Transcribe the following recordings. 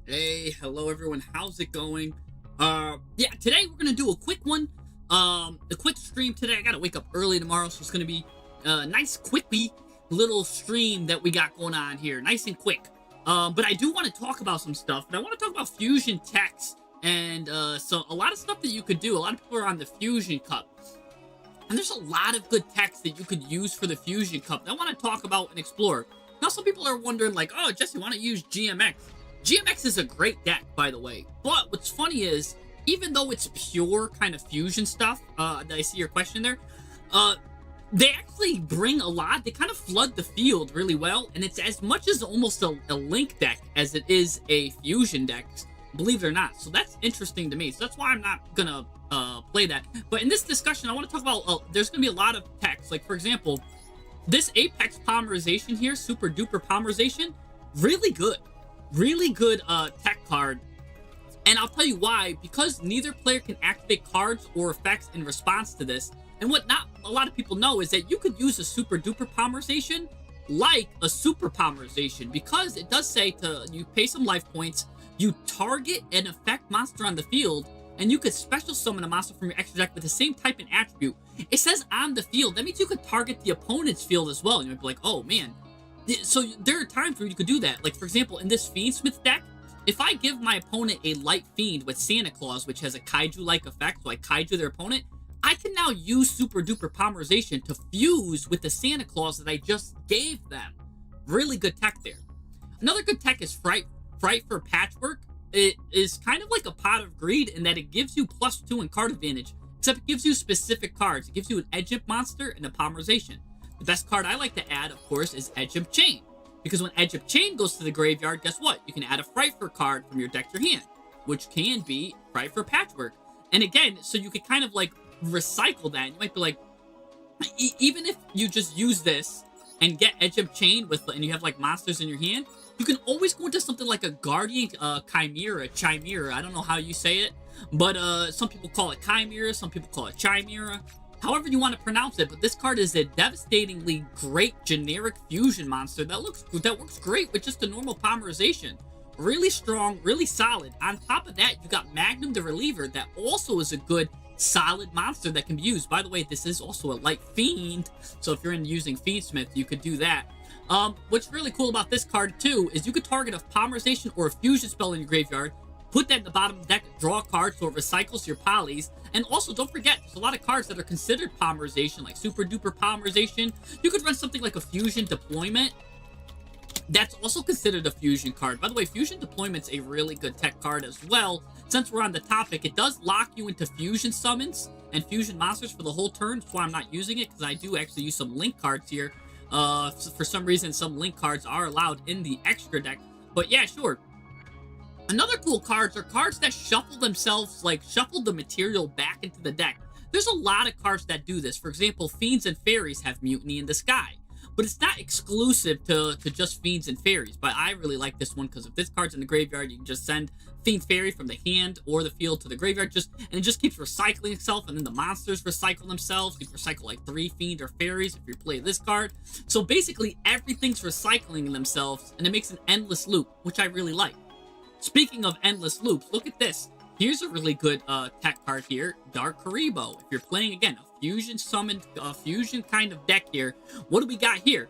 Hey, hello everyone. How's it going? Yeah, today we're gonna do a quick one. A quick stream today. I gotta wake up early tomorrow, so it's gonna be a nice, quickly little stream that we got going on here, nice and quick. But I do want to talk about some stuff, and I want to talk about fusion techs and so a lot of stuff that you could do. A lot of people are on the Fusion Cup, and there's a lot of good techs that you could use for the Fusion Cup that I want to talk about and explore. Now, some people are wondering, like, oh, Jesse, why don't you use GMX? GMX is a great deck, by the way. But what's funny is, even though it's pure kind of fusion stuff, I see your question there, uh, they actually bring a lot. They kind of flood the field really well, and it's as much as almost a link deck as it is a fusion deck, believe it or not. So that's interesting to me. So that's why I'm not gonna play that. But in this discussion, I want to talk about, there's gonna be a lot of techs. Like, for example, this Apex Polymerization here, Super Duper Polymerization, really good tech card. And I'll tell you why. Because neither player can activate cards or effects in response to this. And what not a lot of people know is that you could use a Super Duper Polymerization like a Super Polymerization, because it does say to you pay some life points, you target an effect monster on the field, and you could special summon a monster from your extra deck with the same type and attribute. It says on the field. That means you could target the opponent's field as well. And you might be like, oh man. So there are times where you could do that. Like, for example, in this Fiendsmith deck, if I give my opponent a Light Fiend with Santa Claus, which has a Kaiju-like effect, so I Kaiju their opponent, I can now use Super Duper Polymerization to fuse with the Santa Claus that I just gave them. Really good tech there. Another good tech is Fright for Patchwork. It is kind of like a Pot of Greed in that it gives you +2 in card advantage, except it gives you specific cards. It gives you an Edge Imp monster and a Polymerization. The best card I like to add, of course, is Edge Imp Chain. Because when Edge Imp Chain goes to the graveyard, guess what? You can add a Frightfur card from your deck to your hand, which can be Frightfur Patchwork. And again, so you could kind of like recycle that. You might be like, even if you just use this and get Edge Imp Chain with, and you have like monsters in your hand, you can always go into something like a Guardian Chimera. I don't know how you say it, but some people call it Chimera, some people call it Chimera. However you want to pronounce it, but this card is a devastatingly great generic fusion monster that works great with just a normal Polymerization. Really strong, really solid. On top of that, you got Magnum the Reliever that also is a good, solid monster that can be used. By the way, this is also a Light Fiend, so if you're in using Fiendsmith, you could do that. What's really cool about this card too is you could target a Polymerization or a fusion spell in your graveyard, put that in the bottom of the deck, draw a card so it recycles your polys. And also, don't forget, there's a lot of cards that are considered Polymerization, like Super Duper Polymerization. You could run something like a Fusion Deployment. That's also considered a fusion card. By the way, Fusion Deployment's a really good tech card as well. Since we're on the topic, it does lock you into fusion summons and fusion monsters for the whole turn. That's why I'm not using it, because I do actually use some link cards here. For some reason, some link cards are allowed in the extra deck. But yeah, sure. Another cool cards are cards that shuffle themselves, like shuffle the material back into the deck. There's a lot of cards that do this. For example, Fiends and Fairies have Mutiny in the Sky. But it's not exclusive to just Fiends and Fairies. But I really like this one because if this card's in the graveyard, you can just send Fiend Fairy from the hand or the field to the graveyard, and it just keeps recycling itself, and then the monsters recycle themselves. You can recycle like 3 Fiend or Fairies if you play this card. So basically, everything's recycling themselves, and it makes an endless loop, which I really like. Speaking of endless loops, look at this. Here's a really good tech card here, Dark Karibo. If you're playing, again, a fusion summoned, fusion kind of deck here, what do we got here?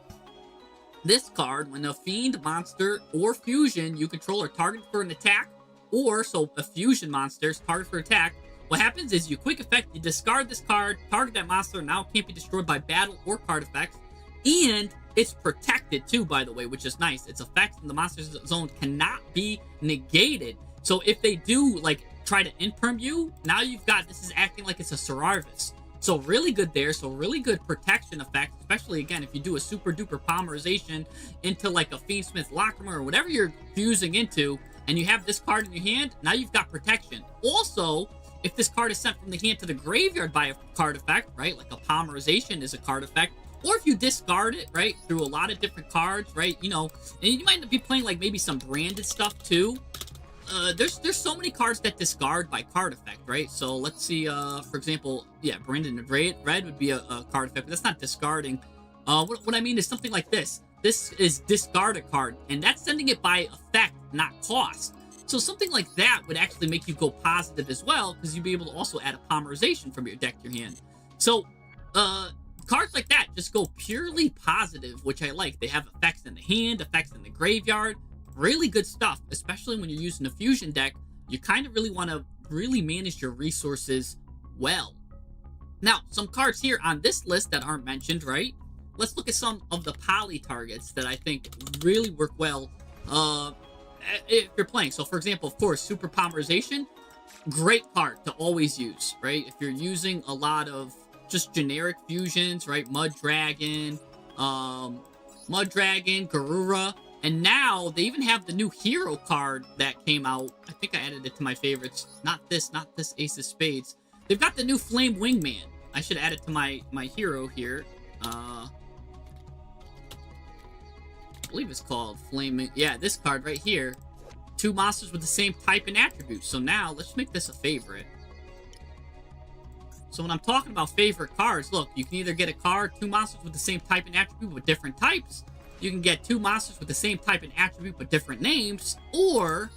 This card, when a fiend, monster, or fusion you control are targeted for an attack, or so a fusion monster is targeted for attack, what happens is you quick effect, you discard this card, target that monster, now it can't be destroyed by battle or card effects, and it's protected too, by the way, which is nice. Its effects in the monster's zone cannot be negated. So if they do, like, try to imperm you, now you've got, this is acting like it's a Serarvis. So really good there. So really good protection effect, especially, again, if you do a Super Duper Polymerization into, like, a Fiendsmith Lockhammer or whatever you're fusing into, and you have this card in your hand, now you've got protection. Also, if this card is sent from the hand to the graveyard by a card effect, right, like a Polymerization is a card effect, or if you discard it, right, through a lot of different cards, right, you know, and you might be playing, like, maybe some branded stuff, too. There's so many cards that discard by card effect, right? So, let's see, for example, yeah, Brandon Red would be a card effect, but that's not discarding. What I mean is something like this. This is discard a card, and that's sending it by effect, not cost. So something like that would actually make you go positive as well, because you'd be able to also add a polymerization from your deck to your hand. So cards like that just go purely positive, which I like. They have effects in the hand, effects in the graveyard. Really good stuff, especially when you're using a fusion deck. You kind of really want to really manage your resources well. Now, some cards here on this list that aren't mentioned, right? Let's look at some of the poly targets that I think really work well if you're playing. So, for example, of course, Super Polymerization, great card to always use, right? If you're using a lot of just generic fusions, right? Mud Dragon, Garura, and now they even have the new hero card that came out. I think I added it to my favorites. Not this Ace of Spades. They've got the new Flame Wingman. I should add it to my hero here. I believe it's called Flame. Yeah, this card right here. 2 monsters with the same type and attribute. So now let's make this a favorite. So when I'm talking about favorite cards, look, you can either get a card, 2 monsters with the same type and attribute but different types. You can get 2 monsters with the same type and attribute but different names, or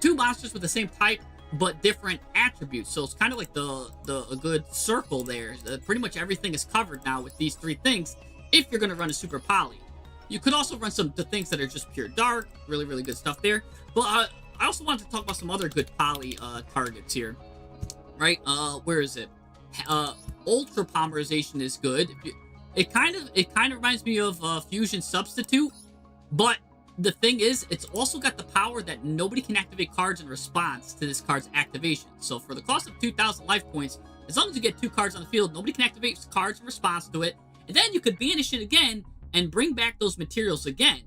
2 monsters with the same type but different attributes. So it's kind of like a good circle there. Pretty much everything is covered now with these 3 things if you're going to run a super poly. You could also run the things that are just pure dark. Really, really good stuff there. But I also wanted to talk about some other good poly targets here. Right? Where is it? Ultra Polymerization is good. It kind of reminds me of Fusion Substitute, but the thing is, it's also got the power that nobody can activate cards in response to this card's activation. So for the cost of 2,000 life points, as long as you get 2 cards on the field, nobody can activate cards in response to it, and then you could banish it again and bring back those materials again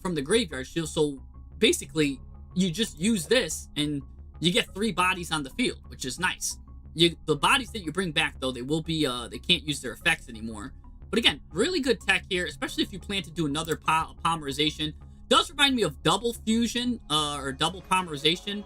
from the graveyard. So basically, you just use this and you get 3 bodies on the field, which is nice. The bodies that you bring back, though, they will be they can't use their effects anymore. But again, really good tech here, especially if you plan to do another polymerization. Does remind me of double fusion or double polymerization,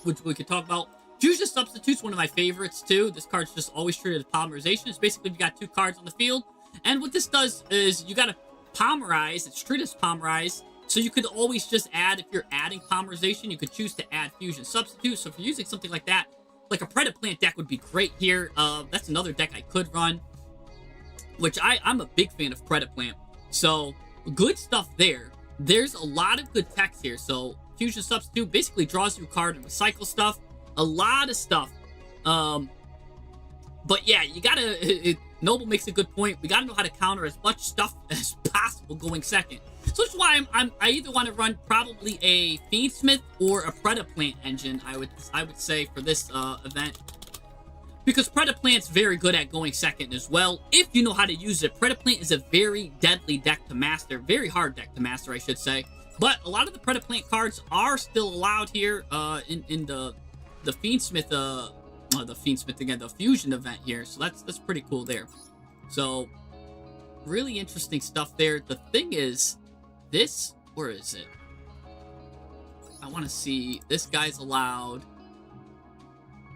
which we could talk about. Fusion Substitute's one of my favorites too. This card's just always treated as polymerization. It's basically you got 2 cards on the field, and what this does is you got to polymerize. It's treated as polymerize. So you could always just add, if you're adding polymerization, you could choose to add Fusion Substitute. So if you're using something like that, like a Predaplant deck would be great here. That's another deck I could run, which I'm a big fan of Predaplant. So good stuff there. There's a lot of good text here. So Fusion Substitute basically draws you a card and recycle stuff. A lot of stuff. But yeah, you gotta... Noble makes a good point. We gotta know how to counter as much stuff as possible going second. So that's why I either want to run probably a Fiendsmith or a Predaplant engine, I would say, for this event. Because Predaplant's very good at going second as well, if you know how to use it. Predaplant is a very deadly deck to master. Very hard deck to master, I should say. But a lot of the Predaplant cards are still allowed here in the Fiendsmith, the Fiendsmith again, the Fusion event here. So that's pretty cool there. So, really interesting stuff there. The thing is, this, where is it? I want to see, this guy's allowed.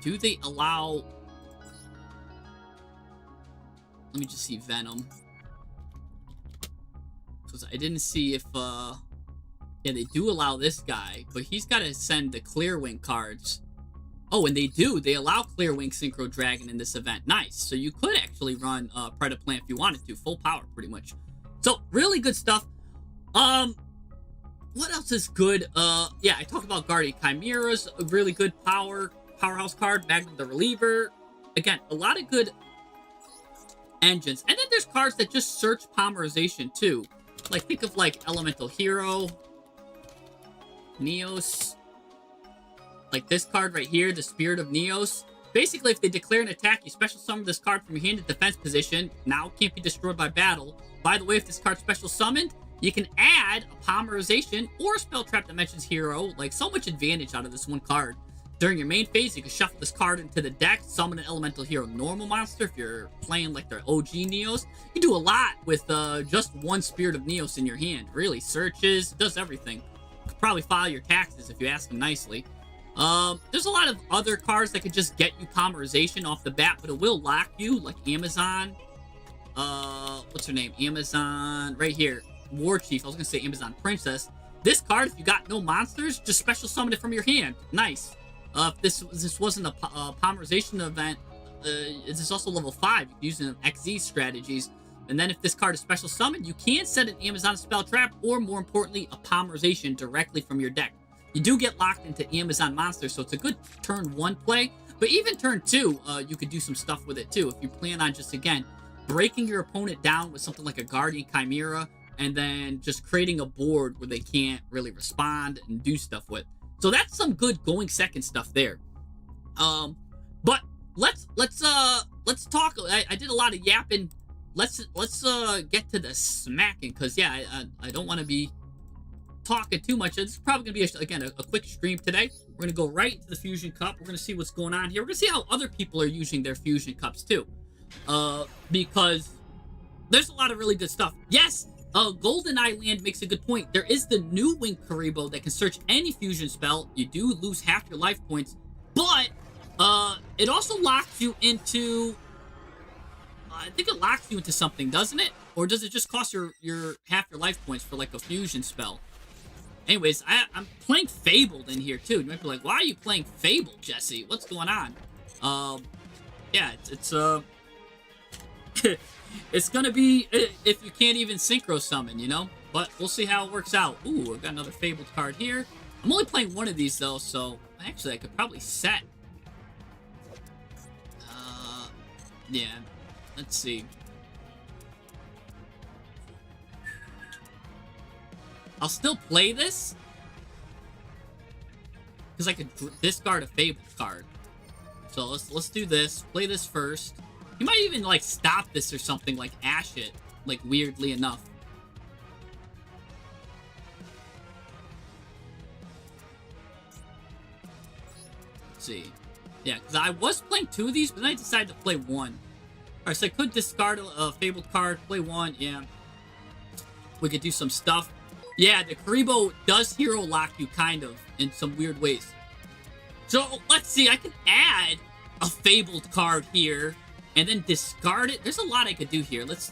Do they allow... Let me just see Venom. Because I didn't see if, yeah, they do allow this guy, but he's got to send the Clearwing cards. Oh, and they do. They allow Clearwing Synchro Dragon in this event. Nice. So you could actually run Predaplant if you wanted to. Full power, pretty much. So, really good stuff. What else is good? Yeah, I talked about Guardian Chimeras. A really good powerhouse card. Magnum the Reliever. Again, a lot of good engines. And then there's cards that just search polymerization, too. Like, think of, like, Elemental Hero. Neos. Like this card right here, the Spirit of Neos. Basically, if they declare an attack, you special summon this card from your hand in defense position. Now can't be destroyed by battle. By the way, if this card's special summoned, you can add a polymerization or a spell trap that mentions hero. Like, so much advantage out of this one card. During your main phase, you can shuffle this card into the deck, summon an Elemental Hero normal monster if you're playing like their OG Neos. You can do a lot with just one Spirit of Neos in your hand. Really, searches, does everything. You could probably file your taxes if you ask them nicely. There's a lot of other cards that could just get you polymerization off the bat, but it will lock you, like Amazon. What's her name? Amazon, right here. War Chief. I was gonna say Amazon Princess. This card, if you got no monsters, just special summon it from your hand. Nice. If this wasn't a polymerization event, this is also level 5. You can use it in XZ strategies. And then if this card is special summon, you can set an Amazon spell trap, or more importantly, a polymerization directly from your deck. You do get locked into Amazon monsters, so it's a good turn 1 play. But even turn 2, you could do some stuff with it too. If you plan on just, again, breaking your opponent down with something like a Guardian Chimera, and then just creating a board where they can't really respond and do stuff with. So that's some good going second stuff there. But let's talk. I did a lot of yapping. Let's get to the smacking, because yeah, I don't want to be talking too much. It's probably gonna be again a quick stream today. We're gonna go right into the Fusion Cup. We're gonna see what's going on here. We're gonna see how other people are using their Fusion Cups too, because there's a lot of really good stuff. Yes. Golden Island makes a good point. There is the new Wing Karibo that can search any fusion spell. You do lose half your life points, but it also locks you into. I think it locks you into something, doesn't it? Or does it just cost your half your life points for like a fusion spell? Anyways, I'm playing Fabled in here too. You might be like, why are you playing Fabled, Jesse? What's going on? Yeah, it's it's gonna be if you can't even synchro summon, you know? But we'll see how it works out. Ooh, I've got another Fabled card here. I'm only playing one of these though, so actually I could probably set. Yeah, let's see. I'll still play this because I could discard a Fabled card. So let's do this. Play this first. You might even like stop this or something, like ash it, like weirdly enough. Let's see. Yeah, because I was playing 2 of these, but then I decided to play 1. Alright, so I could discard a Fabled card, play 1, yeah. We could do some stuff. Yeah, the Karibo does hero lock you, kind of, in some weird ways. So, let's see, I can add a Fabled card here, and then discard it. There's a lot I could do here. Let's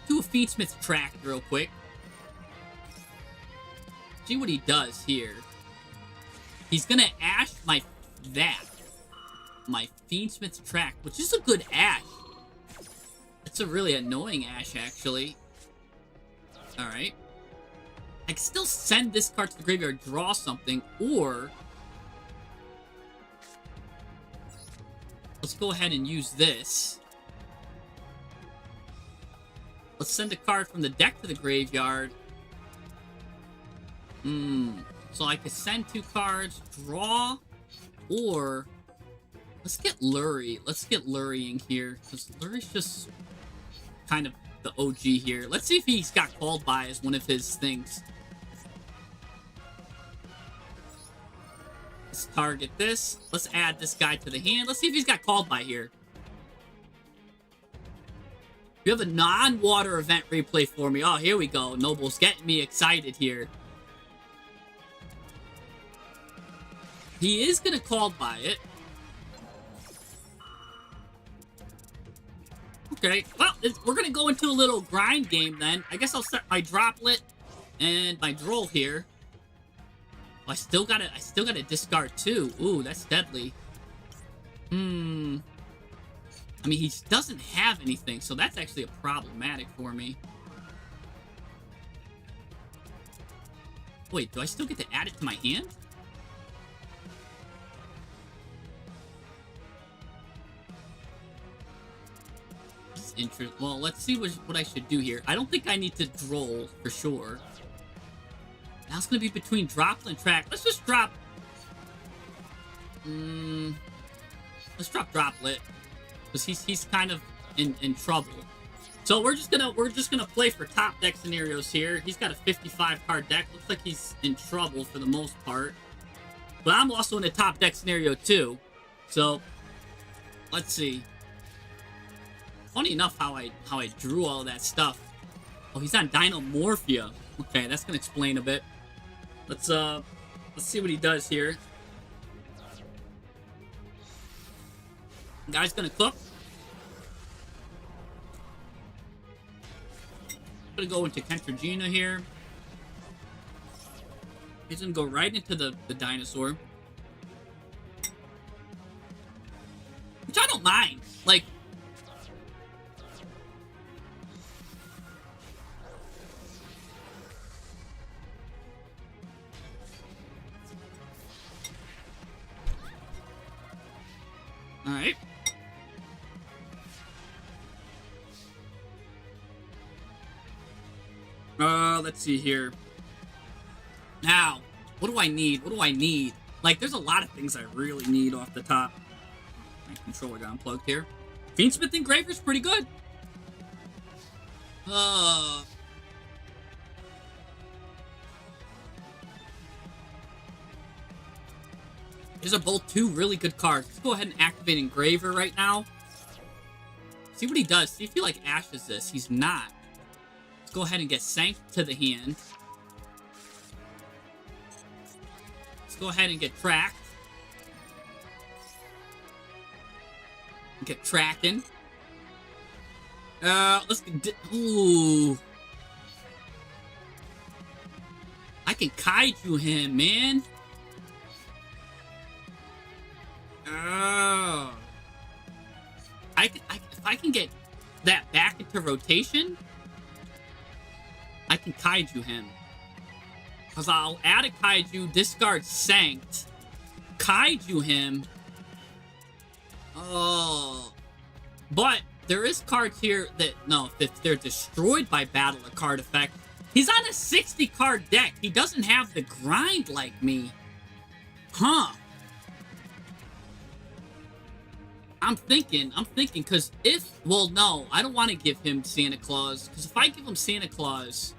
do a Feedsmith track real quick. See what he does here. He's gonna ash my Feedsmith track, which is a good ash. It's a really annoying ash, actually. Alright. I can still send this card to the graveyard, draw something, or let's go ahead and use this. Let's send a card from the deck to the graveyard. So I could send 2 cards, draw, or let's get Lurie. Let's get Lurieing here, because Lurie's just kind of the OG here. Let's see if he's got Called By as one of his things. Let's target this. Let's add this guy to the hand. Let's see if he's got Called By here. You have a non-water event replay for me. Oh, here we go. Noble's getting me excited here. He is going to Called By it. Okay, well, we're going to go into a little grind game then. I guess I'll set my Droplet and my Droll here. Oh, I still gotta discard 2. Ooh, that's deadly. I mean, he doesn't have anything, so that's actually a problematic for me. Wait, do I still get to add it to my hand? This is interesting. Well, let's see what I should do here. I don't think I need to Droll for sure. Now it's gonna be between Droplet and Track. Let's just drop. Let's drop Droplet, because he's kind of in trouble. So we're just gonna play for top deck scenarios here. He's got a 55 card deck. Looks like he's in trouble for the most part. But I'm also in a top deck scenario too. So let's see. Funny enough how I drew all that stuff. Oh, he's on Dinomorphia. Okay, that's gonna explain a bit. Let's see what he does here. Guy's gonna cook. Gonna go into Kentragina here. He's gonna go right into the dinosaur. Which I don't mind. Like, alright. Let's see here. Now, what do I need? What do I need? Like, there's a lot of things I really need off the top. My controller got unplugged here. Fiendsmith Engraver's pretty good. These are both two really good cards. Let's go ahead and activate Engraver right now. See what he does. See if he, like, ashes this. He's not. Let's go ahead and get Sank to the hand. Let's go ahead and get Tracked. Get Tracking. Let's get... Ooh. I can kaiju him, man. Oh. If I can get that back into rotation, I can kaiju him. Because I'll add a kaiju, discard Sanked, kaiju him. Oh. But there is cards here that, no, if they're destroyed by battle or card effect, he's on a 60 card deck. He doesn't have the grind like me. Huh. I'm thinking, because if, well, no, I don't want to give him Santa Claus, because if I give him Santa Claus,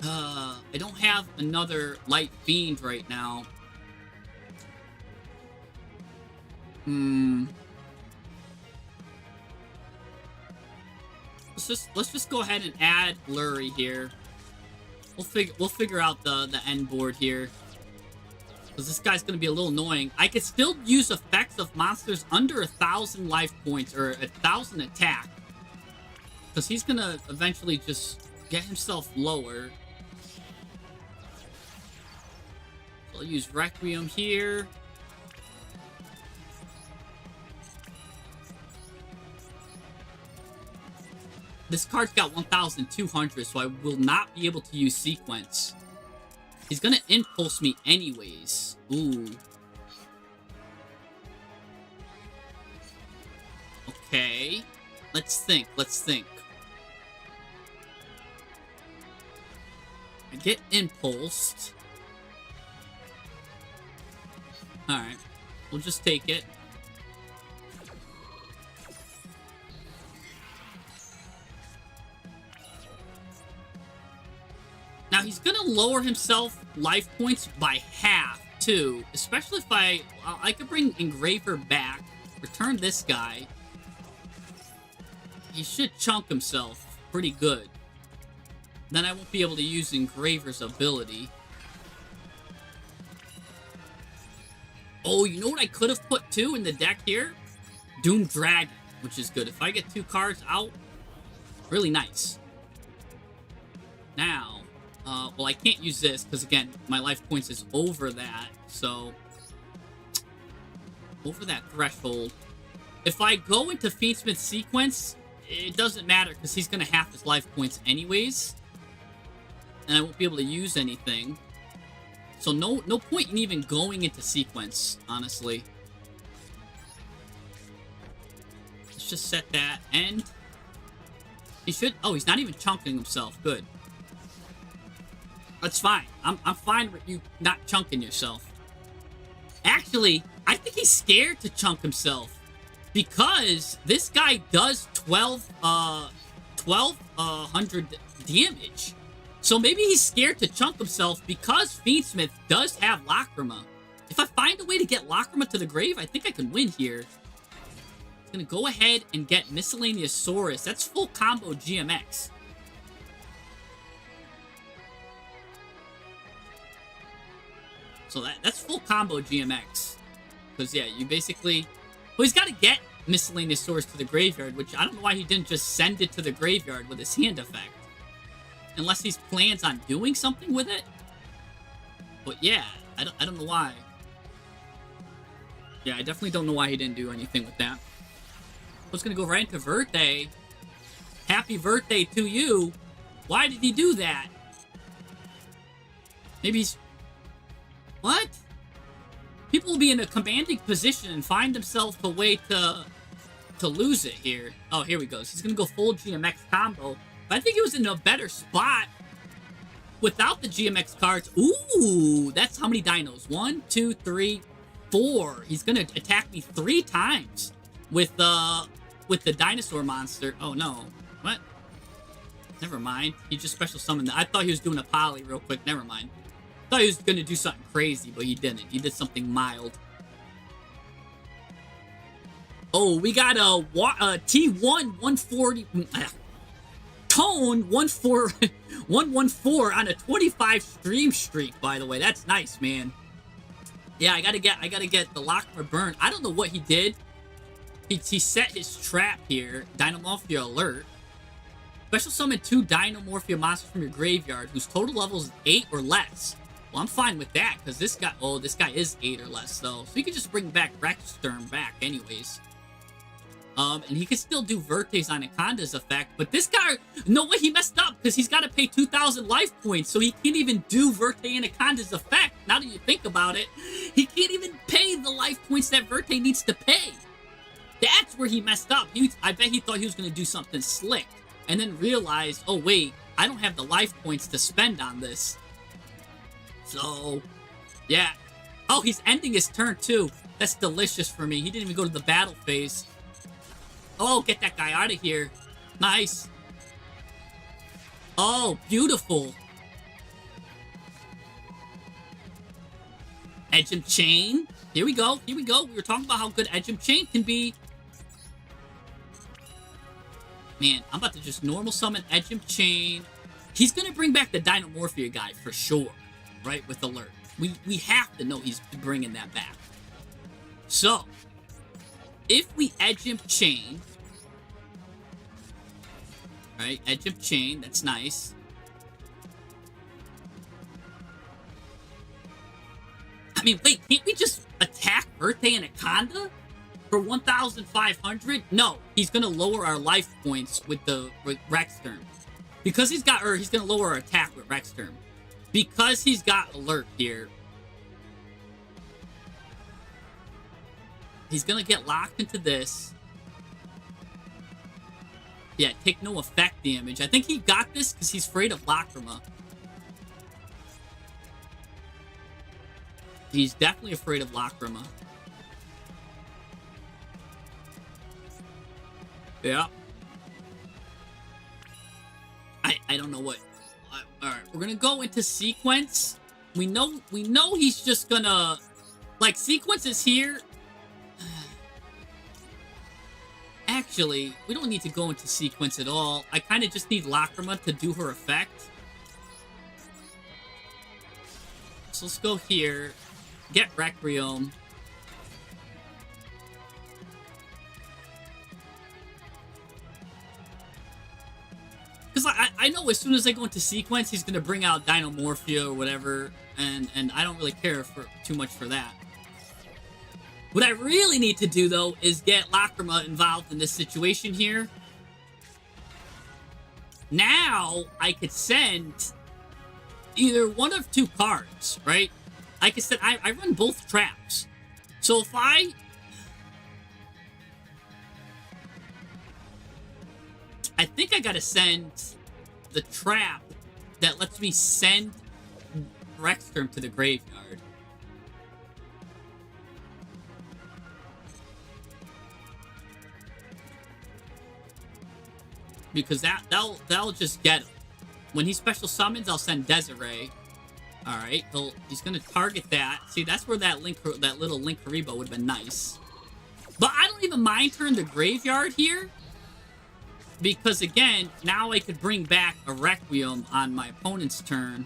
I don't have another Light Fiend right now. Let's just go ahead and add Blurry here. We'll figure out the end board here. Because this guy's going to be a little annoying. I could still use effects of monsters under 1,000 life points or 1,000 attack. Because he's going to eventually just get himself lower. So I'll use Requiem here. This card's got 1,200, so I will not be able to use Sequence. He's gonna impulse me anyways. Ooh. Okay. Let's think. I get impulsed. Alright. We'll just take it. Now, he's going to lower himself life points by half, too. Especially if I could bring Engraver back, return this guy. He should chunk himself pretty good. Then I won't be able to use Engraver's ability. Oh, you know what I could have put, too, in the deck here? Doom Dragon, which is good. If I get 2 cards out, really nice. Now... well, I can't use this, because, again, my life points is over that, so... Over that threshold. If I go into Fiendsmith Sequence, it doesn't matter, because he's going to half his life points anyways. And I won't be able to use anything. So no point in even going into Sequence, honestly. Let's just set that end. He should... Oh, he's not even chunking himself. Good. That's fine. I'm fine with you not chunking yourself. Actually, I think he's scared to chunk himself. Because this guy does 1,200 damage. So maybe he's scared to chunk himself because Fiendsmith does have Lacrima. If I find a way to get Lacrima to the grave, I think I can win here. I'm gonna go ahead and get Miscellaneous Saurus. That's full combo GMX. So that's full combo GMX. Because, yeah, you basically... Well, he's got to get Miscellaneous Saurus to the graveyard, which I don't know why he didn't just send it to the graveyard with his hand effect. Unless he plans on doing something with it. But yeah, I don't know why. Yeah, I definitely don't know why he didn't do anything with that. I was gonna go right into Verte. Happy birthday to you. Why did he do that? Maybe he's... What? People will be in a commanding position and find themselves a way to lose it here. Oh, here we go. So he's gonna go full GMX combo. But I think he was in a better spot without the GMX cards. Ooh, that's how many dinos? 1, 2, 3, 4. He's gonna attack me 3 times with the dinosaur monster. Oh no. What? Never mind. He just special summoned that. I thought he was doing a poly real quick. Never mind. I thought he was gonna do something crazy, but he didn't. He did something mild. Oh, we got a T1 140 Tone 114 on a 25 stream streak, by the way. That's nice, man. Yeah, I gotta get the Lockmer burn. I don't know what he did. He set his trap here. Dinomorphia alert. Special summon 2 Dinomorphia monsters from your graveyard whose total level is 8 or less. Well, I'm fine with that, because this guy is 8 or less, though. So he could just bring back Rexsturm back anyways. And he could still do Vertes on Akonda's effect, but this guy, no way, he messed up, because he's got to pay 2,000 life points, so he can't even do Verte and Akonda's effect. Now that you think about it, he can't even pay the life points that Verte needs to pay. That's where he messed up. I bet he thought he was going to do something slick, and then realized, oh wait, I don't have the life points to spend on this. So, yeah. Oh, he's ending his turn too. That's delicious for me. He didn't even go to the battle phase. Oh, get that guy out of here. Nice. Oh, beautiful. Edge and Chain. Here we go. Here we go. We were talking about how good Edge and Chain can be. Man, I'm about to just normal summon Edge and Chain. He's going to bring back the Dinomorphia guy for sure. Right? With Alert. We have to know he's bringing that back. So, if we Edge him Chain, right? Edge him Chain, that's nice. I mean, wait, can't we just attack Verte and Akonda for 1,500? No, he's gonna lower our life points with Rexsturm. Because he's gonna lower our attack with Rexsturm. Because he's got Alert here, he's gonna get locked into this. Yeah, take no effect damage. I think he got this because he's afraid of Lacrima. He's definitely afraid of Lacrima. Yeah. I don't know what. Alright, we're gonna go into sequence. We know he's just gonna, like, sequence is here. Actually, we don't need to go into sequence at all. I kind of just need Lacrima to do her effect. So let's go here. Get Requiem. Because I know as soon as I go into sequence, he's going to bring out Dinomorphia or whatever. And I don't really care for too much for that. What I really need to do, though, is get Lacrima involved in this situation here. Now, I could send either one of 2 cards, right? I could send... I run both traps. So if I think I gotta send the trap that lets me send Rexsturm to the graveyard. Because that'll just get him. When he special summons, I'll send Desiree. All right, he's gonna target that. See, that's where that little Link Haribo would have been nice. But I don't even mind her in the graveyard here, because again, now I could bring back a Requiem on my opponent's turn.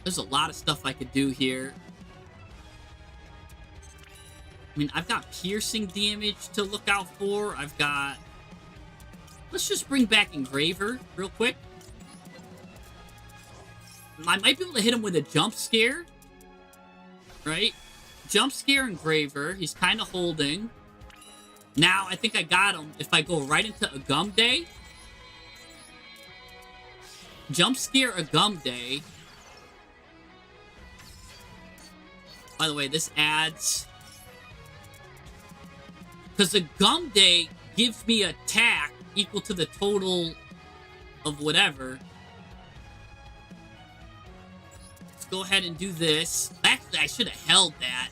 There's a lot of stuff I could do here. I mean, I've got piercing damage to look out for. I've got... Let's just bring back Engraver real quick. I might be able to hit him with a jump scare. Right? Jump scare engraver. He's kind of holding. Now, I think I got him. If I go right into a Gum Day. Jump scare a Gum Day. By the way, this adds... Because the Gum Day gives me attack equal to the total of whatever. Let's go ahead and do this. Actually, I should have held that.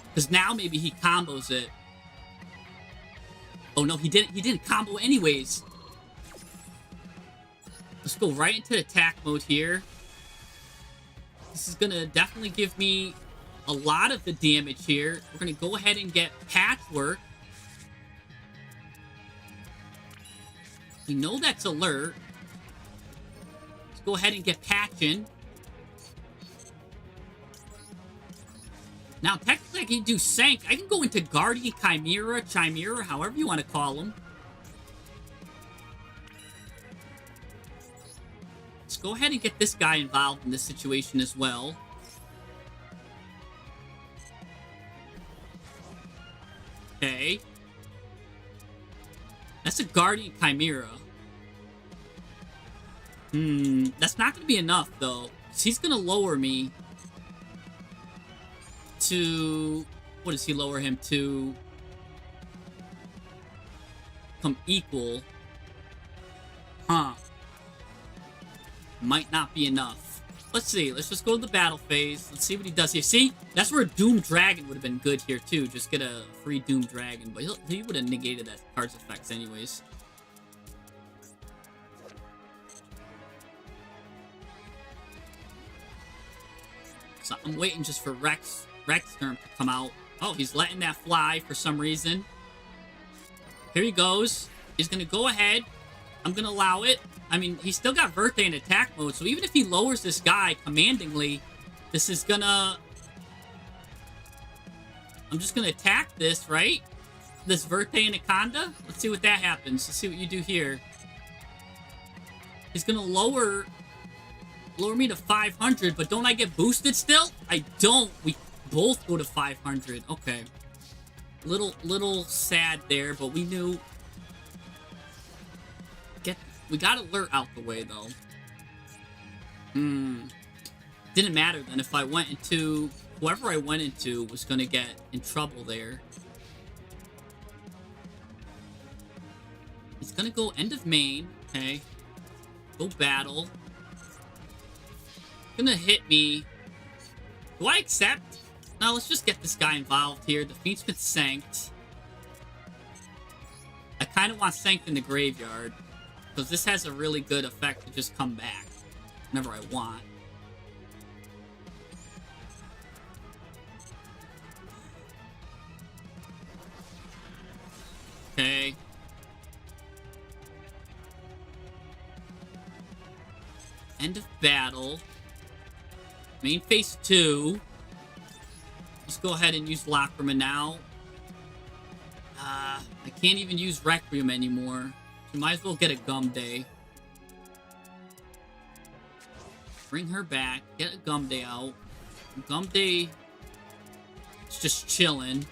Because now maybe he combos it. Oh no, he didn't combo anyways. Let's go right into attack mode here. This is gonna definitely give me a lot of the damage here. We're gonna go ahead and get Patchwork. We know that's alert. Let's go ahead and get Patchin. Now, technically, I can do Sank. I can go into Guardian Chimera, however you want to call them. Let's go ahead and get this guy involved in this situation as well. Okay. That's a Guardian Chimera. That's not going to be enough, though. He's going to lower me to... What does he lower him to? Come equal. Huh. Might not be enough. Let's see. Let's just go to the battle phase. Let's see what he does here. See? That's where Doom Dragon would have been good here, too. Just get a free Doom Dragon. But he would have negated that card's effects anyways. So I'm waiting just for Rex's turn to come out. Oh, he's letting that fly for some reason. Here he goes. He's going to go ahead. I'm going to allow it. I mean, he's still got Verte in attack mode, so even if he lowers this guy commandingly, this is going to... I'm just going to attack this, right? This Verte Anaconda. Let's see what that happens. Let's see what you do here. He's going to lower me to 500, but don't I get boosted still? I don't. We both go to 500. Okay. Little sad there, but we knew... We got alert out the way, though. Didn't matter then if I went into... Whoever I went into was going to get in trouble there. It's going to go end of main. Okay. Go battle. Gonna hit me. Do I accept? No, let's just get this guy involved here. The Fiendsmith Sanked. I kind of want Sanked in the graveyard. Because this has a really good effect to just come back whenever I want. Okay. End of battle. Main phase 2. Let's go ahead and use Lacrima now. I can't even use Requiem anymore. You might as well get a Gum Day. Bring her back. Get a Gum Day out. Gum Day is just chilling.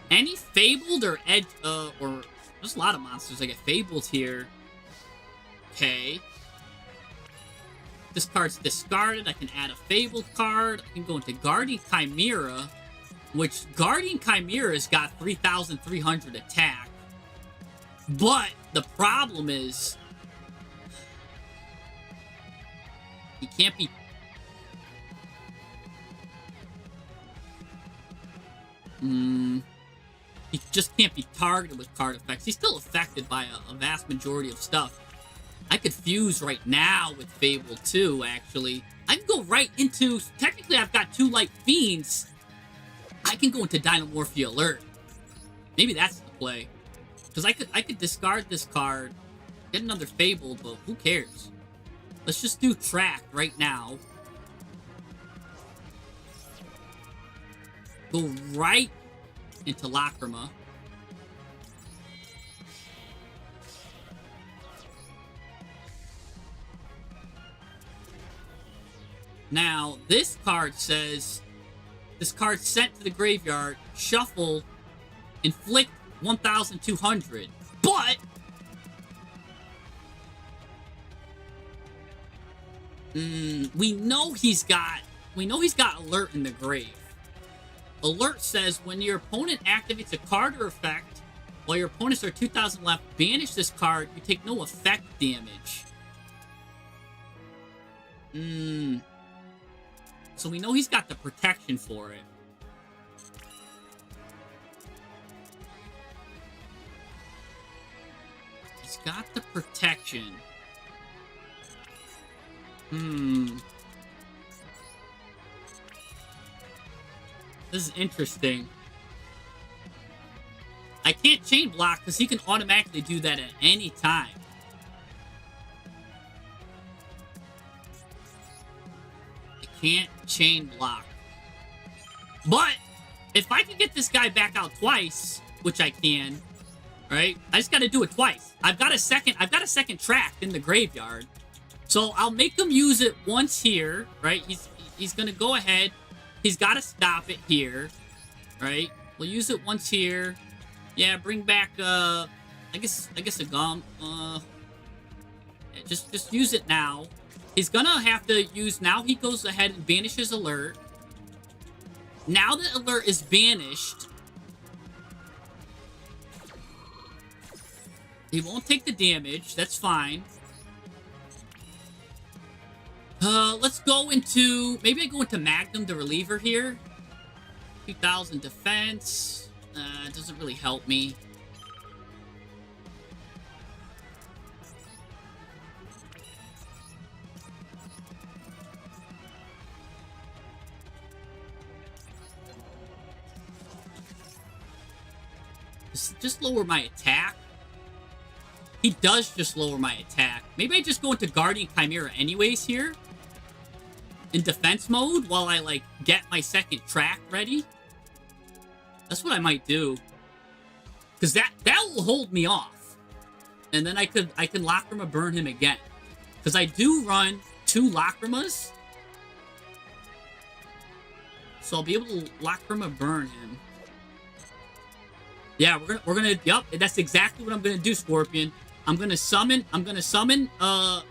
Any Fabled or Edge, or... There's a lot of monsters that get Fabled here. Okay. This card's discarded. I can add a Fabled card. I can go into Guardian Chimera, which Guardian Chimera's got 3,300 attack. But the problem is he can't be... He just can't be targeted with card effects. He's still affected by a vast majority of stuff. I could fuse right now with Fable 2, actually. I can go right into... Technically, I've got 2 Light Fiends. I can go into Dynamorphia Alert. Maybe that's the play. Because I could discard this card, get another Fable, but who cares? Let's just do Track right now. Go right into Lacrima. Now, this card says, this card sent to the graveyard, shuffle, inflict 1,200. But we know he's got alert in the grave. Alert says when your opponent activates a card or effect, while your opponents are 2,000 left, banish this card. You take no effect damage. So we know he's got the protection for it. He's got the protection. This is interesting. I can't chain block because he can automatically do that at any time. I can't chain block. But if I can get this guy back out twice, which I can, right? I just got to do it twice. I've got a second track in the graveyard. So I'll make him use it once here, right? He's going to go ahead. He's got to stop it here, right? We'll use it once here. Yeah, bring back, I guess a gum. Yeah, just use it now. He's gonna have to use, now he goes ahead and banishes alert. Now that alert is banished, he won't take the damage. That's fine. Let's go into, maybe I go into Magnum the reliever here. 2,000 defense. It doesn't really help me. Just lower my attack. He does just lower my attack. Maybe I just go into Guardian Chimera anyways here. In defense mode while I, like, get my second track ready. That's what I might do. Because that will hold me off. And then I can Lacrima burn him again. Because I do run 2 Lacrimas. So I'll be able to Lacrima burn him. Yeah, we're gonna yep, that's exactly what I'm gonna do, Scorpion. I'm gonna summon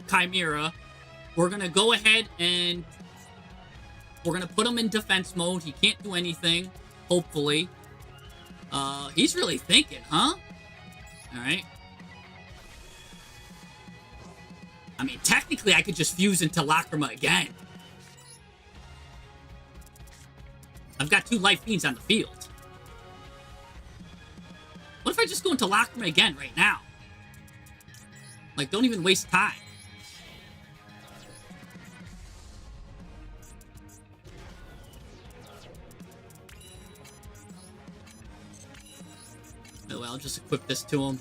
Chimera. We're gonna go ahead and we're gonna put him in defense mode. He can't do anything, hopefully. He's really thinking, huh? Alright. I mean, technically I could just fuse into Lacrima again. I've got 2 Life Fiends on the field. What if I just go into Lacrima again right now? Like, don't even waste time. Oh, well, I'll just equip this to him.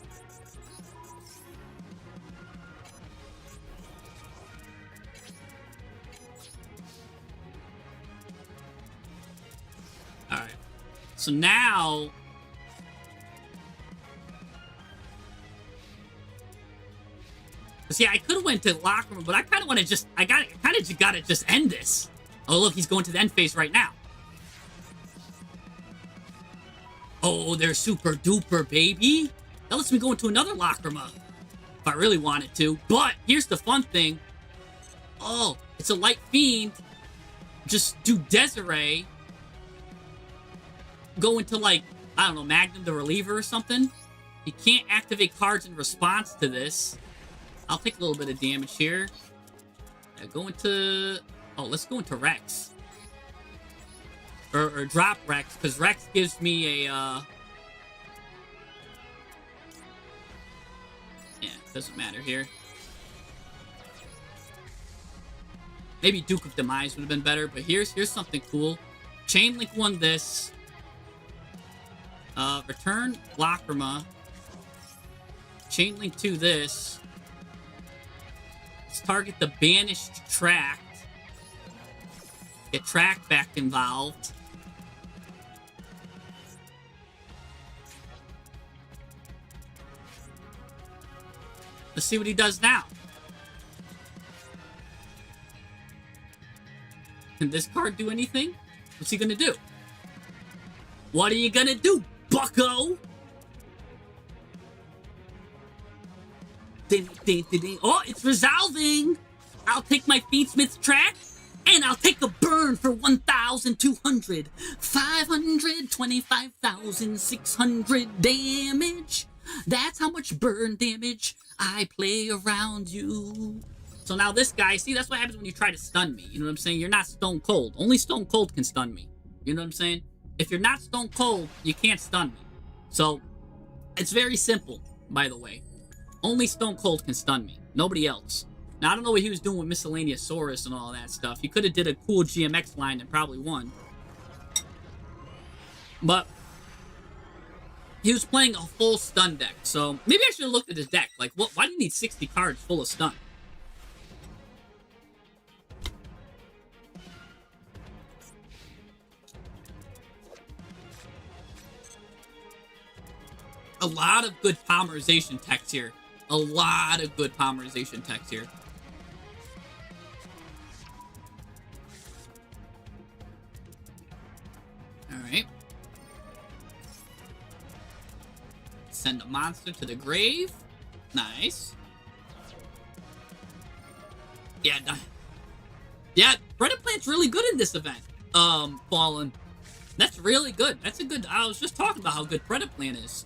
Alright. So now... See, I could have went to Lacrima, but I kind of want to just... I kind of gotta just end this. Oh, look, he's going to the end phase right now. Oh, they're super duper, baby. That lets me go into another Lacrima. If I really wanted to. But, here's the fun thing. Oh, it's a Light Fiend. Just do Desiree. Go into, like, I don't know, Magnum the Reliever or something. He can't activate cards in response to this. I'll take a little bit of damage here. Go into... Oh, let's go into Rex. Or drop Rex, because Rex gives me a... Yeah, doesn't matter here. Maybe Duke of Demise would have been better, but here's something cool. Chain Link won this. Return Lacrima. Chain Link to this. Let's target the banished track. Get track back involved. Let's see what he does now. Can this card do anything? What's he gonna do? What are you gonna do, bucko? Ding, ding, ding, ding. Oh, it's resolving! I'll take my Feedsmith's track, and I'll take a burn for 1,200. 525,600 damage. That's how much burn damage I play around you. So now this guy, see, that's what happens when you try to stun me. You know what I'm saying? You're not Stone Cold. Only Stone Cold can stun me. You know what I'm saying? If you're not Stone Cold, you can't stun me. So, it's very simple, by the way. Only Stone Cold can stun me. Nobody else. Now, I don't know what he was doing with Miscellaneous Saurus and all that stuff. He could have did a cool GMX line and probably won. But he was playing a full stun deck. So, maybe I should have looked at his deck. Like, what? Why do you need 60 cards full of stun? A lot of good polymerization text here. A lot of good polymerization text here. Alright. Send a monster to the grave. Nice. Yeah, yeah, Predaplant's really good in this event. Fallen. That's really good. That's a good... I was just talking about how good Predaplant is.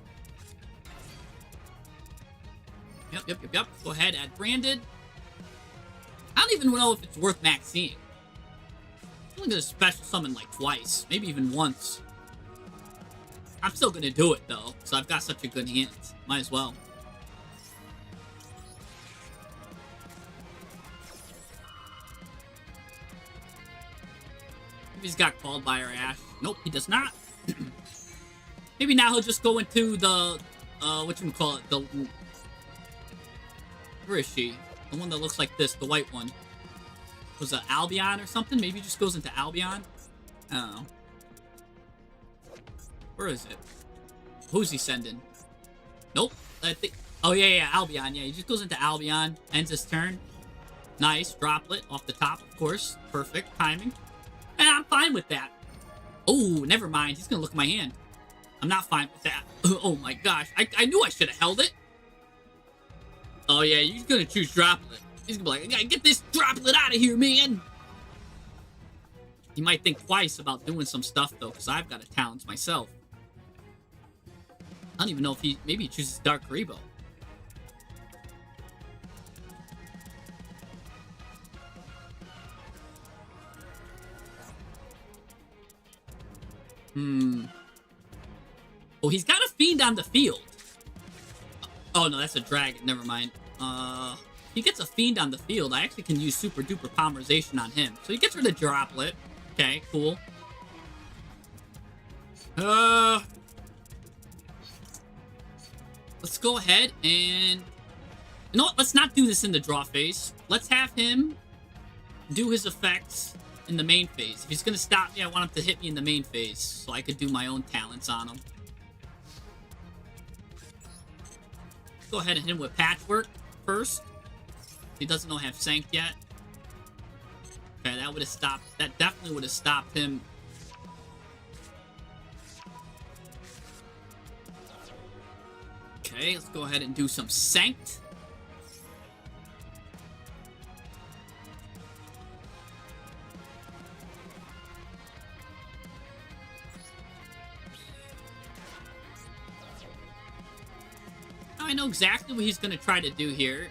Yep. Go ahead, add branded. I don't even know if it's worth maxing. I'm only gonna special summon like twice, maybe even once. I'm still gonna do it though, so I've got such a good hand. Might as well. Maybe he's got called by our Ash. Nope, he does not. Maybe now he'll just go into the whatchamacallit, the... Where is she? The one that looks like this, the white one. Was it Albion or something? Maybe he just goes into Albion? I don't know. Where is it? Who's he sending? Nope. I think... Oh, yeah, Albion. Yeah, he just goes into Albion. Ends his turn. Nice. Droplet off the top, of course. Perfect timing. And I'm fine with that. Oh, never mind. He's gonna look at my hand. I'm not fine with that. Oh, my gosh. I knew I should have held it. Oh, yeah, he's gonna choose Droplet. He's gonna be like, I gotta get this Droplet out of here, man! You might think twice about doing some stuff, though, because I've got a talent myself. I don't even know if he... Maybe he chooses Dark Rebo. Oh, he's got a Fiend on the field. Oh, no, that's a dragon. Never mind. He gets a Fiend on the field. I actually can use super duper polymerization on him. So he gets rid of Droplet. Okay, cool. Let's go ahead and... You know what? Let's not do this in the draw phase. Let's have him do his effects in the main phase. If he's gonna stop me, I want him to hit me in the main phase so I could do my own talents on him. Go ahead and hit him with Patchwork first. He doesn't know I have Sanct yet. Okay, that would have stopped. That definitely would have stopped him. Okay, let's go ahead and do some Sanct. I know exactly what he's going to try to do here.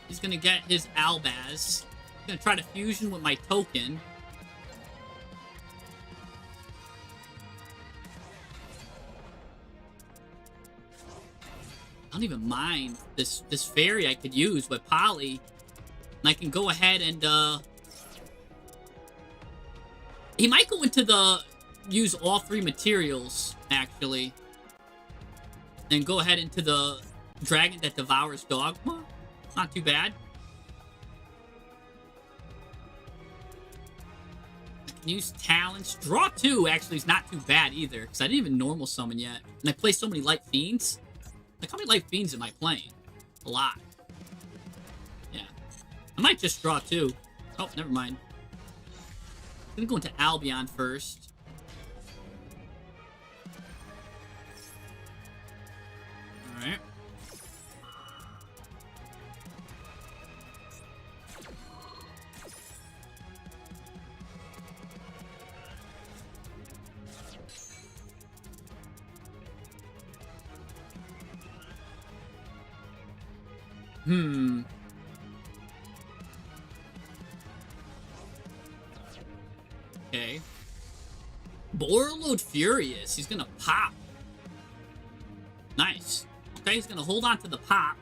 He's going to get his Albaz. He's going to try to fusion with my token. I don't even mind this fairy I could use with Poly. And I can go ahead and, he might go into the... Use all three materials, actually. And go ahead into the... Dragon that devours Dogma? Not too bad. I can use talents. Draw 2 actually is not too bad either, because I didn't even normal summon yet. And I play so many Light Fiends. Like, how many Light Fiends am I playing? A lot. Yeah. I might just draw 2. Oh, never mind. Gonna go into Albion first. Alright. Okay. Borload Furious. He's gonna pop. Nice. Okay, he's gonna hold on to the pop.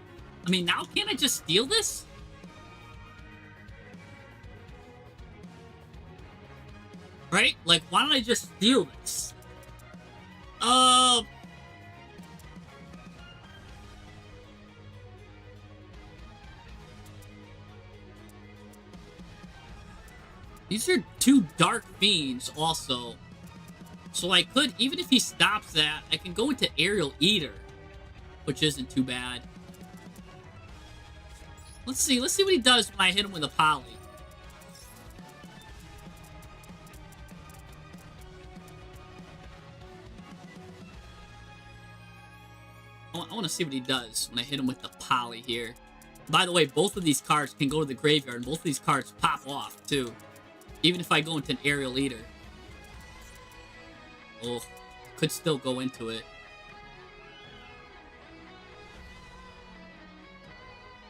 I mean, now can't I just steal this? Right? Like, why don't I just steal this? These are two Dark Fiends also. So I could, even if he stops that, I can go into Aerial Eater, which isn't too bad. Let's see what he does when I hit him with a Poly. I want to see what he does when I hit him with the Poly here. By the way, both of these cards can go to the graveyard, and both of these cards pop off, too. Even if I go into an Aerial Eater. Oh, could still go into it.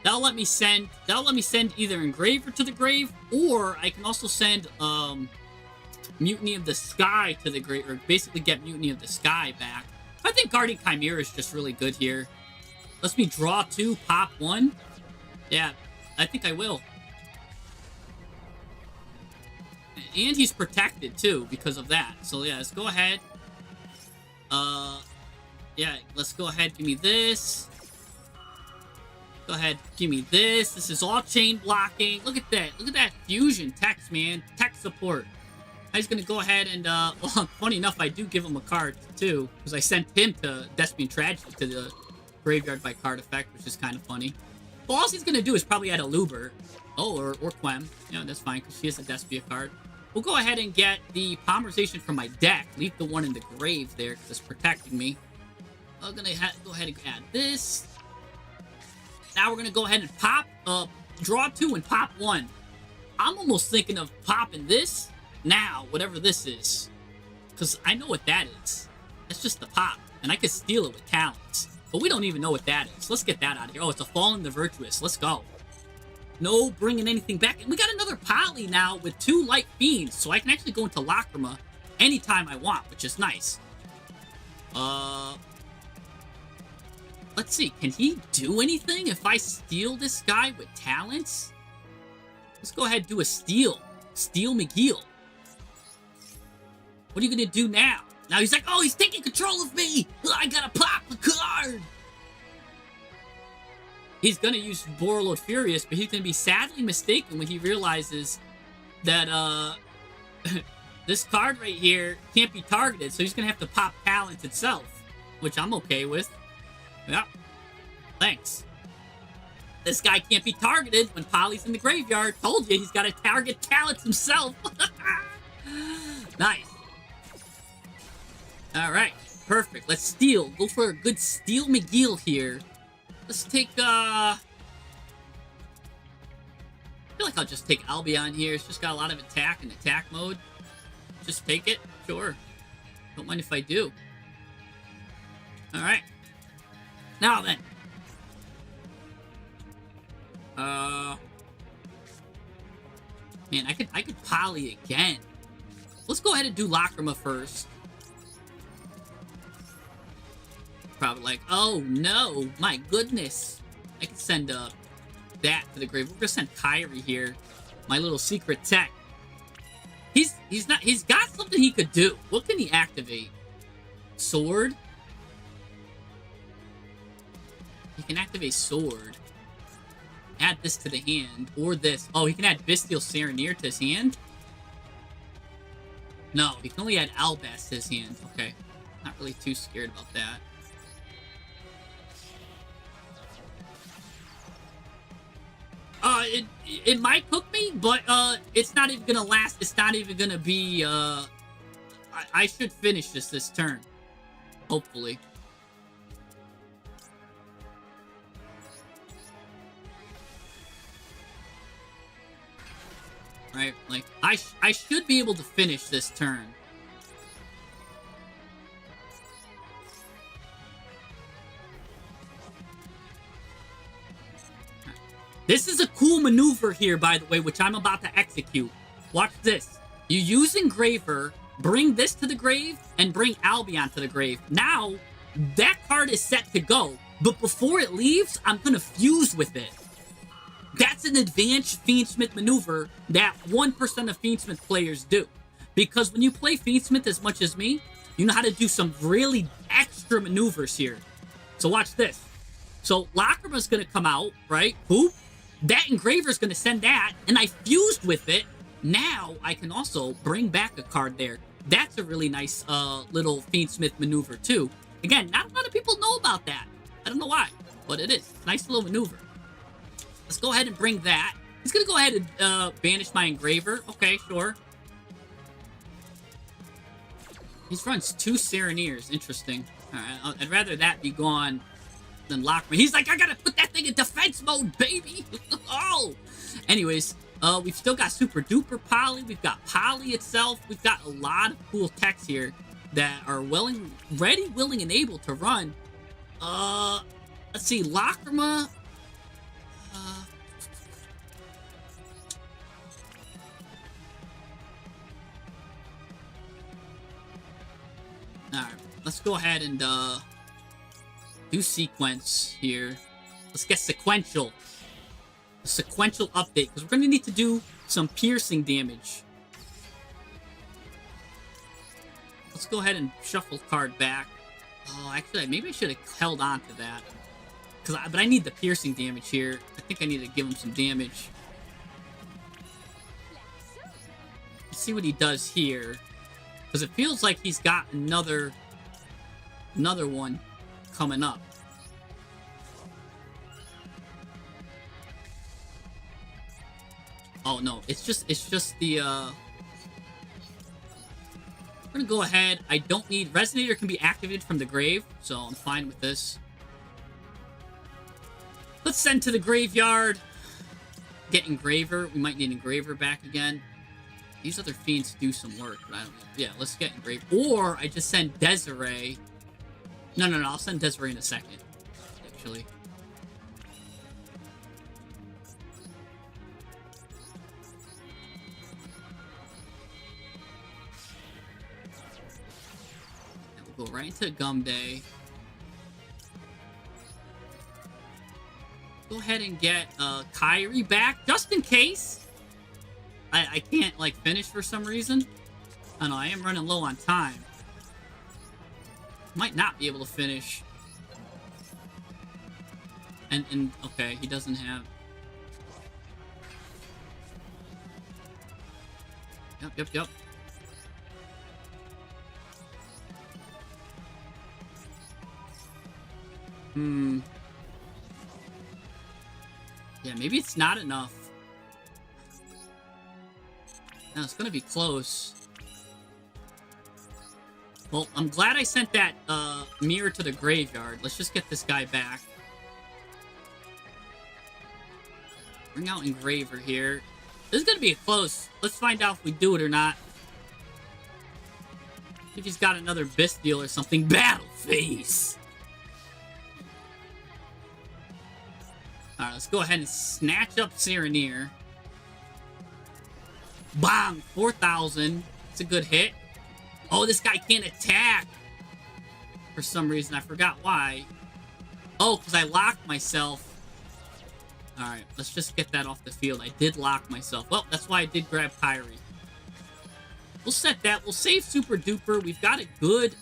That'll let me send either Engraver to the grave, or I can also send Mutiny of the Sky to the grave, or basically get Mutiny of the Sky back. I think Guardian Chimera is just really good here. Let's me draw 2, pop 1. Yeah, I think I will. And he's protected, too, because of that. So, yeah, let's go ahead. Yeah, let's go ahead. Give me this. Go ahead. Give me this. This is all chain blocking. Look at that. Look at that fusion text, man. Tech support. I'm just going to go ahead and, well, funny enough, I do give him a card, too. Because I sent him to Despian Tragedy to the graveyard by card effect, which is kind of funny. Well, all he's going to do is probably add a Luber. Oh, or Quem. Yeah, that's fine, because she is a Despia card. We'll go ahead and get the Polymerization from my deck. Leave the one in the grave there, because it's protecting me. I'm going to go ahead and add this. Now we're going to go ahead and pop, draw 2 and pop 1. I'm almost thinking of popping this now, whatever this is. Because I know what that is. That's just the pop. And I could steal it with talents. But we don't even know what that is. Let's get that out of here. Oh, it's a Fallen the Virtuous. Let's go. No bringing anything back. And we got another Poly now with 2 Light Fiends. So I can actually go into Lacrima anytime I want, which is nice. Let's see. Can he do anything if I steal this guy with talents? Let's go ahead and do a steal. Steal McGeel. What are you going to do now? Now he's like, oh, he's taking control of me. I got to pop a card. He's going to use Borload Furious, but he's going to be sadly mistaken when he realizes that this card right here can't be targeted, so he's going to have to pop Talents itself, which I'm okay with. Yeah. Thanks. This guy can't be targeted when Poly's in the graveyard. Told you, he's got to target Talents himself. Nice. Alright. Perfect. Let's steal. Go for a good steal McGeel here. Let's take, I feel like I'll just take Albion here. It's just got a lot of attack and attack mode. Just take it? Sure. Don't mind if I do. Alright. Now then. Man, I could Poly again. Let's go ahead and do Lacrima first. Probably like, oh no, my goodness. I could send that to the grave. We're gonna send Kyrie here. My little secret tech. He's got something he could do. What can he activate? Sword? He can activate Sword. Add this to the hand. Or this. Oh, he can add Bestial Sereneer to his hand? No, he can only add Albast to his hand. Okay. Not really too scared about that. it might cook me, but it's not even gonna last. It's not even gonna be. I should finish this turn, hopefully. Right, like I should be able to finish this turn. This is a cool maneuver here, by the way, which I'm about to execute. Watch this. You use Engraver, bring this to the grave, and bring Albion to the grave. Now, that card is set to go, but before it leaves, I'm going to fuse with it. That's an advanced Fiendsmith maneuver that 1% of Fiendsmith players do. Because when you play Fiendsmith as much as me, you know how to do some really extra maneuvers here. So watch this. So Lacrima's going to come out, right? Boop. That Engraver's going to send that, and I fused with it. Now I can also bring back a card there. That's a really nice little Fiendsmith maneuver too. Again, not a lot of people know about that. I don't know why, but it is. Nice little maneuver. Let's go ahead and bring that. He's going to go ahead and banish my Engraver. Okay, sure. He runs 2 Sereneers. Interesting. All right, I'd rather that be gone than Lockman. He's like, I gotta put that thing in defense mode, baby. Oh! Anyways, we've still got Super Duper Poly. We've got Poly itself. We've got a lot of cool techs here that are ready, willing, and able to run. Let's see, Lacrima. Alright, let's go ahead and do sequence here. Let's get sequential. A sequential update, because we're going to need to do some piercing damage. Let's go ahead and shuffle card back. Oh, actually, maybe I should have held on to that. But I need the piercing damage here. I think I need to give him some damage. Let's see what he does here. Because it feels like he's got another one coming up. Oh no, it's just the we're gonna go ahead. I don't need Resonator can be activated from the grave, so I'm fine with this. Let's send to the graveyard. Get Engraver. We might need Engraver back again. These other fiends do some work, but I don't know. Yeah, let's get Engraver. Or I just send Desiree. No, I'll send Desiree in a second, actually. And we'll go right into Gum Day. Go ahead and get Kyrie back, just in case. I can't, like, finish for some reason. I know, I am running low on time. Might not be able to finish. And okay, he doesn't have... Yep. Yeah, maybe it's not enough. No, it's gonna be close. Well, I'm glad I sent that mirror to the graveyard. Let's just get this guy back. Bring out Engraver here. This is gonna be close. Let's find out if we do it or not. If he's got another Bestial or something. Battle Face! Alright, let's go ahead and snatch up Sereneer. Bang! 4,000. It's a good hit. Oh, this guy can't attack. For some reason, I forgot why. Oh, because I locked myself. Alright, let's just get that off the field. I did lock myself. Well, that's why I did grab Kyrie. We'll set that. We'll save Super Duper. We've got a good...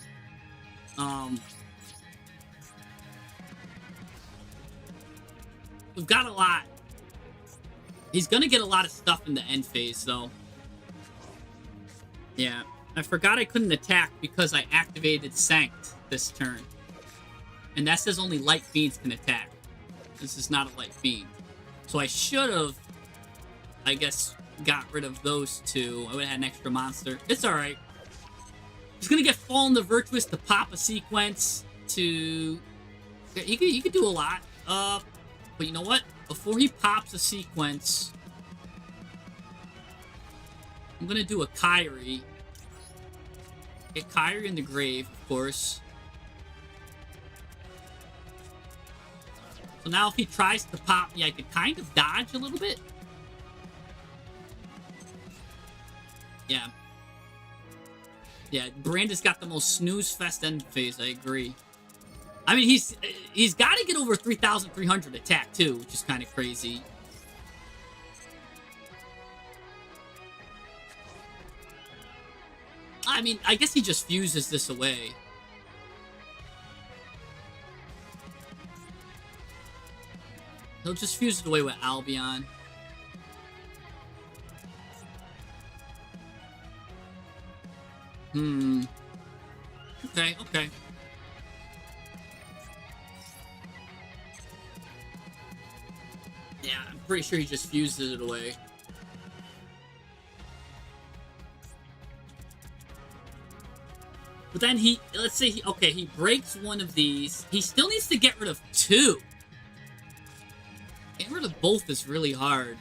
We've got a lot. He's gonna get a lot of stuff in the end phase, though. Yeah. I forgot I couldn't attack because I activated Sanct this turn. And that says only Light Fiends can attack. This is not a Light Fiend. So I should have I guess, got rid of those two. I would have had an extra monster. It's alright. He's gonna get Fallen the Virtuous to pop a sequence to... He could do a lot. But you know what? Before he pops a sequence, I'm gonna do a Kyrie. Get Kyrie in the grave, of course. So now if he tries to pop me, I could kind of dodge a little bit. Yeah. Yeah, Brandon's got the most snooze fest end phase, I agree. I mean, he's got to get over 3,300 attack, too, which is kind of crazy. I mean, I guess he just fuses this away. He'll just fuse it away with Albion. Okay, okay. Yeah, I'm pretty sure he just fuses it away. But then let's say he breaks one of these. He still needs to get rid of two. Getting rid of both is really hard.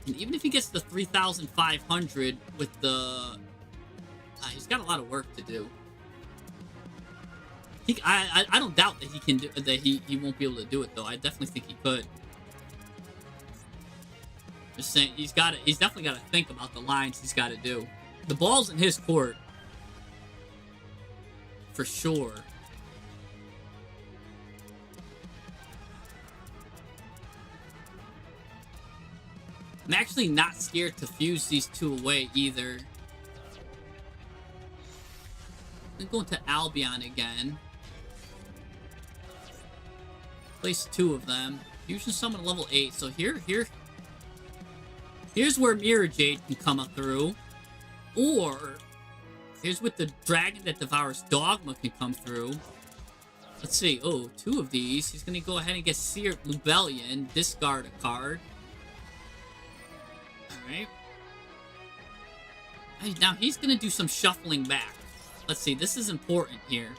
And even if he gets the 3,500 with the... he's got a lot of work to do. I don't doubt that he can do that. He won't be able to do it though. I definitely think he could. Just saying, he's definitely got to think about the lines he's got to do. The ball's in his court, for sure. I'm actually not scared to fuse these two away either. I'm going to Albion again. Place two of them. Fusion summon level 8. So here's where Mirror Jade can come up through. Or here's with the Dragon that Devours Dogma can come through. Let's see. Oh, two of these. He's going to go ahead and get Seared Rebellion. Discard a card. Alright. Now he's going to do some shuffling back. Let's see. This is important here.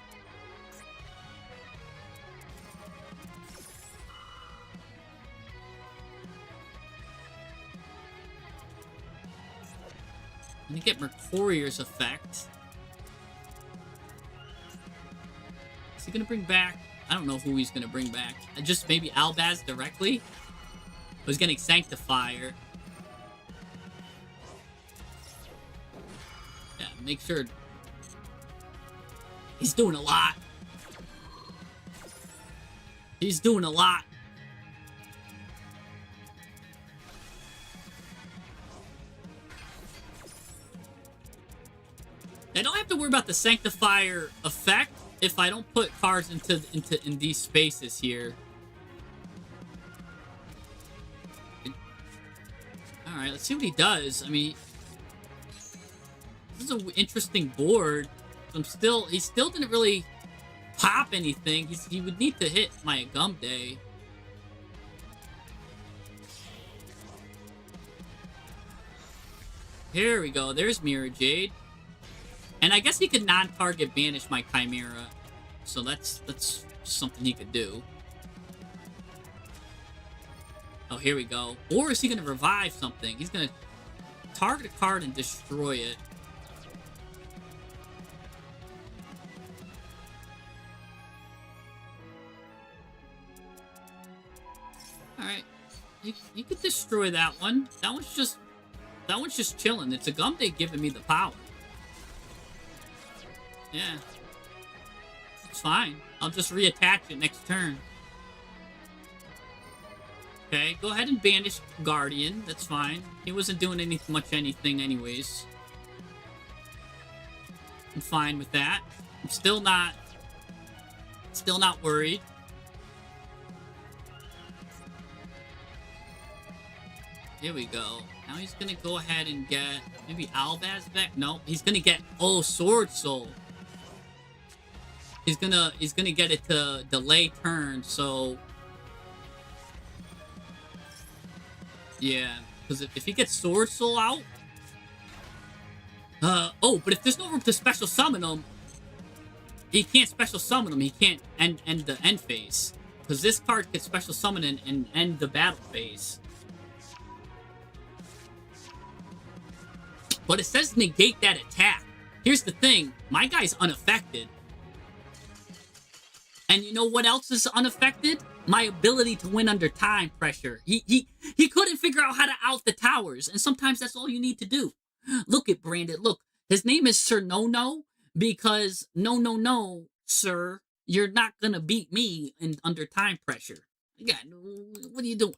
I'm going to get Mercurior's effect. Is he going to bring back... I don't know who he's going to bring back. Just maybe Albaz directly? I was getting Sanctifier. Yeah, make sure... He's doing a lot. He's doing a lot. I don't have to worry about the Sanctifier effect if I don't put cards in these spaces here. Alright, let's see what he does. I mean, this is an interesting board. He still didn't really pop anything. He would need to hit my Gum Day. Here we go. There's Mirror Jade. And I guess he could non-target banish my Chimera. So that's something he could do. Oh, here we go. Or is he going to revive something? He's going to target a card and destroy it. Alright. He could destroy that one. That one's just chilling. It's a Gum Day giving me the power. Yeah. It's fine. I'll just reattach it next turn. Okay, go ahead and banish Guardian. That's fine. He wasn't doing anything anyways. I'm fine with that. I'm still not worried. Here we go. Now he's gonna go ahead and get maybe Albaz back. No, he's gonna get Sword Soul. He's gonna get it to delay turn, so Yeah, because if he gets Sword Soul out... oh, but if there's no room to special summon him, he can't special summon him. He can't end the end phase. Because this card can special summon and end the battle phase. But it says negate that attack. Here's the thing. My guy's unaffected. And you know what else is unaffected? My ability to win under time pressure. He couldn't figure out how to out the towers. And sometimes that's all you need to do. Look at Brandon. Look. His name is Sir No, because no, sir. You're not gonna beat me under time pressure. Yeah, what are you doing?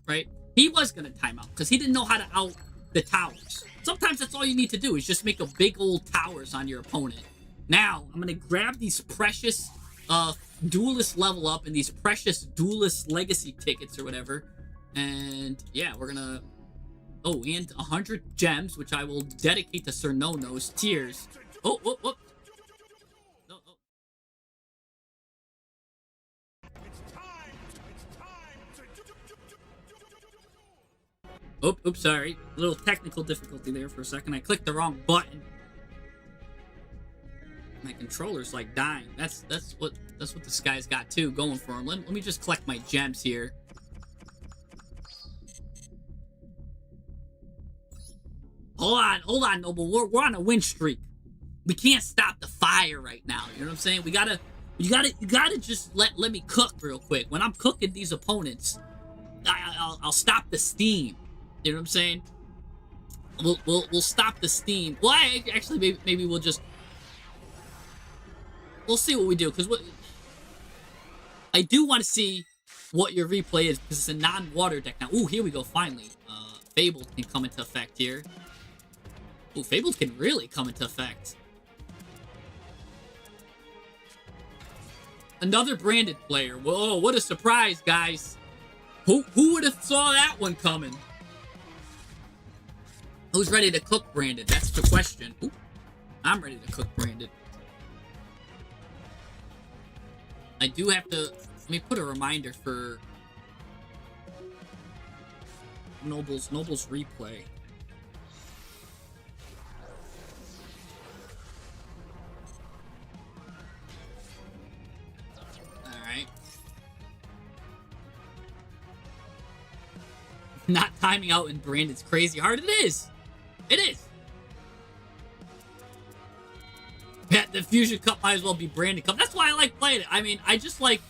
Right? He was gonna time out because he didn't know how to out the towers. Sometimes that's all you need to do is just make a big old towers on your opponent. Now, I'm gonna grab these precious duelist level up and these precious duelist legacy tickets or whatever. And yeah, we're gonna... Oh, and 100 gems, which I will dedicate to Sir No-No's tears. Oh. No. Oops, sorry. A little technical difficulty there for a second. I clicked the wrong button. My controller's like dying. That's what this guy's got too going for him. Let me just collect my gems here. Hold on, Noble. We're on a win streak. We can't stop the fire right now. You know what I'm saying? You gotta just let me cook real quick. When I'm cooking these opponents, I'll stop the steam. You know what I'm saying? We'll stop the steam. Well, actually maybe we'll see what we do, because I do want to see what your replay is, because it's a non-water deck now. Ooh, here we go. Finally, Fabled can come into effect here. Ooh, Fabled can really come into effect. Another branded player. Whoa, what a surprise, guys. Who would have saw that one coming? Who's ready to cook branded? That's the question. Ooh, I'm ready to cook branded. I do have to... Let me put a reminder for... Noble's replay. Alright. Not timing out in Brandon's crazy hard. It is! It is! Yeah, the Fusion Cup might as well be Brandon Cup. That's why I like playing it. I mean, I just like...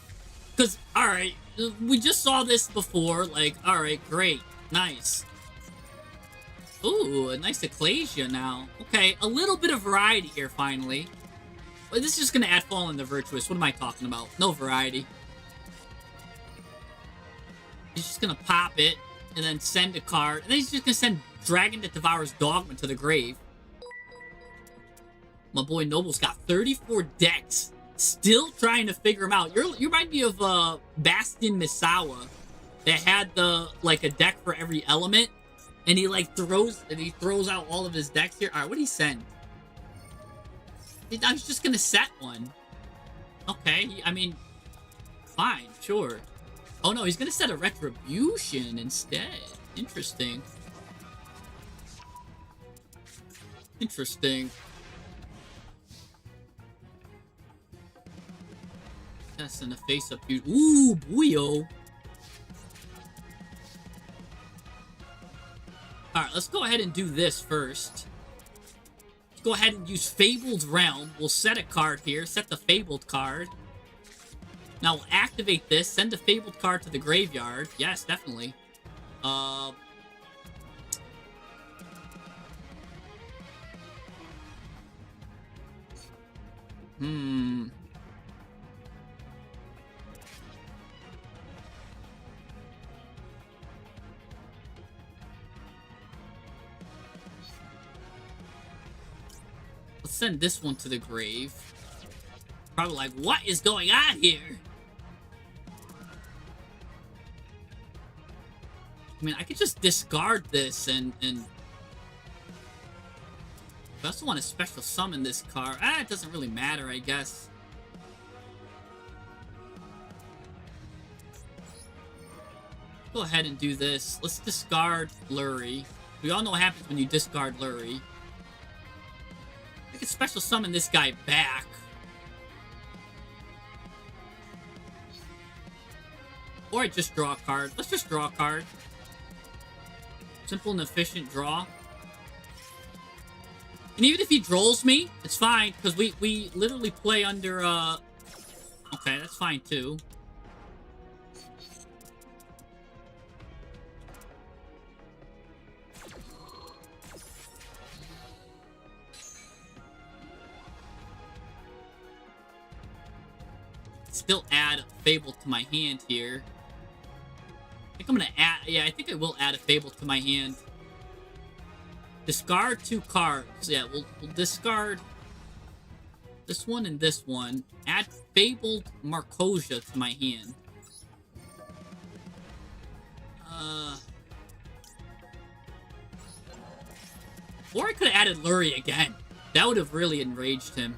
Because, alright, we just saw this before. Like, alright, great. Nice. Ooh, a nice Ecclesia now. Okay, a little bit of variety here, finally. But this is just going to add Fallen the Virtuous. What am I talking about? No variety. He's just going to pop it, and then send a card. And then he's just going to send Dragon that Devours Dogma to the grave. My boy Noble's got 34 decks. Still trying to figure them out. You remind me of Bastion Misawa. That had like a deck for every element. And he throws out all of his decks here. Alright, what did he send? I was just gonna set one. Okay, I mean, fine, sure. Oh no, he's gonna set a Retribution instead. Interesting. Interesting. That's in the face up here. Ooh, boyo. Alright, let's go ahead and do this first. Let's go ahead and use Fabled Realm. We'll set a card here. Set the Fabled card. Now we'll activate this. Send the Fabled card to the graveyard. Yes, definitely. Let's send this one to the grave. Probably like, what is going on here? I mean, I could just discard this and I also want to special summon this card. It doesn't really matter, I guess. go ahead and do this. Let's discard Lurie. We all know what happens when you discard Lurie. I can special summon this guy back. Or I just draw a card. Let's just draw a card. Simple and efficient draw. And even if he drolls me, it's fine, because we literally play under, okay, that's fine, too. Still add a Fable to my hand here. I think I'm gonna add, yeah, I think I will add a Fable to my hand. Discard 2 cards. Yeah, we'll discard this one and this one. Add Fabled Marcosia to my hand. Or I could have added Lurie again. That would have really enraged him.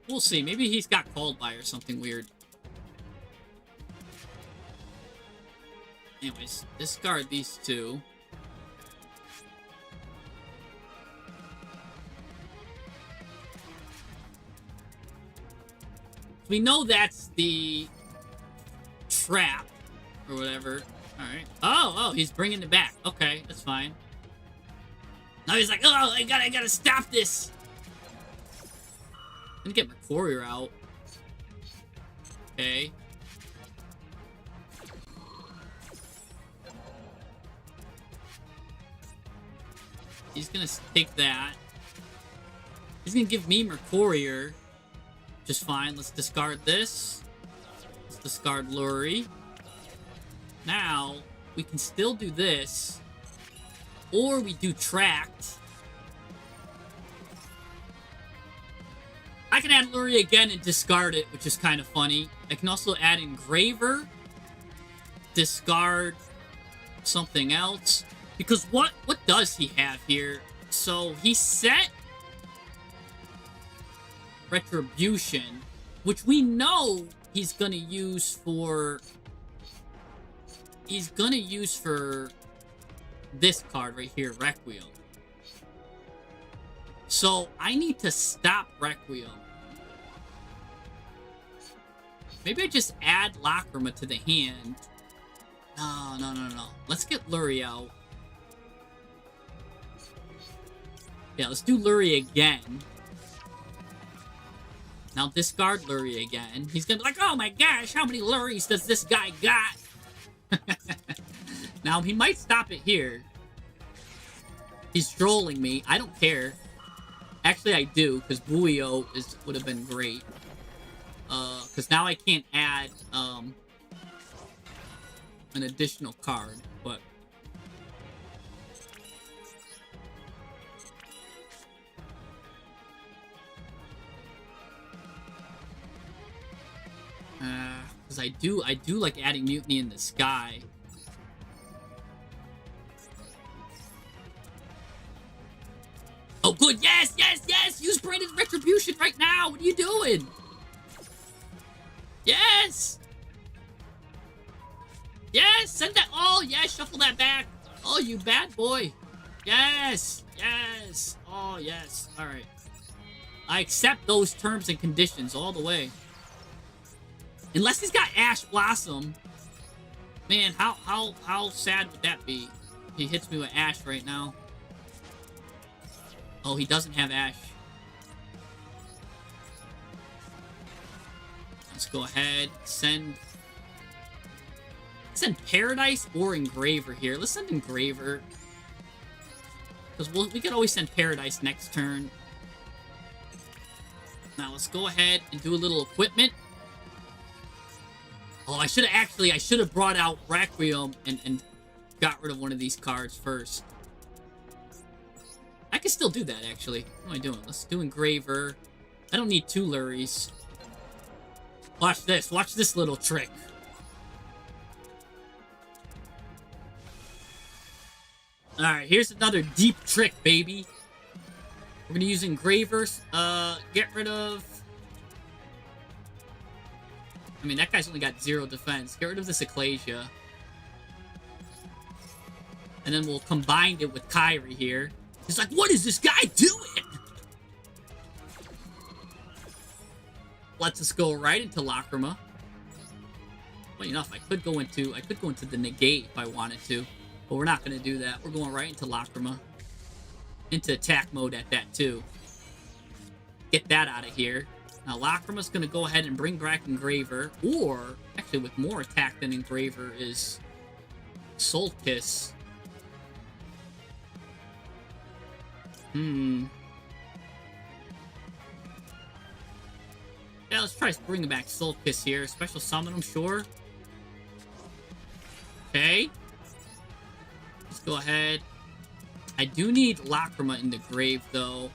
We'll see. Maybe he's got called by or something weird. Anyways, discard these 2. We know that's the trap or whatever. All right. Oh, he's bringing it back. Okay, that's fine. Now he's like, oh, I gotta stop this. I'm gonna get my courier out. Okay. He's gonna take that. He's gonna give me Mercurier. Just fine. Let's discard this. Let's discard Lurie. Now, we can still do this. Or we do Tract. I can add Lurie again and discard it, which is kind of funny. I can also add Engraver. Discard something else. Because what does he have here? So he set Retribution, which we know he's gonna use for this card right here, Requiem. So I need to stop Requiem. Maybe I just add Lacrima to the hand. No. Let's get Lurie out. Yeah, let's do Lurie again. Now discard Lurie again. He's gonna be like, oh my gosh, how many Luries does this guy got? Now, he might stop it here. He's trolling me. I don't care. Actually, I do, because Buio would have been great. Because now I can't add an additional card, but... Because I do like adding Mutiny in the Sky. Oh, good. Yes! Use Brandon's Retribution right now. What are you doing? Yes! Send that. Oh, yes. Shuffle that back. Oh, you bad boy. Yes. Oh, yes. All right. I accept those terms and conditions all the way. Unless he's got Ash Blossom. Man, how sad would that be? He hits me with Ash right now. Oh, he doesn't have Ash. Let's go ahead. Send Paradise or Engraver here. Let's send Engraver. Because we could always send Paradise next turn. Now, let's go ahead and do a little equipment. Oh, I should have brought out Requiem and got rid of one of these cards first. I can still do that, actually. What am I doing? Let's do Engraver. I don't need 2 Luries. Watch this. Watch this little trick. Alright, here's another deep trick, baby. We're gonna use Engravers. Get rid of... I mean, that guy's only got 0 defense. Get rid of this Ecclesia. And then we'll combine it with Kyrie here. He's like, what is this guy doing? Lets us go right into Lacrima. Funny enough, I could go into the negate if I wanted to. But we're not going to do that. We're going right into Lacrima. Into attack mode at that, too. Get that out of here. Now, Lacrima's going to go ahead and bring back Engraver. Or, actually, with more attack than Engraver is Soul Kiss. Yeah, let's try bringing back Soul Kiss here. Special summon him, sure. Okay. Let's go ahead. I do need Lacrima in the grave, though.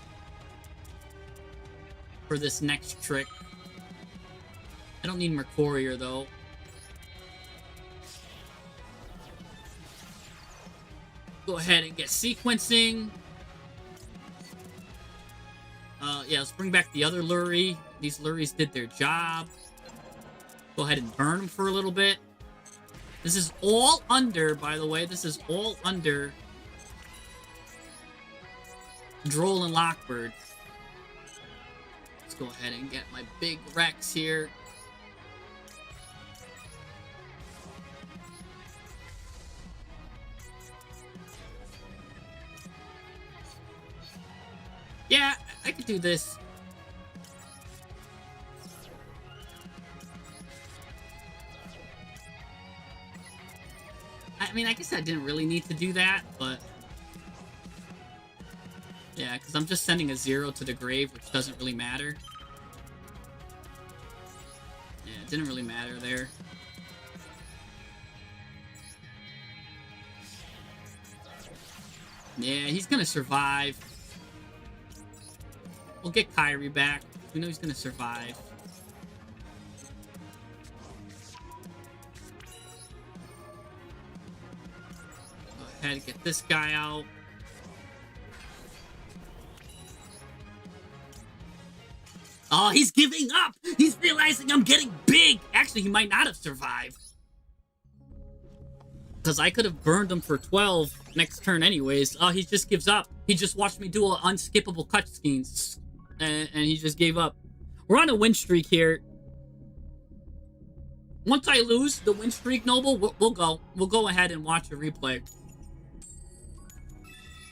For this next trick. I don't need Mercurier, though. Go ahead and get sequencing. Yeah, let's bring back the other Lurie. These Luries did their job. Go ahead and burn them for a little bit. This is all under, by the way, this is all under Droll and Lockbird. Let's go ahead and get my big Rex here. Yeah, I could do this. I mean, I guess I didn't really need to do that, but... yeah, because I'm just sending a 0 to the grave, which doesn't really matter. Yeah, it didn't really matter there. Yeah, he's gonna survive. We'll get Kyrie back. We know he's gonna survive. Go ahead and get this guy out. Oh, he's giving up! He's realizing I'm getting big! Actually, he might not have survived. Because I could have burned him for 12 next turn anyways. Oh, he just gives up. He just watched me do an unskippable cutscenes. And he just gave up. We're on a win streak here. Once I lose the win streak, Noble, we'll go. We'll go ahead and watch a replay.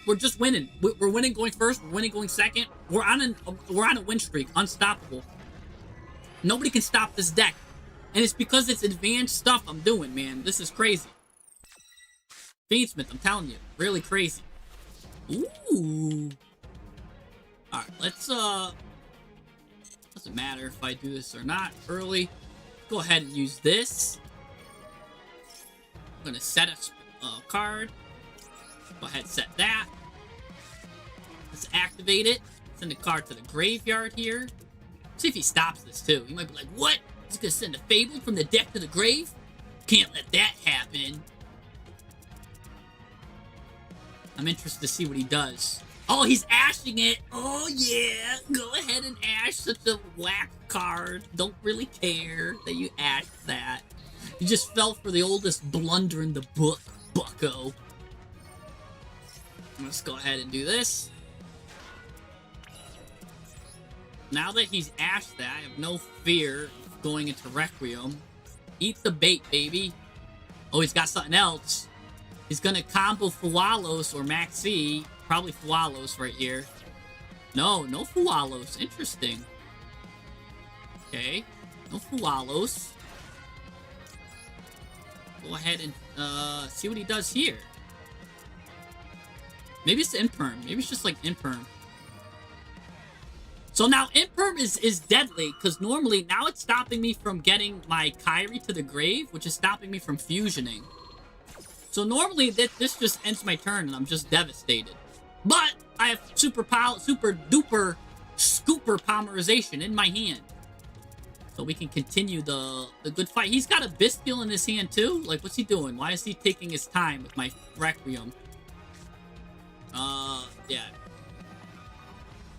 We're just winning. We're winning going first. We're winning going second. We're on a win streak. Unstoppable. Nobody can stop this deck. And it's because it's advanced stuff I'm doing, man. This is crazy. Fiendsmith, I'm telling you. Really crazy. Ooh. Alright, let's, doesn't matter if I do this or not early. Go ahead and use this. I'm gonna set a card. Go ahead and set that. Let's activate it. Send a card to the graveyard here. See if he stops this, too. He might be like, what? He's gonna send a Fable from the deck to the grave? Can't let that happen. I'm interested to see what he does. Oh, he's ashing it. Oh, yeah. Go ahead and ash such a whack card. Don't really care that you ashed that. You just fell for the oldest blunder in the book, bucko. Let's go ahead and do this. Now that he's ashed that, I have no fear of going into Requiem. Eat the bait, baby. Oh, he's got something else. He's gonna combo Fualos or Maxi. Probably Fualos right here. No Fualos. Interesting. Okay. No Fualos. Go ahead and see what he does here. Maybe it's Imperm. Maybe it's just like Imperm. So now Imperm is deadly, because normally now it's stopping me from getting my Kyrie to the grave, which is stopping me from fusioning. So normally this just ends my turn and I'm just devastated. But I have super duper scooper polymerization in my hand. So we can continue the good fight. He's got a Bestial in his hand too? Like, what's he doing? Why is he taking his time with my Requiem? Yeah.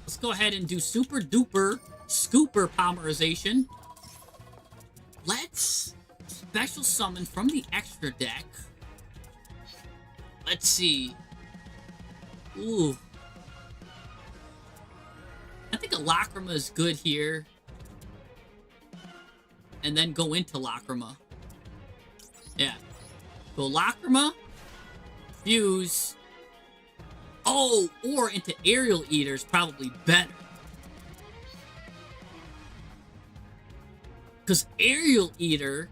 Let's go ahead and do super duper scooper polymerization. let's special summon from the extra deck. Let's see. Ooh. I think a Lacrima is good here. And then go into Lacrima. Yeah. Go Lacrima. Fuse. Oh, or into Aerial Eater is probably better. Because Aerial Eater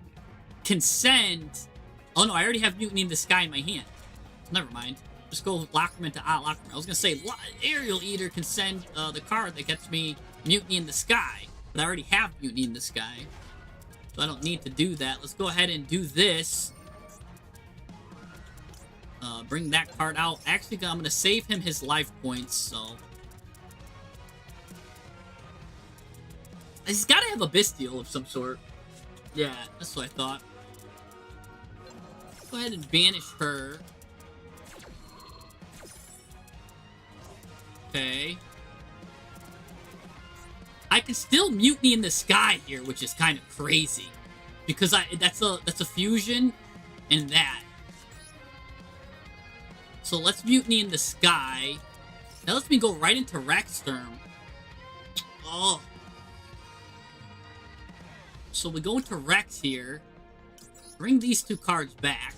can send... Oh no, I already have Mutiny in the Sky in my hand. Never mind. Just go Lacrima into Lacrima. I was going to say, Aerial Eater can send the card that gets me Mutiny in the Sky. But I already have Mutiny in the Sky. So I don't need to do that. Let's go ahead and do this. Bring that card out. Actually, I'm going to save him his life points, so... He's got to have a Bestial of some sort. Yeah, that's what I thought. Go ahead and banish her. Okay. I can still Mutiny in the Sky here, which is kind of crazy. Because that's a fusion and that. So let's Mutiny in the Sky. That lets me go right into Rexsturm. Oh. So we go into Rex here. Bring these two cards back.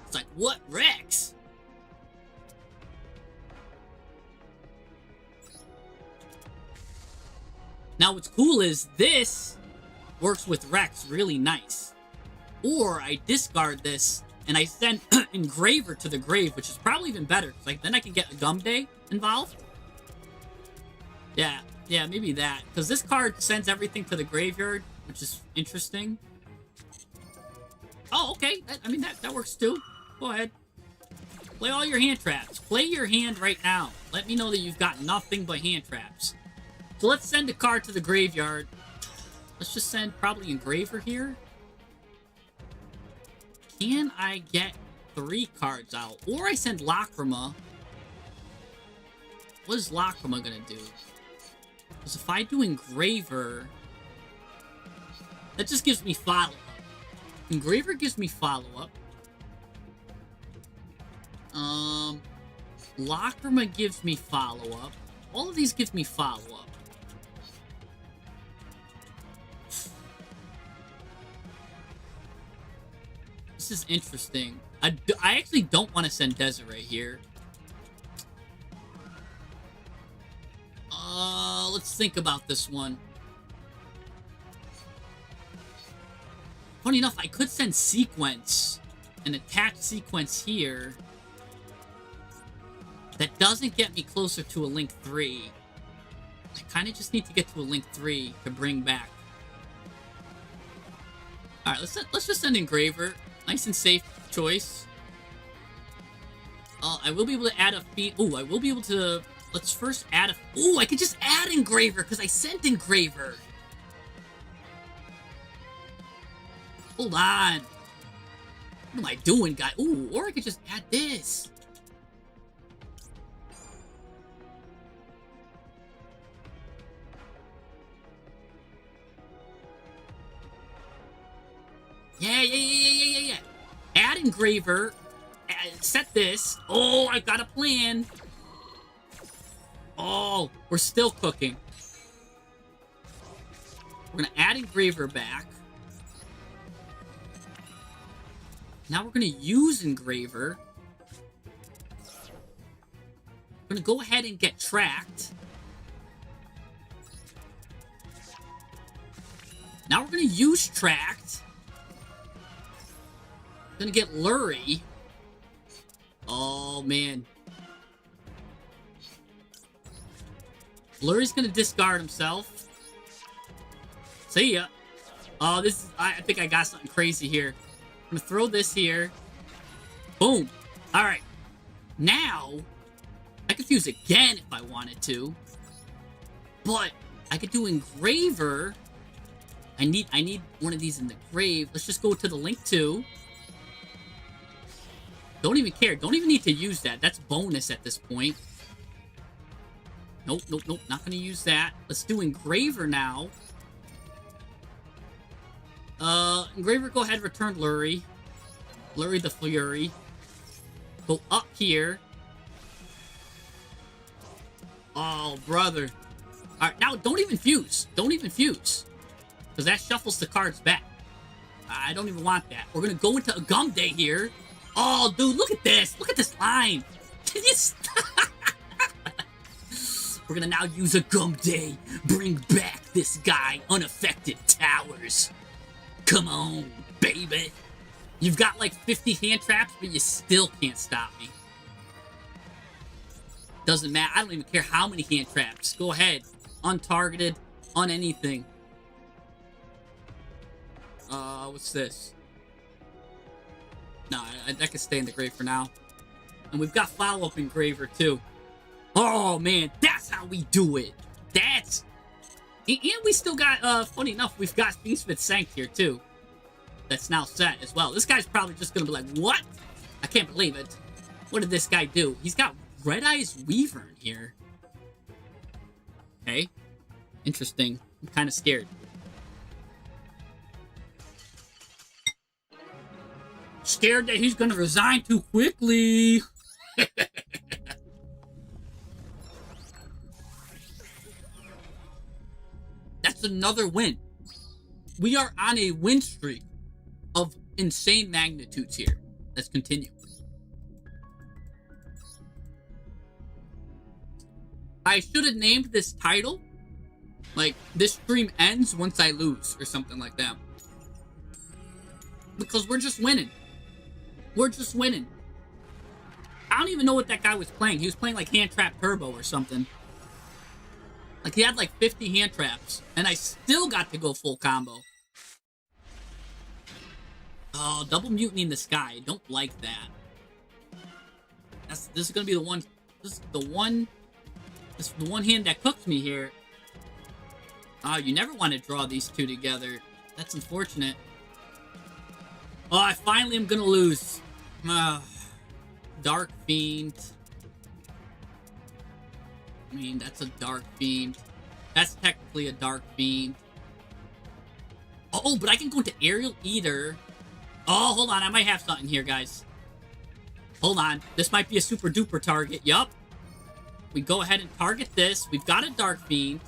It's like, what? Rex? Now what's cool is this works with Rex really nice. Or I discard this and I send Engraver to the grave, which is probably even better. Like then I can get a Gum Day involved. Yeah, maybe that. Because this card sends everything to the graveyard, which is interesting. Oh, okay. I mean, that works too. Go ahead. Play all your hand traps. Play your hand right now. Let me know that you've got nothing but hand traps. So let's send a card to the graveyard. Let's just send probably Engraver here. Can I get 3 cards out? Or I send Lacrima. What is Lacrima gonna do? Because if I do Engraver... That just gives me follow-up. Engraver gives me follow-up. Lacrima gives me follow-up. All of these give me follow-up. This is interesting. I actually don't want to send Desiree here. Let's think about this one. Funny enough, I could send Sequence and attach Sequence here. That doesn't get me closer to a Link 3. I kind of just need to get to a Link 3 to bring back. Alright, let's just send Engraver. Nice and safe choice. I will be able to add a feat. Ooh, I will be able to... Let's first add a... Ooh, I could just add Engraver because I sent Engraver. Hold on. What am I doing, guy? Ooh, or I could just add this. Yeah. Add Engraver. Set this. Oh, I've got a plan. Oh, we're still cooking. We're going to add Engraver back. Now we're going to use Engraver. We're going to go ahead and get Tracked. Now we're going to use Tracked. We're going to get Lurie. Oh, man. Lurie's going to discard himself. See ya. Oh, this is... I think I got something crazy here. I'm going to throw this here. Boom. Alright. Now, I could fuse again if I wanted to. But, I could do Engraver. I need one of these in the grave. Let's just go to the Link 2. Don't even care. Don't even need to use that. That's bonus at this point. Nope. Not going to use that. Let's do Engraver now. Engraver, go ahead, return Lurie. Lurie the Fury. Go up here. Oh, brother. Alright, now don't even fuse. Don't even fuse. Because that shuffles the cards back. I don't even want that. We're going to go into a Gum Day here. Oh, dude, look at this. Look at this line. Can you stop? We're going to now use a Gum Day. Bring back this guy, Unaffected Towers. Come on, baby. You've got like 50 hand traps, but you still can't stop me. Doesn't matter. I don't even care how many hand traps. Go ahead. Untargeted. On anything. What's this? No, I can stay in the grave for now. And we've got follow-up Engraver, too. Oh, man. That's how we do it. That's... And we still got, funny enough, we've got Fiendsmith Sanct here, too. That's now set as well. This guy's probably just gonna be like, what? I can't believe it. What did this guy do? He's got Red Eyes Weaver in here. Okay. Interesting. I'm kind of scared. Scared that he's gonna resign too quickly. That's another win. We are on a win streak of insane magnitudes here. Let's continue. I should have named this title like, this stream ends once I lose, or something like that. Because we're just winning. We're just winning. I don't even know what that guy was playing. He was playing like Hand Trap Turbo or something. Like, he had like 50 hand traps, and I still got to go full combo. Oh, double mutiny in the sky. Don't like that. This is gonna be the one. This is the one hand that cooked me here. Oh, you never want to draw these two together. That's unfortunate. Oh, I finally am gonna lose. Dark Fiend. I mean, that's a Dark Fiend. That's technically a Dark Fiend. Oh, but I can go into Aerial Eater. Oh, hold on. I might have something here, guys. Hold on. This might be a super duper target. Yup. We go ahead and target this. We've got a Dark Fiend.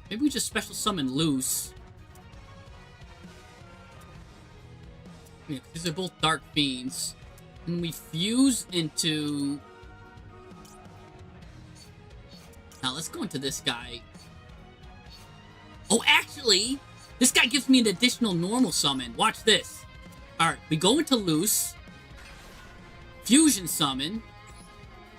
Maybe we just special summon Loose. Yeah, because they're both Dark Fiends. And we fuse into... Now, let's go into this guy. Oh, actually, this guy gives me an additional normal summon. Watch this. Alright, we go into Loose. Fusion summon.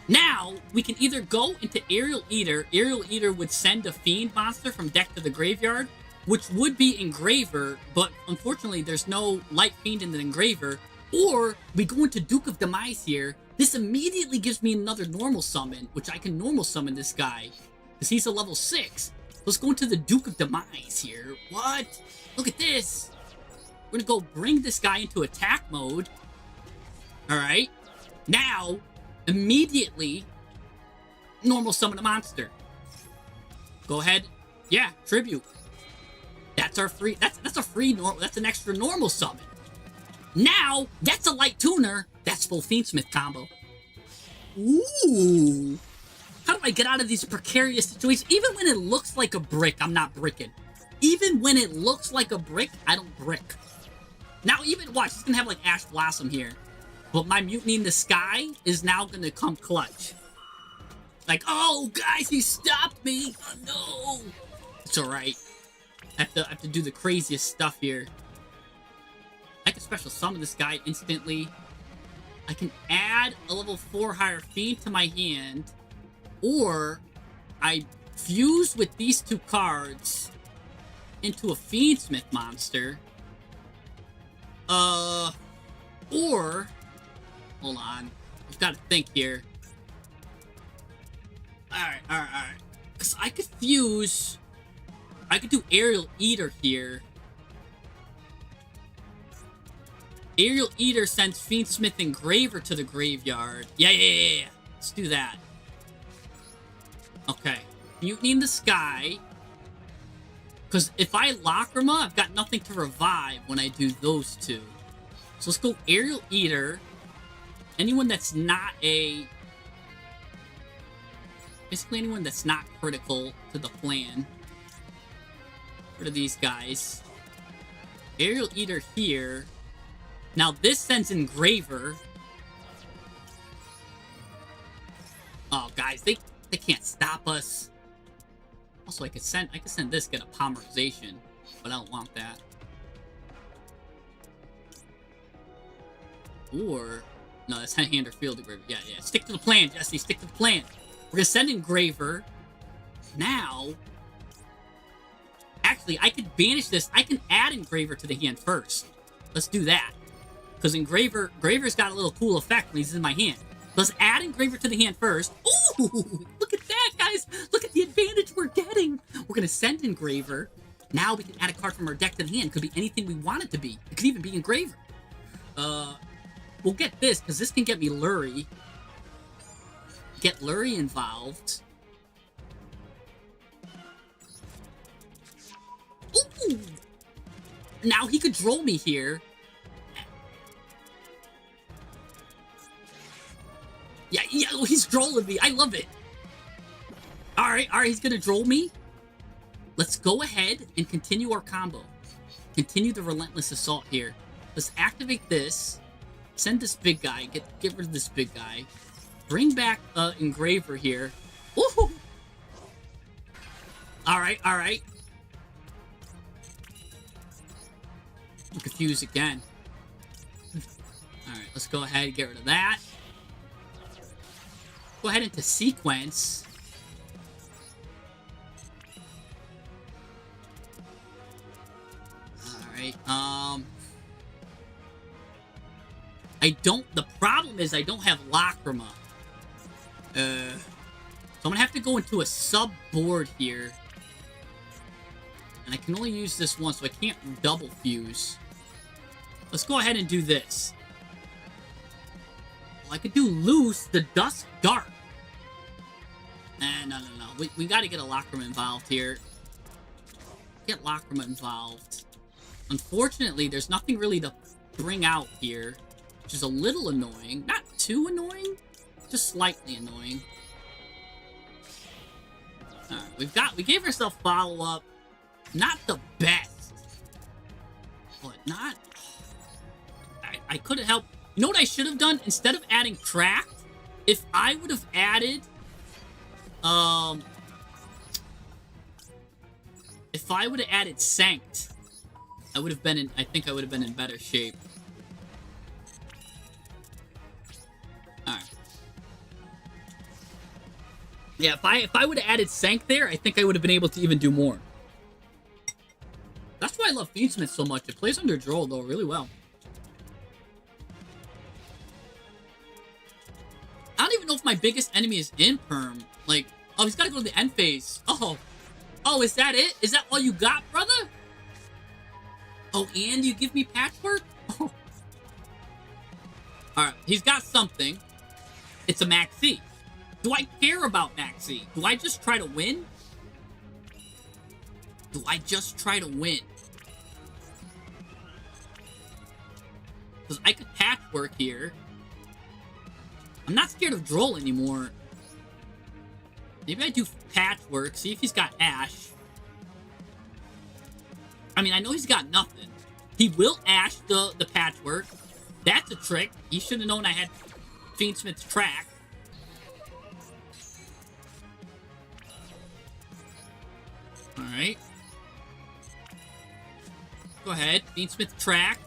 Now, we can either go into Aerial Eater. Aerial Eater would send a Fiend monster from deck to the graveyard, which would be Engraver, but unfortunately, there's no Light Fiend in the Engraver. Or, we go into Duke of Demise here. This immediately gives me another normal summon, which I can normal summon this guy, because he's a level 6. Let's go into the Duke of Demise here. What? Look at this. We're gonna go bring this guy into attack mode. Alright. Now, immediately, normal summon a monster. Go ahead. Yeah, Tribute. That's our free, that's a free normal, that's an extra normal summon. Now, that's a light tuner. That's full Fiendsmith combo. Ooh. How do I get out of these precarious situations? Even when it looks like a brick, I'm not bricking. Even when it looks like a brick, I don't brick. Now, even, watch, it's gonna have like Ash Blossom here. But my Mutiny in the Sky is now gonna come clutch. Like, oh, guys, he stopped me. Oh, no. It's alright. I have to do the craziest stuff here. I can special summon this guy instantly. I can add a level 4 higher Fiend to my hand. Or I fuse with these two cards into a Fiendsmith monster. Or... Hold on. I've got to think here. Alright. Because I could fuse... I could do Aerial Eater here. Aerial Eater sends Fiendsmith Engraver to the graveyard. Yeah. Let's do that. Okay. Mutiny in the Sky. Because if I Lacrima, I've got nothing to revive when I do those two. So let's go Aerial Eater. Anyone that's not a... Basically anyone that's not critical to the plan. Rid of these guys. Aerial Eater here. Now this sends Engraver. Oh, guys, they can't stop us. Also, I could send this, get a Polymerization, but I don't want that. Or no, that's Hand or Field Engraver. Yeah. Stick to the plan, Jesse. Stick to the plan. We're gonna send Engraver. Now, actually, I could banish this. I can add Engraver to the hand first. Let's do that. Because Engraver's got a little cool effect when he's in my hand. Let's add Engraver to the hand first. Ooh, look at that, guys. Look at the advantage we're getting. We're going to send Engraver. Now we can add a card from our deck to the hand. Could be anything we want it to be. It could even be Engraver. We'll get this, because this can get me Lurie. Get Lurie involved. Ooh! Now he could droll me here. Yeah, he's drolling me. I love it. Alright, he's gonna droll me. Let's go ahead and continue our combo. Continue the Relentless Assault here. Let's activate this. Send this big guy. Get rid of this big guy. Bring back Engraver here. Ooh! Alright. I'm confused again. Alright, let's go ahead and get rid of that. Go ahead into sequence. Alright, the problem is I don't have Lacrima. So I'm gonna have to go into a sub board here. And I can only use this once, so I can't double fuse. Let's go ahead and do this. Well, I could do Loose the Dusk Dart. No. We gotta get a Lacrima involved here. Get Lacrima involved. Unfortunately, there's nothing really to bring out here, which is a little annoying. Not too annoying, just slightly annoying. Alright, we gave ourselves follow-up. Not the best. But not... I couldn't help... You know what I should have done? Instead of adding Tracked, if I would have added... If I would have added Sanct, I think I would have been in better shape. Alright. Yeah, if I would have added Sanct there, I think I would have been able to even do more. That's why I love Fiendsmith so much. It plays under Droll, though, really well. I don't even know if my biggest enemy is in Perm. Like, oh, he's got to go to the end phase. Oh, is that it? Is that all you got, brother? Oh, and you give me Patchwork? Oh. Alright, he's got something. It's a Maxi. Do I care about Maxi? Do I just try to win? Because I could Patchwork here. I'm not scared of Droll anymore. Maybe I do Patchwork, see if he's got Ash. I mean, I know he's got nothing. He will Ash the Patchwork. That's a trick. He should have known I had Fiendsmith's Track. Alright. Go ahead. Fiendsmith Track.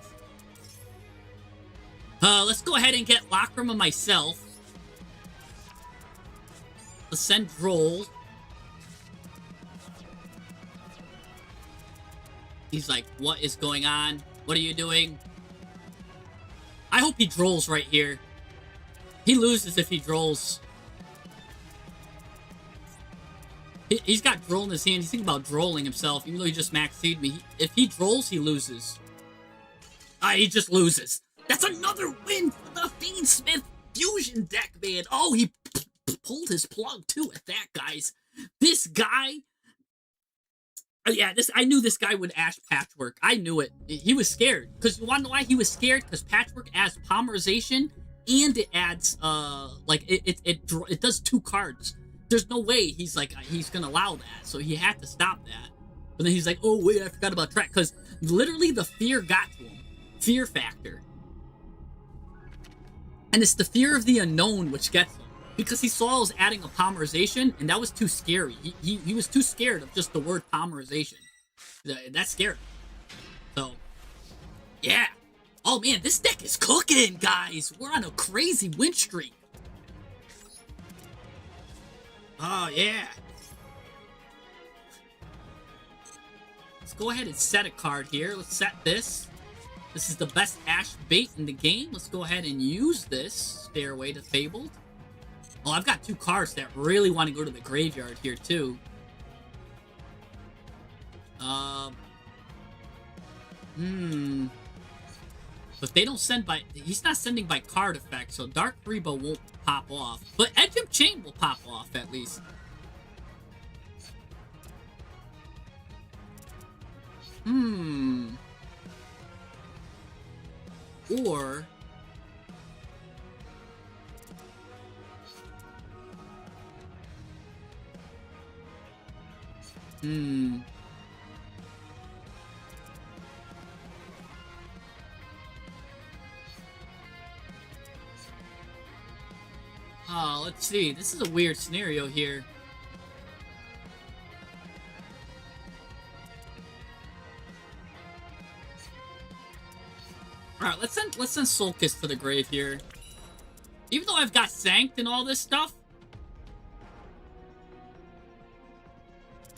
Let's go ahead and get Lacrima myself. Let's send Droll. He's like, what is going on? What are you doing? I hope he Drolls right here. He loses if he Drolls. He's got Droll in his hand. He's thinking about Drolling himself, even though he just maxed me. If he Drolls, he loses. He just loses. That's another win for the Fiendsmith Fusion deck, man. Oh, he pulled his plug too at that, guys. This guy, Yeah, I knew this guy would Ash Patchwork. I knew it. He was scared. Because you want to know why he was scared? Because Patchwork adds polymerization and it adds like it does 2 cards. There's no way he's gonna allow that. So he had to stop that. But then he's like, oh wait, I forgot about track. Because literally the fear got to him. Fear factor. And it's the fear of the unknown which gets him. Because he saw I was adding a polymerization, and that was too scary. He was too scared of just the word polymerization. That scared him. So, yeah. Oh man, this deck is cooking, guys. We're on a crazy win streak. Oh yeah. Let's go ahead and set a card here. Let's set this. This is the best Ash bait in the game. Let's go ahead and use this. Stairway to Fabled. Oh, I've got 2 cards that really want to go to the graveyard here, too. But they don't send by... He's not sending by card effect, so Dark Rebo won't pop off. But Edge of Chain will pop off, at least. Or... Oh, let's see. This is a weird scenario here. Alright, let's send Soul Kiss to the grave here. Even though I've got Sanct and all this stuff.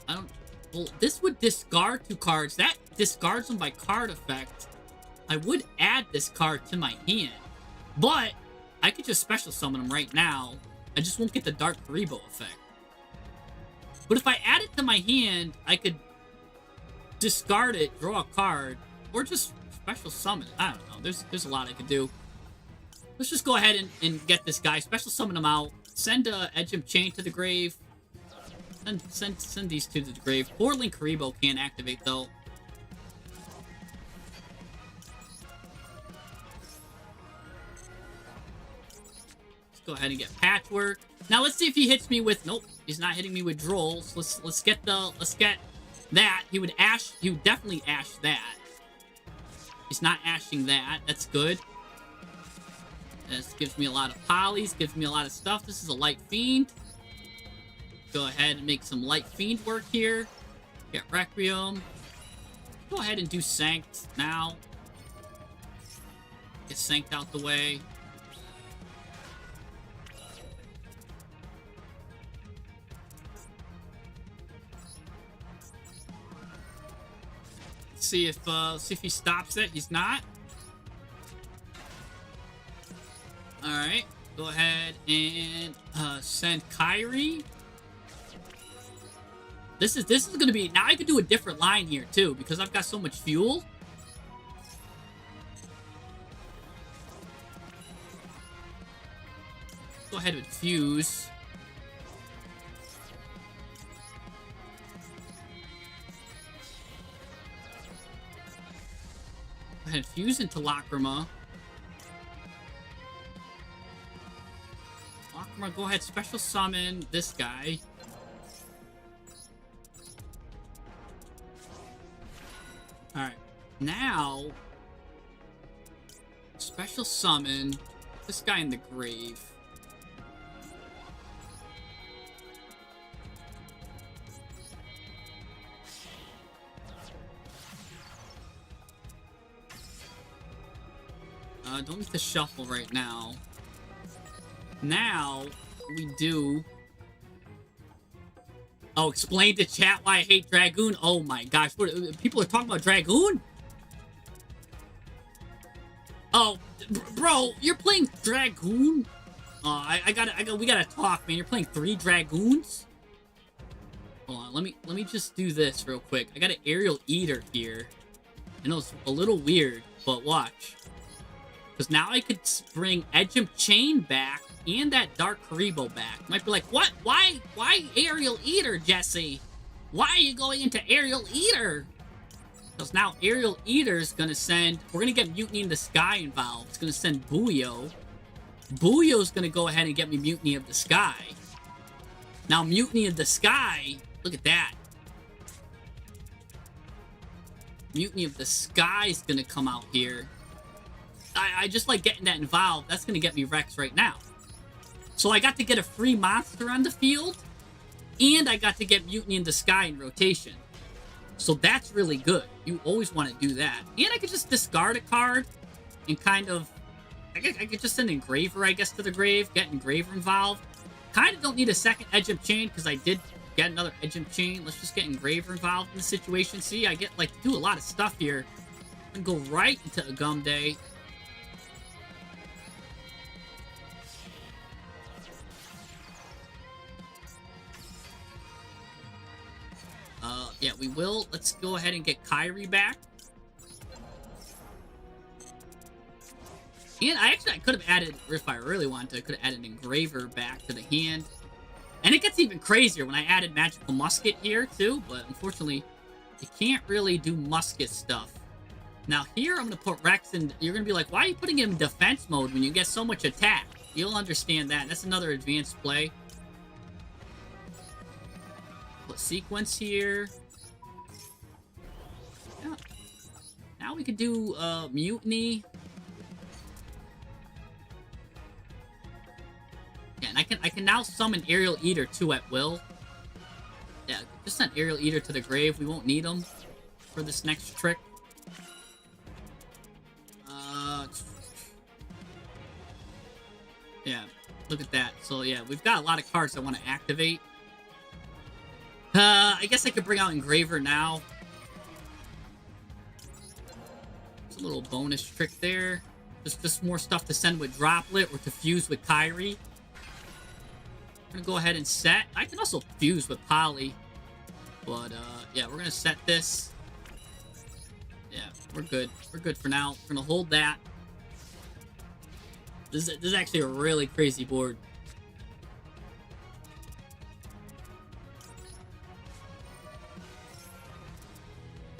I don't... Well, this would discard 2 cards. That discards them by card effect. I would add this card to my hand. But I could just special summon them right now. I just won't get the Dark Rebo effect. But if I add it to my hand, I could discard it, draw a card, or just special summon it. I don't know. There's a lot I could do. Let's just go ahead and get this guy. Special summon him out. Send Edge of Chain to the grave. Send these 2 to the grave. Poor Link Karibo can't activate, though. Let's go ahead and get Patchwork. Now let's see if he hits me with... Nope, he's not hitting me with Drolls. Let's get that. He would definitely Ash that. He's not ashing that. That's good. This gives me a lot of polys, gives me a lot of stuff. This is a Light Fiend. Go ahead and make some Light Fiend work here. Get Requiem. Go ahead and do Sanct now. Get Sanct out the way. See if he stops it. He's not. All right. Go ahead and send Kyrie. This is gonna be... Now I could do a different line here too because I've got so much fuel. Go ahead and fuse. Go ahead, fuse into Lacrima. Lacrima, go ahead, special summon this guy. Alright, now special summon this guy in the grave. Don't need to shuffle right now. Now, we do... Oh, explain to chat why I hate Dragoon? Oh my gosh, people are talking about Dragoon? Oh, bro, you're playing Dragoon? Oh, we gotta talk, man. You're playing 3 Dragoons? Hold on, let me just do this real quick. I got an Aerial Eater here. I know it's a little weird, but watch. Because now I could bring Edge of Chain back and that Dark Karibo back. Might be like, what? Why Aerial Eater, Jesse? Why are you going into Aerial Eater? Because now Aerial Eater is going to send... We're going to get Mutiny in the Sky involved. It's going to send Booyo. Booyo's going to go ahead and get me Mutiny of the Sky. Now, Mutiny of the Sky... Look at that. Mutiny of the Sky is going to come out here. I just like getting that involved. That's going to get me Rex right now. So I got to get a free monster on the field. And I got to get Mutiny in the Sky in rotation. So that's really good. You always want to do that. And I could just discard a card and kind of... I could just send Engraver, I guess, to the grave. Get Engraver involved. Kind of don't need a second Edge of Chain because I did get another Edge of Chain. Let's just get Engraver involved in the situation. See, I get, like, to do a lot of stuff here. And go right into Agumde. Yeah, we will. Let's go ahead and get Kyrie back. And I could have added, if I really wanted to, I could have added an Engraver back to the hand. And it gets even crazier when I added Magical Musket here, too. But unfortunately, you can't really do Musket stuff. Now here, I'm going to put Rex in. You're going to be like, why are you putting him in defense mode when you get so much attack? You'll understand that. That's another advanced play. Put Sequence here. Yeah. Now we could do Mutiny. Yeah, and I can now summon Aerial Eater too at will. Yeah, just send Aerial Eater to the grave. We won't need him for this next trick. Yeah, look at that. So yeah, we've got a lot of cards I want to activate. I guess I could bring out Engraver now. It's a little bonus trick there. Just more stuff to send with Droplet or to fuse with Kyrie. I'm gonna go ahead and set. I can also fuse with Poly. But yeah, we're gonna set this. Yeah, we're good. We're good for now. We're gonna hold that. This is actually a really crazy board.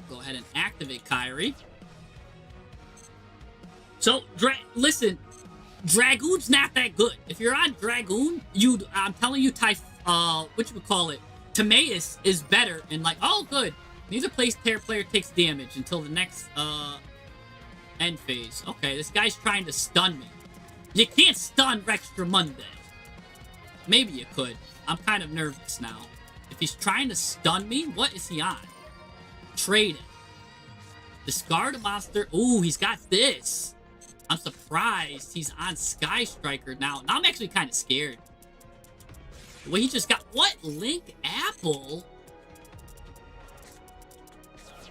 Go ahead and activate Kyrie. So, listen, Dragoon's not that good. If you're on Dragoon, I'm telling you, Timaeus is better. And like, oh, good. Neither player takes damage until the next end phase. Okay, this guy's trying to stun me. You can't stun Rextra Monday. Maybe you could. I'm kind of nervous now. If he's trying to stun me, what is he on? Trade it. Discard a monster. Ooh, he's got this. I'm surprised he's on Sky Striker now. Now I'm actually kind of scared. The way he just got... What? Link Apple?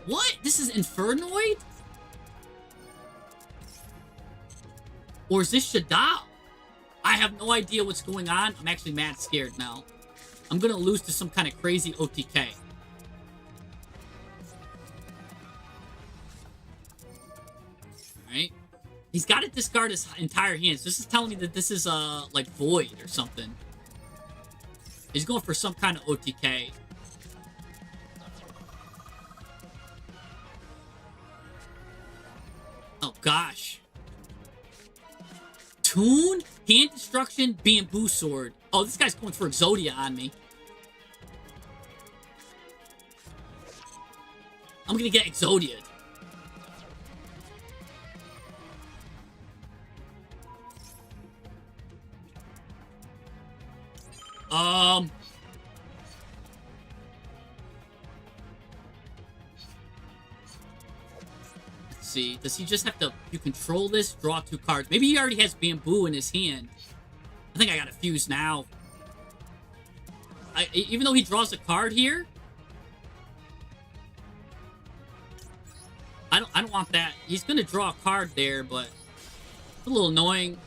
What? This is Infernoid? Or is this Shadao? I have no idea what's going on. I'm actually mad scared now. I'm gonna lose to some kind of crazy OTK. Alright. He's got to discard his entire hand. So this is telling me that this is, like, Void or something. He's going for some kind of OTK. Oh, gosh. Toon, Hand Destruction, Bamboo Sword. Oh, this guy's going for Exodia on me. I'm gonna get Exodia'd. Let's see. Does he just have to... You control this, draw 2 cards. Maybe he already has Bamboo in his hand. I think I gotta fuse now. Even though he draws a card here... I don't want that. He's gonna draw a card there, but... It's a little annoying.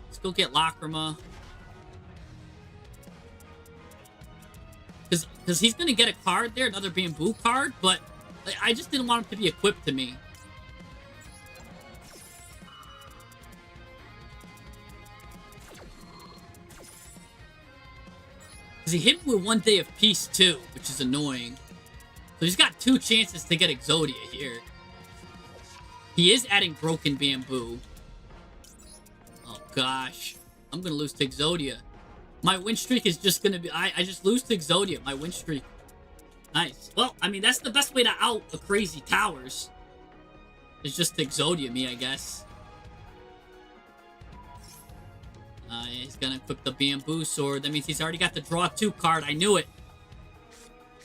Let's go get Lacrima. Because he's going to get a card there, another Bamboo card, but I just didn't want him to be equipped to me. Because he hit me with 1 day of peace, too, which is annoying. So he's got 2 chances to get Exodia here. He is adding Broken Bamboo. Oh, gosh. I'm going to lose to Exodia. My win streak is just going to be... I just lose to Exodia. My win streak. Nice. Well, I mean, that's the best way to out a Crazy Towers. It's just to Exodia me, I guess. He's going to equip the Bamboo Sword. That means he's already got the Draw 2 card. I knew it.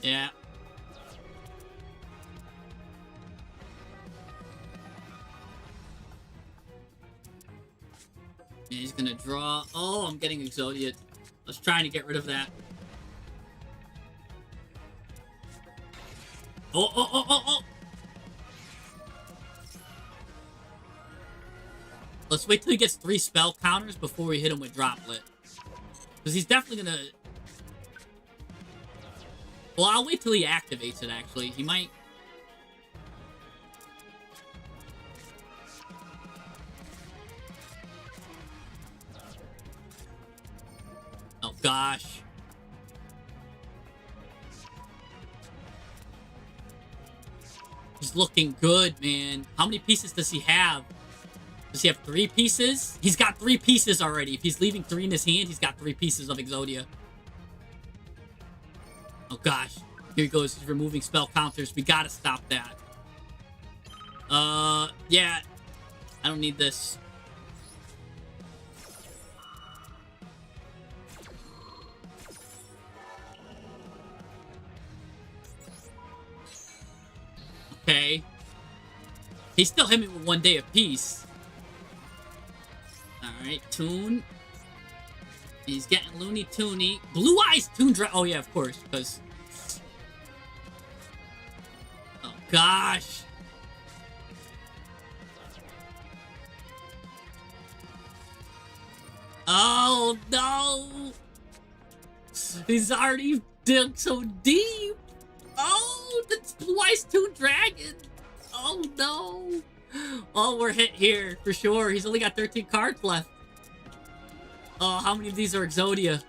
Yeah. And he's going to draw... Oh, I'm getting Exodia. I was trying to get rid of that. Oh. Let's wait till he gets 3 spell counters before we hit him with Droplet. Because he's definitely gonna... Well, I'll wait till he activates it, actually. He might... Oh, gosh. He's looking good, man. How many pieces does he have? Does he have 3 pieces? He's got 3 pieces already. If he's leaving 3 in his hand, he's got 3 pieces of Exodia. Oh, gosh. Here he goes. He's removing spell counters. We gotta stop that. Yeah. I don't need this. Okay. He still hit me with 1 day of peace. Alright, Toon. He's getting Looney Toony. Blue Eyes Toon Dra... Oh, yeah, of course, because... Oh, gosh. Oh, no. He's already dug so deep. Oh, that's Blue Eyes Toon Dragon. Oh, no. Oh, we're hit here, for sure. He's only got 13 cards left. Oh, how many of these are Exodia?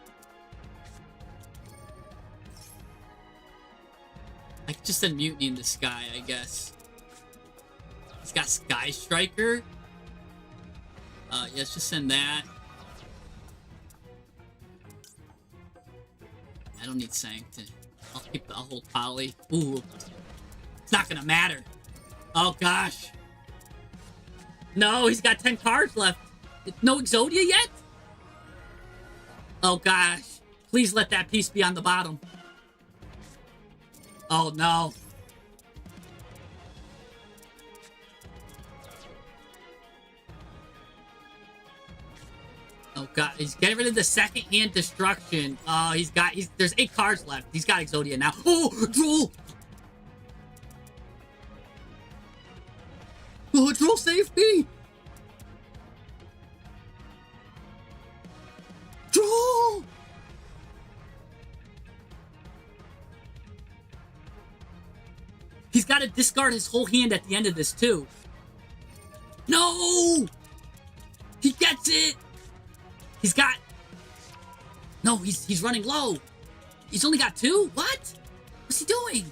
I could just send Mutiny in the sky, I guess. He's got Sky Striker. Yeah, let's just send that. I don't need Sanctum. I'll hold Poly. Ooh. It's not gonna matter. Oh, gosh. No, he's got 10 cards left. No Exodia yet? Oh, gosh. Please let that piece be on the bottom. Oh, no. Oh, God. He's getting rid of the second hand destruction. Oh, there's 8 cards left. He's got Exodia now. Oh, Droll! Oh, Droll saved me! Droll! He's got to discard his whole hand at the end of this, too. No! He gets it! He's got... No, he's running low. He's only got 2? What? What's he doing?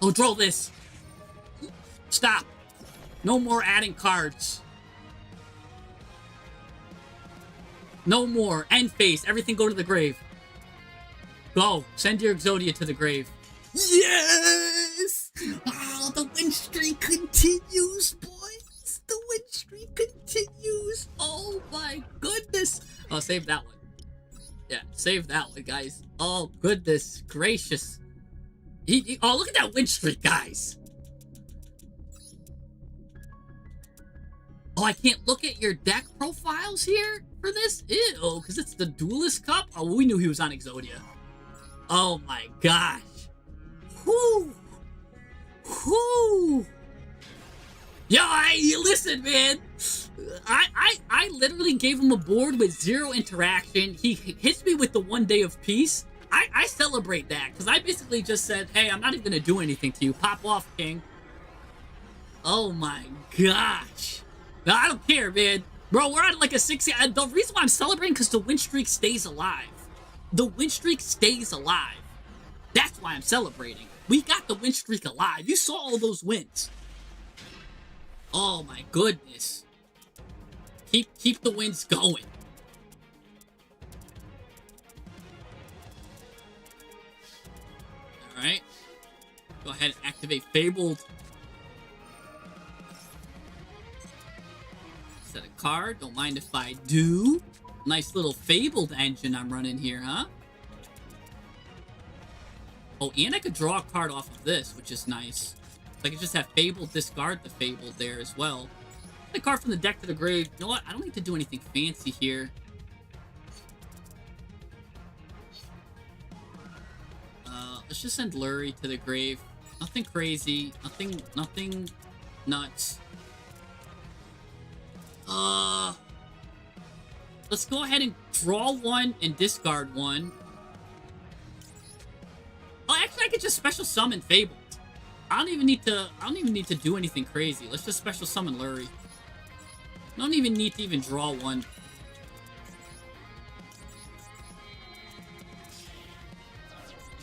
Oh, Droll this. Stop. No more adding cards. No more. End phase. Everything go to the grave. Go. Send your Exodia to the grave. Yes! Oh, the win streak continues, boys. The win streak continues. Oh, my goodness. Oh, save that one. Yeah, save that one, guys. Oh, goodness gracious. Oh, look at that win streak, guys. Oh, I can't look at your deck profiles here for this? Ew, because it's the Duelist Cup? Oh, we knew he was on Exodia. Oh my gosh. Whoo! Whoo! Yo, listen, man. I literally gave him a board with 0 interaction. He hits me with the 1 day of peace. I celebrate that, because I basically just said, hey, I'm not even going to do anything to you. Pop off, King. Oh my gosh. No, I don't care, man. Bro, we're at like a 60. The reason why I'm celebrating because the win streak stays alive. The win streak stays alive. That's why I'm celebrating. We got the win streak alive. You saw all those wins. Oh my goodness. Keep the wins going. Alright. Go ahead and activate Fabled. Set a card. Don't mind if I do. Nice little Fabled engine I'm running here, huh? Oh, and I could draw a card off of this, which is nice. So I could just have Fabled discard the Fabled there as well. The card from the deck to the grave. You know what? I don't need to do anything fancy here. Let's just send Lurie to the grave. Nothing crazy. Nothing nuts. Let's go ahead and draw one and discard one. Oh, actually, I could just special summon Fabled. I don't even need to do anything crazy. Let's just special summon Lurie. Don't even need to even draw one.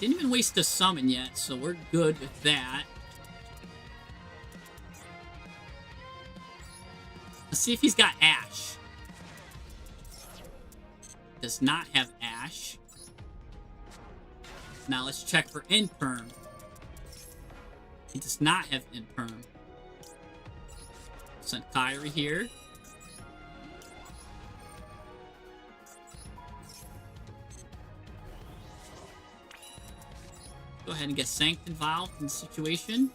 Didn't even waste a summon yet, so we're good with that. Let's see if he's got Ash. Does not have Ash. Now let's check for Imperm. He does not have Imperm. Send Kyrie here. Go ahead and get Sanct involved in the situation.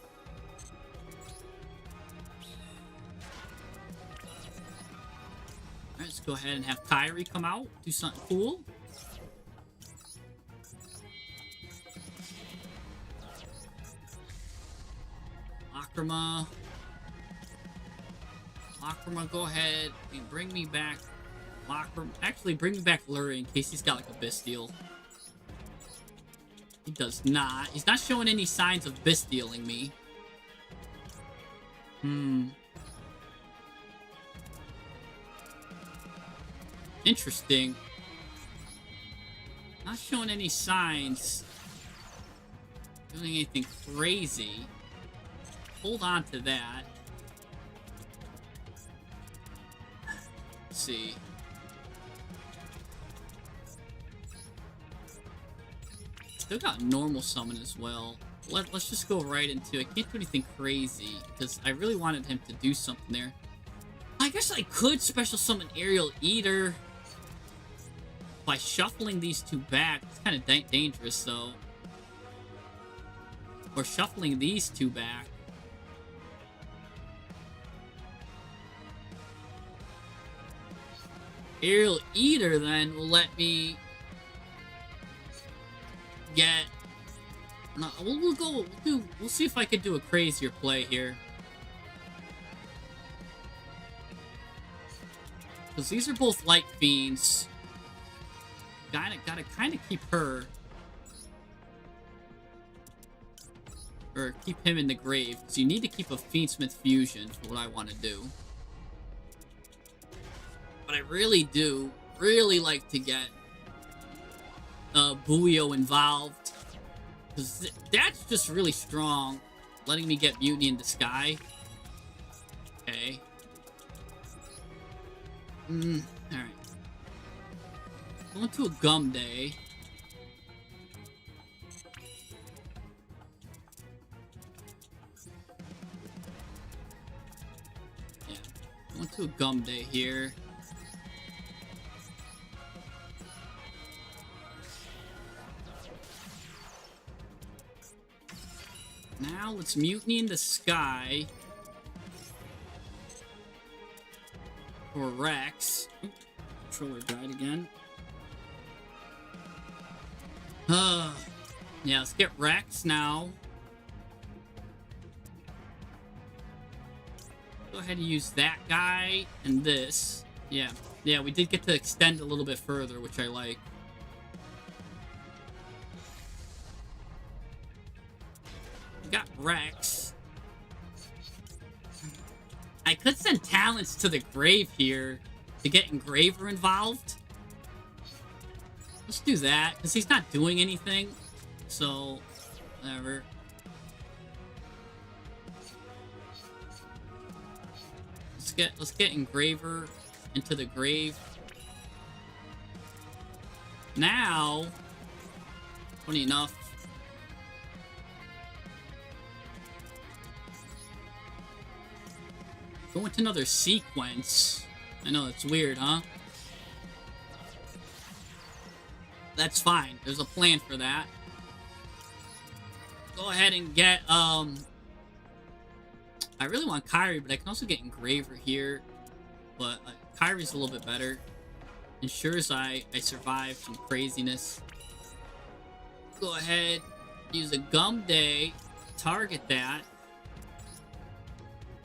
Alright, let's go ahead and have Kyrie come out. Do something cool. Lacrima. Lacrima, go ahead and bring me back. Lacrima. Actually, bring me back Lurie in case he's got like a Bestial. He does not. He's not showing any signs of Bestialing me. Interesting. Not showing any signs. Doing anything crazy. Hold on to that. Let's see. Still got normal summon as well. Let's just go right into it. I can't do anything crazy because I really wanted him to do something there. I guess I could special summon Aerial Eater by shuffling these two back. It's kind of dangerous though. Or shuffling these two back. Aerial Eater then will let me get. No, we'll see if I can do a crazier play here. Because these are both Light Fiends. Gotta kind of keep her. Or keep him in the grave. Because you need to keep a Fiendsmith Fusion for what I want to do. But I really do really like to get Buio involved. Because that's just really strong. Letting me get Mutiny in the Sky. Okay. Alright. Going to a Gum Day. Yeah. Going to a Gum Day here. Now let's Mutiny in the Sky. For Rex. Controller died again. Yeah, let's get Rex now. Go ahead and use that guy and this. Yeah, we did get to extend a little bit further, which I like. We got Rex. I could send Talents to the grave here to get Engraver involved. Let's do that, because he's not doing anything. So, whatever. Let's get Engraver into the grave. Now, funny enough, go into another sequence. I know, it's weird, huh? That's fine. There's a plan for that. Go ahead and get, I really want Kyrie, but I can also get Engraver here. But Kyrie's a little bit better. Ensures I survive some craziness. Go ahead, use a Gum Day, target that.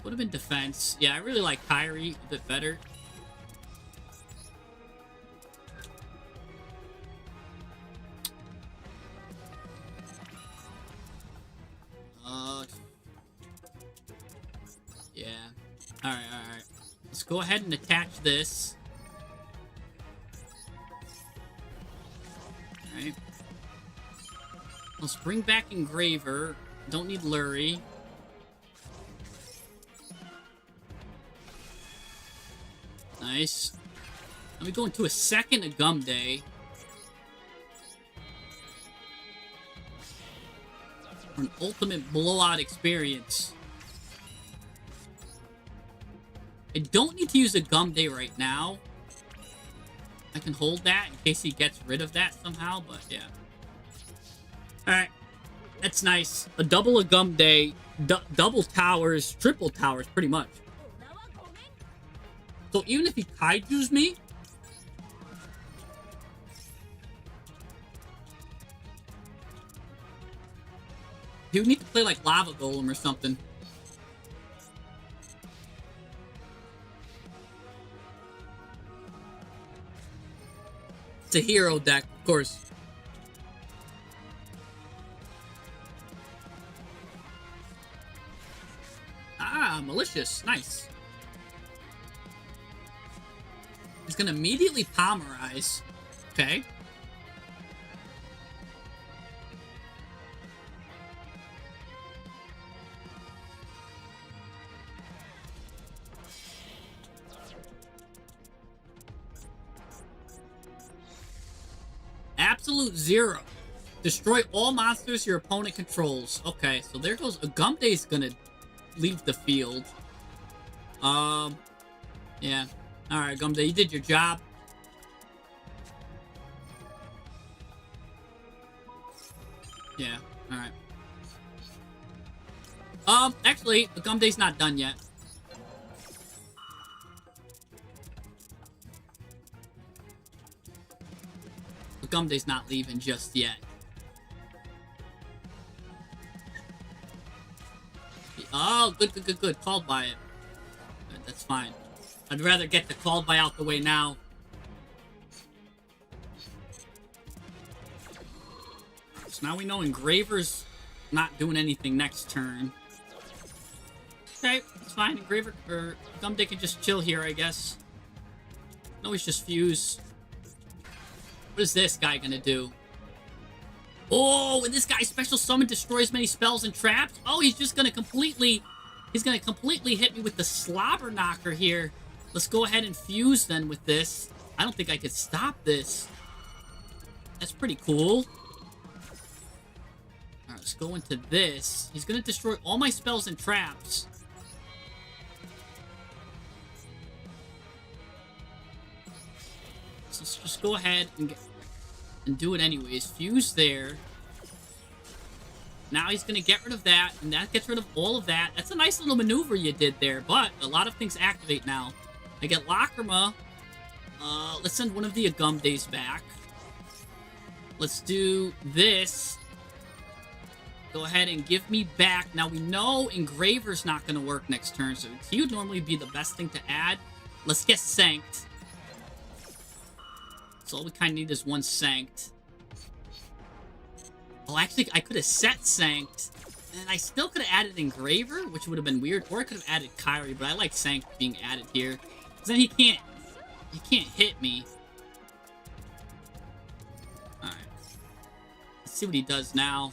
Would have been defense. Yeah, I really like Kyrie a bit better. Yeah. Alright. Let's go ahead and attach this. Alright. Let's bring back Engraver. Don't need Lurie. Nice. Let me go into a second of Gum Day. For an ultimate blowout experience. I don't need to use a Gum Day right now. I can hold that in case he gets rid of that somehow, but yeah. Alright. That's nice. A double of Gum Day. Double towers. Triple towers, pretty much. So even if he Kaiju's me... he would need to play like Lava Golem or something. It's a hero deck, of course. Ah, malicious. Nice. He's gonna immediately Palmerize. Okay. Absolute Zero. Destroy all monsters your opponent controls. Okay, so there goes... Gum Day's gonna leave the field. Yeah. Alright, Gum Day, you did your job. Yeah, alright. Actually, the Gum Day's not done yet. The Gum Day's not leaving just yet. Oh, good. Called by it. Good, that's fine. I'd rather get the called by out the way now. So now we know Engraver's not doing anything next turn. Okay, it's fine. Engraver or Gum Day can just chill here, I guess. No, he's just fuse. What is this guy gonna do? Oh, and this guy special summon destroys many spells and traps. Oh, he's just gonna completely... he's gonna completely hit me with the Slobber Knocker here. Let's go ahead and fuse then with this. I don't think I could stop this. That's pretty cool. Alright, let's go into this. He's gonna destroy all my spells and traps. So let's just go ahead and do it anyways. Fuse there. Now he's gonna get rid of that, and that gets rid of all of that. That's a nice little maneuver you did there, but a lot of things activate now. I get Lacrima. Let's send one of the Gum Days back. Let's do this. Go ahead and give me back. Now we know Engraver's not gonna work next turn, so he would normally be the best thing to add. Let's get Sanked. So all we kind of need is one Sanked. Oh, actually, I could have set Sanked, and I still could have added Engraver, which would have been weird, or I could have added Kyrie, but I like Sanked being added here. Because then he can't hit me. see what he does now.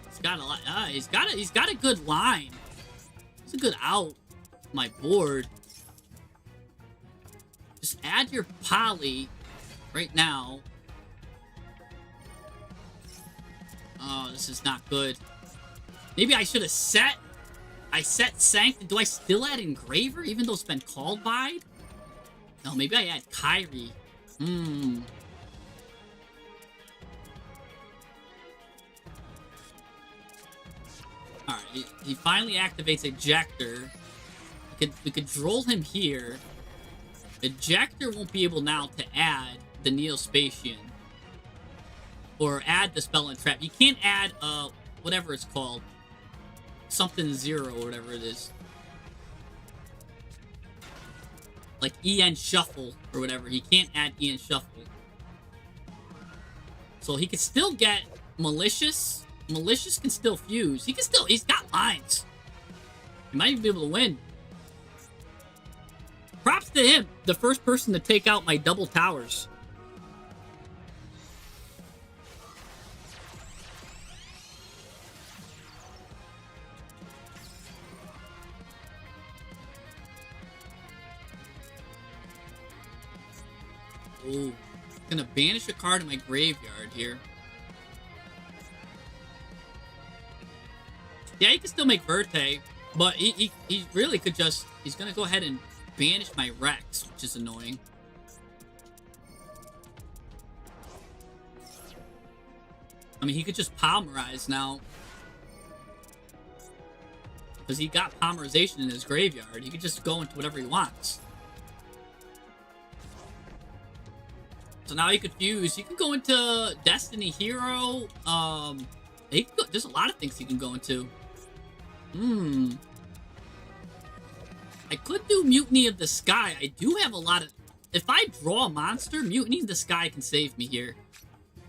He's got a lot. He's got a good line. It's a good out. My board. Just add your poly right now. Oh, this is not good. Maybe I should have set. I set Sanct. Do I still add Engraver even though it's been called by? No, maybe I add Kyrie. Alright, he finally activates Ejector. We could droll him here. Ejector won't be able now to add the Neospatian. Or add the Spell and Trap. You can't add, whatever it's called. Something 0 or whatever it is. Like EN Shuffle or whatever. He can't add EN Shuffle. So he can still get Malicious. Malicious can still fuse. He's got lines. He might even be able to win. Props to him. The first person to take out my double towers. Oh, gonna banish a card in my graveyard here. Yeah, he can still make Verte, but he really could just... He's gonna go ahead and banish my Rex, which is annoying. I mean, he could just Palmerize now. Because he got Palmerization in his graveyard. He could just go into whatever he wants. So now he could fuse. He can go into Destiny Hero. There's a lot of things he can go into. I could do Mutiny of the Sky. I do have a lot of... If I draw a monster, Mutiny in the Sky can save me here.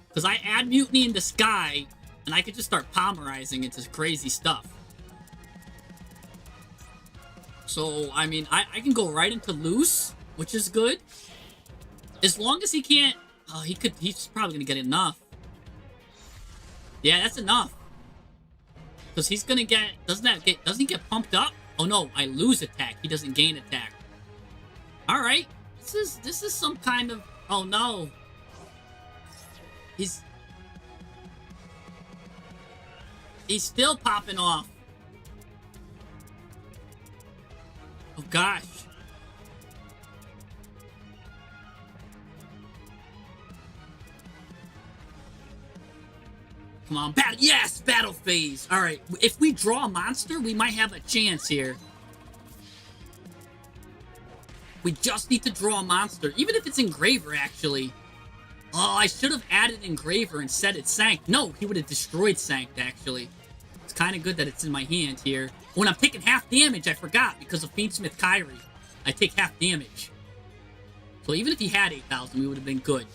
Because I add Mutiny in the Sky, and I could just start Palmerizing into crazy stuff. So, I mean, I can go right into Loose, which is good. As long as he can't... Oh, he's probably going to get enough. Yeah, that's enough. Because he's going to get... Doesn't he get pumped up? Oh no, I lose attack. He doesn't gain attack. Alright. This is some kind of... Oh no. He's still popping off. Oh gosh. Come on, battle. Yes, battle phase. All right, if we draw a monster, we might have a chance here. We just need to draw a monster, even if it's Engraver, actually. Oh, I should have added Engraver and said it Sanct. No, he would have destroyed Sanct, actually. It's kind of good that it's in my hand here. When I'm taking half damage, I forgot, because of Fiendsmith Kyrie. I take half damage. So even if he had 8,000, we would have been good.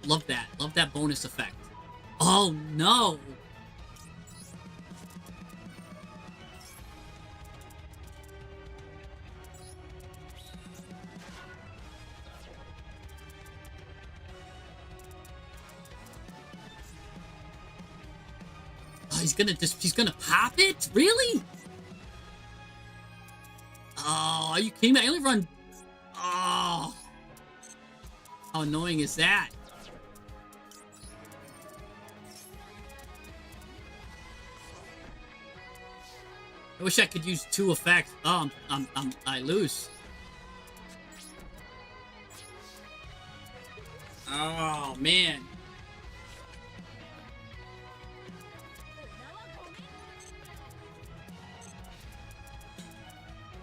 Love that. Love that bonus effect. Oh, no. Oh, he's gonna pop it? Really? Oh, are you kidding me? I only run... Oh. How annoying is that? I wish I could use 2 effects. Oh, I lose. Oh, man.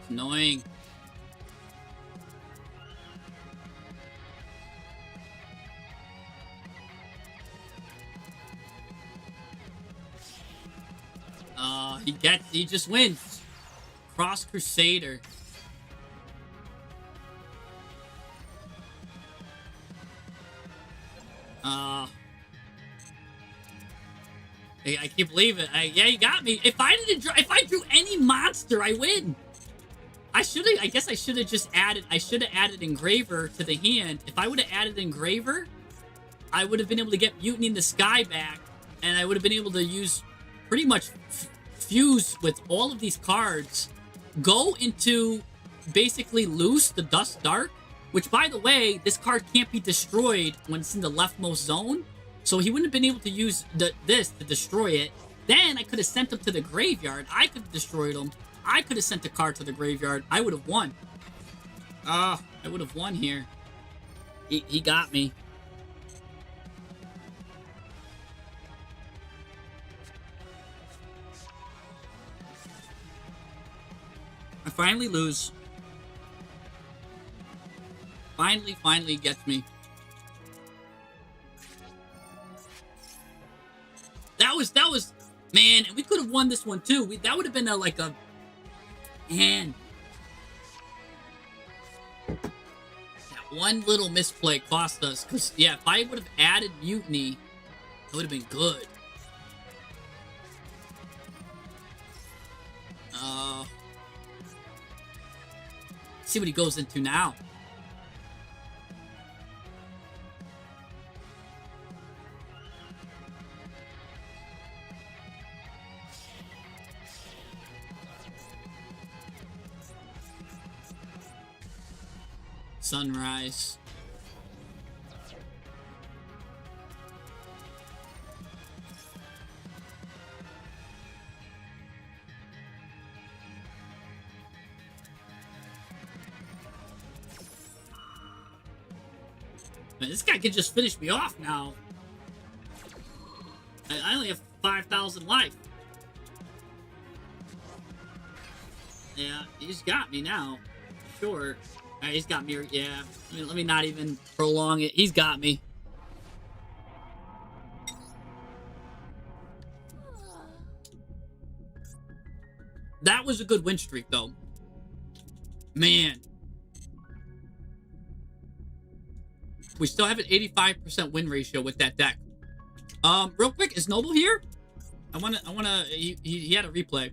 It's annoying. He just wins. Cross Crusader. I can't believe it. Yeah, you got me. If I drew any monster, I win. I guess I should have just added, I should have added Engraver to the hand. If I would have added Engraver, I would have been able to get Mutiny in the Sky back, and I would have been able to use pretty much fuse with all of these cards, go into basically loose the Dust Dark, which, by the way, this card can't be destroyed when it's in the leftmost zone, so he wouldn't have been able to use this to destroy it. Then I could have sent him to the graveyard. I could have destroyed him. I could have sent a card to the graveyard. I would have won. I would have won here. He got me. I finally lose. Finally gets me. That was, man, and we could have won this one too. That would have been like a, man. That one little misplay cost us, because, yeah, if I would have added Mutiny, it would have been good. Let's see what he goes into now. Sunrise. Man, this guy could just finish me off now. I only have 5,000 life. Yeah, he's got me now. Sure. Alright, he's got me. Yeah. Let me not even prolong it. He's got me. That was a good win streak, though. Man. We still have an 85% win ratio with that deck. Real quick, is Noble here? He had a replay.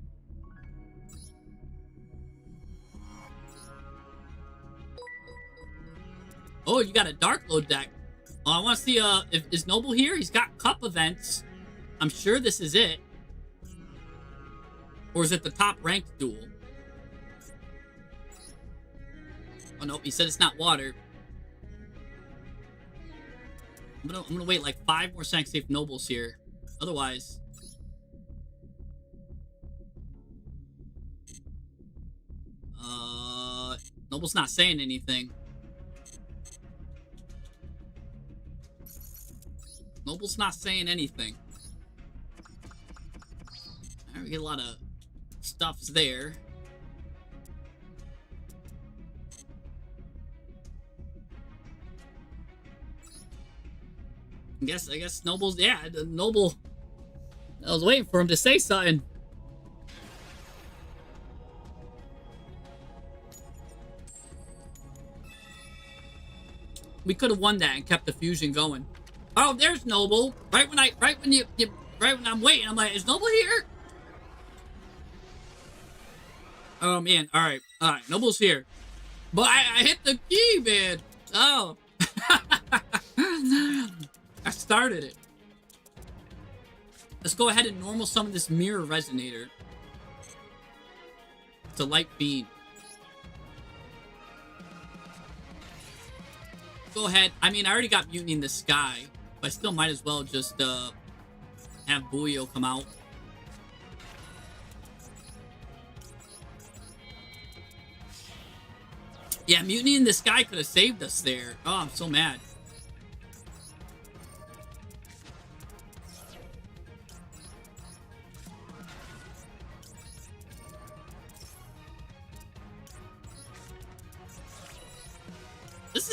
Oh, you got a Dark Load deck. I want to see, is Noble here? He's got cup events. I'm sure this is it. Or is it the top ranked duel? Oh, nope, he said it's not water. I'm gonna wait like 5 more seconds to see if Noble's here. Otherwise... Noble's not saying anything. Noble's not saying anything. Alright, we get a lot of stuffs there. I guess Noble's, yeah, Noble. I was waiting for him to say something. We could have won that and kept the fusion going. Oh, there's Noble. Right when I'm waiting, I'm like, is Noble here? Oh man, alright. Noble's here. But I hit the key, man. Oh. I started it. Let's go ahead and normal summon this Mirror Resonator. It's a light beam. Go ahead. I mean, I already got Mutiny in the Sky, but I still might as well just have Buyo come out. Yeah, Mutiny in the Sky could have saved us there. Oh, I'm so mad.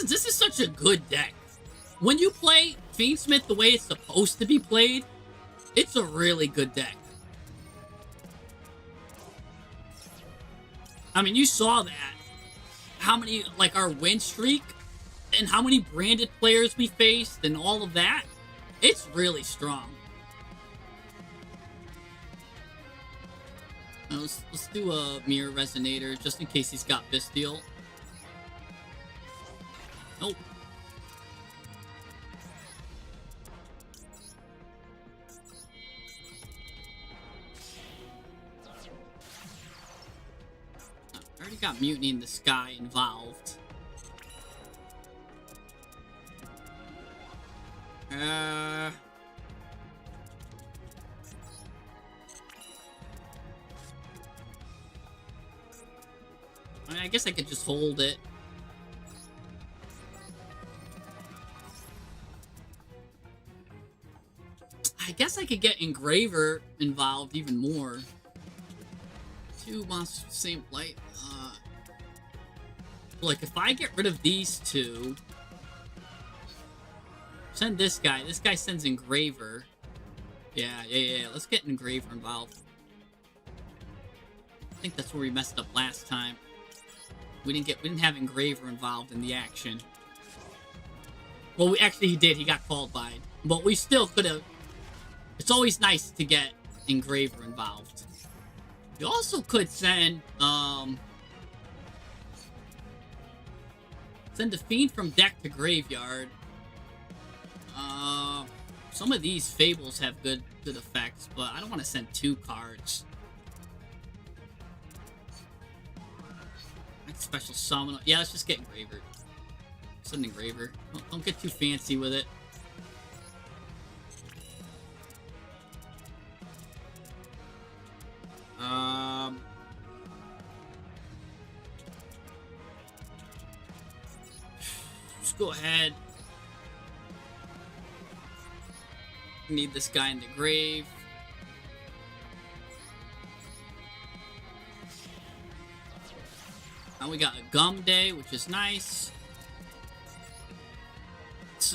This is such a good deck. When you play Fiendsmith the way it's supposed to be played, it's a really good deck. I mean, you saw that. How many, like, our win streak and how many branded players we faced and all of that. It's really strong. Let's do a Mirror Resonator just in case he's got Bestial. Nope. I already got Mutiny in the Sky involved. I mean, I guess I could just hold it. I guess I could get Engraver involved even more. Two monsters, same light. Like, if I get rid of these two, send this guy. This guy sends Engraver. Yeah. Let's get Engraver involved. I think that's where we messed up last time. We didn't have Engraver involved in the action. Well, actually he did. He got called by it. But we still could have. It's always nice to get Engraver involved. You also could send send a Fiend from deck to graveyard. Some of these Fables have good effects, but I don't want to send 2 cards. Special summon. Yeah, let's just get Engraver. Send Engraver. Don't get too fancy with it. Just go ahead. Need this guy in the grave. Now we got a Gum Day, which is nice. Let's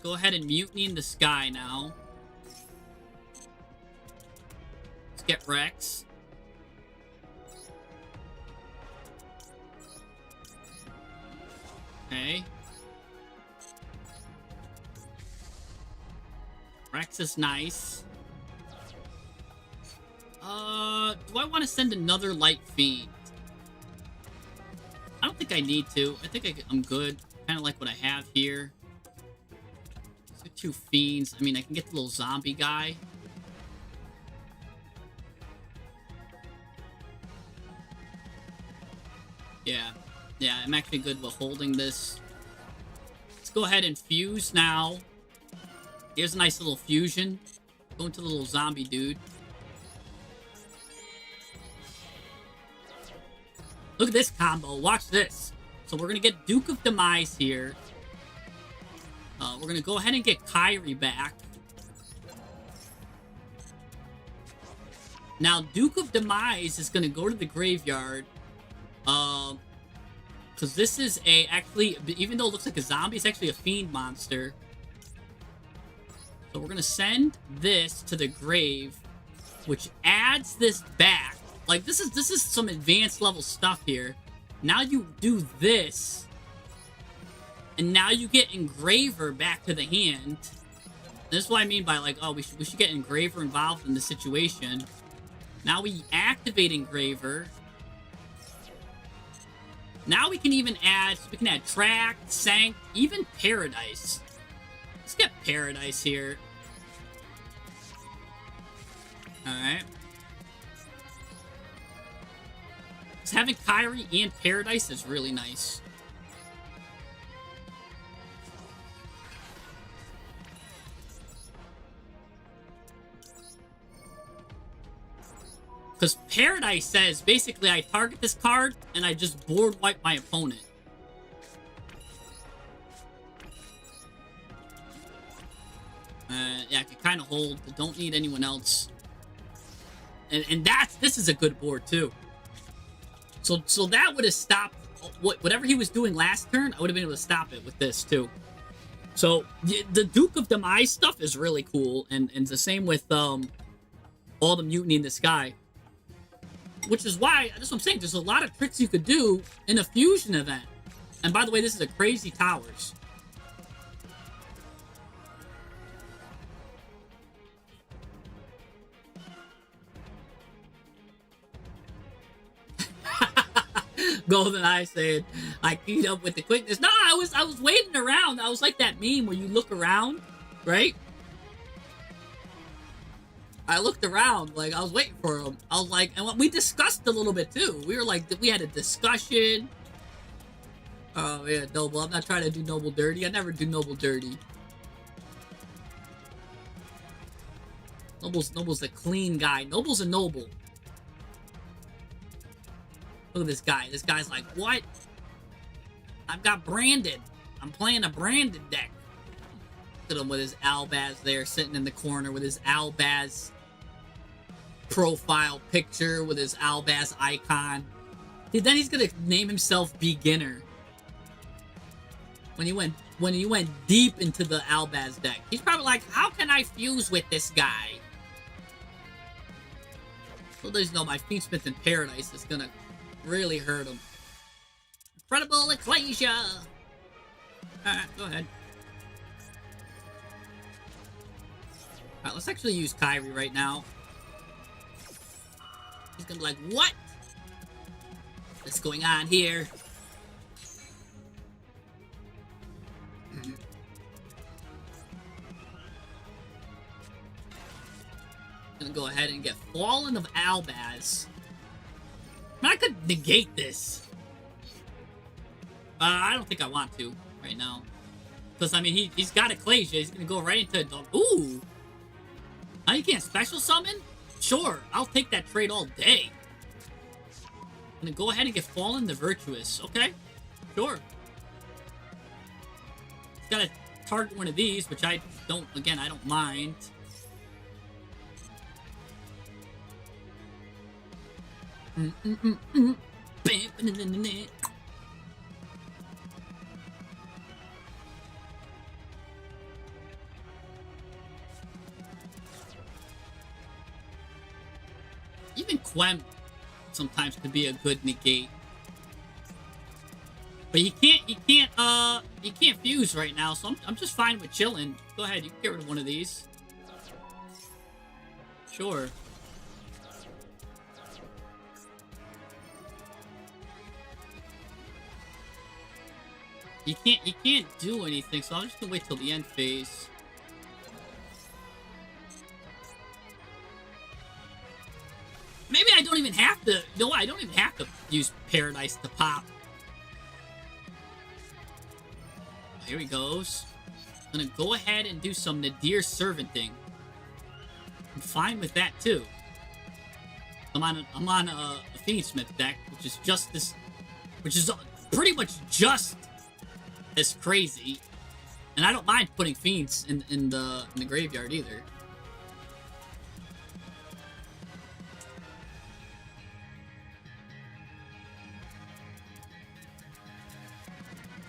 go ahead and Mutiny in the Sky now. Let's get Rex. Okay. Rex is nice. Do I want to send another Light Fiend? I don't think I need to. I think I'm good. Kind of like what I have here. Let's get 2 Fiends. I mean, I can get the little zombie guy. Yeah, I'm actually good with holding this. Let's go ahead and fuse now. Here's a nice little fusion. Go into the little zombie dude. Look at this combo. Watch this. So we're going to get Duke of Demise here. We're going to go ahead and get Kyrie back. Now, Duke of Demise is going to go to the graveyard. Because this is actually, even though it looks like a zombie, it's actually a fiend monster. So we're going to send this to the grave, which adds this back. Like, this is some advanced level stuff here. Now you do this, and now you get Engraver back to the hand. This is what I mean by, like, oh, we should get Engraver involved in the situation. Now we activate Engraver. Now we can even add, we can add Tract, Sanct, even Paradise. Let's get Paradise here. Alright. Because having Kyrie and Paradise is really nice. Because Paradise says, basically, I target this card, and I just board wipe my opponent. Yeah, I can kind of hold. I don't need anyone else. And this is a good board, too. So that would have stopped whatever he was doing last turn. I would have been able to stop it with this, too. So, the Duke of Demise stuff is really cool. And the same with all the Mutiny in the Sky. Which is why, that's what I'm saying, there's a lot of tricks you could do in a fusion event. And by the way, this is a Crazy Towers. Golden Eye saying I queued up with the quickness. No, I was waiting around. I was like that meme where you look around, right? I looked around, like I was waiting for him. I was like, and we discussed a little bit too. We were like, we had a discussion. Oh yeah, Noble. I'm not trying to do Noble dirty. I never do Noble dirty. Noble's a clean guy. Noble's a noble. Look at this guy. This guy's like, what? I've got branded. I'm playing a branded deck. Look at him with his Albaz there, sitting in the corner with his Albaz profile picture with his Albaz icon. Then he's gonna name himself Beginner. When he went deep into the Albaz deck, he's probably like, how can I fuse with this guy? So there's no, my Fiendsmith in Paradise is gonna really hurt him. Incredible Ecclesia! Alright, go ahead. Alright, let's actually use Kyrie right now. He's gonna be like, what? What's going on here? Gonna go ahead and get Fallen of Albaz. I could negate this. I don't think I want to right now. Because, I mean, he's got Ecclesia. He's gonna go right into... Ooh! Now you can't special summon? Sure, I'll take that trade all day. I'm gonna go ahead and get Fallen the Virtuous. Okay, sure. He's gotta target one of these, which I don't, again, I don't mind. Even Quem sometimes could be a good negate. But he can't fuse right now, so I'm just fine with chilling. Go ahead, you can get rid of one of these. Sure. You can't do anything, so I'm just gonna wait till the end phase. Maybe I don't even have to. No, I don't even have to use Paradise to pop. Here he goes. I'm gonna go ahead and do some Nadir Servanting. I'm fine with that too. I'm on a Fiendsmith deck, which is just this, which is pretty much just as crazy, and I don't mind putting Fiends in the graveyard either.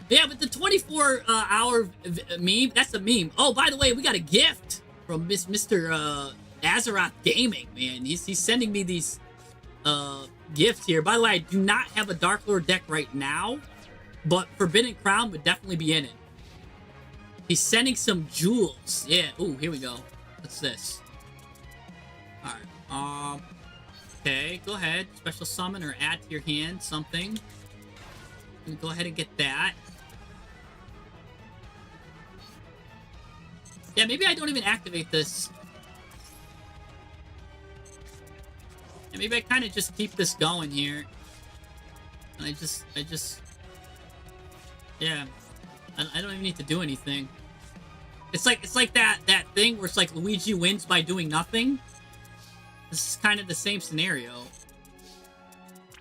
Yeah, but the 24-hour meme, that's a meme. Oh, by the way, we got a gift from Mr. Azeroth Gaming, man. He's sending me these gifts here. By the way, I do not have a Dark Lord deck right now, but Forbidden Crown would definitely be in it. He's sending some jewels. Yeah, ooh, here we go. What's this? Alright, okay, go ahead. Special summon or add to your hand something. Go ahead and get that. Yeah, maybe I don't even activate this. Yeah, maybe I kind of just keep this going here. And I just... Yeah. I don't even need to do anything. It's like that thing where it's like Luigi wins by doing nothing. This is kind of the same scenario.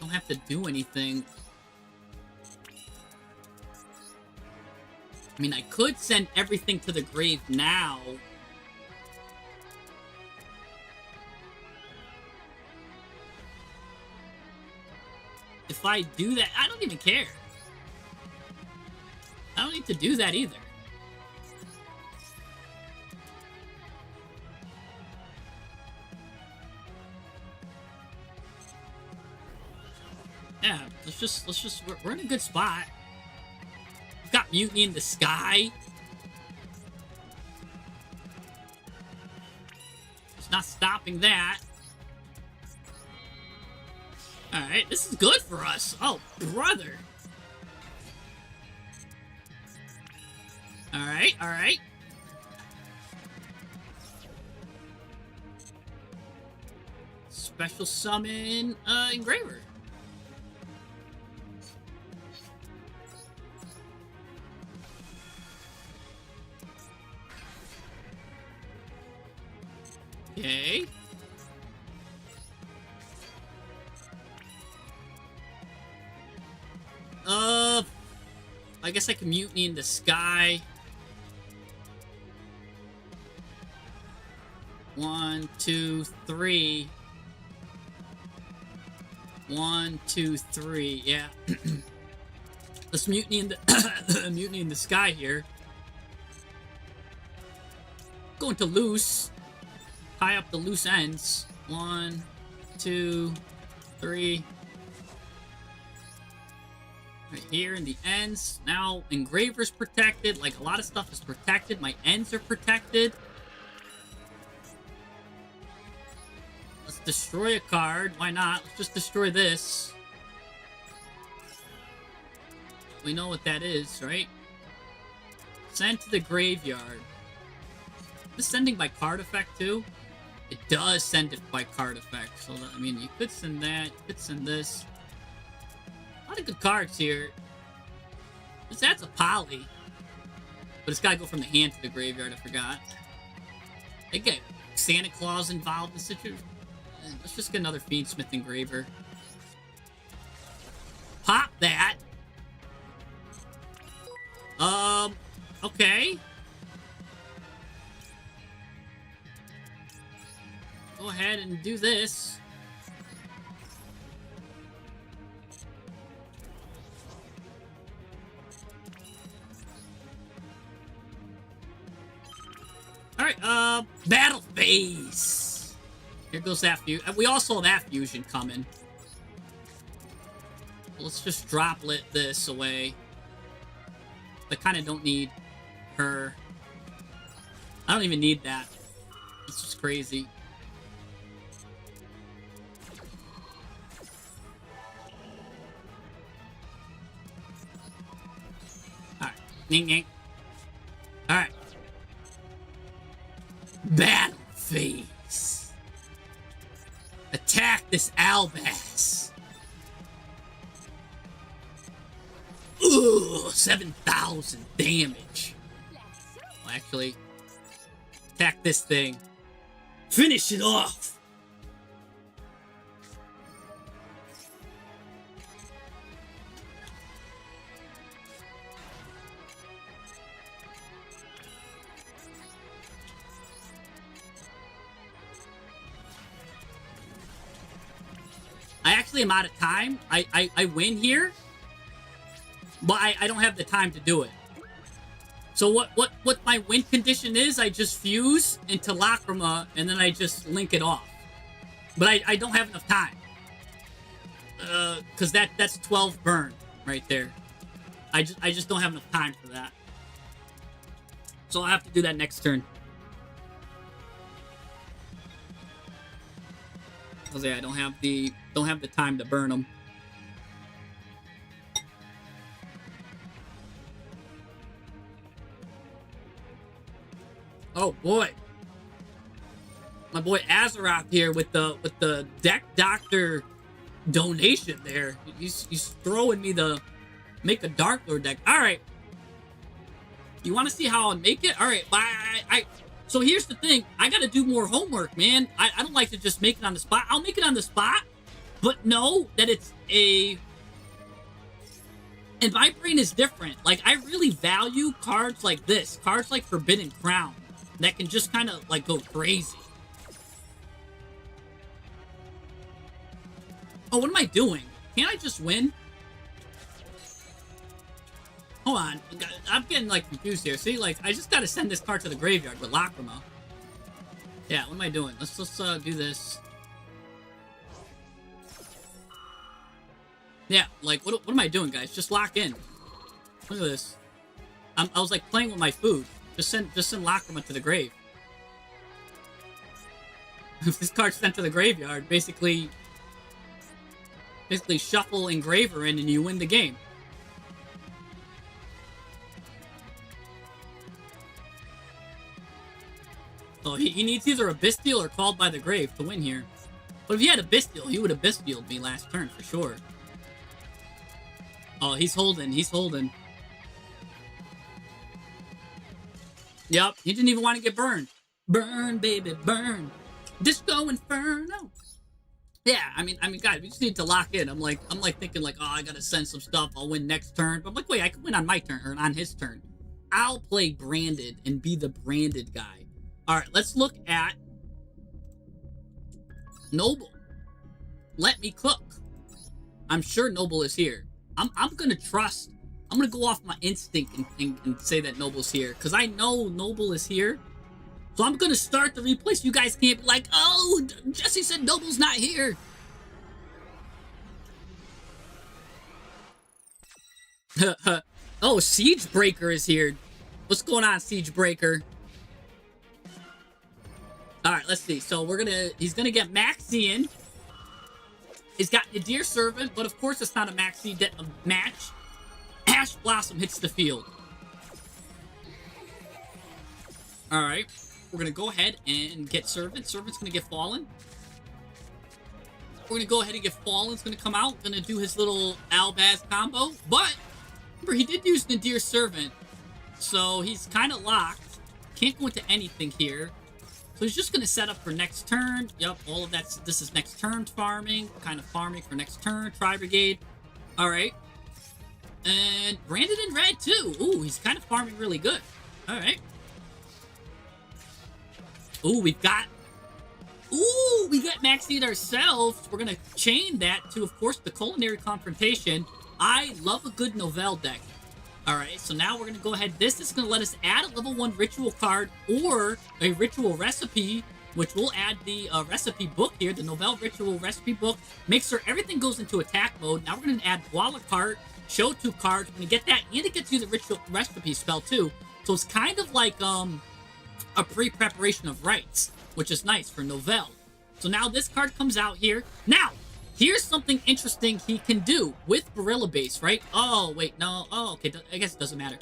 Don't have to do anything. I mean, I could send everything to the grave now. If I do that, I don't even care. I don't need to do that either. Yeah, we're in a good spot. We've got Mutiny in the Sky. It's not stopping that. Alright, this is good for us. Oh, brother. Alright, alright. Special summon, Engraver. Okay. I guess I can Mutiny in the Sky. 1, 2, 3. 1, 2, 3. Yeah. Let's Mutiny in the Mutiny in the Sky here. Going to loose. Tie up the loose ends. 1, 2, 3. Right here in the ends. Now, Engraver's protected. Like, a lot of stuff is protected. My ends are protected. Let's destroy a card. Why not? Let's just destroy this. We know what that is, right? Send to the graveyard. Is this sending by card effect, too? It does send it by card effect. So, I mean, you could send that. You could send this. A lot of good cards here. That's a poly. But it's gotta go from the hand to the graveyard, I forgot. They get Santa Claus involved in the situation. Let's just get another Fiendsmith Engraver. Pop that. Okay. Go ahead and do this. Alright, battle phase. Here goes that fusion. We all saw that fusion coming. Let's just droplet this away. I kind of don't need her. I don't even need that. It's just crazy. Alright. Ning, ning. Alright. Battle phase. Attack this Albass. Ooh, 7,000 damage. Well, actually, attack this thing. Finish it off. I actually am out of time. I win here. But I don't have the time to do it. So what my win condition is, I just fuse into Lacrima, and then I just link it off. But I don't have enough time. Because that's 12 burn right there. I just don't have enough time for that. So I'll have to do that next turn. Because yeah, I don't have the time to burn them. Oh boy, my boy Azeroth here with the Deck Doctor donation there. He's throwing me the make a Dark Lord deck. All right, you want to see how I make it? All right, so here's the thing. I got to do more homework, man. I don't like to just make it on the spot. I'll make it on the spot, but know that it's a. And my brain is different. Like, I really value cards like this, cards like Forbidden Crown. That can just kind of, like, go crazy. Oh, what am I doing? Can't I just win? Hold on. I'm getting, like, confused here. See, like, I just gotta send this card to the graveyard with Lacrima. Yeah, what am I doing? Let's do this. Yeah, like, what am I doing, guys? Just lock in. Look at this. I was, like, playing with my food. Just send Lacrima to the grave. If this card's sent to the graveyard, basically basically shuffle Engraver in and you win the game. So he needs either a Bestial or Called by the Grave to win here. But if he had a Bestial, he would have Bestialed me last turn for sure. Oh, he's holding. He's holding. Yep, he didn't even want to get burned. Burn, baby, burn. Disco Inferno. Yeah, I mean, guys, we just need to lock in. I'm like thinking like, oh, I gotta send some stuff. I'll win next turn. But I'm like, wait, I can win on my turn or on his turn. I'll play branded and be the branded guy. All right, let's look at Noble. Let me cook. I'm sure Noble is here. I'm gonna trust. I'm gonna go off my instinct and say that Noble's here because I know Noble is here. So I'm gonna start the replay so you guys can't be like, oh, Jesse said Noble's not here. Oh, Siegebreaker is here. What's going on, Siegebreaker? All right, let's see. So he's gonna get Maxian. He's got Nadir Servant, but of course it's not a Maxi match. Ash Blossom hits the field. All right, we're gonna go ahead and get Servant. Servant's gonna get Fallen. We're gonna go ahead and get Fallen's gonna come out, gonna do his little Albaz combo. But remember, he did use Nadir Servant, so he's kind of locked. Can't go into anything here. So he's just going to set up for next turn. Yep, all of that's... This is next turn farming. Kind of farming for next turn. Tri-Brigade. All right. And Branded in red, too. Ooh, he's kind of farming really good. All right. Ooh, we got Maxied ourselves. We're going to chain that to, of course, the Culinary Confrontation. I love a good Novell deck. Alright, so now we're going to go ahead. This is going to let us add a level 1 ritual card or a ritual recipe, which will add the recipe book here, the Novell Ritual Recipe Book. Make sure everything goes into attack mode. Now we're going to add Walla card, show 2 cards. We're going to get that, and it gets you the ritual recipe spell too. So it's kind of like a pre-preparation of rites, which is nice for Novell. So now this card comes out here. Now, here's something interesting he can do with Barilla Base, right? Oh, wait, no. Oh, okay, I guess it doesn't matter.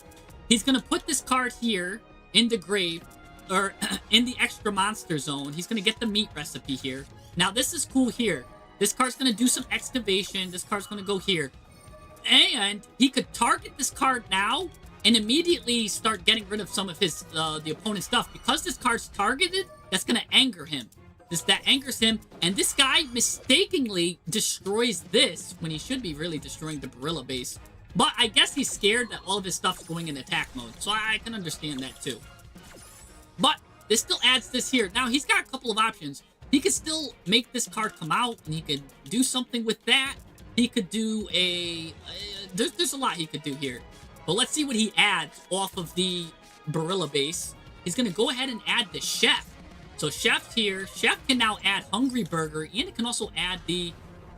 He's going to put this card here in the grave, or in the extra monster zone. He's going to get the meat recipe here. Now, this is cool here. This card's going to do some excavation. This card's going to go here. And he could target this card now and immediately start getting rid of some of his, the opponent's stuff. Because this card's targeted, that's going to anger him. That angers him, and this guy mistakenly destroys this when he should be really destroying the Barilla Base. But I guess he's scared that all of his stuff's going in attack mode, so I can understand that too. But this still adds this here. Now, he's got a couple of options. He could still make this card come out, and he could do something with that. He could do a... there's a lot he could do here. But let's see what he adds off of the Barilla Base. He's going to go ahead and add the Chef. So Chef's here. Chef can now add Hungry Burger, and it can also add the...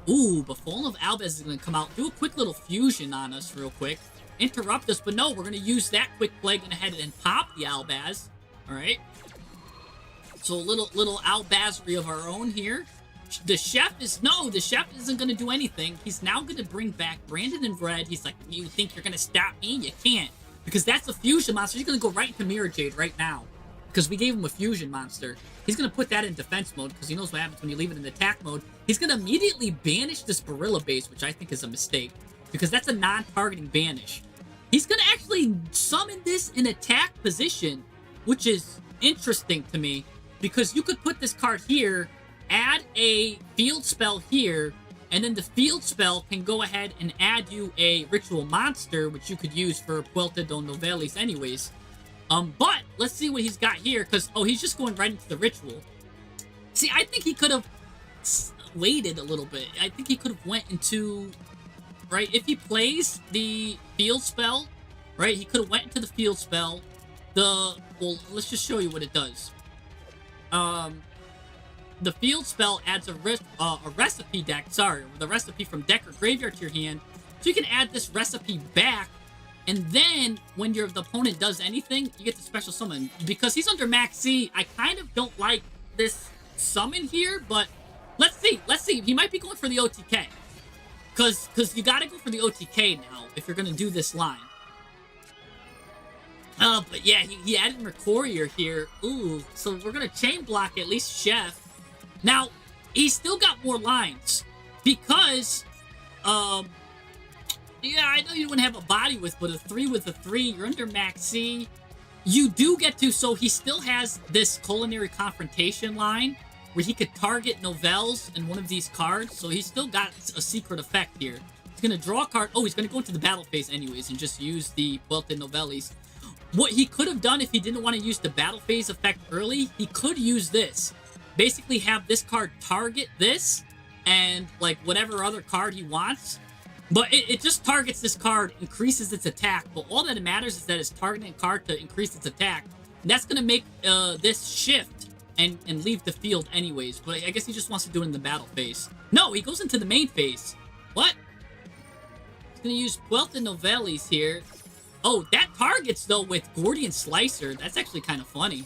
Ooh, Befallen of Albaz is going to come out. Do a quick little fusion on us real quick. Interrupt us, but no, we're going to use that quick play. Going to head and pop the Albaz. Alright. So a little Albazry of our own here. The Chef is... No, the Chef isn't going to do anything. He's now going to bring back Brandon and Red. He's like, you think you're going to stop me? You can't. Because that's a fusion monster. He's going to go right into Mirror Jade right now. Because we gave him a fusion monster. He's going to put that in defense mode because he knows what happens when you leave it in attack mode. He's going to immediately banish this Barilla Base, which I think is a mistake. Because that's a non-targeting banish. He's going to actually summon this in attack position, which is interesting to me. Because you could put this card here, add a field spell here, and then the field spell can go ahead and add you a ritual monster, which you could use for Puerta do Novelis anyways. But let's see what he's got here, because, oh, he's just going right into the ritual. See, I think he could have waited a little bit. I think he could have went into, right, if he plays the field spell, right, he could have went into the field spell. Well, let's just show you what it does. The field spell adds a recipe deck, the recipe from deck or graveyard to your hand. So you can add this recipe back. And then, when the opponent does anything, you get the special summon. Because he's under Max C, I kind of don't like this summon here, but let's see. He might be going for the OTK. Cause you gotta go for the OTK now if you're gonna do this line. But yeah, he added Mercurier here. Ooh, so we're gonna chain block at least Chef. Now, he's still got more lines. Because, yeah, I know you wouldn't have a body with, but a 3 with a 3, you're under max C. You do get to, so he still has this Culinary Confrontation line, where he could target Novels in one of these cards, so he's still got a secret effect here. He's gonna draw a card. Oh, he's gonna go into the battle phase anyways, and just use the Built-in Novellis. What he could have done if he didn't want to use the battle phase effect early, he could use this. Basically have this card target this, and like whatever other card he wants. But it just targets this card, increases its attack. But all that matters is that it's targeting a card to increase its attack. And that's going to make this shift and leave the field anyways. But I guess he just wants to do it in the battle phase. No, he goes into the main phase. What? He's going to use Puelta Novellis here. Oh, that targets, though, with Gordian Slicer. That's actually kind of funny.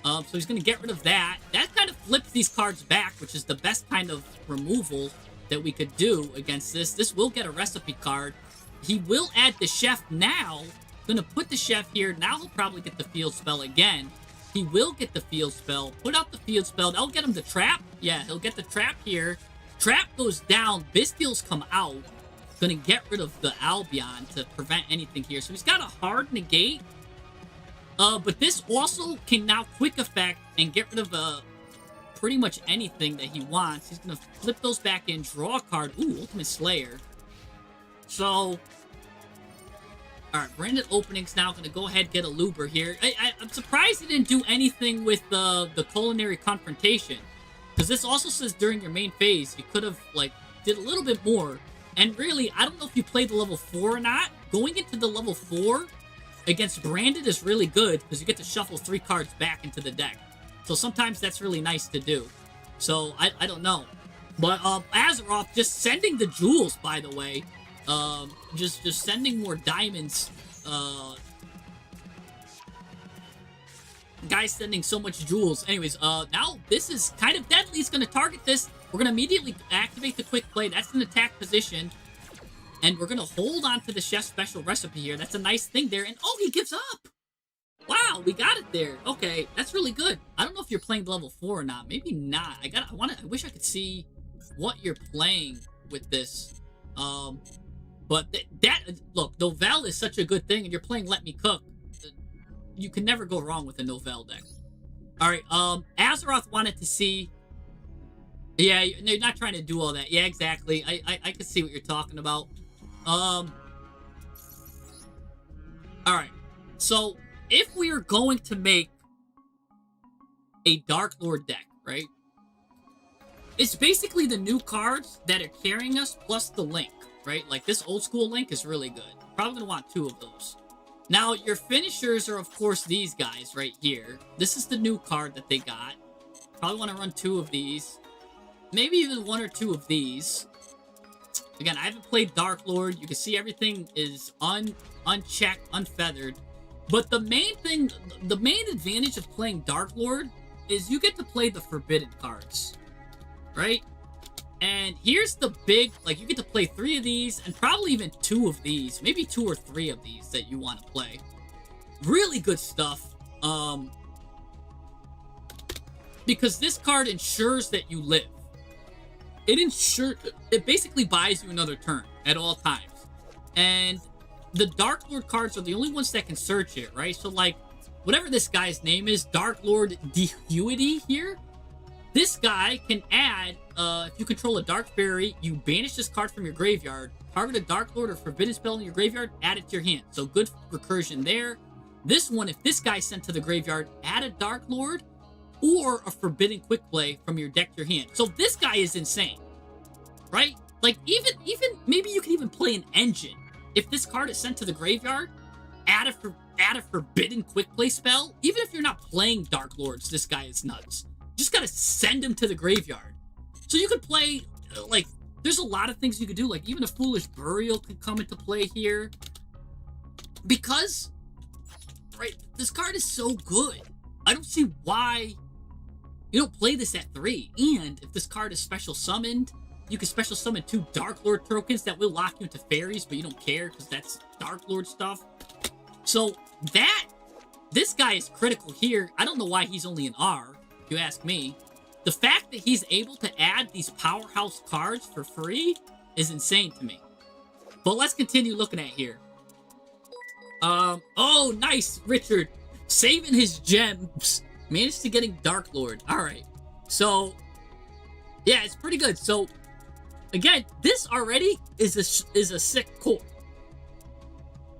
So he's going to get rid of that. That kind of flips these cards back, which is the best kind of removal that we could do against this. This will get a recipe card. He will add the Chef now. Going to put the Chef here. Now he'll probably get the Field Spell again. He will get the Field Spell. Put out the Field Spell. That'll get him the Trap. Yeah, he'll get the Trap here. Trap goes down. Bystials come out. Going to get rid of the Albion to prevent anything here. So he's got a hard negate. But this also can now quick effect and get rid of pretty much anything that he wants. He's going to flip those back in, draw a card. Ooh, Ultimate Slayer. So, alright, Branded Opening's now going to go ahead and get a Luber here. I'm surprised he didn't do anything with the Culinary Confrontation. Because this also says during your main phase, you could have, like, did a little bit more. And really, I don't know if you played the level 4 or not. Going into the level 4 against Branded is really good because you get to shuffle 3 cards back into the deck. So sometimes that's really nice to do. So, I don't know. But Azeroth just sending the jewels, by the way. Just sending more diamonds. Guys sending so much jewels. Anyways, now this is kind of deadly. It's going to target this. We're going to immediately activate the quick play. That's an attack position. And we're going to hold on to the Chef's Special Recipe here. That's a nice thing there. And oh, he gives up. Wow, we got it there. Okay, that's really good. I don't know if you're playing level 4 or not. Maybe not. I wish I could see what you're playing with this. But look, Novell is such a good thing, and you're playing Let Me Cook. You can never go wrong with a Novell deck. All right, Azeroth wanted to see. Yeah, you're not trying to do all that. Yeah, exactly. I can see what you're talking about. All right. So if we are going to make a Dark Lord deck, right? It's basically the new cards that are carrying us plus the Link, right? Like this old school Link is really good. Probably gonna want 2 of those. Now, your finishers are, of course, these guys right here. This is the new card that they got. Probably want to run 2 of these. Maybe even 1 or 2 of these. Again, I haven't played Dark Lord. You can see everything is unchecked, unfeathered. But the main thing, the main advantage of playing Dark Lord is you get to play the forbidden cards. Right? And here's the big, like, you get to play 3 of these and probably even 2 of these. Maybe 2 or 3 of these that you want to play. Really good stuff. Because this card ensures that you live. It basically buys you another turn at all times. And the Dark Lord cards are the only ones that can search it, right? So, like, whatever this guy's name is, Dark Lord Dehuity here, this guy can add, if you control a Dark Fairy, you banish this card from your graveyard, target a Dark Lord or Forbidden Spell in your graveyard, add it to your hand. So good recursion there. This one, if this guy's sent to the graveyard, add a Dark Lord or a Forbidden Quick Play from your deck to your hand. So this guy is insane, right? Like, even maybe you can even play an Engine. If this card is sent to the graveyard, add a Forbidden Quick Play spell. Even if you're not playing Dark Lords, this guy is nuts. Just gotta send him to the graveyard. So you could play, like, there's a lot of things you could do. Like, even a Foolish Burial could come into play here. Because, right, this card is so good. I don't see why you don't play this at 3. And if this card is special summoned, You can special summon 2 Dark Lord tokens that will lock you into fairies, but you don't care because that's Dark Lord stuff. So this guy is critical here. I don't know why he's only an R, if you ask me. The fact that he's able to add these powerhouse cards for free is insane to me. But let's continue looking at here. Oh, nice, Richard. Saving his gems. Managed to getting Dark Lord. Alright. So, yeah, it's pretty good. So, again, this already is a sick core.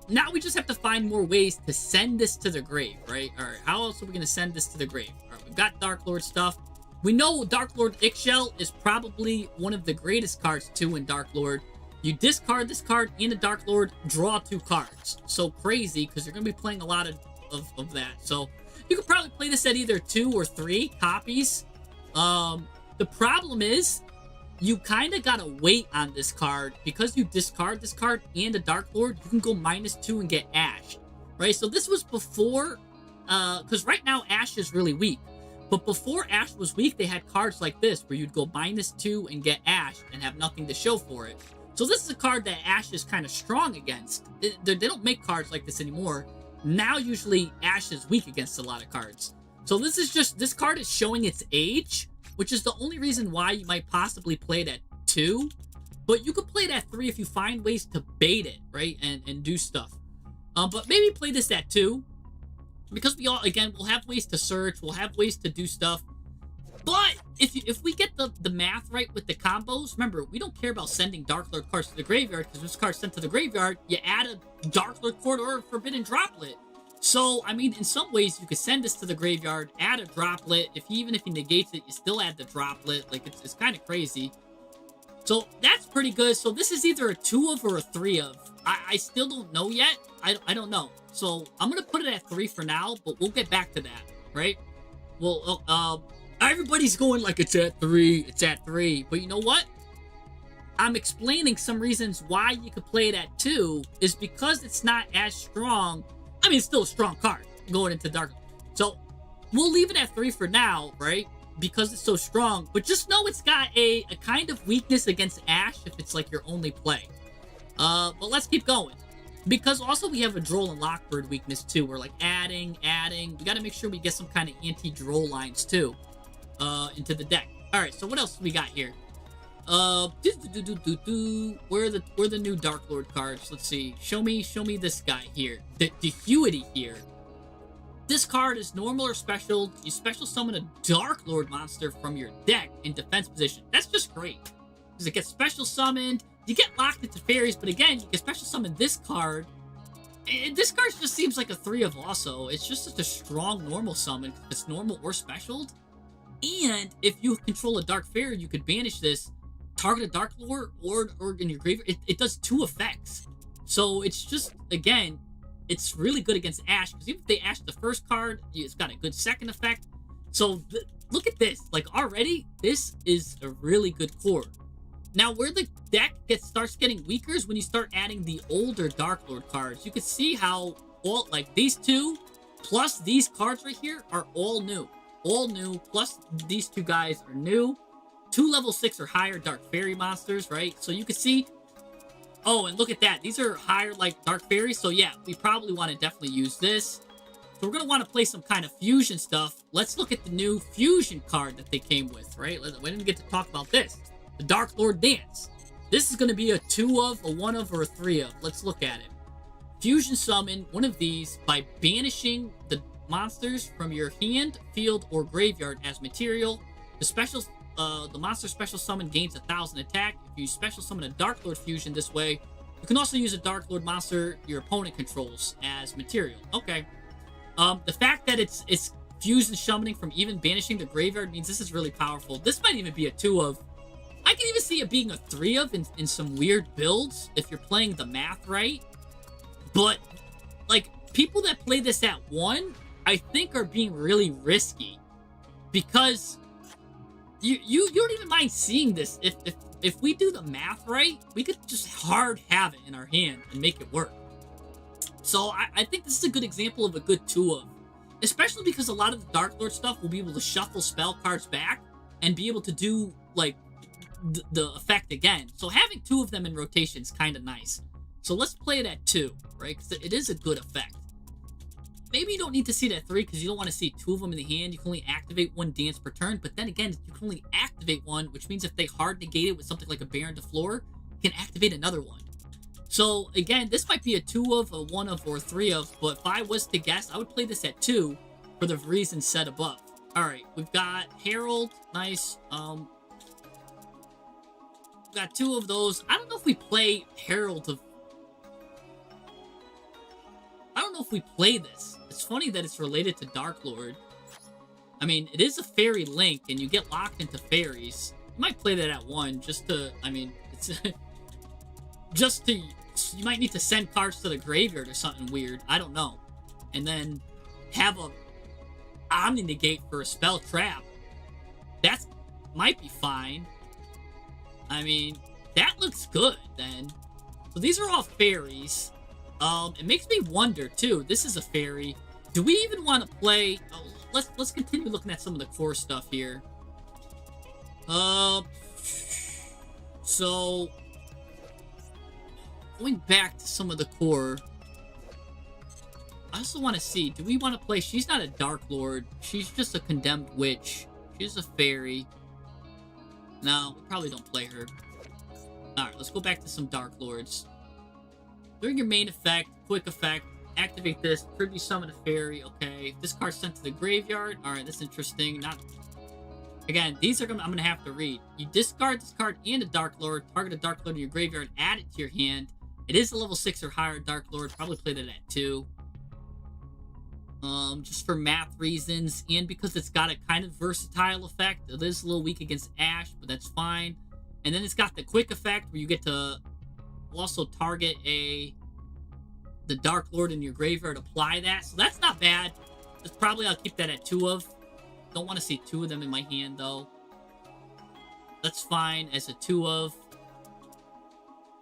Now we just have to find more ways to send this to the grave, right? Alright, how else are we going to send this to the grave? Alright, we've got Dark Lord stuff. We know Dark Lord Ixchel is probably one of the greatest cards, too, in Dark Lord. You discard this card in a Dark Lord, draw 2 cards. So crazy, because you're going to be playing a lot of that. So you could probably play this at either 2 or 3 copies. The problem is, you kind of got to wait on this card. Because you discard this card and a Dark Lord, you can go -2 and get Ash. Right? So this was before, because right now Ash is really weak. But before Ash was weak, they had cards like this, where you'd go -2 and get Ash and have nothing to show for it. So this is a card that Ash is kind of strong against. They don't make cards like this anymore. Now usually Ash is weak against a lot of cards. So this card is showing its age, which is the only reason why you might possibly play it at 2. But you could play it at 3 if you find ways to bait it, right? And do stuff. But maybe play this at 2. Because we'll have ways to search, we'll have ways to do stuff. But if we get the math right with the combos, remember, we don't care about sending Dark Lord cards to the graveyard, because this card's sent to the graveyard, you add a Dark Lord card or a Forbidden Droplet. So, I mean, in some ways, you could send this to the graveyard, add a Droplet. Even if he negates it, you still add the Droplet. Like, it's kind of crazy. So, that's pretty good. So, this is either a 2 of or a 3 of. I still don't know yet. I don't know. So, I'm going to put it at 3 for now, but we'll get back to that, right? Well, everybody's going like it's at 3, it's at 3. But you know what? I'm explaining some reasons why you could play it at 2 is because it's not as strong. I mean, it's still a strong card going into Dark. So, we'll leave it at 3 for now, right? Because it's so strong. But just know it's got a kind of weakness against Ash if it's like your only play. But let's keep going. Because also we have a Droll and Lockbird weakness too. We're like adding. We gotta make sure we get some kind of anti-Droll lines too. Into the deck. Alright, so what else we got here? Where are the new Dark Lord cards? Let's see. Show me this guy here. The Huity here. This card is normal or special. You special summon a Dark Lord monster from your deck in defense position. That's just great. Because it gets special summoned. You get locked into fairies, but again, you can special summon this card. And this card just seems like a 3 of also. It's just such a strong normal summon. It's normal or specialed. And if you control a Dark Fairy, you could banish this, target a Dark Lord, or in your graveyard. It does 2 effects. So it's just, again, it's really good against Ash. Because even if they Ash the first card, it's got a good second effect. So look at this. Like already, this is a really good core. Now, where the deck starts getting weaker is when you start adding the older Dark Lord cards. You can see how these 2 plus these cards right here are all new. All new, plus these 2 guys are new. 2 level 6 or higher Dark Fairy monsters, right? So you can see, oh, and look at that. These are higher, like, Dark Fairies. So yeah, we probably want to definitely use this. So we're going to want to play some kind of fusion stuff. Let's look at the new fusion card that they came with, right? We didn't get to talk about this. The Dark Lord Dance. This is going to be a 2 of, a 1 of, or a 3 of. Let's look at it. Fusion summon one of these by banishing the monsters from your hand, field, or graveyard as material. The monster special summon gains 1,000 attack. If you special summon a Dark Lord fusion this way, you can also use a Dark Lord monster your opponent controls as material. Okay. The fact that it's fusion summoning from even banishing the graveyard means this is really powerful. This might even be a 2 of. I can even see it being a 3 of in some weird builds if you're playing the math right. But, like, people that play this at 1, I think are being really risky. Because you don't even mind seeing this. If we do the math right, we could just hard have it in our hand and make it work. So I think this is a good example of a good 2 of. Especially because a lot of the Dark Lord stuff will be able to shuffle spell cards back and be able to do, like, the effect again. So having 2 of them in rotation is kind of nice. So let's play it at 2, right? Because it is a good effect. Maybe you don't need to see it at 3 because you don't want to see 2 of them in the hand. You can only activate 1 dance per turn. But then again, you can only activate 1, which means if they hard negate it with something like a Baron to floor, you can activate another one. So again, this might be a 2 of, a 1 of, or a 3 of. But if I was to guess, I would play this at 2 for the reasons said above. Alright, we've got Herald. Nice. Got 2 of those. I don't know if we play Herald of... I don't know if we play this. It's funny that it's related to Dark Lord. I mean, it is a fairy link, and you get locked into fairies. You might play that at 1, just to... I mean, it's... just to... You might need to send cards to the graveyard or something weird. I don't know. And then have a Omni Negate for a spell trap. That might be fine. I mean, that looks good, then. So these are all fairies. It makes me wonder, too. This is a fairy. Do we even want to play... Oh, let's continue looking at some of the core stuff here. So... Going back to some of the core... I also want to see, do we want to play... She's not a Dark Lord. She's just a Condemned Witch. She's a fairy. No, we probably don't play her. Alright, let's go back to some Dark Lords. During your main effect, quick effect, activate this, tribute summon a fairy, okay. This card's sent to the graveyard. Alright, that's interesting. Not... Again, these are I'm gonna have to read. You discard this card and a Dark Lord, target a Dark Lord in your graveyard, add it to your hand. It is a level 6 or higher Dark Lord, probably play that at 2. Just for math reasons, and because it's got a kind of versatile effect. It is a little weak against Ash, but that's fine. And then it's got the quick effect where you get to also target the Dark Lord in your graveyard, apply that. So that's not bad. That's probably I'll keep that at 2 of. Don't want to see 2 of them in my hand though. That's fine as a 2 of.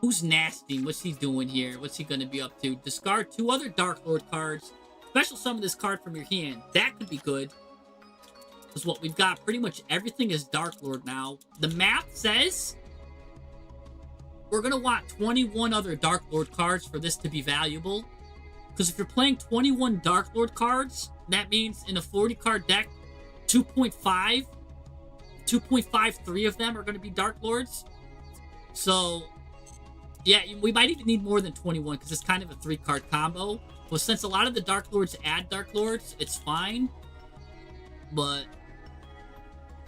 Who's nasty? What's he doing here? What's he gonna be up to? Discard 2 other Dark Lord cards. Special summon this card from your hand. That could be good. Because what we've got, pretty much everything is Dark Lord now. The map says we're going to want 21 other Dark Lord cards for this to be valuable. Because if you're playing 21 Dark Lord cards, that means in a 40 card deck, 2.53 of them are going to be Dark Lords. So, yeah, we might even need more than 21 because it's kind of a 3 card combo. Well, since a lot of the Dark Lords add Dark Lords, it's fine. But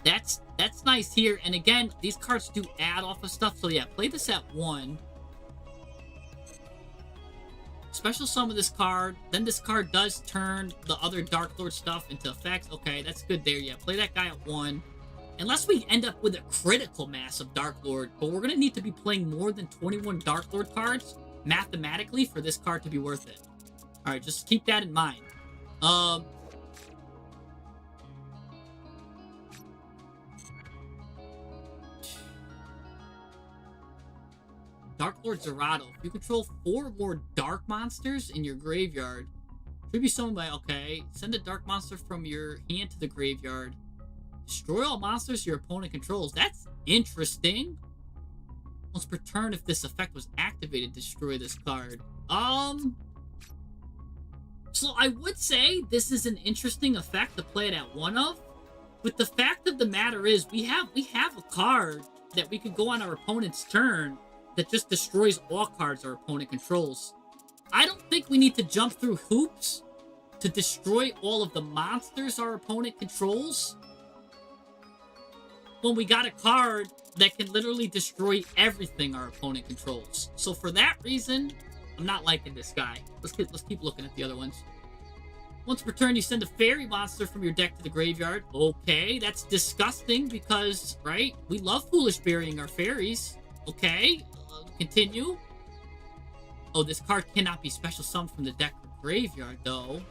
that's nice here. And again, these cards do add off of stuff. So yeah, play this at 1. Special summon this card. Then this card does turn the other Dark Lord stuff into effects. Okay, that's good there. Yeah, play that guy at 1. Unless we end up with a critical mass of Dark Lord. But we're going to need to be playing more than 21 Dark Lord cards mathematically for this card to be worth it. Alright, just keep that in mind. Dark Lord Zerato. If you control 4 more dark monsters in your graveyard, tribute summon by... Okay. Send a dark monster from your hand to the graveyard. Destroy all monsters your opponent controls. That's interesting. Once per turn, if this effect was activated, destroy this card. So I would say this is an interesting effect to play it at 1 of. But the fact of the matter is, we have a card that we could go on our opponent's turn that just destroys all cards our opponent controls. I don't think we need to jump through hoops to destroy all of the monsters our opponent controls when we got a card that can literally destroy everything our opponent controls. So for that reason, I'm not liking this guy. Let's keep looking at the other ones. Once per turn, you send a fairy monster from your deck to the graveyard. Okay, that's disgusting because, right? We love foolish burying our fairies. Okay, continue. Oh, this card cannot be special summoned from the deck or graveyard, though.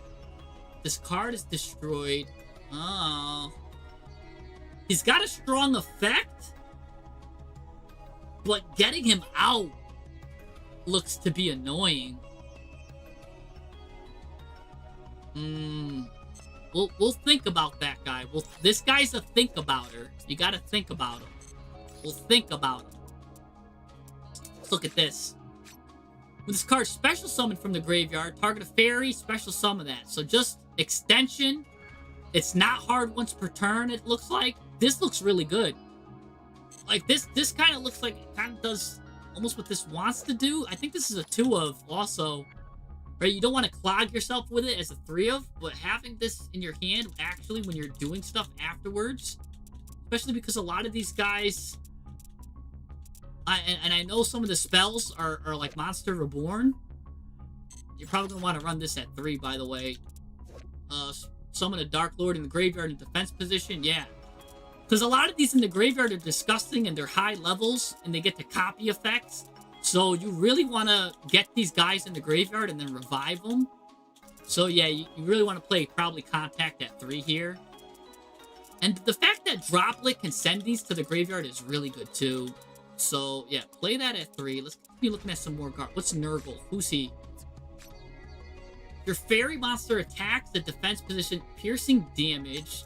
This card is destroyed. Oh. He's got a strong effect, but getting him out looks to be annoying. We'll think about that guy. This guy's a think-abouter. You gotta think about him. Well, think about it. Let's look at this. With this card, special summon from the graveyard, target a fairy, special summon that. So just extension. It's not hard once per turn, it looks like. This looks really good. Like, this kind of looks like it kind of does almost what this wants to do. I think this is a 2 of also. Right? You don't want to clog yourself with it as a 3 of, but having this in your hand actually when you're doing stuff afterwards, especially because a lot of these guys, and I know some of the spells are like Monster Reborn. You're probably going to want to run this at 3, by the way. Summon a Dark Lord in the graveyard in defense position, yeah. Because a lot of these in the graveyard are disgusting and they're high levels and they get to copy effects. So you really want to get these guys in the graveyard and then revive them. So yeah, you really want to play probably Contact at 3 here. And the fact that Droplet can send these to the graveyard is really good too. So yeah, play that at 3. Let's be looking at some more guard. What's Nurgle? Who's he? Your fairy monster attacks the defense position, piercing damage.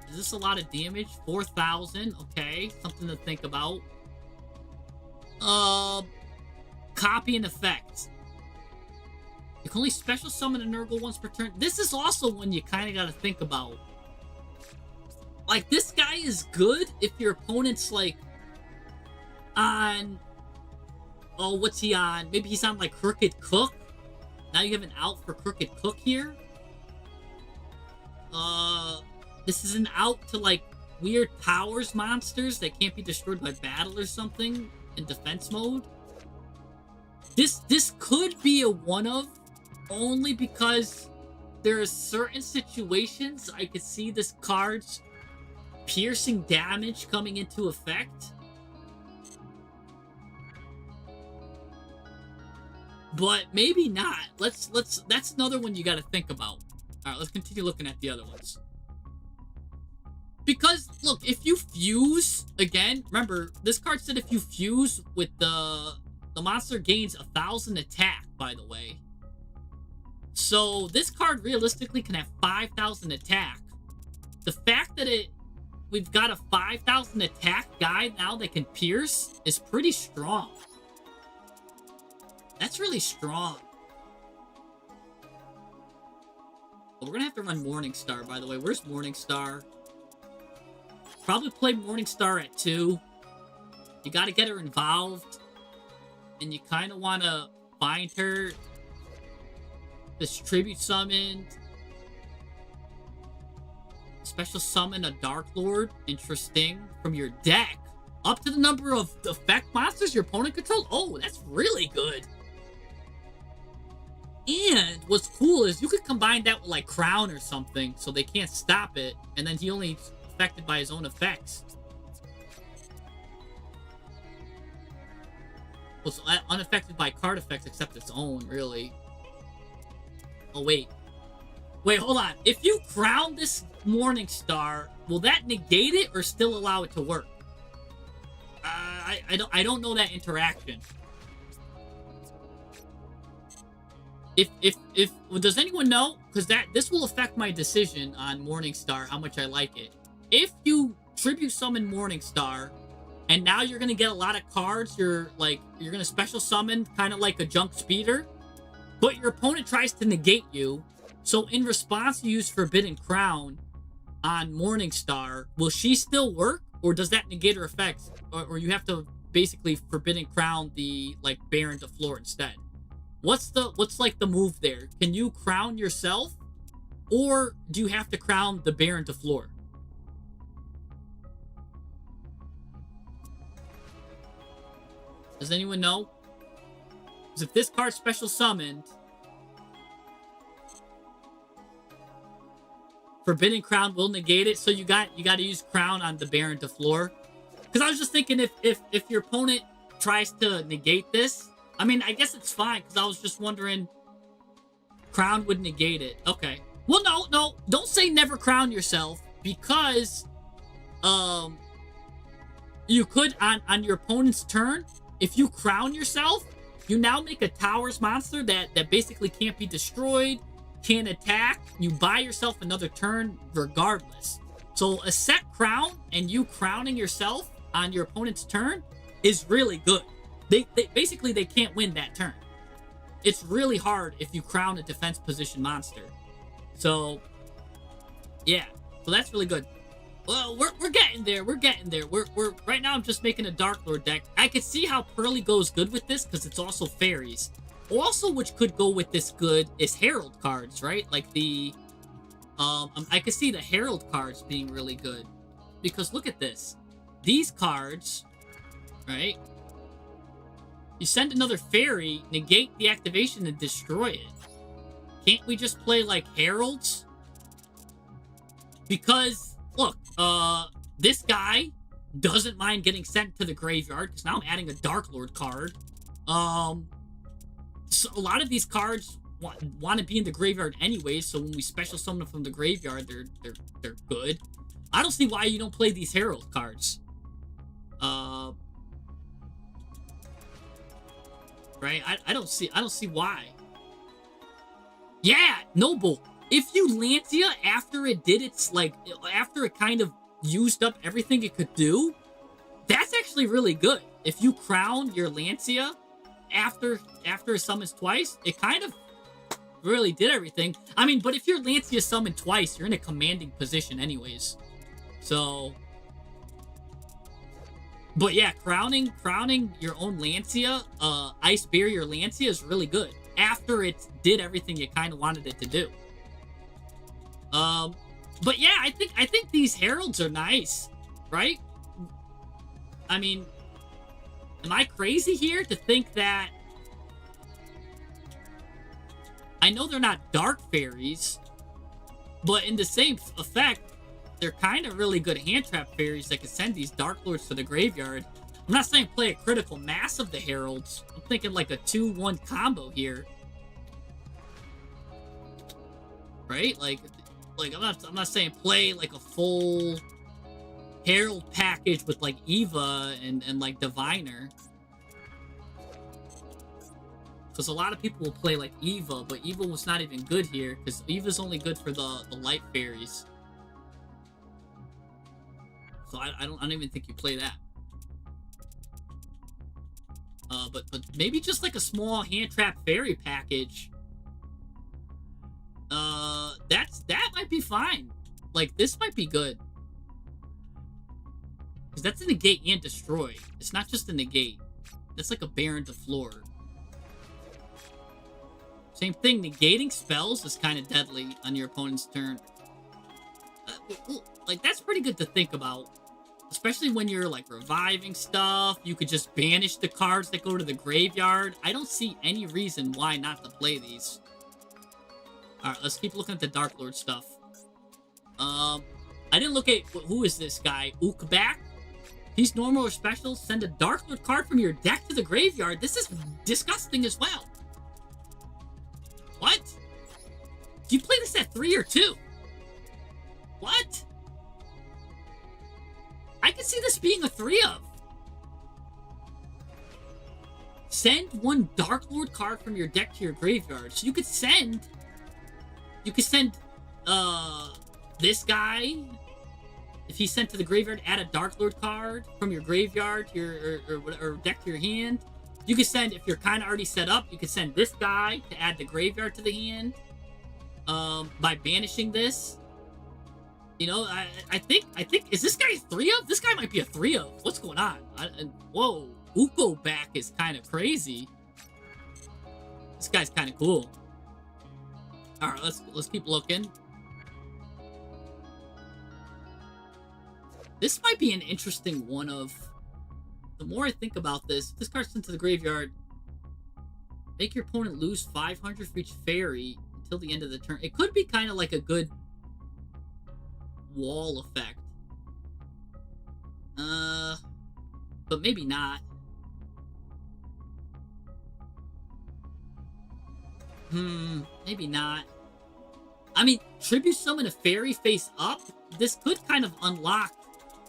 Is this a lot of damage? 4,000. Okay, something to think about. Copy and effect. You can only special summon a Nurgle once per turn. This is also one you kind of got to think about. Like, this guy is good if your opponent's, like, on... Oh, what's he on? Maybe he's on, like, Crooked Cook. Now you have an out for Crooked Cook here. This is an out to, like, weird powers monsters that can't be destroyed by battle or something in defense mode. This could be a one of, only because there are certain situations I could see this card's piercing damage coming into effect. But maybe not. That's another one you got to think about. All right, let's continue looking at the other ones. Because, look, if you fuse, again, remember, this card said if you fuse with the monster gains 1,000 attack, by the way. So, this card realistically can have 5,000 attack. The fact that we've got a 5,000 attack guy now that can pierce is pretty strong. That's really strong. We're going to have to run Morningstar, by the way. Where's Morningstar? Probably play Morningstar at 2. You got to get her involved. And you kind of want to find her. This tribute summoned. Special summon a Dark Lord. Interesting. From your deck. Up to the number of effect monsters your opponent controls. Oh, that's really good. And what's cool is you could combine that with like Crown or something so they can't stop it. And then he only is affected by his own effects. Well, so unaffected by card effects except its own, really. Oh, wait. Wait, hold on. If you crown this Morningstar, will that negate it or still allow it to work? I don't know that interaction. If does anyone know? Because this will affect my decision on Morningstar, how much I like it. If you tribute summon Morningstar, and now you're gonna get a lot of cards, you're gonna special summon kind of like a junk speeder, but your opponent tries to negate you. So in response, you use Forbidden Crown on Morningstar. Will she still work, or does that negate her effects, or you have to basically Forbidden Crown the like Baron to floor instead? What's like the move there? Can you crown yourself, or do you have to crown the Baron to floor? Does anyone know? Because if this card special summoned, Forbidden Crown will negate it, so you got to use Crown on the Baron to floor. Because I was just thinking if your opponent tries to negate this, I mean, I guess it's fine, because I was just wondering, Crown would negate it. Okay. Well, no, don't say never crown yourself, because you could, on your opponent's turn, if you crown yourself, you now make a Towers monster that basically can't be destroyed, can't attack. You buy yourself another turn regardless. So a set crown and you crowning yourself on your opponent's turn is really good. They basically they can't win that turn. It's really hard if you crown a defense position monster. So yeah, so that's really good. Well, we're getting there. We're getting there. We're right now. I'm just making a Dark Lord deck. I could see how Pearly goes good with this because it's also fairies. Also, which could go with this good is Herald cards, right? Like the I could see the Herald cards being really good because look at this. These cards, right? You send another fairy, negate the activation, and destroy it. Can't we just play like Heralds? Because look, this guy doesn't mind getting sent to the graveyard because now I'm adding a Dark Lord card. So a lot of these cards want to be in the graveyard anyway, so when we special summon them from the graveyard, they're good. I don't see why you don't play these Herald cards. Right? I don't see why. Yeah, Noble. If you Lancia after it did its after it kind of used up everything it could do, that's actually really good. If you crown your Lancia after it summons twice, it kind of really did everything. I mean, but if your Lancia summoned twice, you're in a commanding position anyways. So, but yeah, crowning your own Lancia, Ice Barrier Lancia is really good after it did everything you kind of wanted it to do. But yeah, I think these Heralds are nice, right? I mean, am I crazy here to think that... I know they're not Dark Fairies, but in the same effect, they're kind of really good hand trap fairies that can send these Dark Lords to the graveyard. I'm not saying play a critical mass of the Heralds. I'm thinking like a 2-1 combo here. Right? Like I'm not saying play like a full Herald package with like Eva and like Diviner. Because a lot of people will play like Eva, but Eva was not even good here because Eva's only good for the light fairies. So I don't even think you play that. But maybe just like a small hand trap fairy package. That might be fine. Like this might be good. Because that's a negate and destroy. It's not just a negate. That's like a Baron to floor. Same thing, negating spells is kind of deadly on your opponent's turn. Like that's pretty good to think about. Especially when you're like reviving stuff, you could just banish the cards that go to the graveyard. I don't see any reason why not to play these. Alright, let's keep looking at the Dark Lord stuff. I didn't look at... Who is this guy? Ukbak? He's normal or special. Send a Dark Lord card from your deck to the graveyard. This is disgusting as well. What? Do you play this at 3 or 2? What? I can see this being a 3 of. Send one Dark Lord card from your deck to your graveyard. So you could send... this guy, if he's sent to the graveyard, add a Dark Lord card from your graveyard to your or deck to your hand. You could send, if you're kind of already set up, you could send this guy to add the graveyard to the hand by banishing this. You know, I think is this guy a 3 of? This guy might be a 3 of. What's going on? Whoa, Uko back is kind of crazy. This guy's kind of cool. All right, let's keep looking. This might be an interesting one of. The more I think about this, if this card's sent to the graveyard, make your opponent lose 500 for each fairy until the end of the turn. It could be kind of like a good wall effect. But maybe not. Maybe not. I mean, tribute summon a fairy face up. This could kind of unlock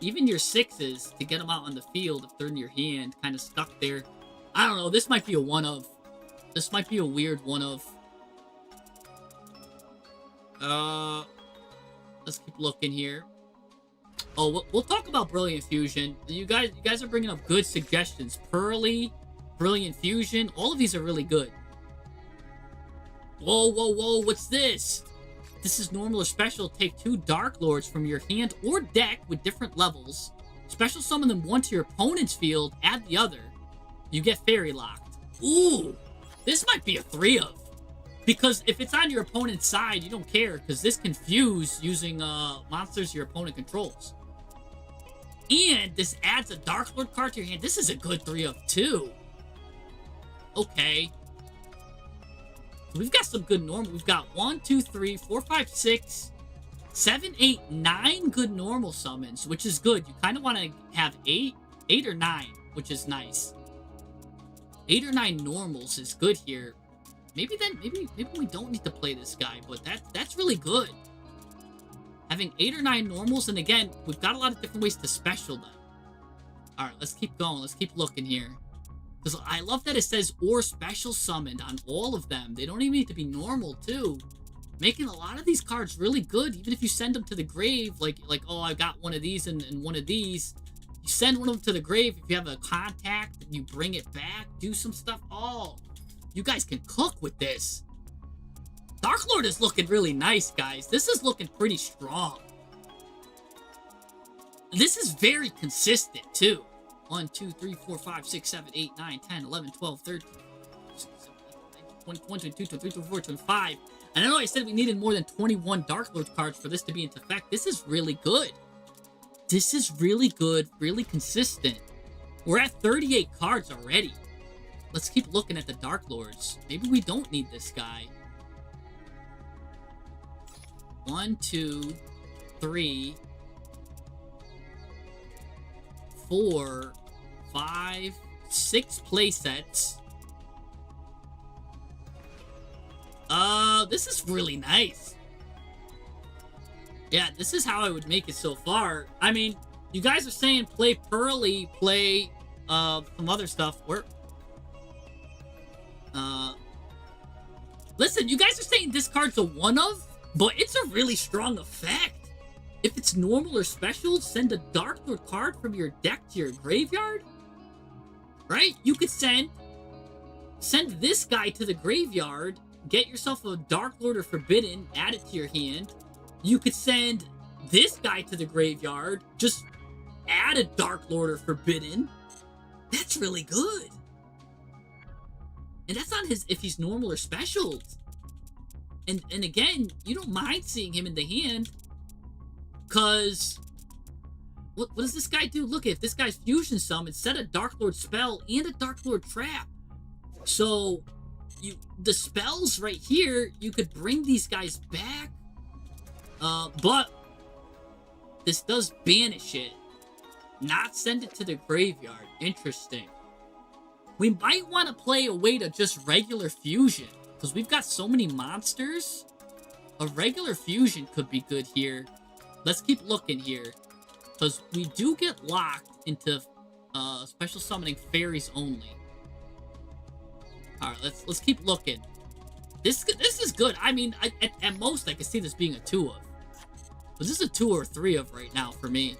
even your 6s to get them out on the field if they're in your hand, kind of stuck there. I don't know. This might be a one of. This might be a weird one of. Let's keep looking here. Oh, we'll talk about Brilliant Fusion. You guys are bringing up good suggestions. Pearly, Brilliant Fusion, all of these are really good. Whoa, whoa, whoa, what's this? This is normal or special. Take 2 Dark Lords from your hand or deck with different levels. Special summon them one to your opponent's field, add the other. You get Fairy Locked. Ooh, this might be a 3 of. Because if it's on your opponent's side, you don't care, because this can fuse using monsters your opponent controls. And this adds a Dark Lord card to your hand. This is a good 3 of too. Okay. We've got some good normal. We've got 1, 2, 3, 4, 5, 6, 7, 8, 9 good normal summons, which is good. You kind of want to have 8 or 9, which is nice. 8 or 9 normals is good here. Maybe we don't need to play this guy, but that's really good. Having 8 or 9 normals, and again, we've got a lot of different ways to special them. All right, let's keep going. Let's keep looking here. Because I love that it says or special summoned on all of them. They don't even need to be normal, too. Making a lot of these cards really good, even if you send them to the grave, like oh, I got one of these and one of these. You send one of them to the grave, if you have a contact, and you bring it back, do some stuff. Oh, you guys can cook with this. Dark Lord is looking really nice, guys. This is looking pretty strong. This is very consistent, too. 1, 2, 3, 4, 5, 6, 7, 8, 9, 10, 11, 12, 13, 21, 22, 23, 24, 25. And I know I said we needed more than 21 Dark Lord cards for this to be into effect. This is really good. This is really good, really consistent. We're at 38 cards already. Let's keep looking at the Dark Lords. Maybe we don't need this guy. 1, 2, 3, 4, 5, 6 playsets. This is really nice. Yeah, this is how I would make it so far. I mean, you guys are saying play Pearly, play, some other stuff. Listen, you guys are saying this card's a one of, but it's a really strong effect. If it's normal or special, send a Dark Lord card from your deck to your graveyard. Right? You could send this guy to the graveyard, get yourself a Dark Lord or Forbidden, add it to your hand. You could send this guy to the graveyard, just add a Dark Lord or Forbidden. That's really good. And that's on his, if he's normal or special. And again, you don't mind seeing him in the hand, because what does this guy do? Look, if this guy's fusion summon, set a Dark Lord spell and a Dark Lord trap. So the spells right here, you could bring these guys back. But this does banish it, not send it to the graveyard. Interesting. We might want to play a way to just regular fusion, because we've got so many monsters. A regular fusion could be good here. Let's keep looking here, because we do get locked into special summoning fairies only. All right, let's keep looking. This is good. I mean, at most I could see this being a 2 of, but this is a 2 or 3 of right now for me.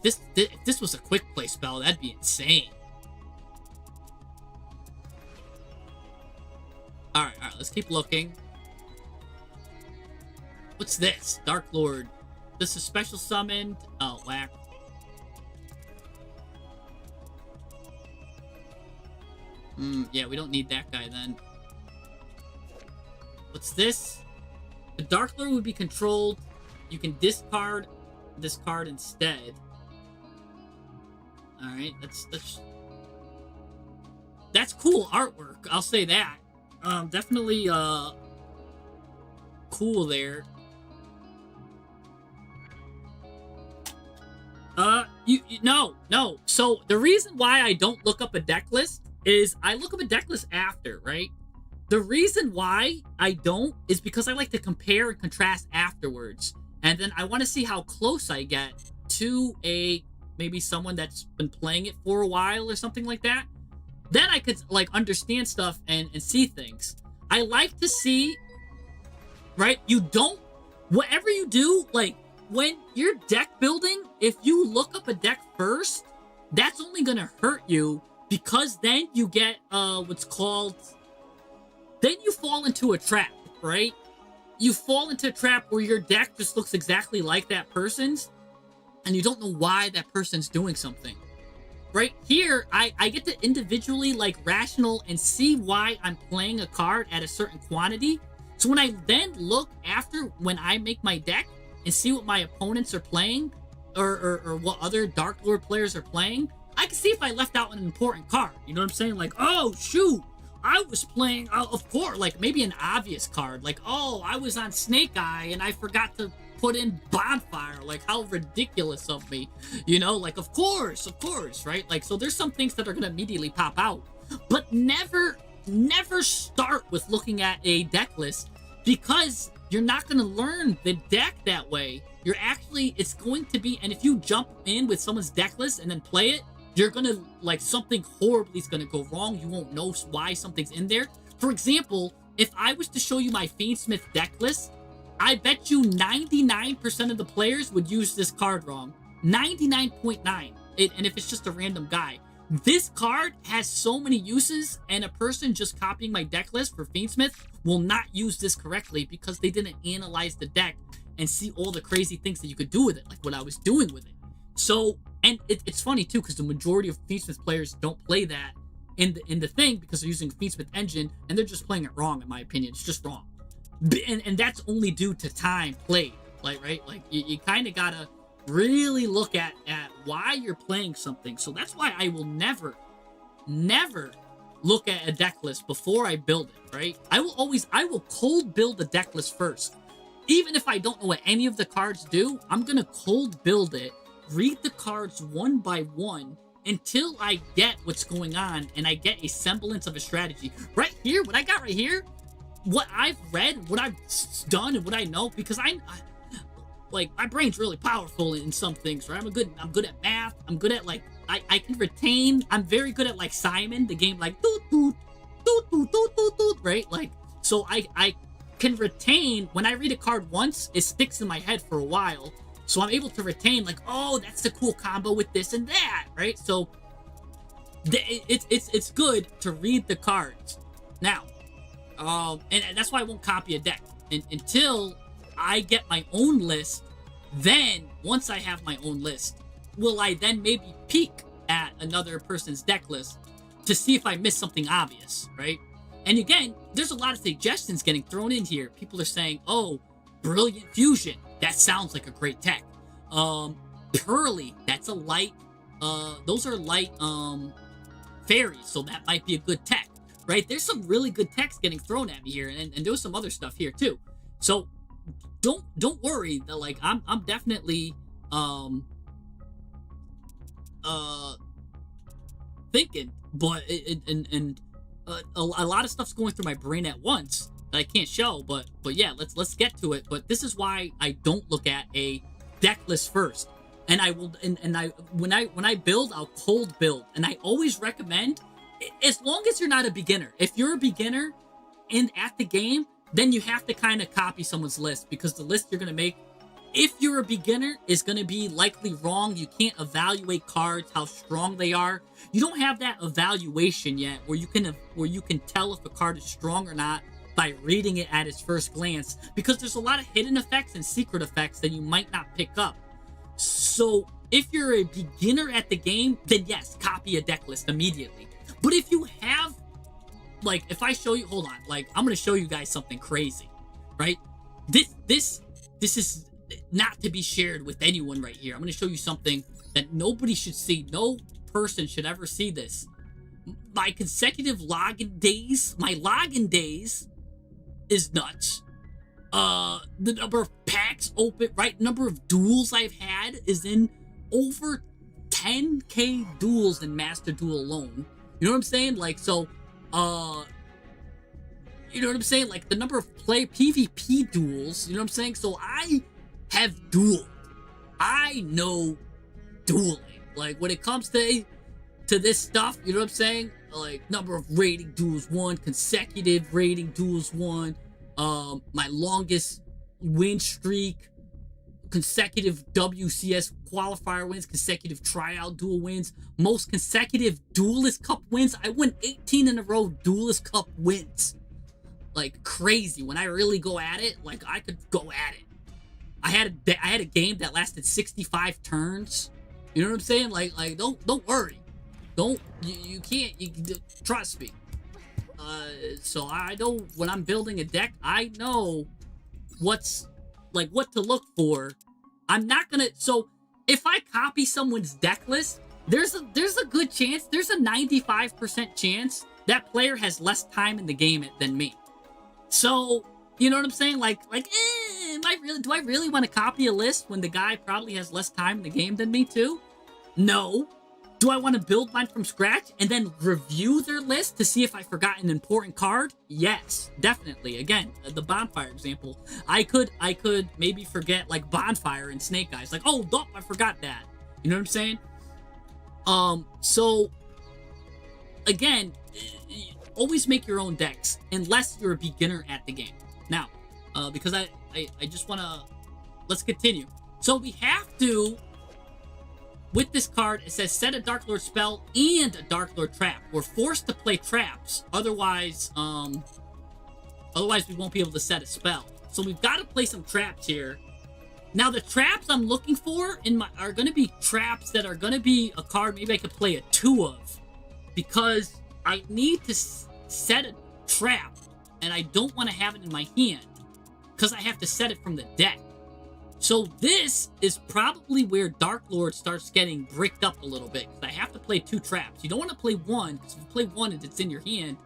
If this was a quick play spell, that'd be insane. All right, let's keep looking. What's this? Dark Lord. This is special summoned. Oh, whack. Yeah, we don't need that guy then. What's this? The Dark Lord would be controlled. You can discard this card instead. Alright, that's cool artwork, I'll say that. Definitely cool there. No. So the reason why I don't look up a deck list is I look up a deck list after, right? The reason why I don't is because I like to compare and contrast afterwards. And then I want to see how close I get to maybe someone that's been playing it for a while or something like that. Then I could like understand stuff and see things. I like to see, right? You don't whatever you do, like when you're deck building, if you look up a deck first, that's only gonna hurt you because then you get what's called, then you fall into a trap, right? You fall into a trap where your deck just looks exactly like that person's, and you don't know why that person's doing something. Right here, I get to individually like rational and see why I'm playing a card at a certain quantity. So when I then look after when I make my deck and see what my opponents are playing, or what other Dark Lord players are playing, I can see if I left out an important card. You know what I'm saying? Like, oh shoot, I was playing, of course, like maybe an obvious card, like, oh, I was on Snake Eye and I forgot to put in Bonfire. Like, how ridiculous of me, you know? Like, of course, right? Like, so there's some things that are gonna immediately pop out, but never start with looking at a deck list, because you're not gonna learn the deck that way. You're actually, it's going to be, and if you jump in with someone's deck list and then play it, you're gonna, like, something horribly is gonna go wrong. You won't know why something's in there. For example, if I was to show you my Fiendsmith deck list, I bet you 99% of the players would use this card wrong. 99.9. And if it's just a random guy. This card has so many uses, and a person just copying my deck list for Fiendsmith will not use this correctly because they didn't analyze the deck and see all the crazy things that you could do with it, like what I was doing with it. So, and it's funny too, because the majority of Fiendsmith players don't play that in the thing because they're using Fiendsmith engine, and they're just playing it wrong, in my opinion. It's just wrong. And that's only due to time played, like, right? Like, you kind of gotta really look at why you're playing something. So that's why I will never look at a deck list before I build it, right? I will cold build the deck list first. Even if I don't know what any of the cards do, I'm gonna cold build it, read the cards one by one until I get what's going on and I get a semblance of a strategy. Right here, what I got right here, what I've read, what I've done, and what I know, because like, my brain's really powerful in some things, right? I'm good at math. I'm good at, like, I can retain. I'm very good at, like, Simon, the game, like, doot, doot, doot, doot, doot, doot, doot, right? Like, so I can retain. When I read a card once, it sticks in my head for a while. So I'm able to retain, like, oh, that's the cool combo with this and that, right? So it's good to read the cards. Now, and that's why I won't copy a deck until I get my own list. Then, once I have my own list, will I then maybe peek at another person's deck list to see if I missed something obvious, right? And again, there's a lot of suggestions getting thrown in here. People are saying, oh, Brilliant Fusion, that sounds like a great tech. Pearly, that's a light, those are light, fairies, so that might be a good tech, right? There's some really good techs getting thrown at me here, and there was some other stuff here too. So don't worry, that, like, I'm definitely thinking, but a lot of stuff's going through my brain at once that I can't show, but yeah, let's get to it. But this is why I don't look at a deck list first, and I will, and I when I build, I'll cold build, and I always recommend, as long as you're not a beginner. If you're a beginner and at the game, then you have to kind of copy someone's list, because the list you're gonna make, if you're a beginner, is gonna be likely wrong. You can't evaluate cards, how strong they are. You don't have that evaluation yet, where you can tell if a card is strong or not by reading it at its first glance, because there's a lot of hidden effects and secret effects that you might not pick up. So if you're a beginner at the game, then yes, copy a deck list immediately. But if you have, like, if I show you, hold on, like, I'm gonna show you guys something crazy, right? This is not to be shared with anyone right here. I'm gonna show you something that nobody should see. No person should ever see this. My consecutive login days, my login days is nuts. The number of packs open, right? Number of duels I've had is in over 10k duels in Master Duel alone. You know what I'm saying? Like, so, you know what I'm saying? Like, the number of PvP duels, you know what I'm saying? So I have dueled. I know dueling. Like, when it comes to this stuff, you know what I'm saying? Like, number of rating duels won, consecutive rating duels won. My longest win streak, consecutive WCS qualifier wins, consecutive tryout duel wins, most consecutive Duelist Cup wins. I won 18 in a row Duelist Cup wins. Like crazy. When I really go at it, like I could go at it. I had a game that lasted 65 turns. You know what I'm saying? Like don't worry. You can't trust me. So I know when I'm building a deck, I know what to look for. I'm not gonna. So if I copy someone's deck list, there's a good chance, there's a 95% chance that player has less time in the game than me. So you know what I'm saying? Do I really want to copy a list when the guy probably has less time in the game than me too? No. Do I want to build mine from scratch and then review their list to see if I forgot an important card? Yes, definitely. Again, the Bonfire example. I could maybe forget like Bonfire and Snake Eyes. Like, oh, I forgot that. You know what I'm saying? So again, always make your own decks unless you're a beginner at the game. Now, because I just want to, let's continue. So we have to, with this card, it says set a Dark Lord spell and a Dark Lord trap. We're forced to play traps, otherwise we won't be able to set a spell. So we've got to play some traps here. Now the traps I'm looking for are going to be traps that are going to be a card maybe I could play a 2 of, because I need to set a trap and I don't want to have it in my hand because I have to set it from the deck. So this is probably where Dark Lord starts getting bricked up a little bit, because I have to play 2 traps. You don't want to play one, because if you play one and it's in your hand,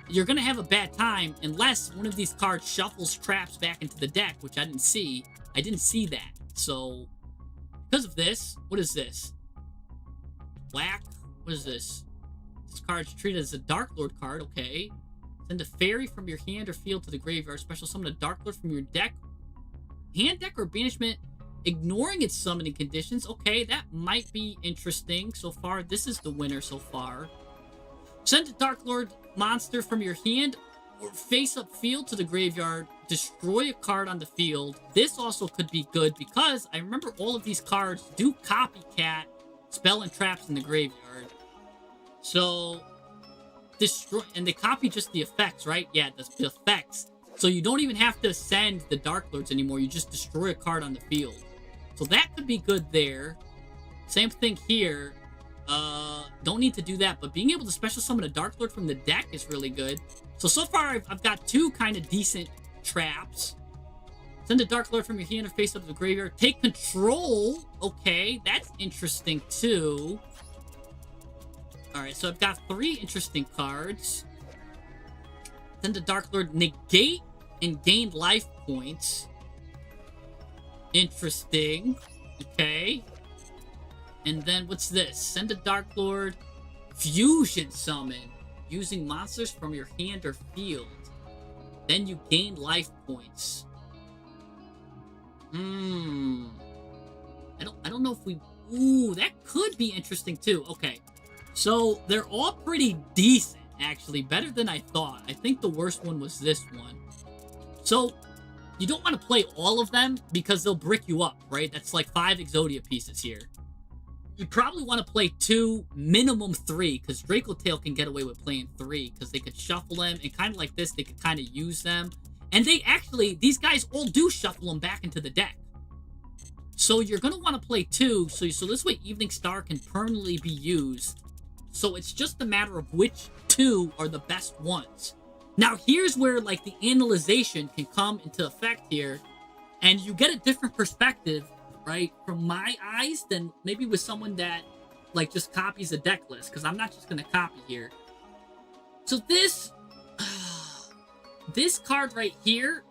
you're going to have a bad time unless one of these cards shuffles traps back into the deck, which I didn't see. I didn't see that. So because of this, what is this? Black? What is this? This card's treated as a Dark Lord card. Okay. Send a fairy from your hand or field to the graveyard. Special summon a Dark Lord from your deck. Hand deck or banishment, ignoring its summoning conditions. Okay, that might be interesting so far. This is the winner so far. Send a Dark Lord monster from your hand or face-up field to the graveyard. Destroy a card on the field. This also could be good because I remember all of these cards do copycat spell and traps in the graveyard. So, destroy, and they copy just the effects, right? Yeah, the effects. So you don't even have to send the Dark Lords anymore. You just destroy a card on the field. So that could be good there. Same thing here. Don't need to do that, but being able to special summon a Dark Lord from the deck is really good. So far, I've got 2 kind of decent traps. Send a Dark Lord from your hand or face up to the graveyard. Take control. Okay, that's interesting too. Alright, so I've got 3 interesting cards. Send a Dark Lord, negate and gain life points. Interesting. Okay. And then what's this? Send a Dark Lord, fusion summon, using monsters from your hand or field. Then you gain life points. I don't know if we... Ooh, that could be interesting too. Okay. So they're all pretty decent, actually. Better than I thought. I think the worst one was this one. So you don't want to play all of them because they'll brick you up, right? That's like 5 Exodia pieces here. You probably want to play 2, minimum 3, because Draco Tail can get away with playing 3, because they could shuffle them, and kind of like this, they could kind of use them. And they actually, these guys all do shuffle them back into the deck. So you're going to want to play 2, so this way Evening Star can permanently be used. So it's just a matter of which 2 are the best ones. Now here's where like the analyzation can come into effect here, and you get a different perspective, right, from my eyes than maybe with someone that like just copies a deck list, because I'm not just going to copy here. So this card right here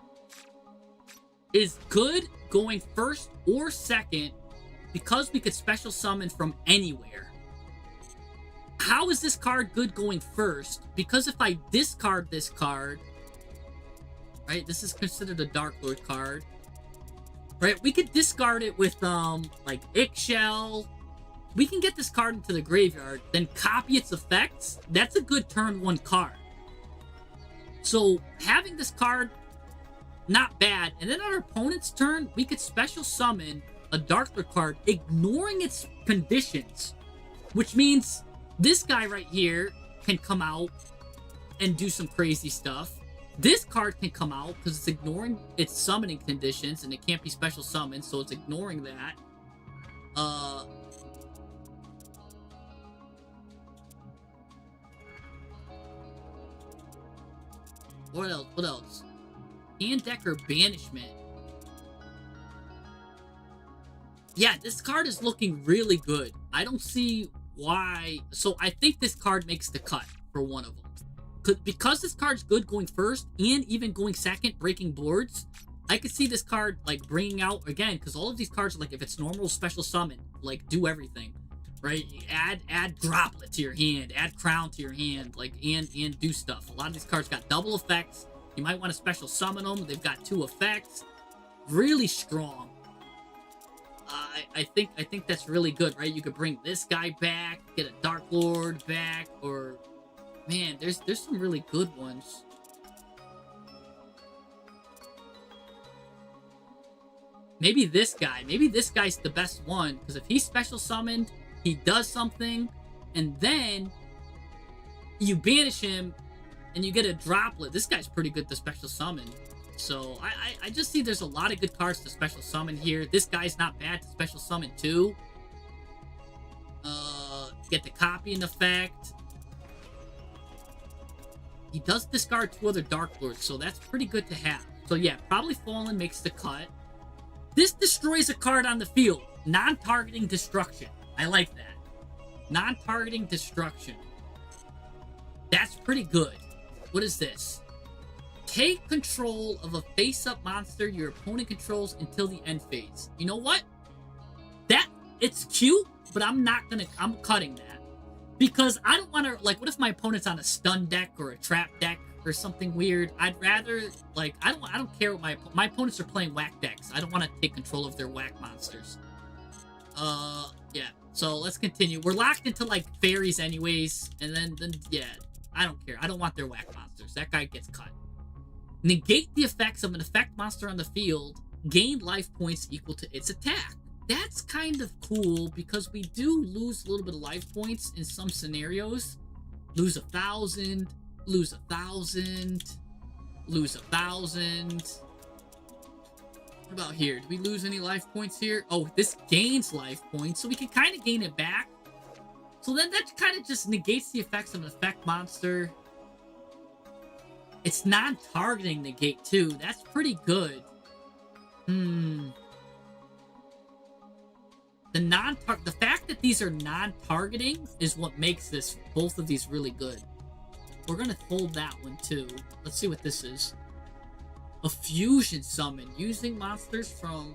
is good going first or second because we could special summon from anywhere. How is this card good going first? Because if I discard this card, right, this is considered a Dark Lord card, right, we could discard it with like Ixchel. We can get this card into the graveyard, then copy its effects. That's a good turn 1 card. So having this card not bad. And then on our opponent's turn, we could special summon a Dark Lord card, ignoring its conditions. Which means this guy right here can come out and do some crazy stuff. This card can come out because it's ignoring its summoning conditions and it can't be special summoned, so it's ignoring that. What else? What else? Hand deck or banishment. Yeah, this card is looking really good. I don't see why. So I think this card makes the cut for one of them. Because this card's good going first and even going second, breaking boards, I could see this card like bringing out again, because all of these cards are like, if it's normal special summon, like do everything, right? Add droplet to your hand, add crown to your hand, like and do stuff. A lot of these cards got double effects. You might want to special summon them. They've got 2 effects. Really strong. I think that's really good, right? You could bring this guy back, get a Dark Lord back, or man, there's some really good ones. Maybe this guy. Maybe this guy's the best one, because if he's special summoned, he does something, and then you banish him, and you get a droplet. This guy's pretty good to special summon. So I just see there's a lot of good cards to special summon here. This guy's not bad to special summon too. Get the copying effect. He does discard 2 other Dark Lords, so that's pretty good to have. So yeah, probably Fallen makes the cut. This destroys a card on the field. Non-targeting destruction. I like that. Non-targeting destruction. That's pretty good. What is this? Take control of a face-up monster your opponent controls until the end phase. You know what? It's cute, but I'm cutting that. Because I don't want to, like, what if my opponent's on a stun deck or a trap deck or something weird? I'd rather, like, I don't care what my opponents are playing whack decks. I don't want to take control of their whack monsters. Yeah. So let's continue. We're locked into, like, fairies anyways. And then yeah, I don't care. I don't want their whack monsters. That guy gets cut. Negate the effects of an effect monster on the field. Gain life points equal to its attack. That's kind of cool because we do lose a little bit of life points in some scenarios. Lose 1,000, lose 1,000, lose 1,000. What about here? Do we lose any life points here? Oh, this gains life points, so we can kind of gain it back. So then that kind of just negates the effects of an effect monster. It's non-targeting negate too. That's pretty good. The fact that these are non-targeting is what makes both of these really good. We're gonna hold that one too. Let's see what this is. A fusion summon using monsters from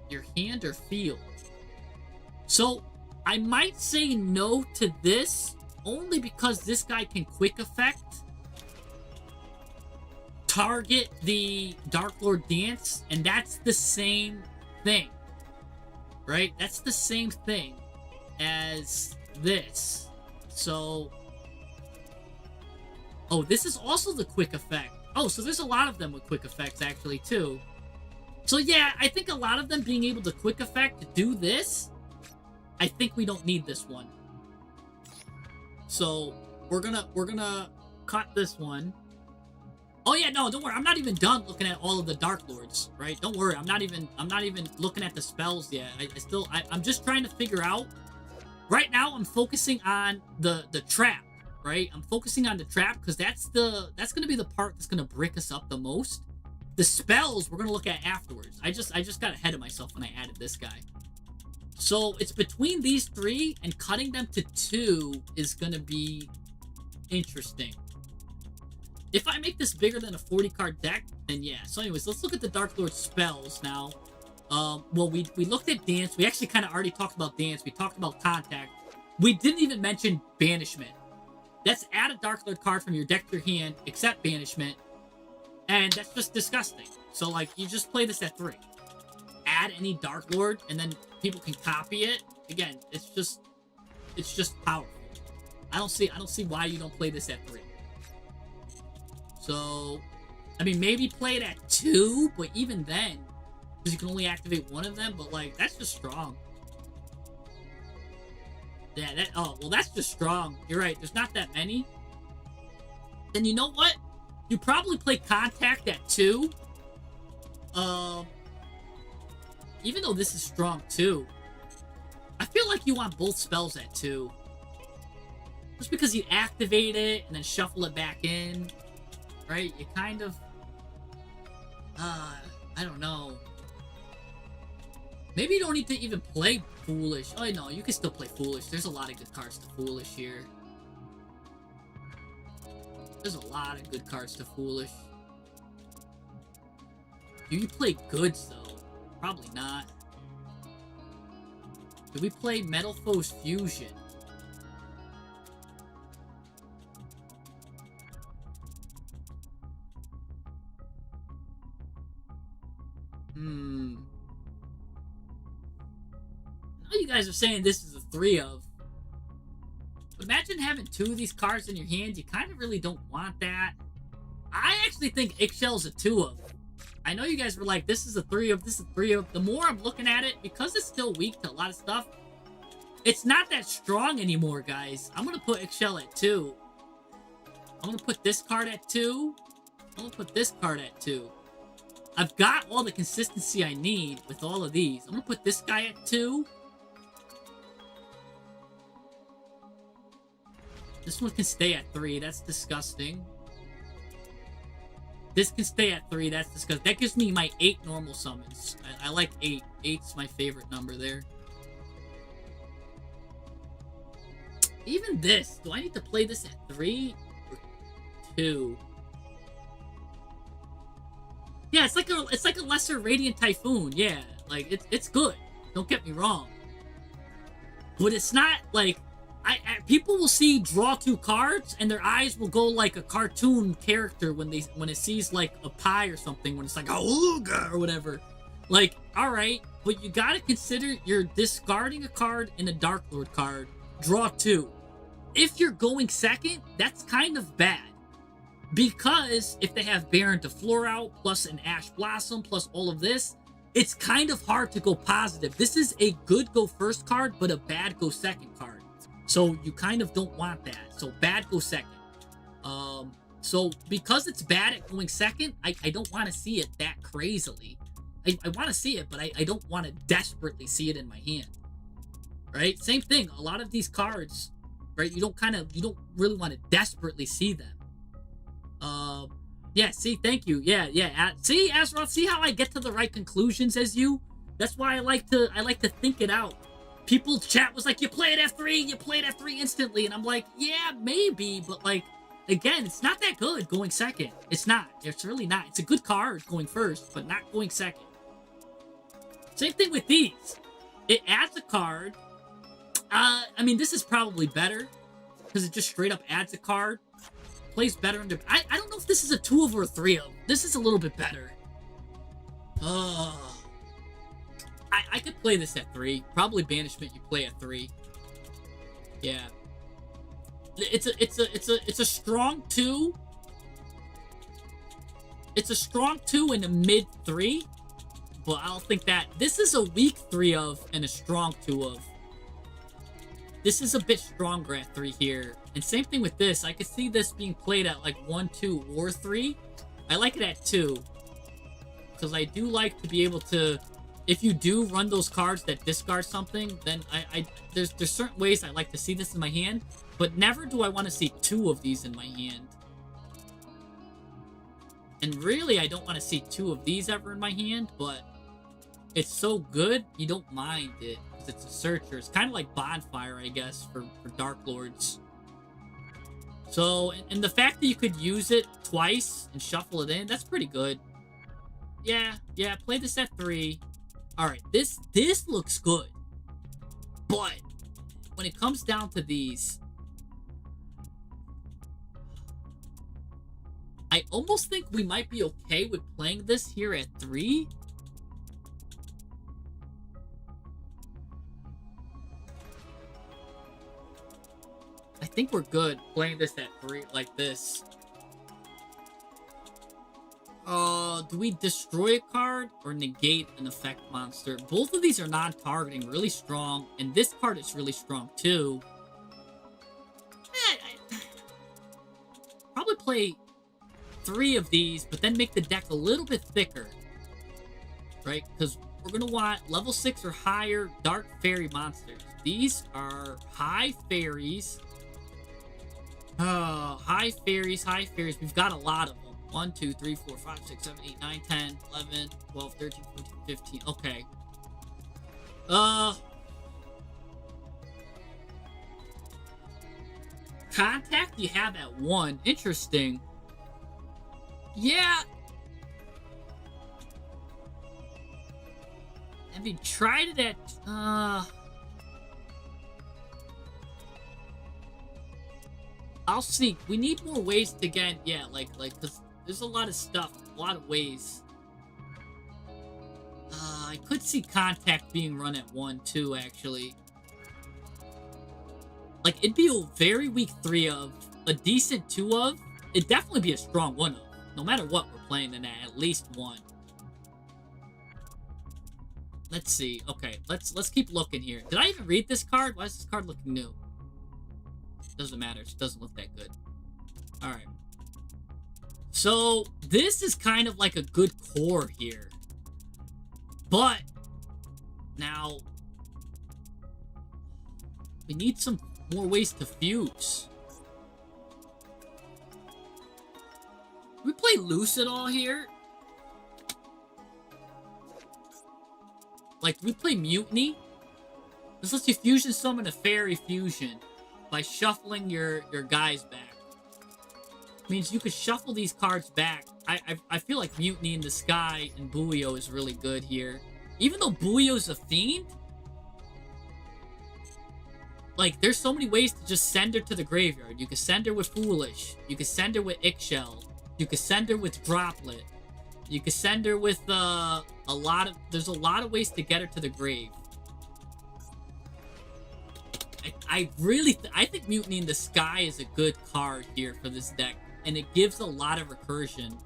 your hand or field. So I might say no to this only because this guy can quick effect target the Dark Lord Dance, and that's the same thing. Right? That's the same thing as this. So, oh, this is also the quick effect. Oh, so there's a lot of them with quick effects actually too. So yeah, I think a lot of them being able to quick effect do this. I think we don't need this one. So we're gonna cut this one. Oh yeah, no, don't worry. I'm not even done looking at all of the Dark Lords, right? Don't worry. I'm not even looking at the spells yet. I'm just trying to figure out. Right now, I'm focusing on the trap, right? I'm focusing on the trap because that's gonna be the part that's gonna break us up the most. The spells we're gonna look at afterwards. I just got ahead of myself when I added this guy. So it's between these 3, and cutting them to 2 is gonna be interesting. If I make this bigger than a 40-card deck, then yeah. So anyways, let's look at the Dark Lord spells now. Well, we looked at Dance. We actually kind of already talked about Dance. We talked about Contact. We didn't even mention Banishment. That's add a Dark Lord card from your deck to your hand, except Banishment. And that's just disgusting. So, like, you just play this at 3. Add any Dark Lord, and then people can copy it. Again, it's just powerful. I don't see why you don't play this at 3. So, I mean, maybe play it at 2, but even then, because you can only activate one of them, but like, that's just strong. Yeah, oh, well, that's just strong. You're right, there's not that many. Then you know what? You probably play Contact at 2. Even though this is strong too, I feel like you want both spells at 2. Just because you activate it and then shuffle it back in, right? You kind of, I don't know. Maybe you don't need to even play Foolish. Oh, no, you can still play Foolish. There's a lot of good cards to Foolish here. There's a lot of good cards to Foolish. Do you play Goods, though? Probably not. Do we play Metal Foes Fusion? I know you guys are saying this is a 3 of. But imagine having 2 of these cards in your hand. You kind of really don't want that. I actually think Eggshell's a 2 of. I know you guys were like, this is a 3 of, this is a 3 of. The more I'm looking at it, because it's still weak to a lot of stuff, it's not that strong anymore, guys. I'm going to put Eggshell at 2. I'm going to put this card at 2. I'm going to put this card at 2. I've got all the consistency I need with all of these. I'm going to put this guy at 2. This one can stay at 3. That's disgusting. This can stay at 3. That's disgusting. That gives me my 8 normal summons. I like 8. 8's my favorite number there. Even this. Do I need to play this at 3 or 2? Yeah, it's like a lesser Radiant Typhoon. Yeah, like it's good. Don't get me wrong. But it's not like people will see draw 2 cards and their eyes will go like a cartoon character when it sees like a pie or something, when it's like a ooga or whatever. Like, all right, but you gotta consider you're discarding a card and a Dark Lord card. Draw 2. If you're going second, that's kind of bad. Because if they have Baron to Floor out, plus an Ash Blossom, plus all of this, it's kind of hard to go positive. This is a good go first card, but a bad go second card. So you kind of don't want that. So bad go second. So because it's bad at going second, I don't want to see it that crazily. I want to see it, but I don't want to desperately see it in my hand. Right? Same thing. A lot of these cards, right? You don't really want to desperately see them. Yeah, see, thank you. Yeah. See, Azeroth, see how I get to the right conclusions as you? That's why I like to think it out. People chat was like, you play it F3 instantly, and I'm like, yeah, maybe, but like, again, it's not that good going second. It's not. It's really not. It's a good card going first, but not going second. Same thing with these. It adds a card. I mean, this is probably better because it just straight up adds a card. Plays better under. I don't know if this is a 2 of or a 3 of. This is a little bit better. I could play this at 3. Probably Banishment you play at 3. Yeah. It's a strong 2. It's a strong 2 and a mid 3. But I don't think that. This is a weak 3 of and a strong 2 of. This is a bit stronger at 3 here. And same thing with this. I could see this being played at like 1, 2, or 3. I like it at 2. Because I do like to be able to... If you do run those cards that discard something, then there's certain ways I like to see this in my hand. But never do I want to see 2 of these in my hand. And really, I don't want to see 2 of these ever in my hand. But it's so good, you don't mind it. Because it's a searcher. It's kind of like Bonfire, I guess, for Dark Lords. So, and the fact that you could use it twice and shuffle it in, that's pretty good. Yeah, play this at 3. Alright, this looks good. But, when it comes down to these, I almost think we might be okay with playing this here at 3. I think we're good playing this at 3 like this. Do we destroy a card or negate an effect monster? Both of these are non-targeting, really strong, and this card is really strong too. Probably play 3 of these, but then make the deck a little bit thicker, right? Because we're gonna want level 6 or higher dark fairy monsters. These are high fairies. High fairies, high fairies. We've got a lot of them. 1, 2, 3, 4, 5, 6, 7, 8, 9, 10, 11, 12, 13, 14, 15. Okay. Contact you have at 1. Interesting. Yeah. Have you tried it at, I'll see. We need more ways to get, yeah, because there's a lot of stuff, a lot of ways. I could see contact being run at 1 too, actually. Like, it'd be a very weak 3 of, a decent 2 of. It'd definitely be a strong 1 of. No matter what we're playing in at least 1. Let's see. Okay, let's keep looking here. Did I even read this card? Why is this card looking new? Doesn't matter. It doesn't look that good. Alright. So, this is kind of like a good core here. But, now, we need some more ways to fuse. Do we play loose at all here? Like, do we play Mutiny? This lets you fusion summon a fairy fusion by shuffling your guys back. Means you could shuffle these cards back. I feel like Mutiny in the Sky and Buoyo is really good here. Even though Buoyo's a fiend, like, there's so many ways to just send her to the graveyard. You could send her with Foolish. You could send her with Ixchel. You could send her with Droplet. You could send her with, there's a lot of ways to get her to the grave. I think Mutiny in the Sky is a good card here for this deck. And it gives a lot of recursion.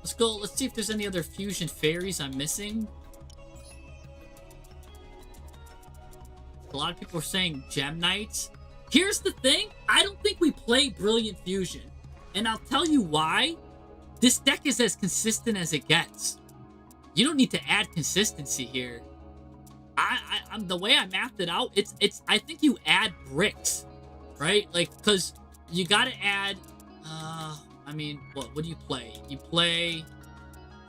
Let's see if there's any other fusion fairies I'm missing. A lot of people are saying Gem Knights. Here's the thing, I don't think we play Brilliant Fusion. And I'll tell you why. This deck is as consistent as it gets. You don't need to add consistency here. I'm the way I mapped it out, I think you add bricks, right? Like, because you gotta add, I mean, what do you play? You play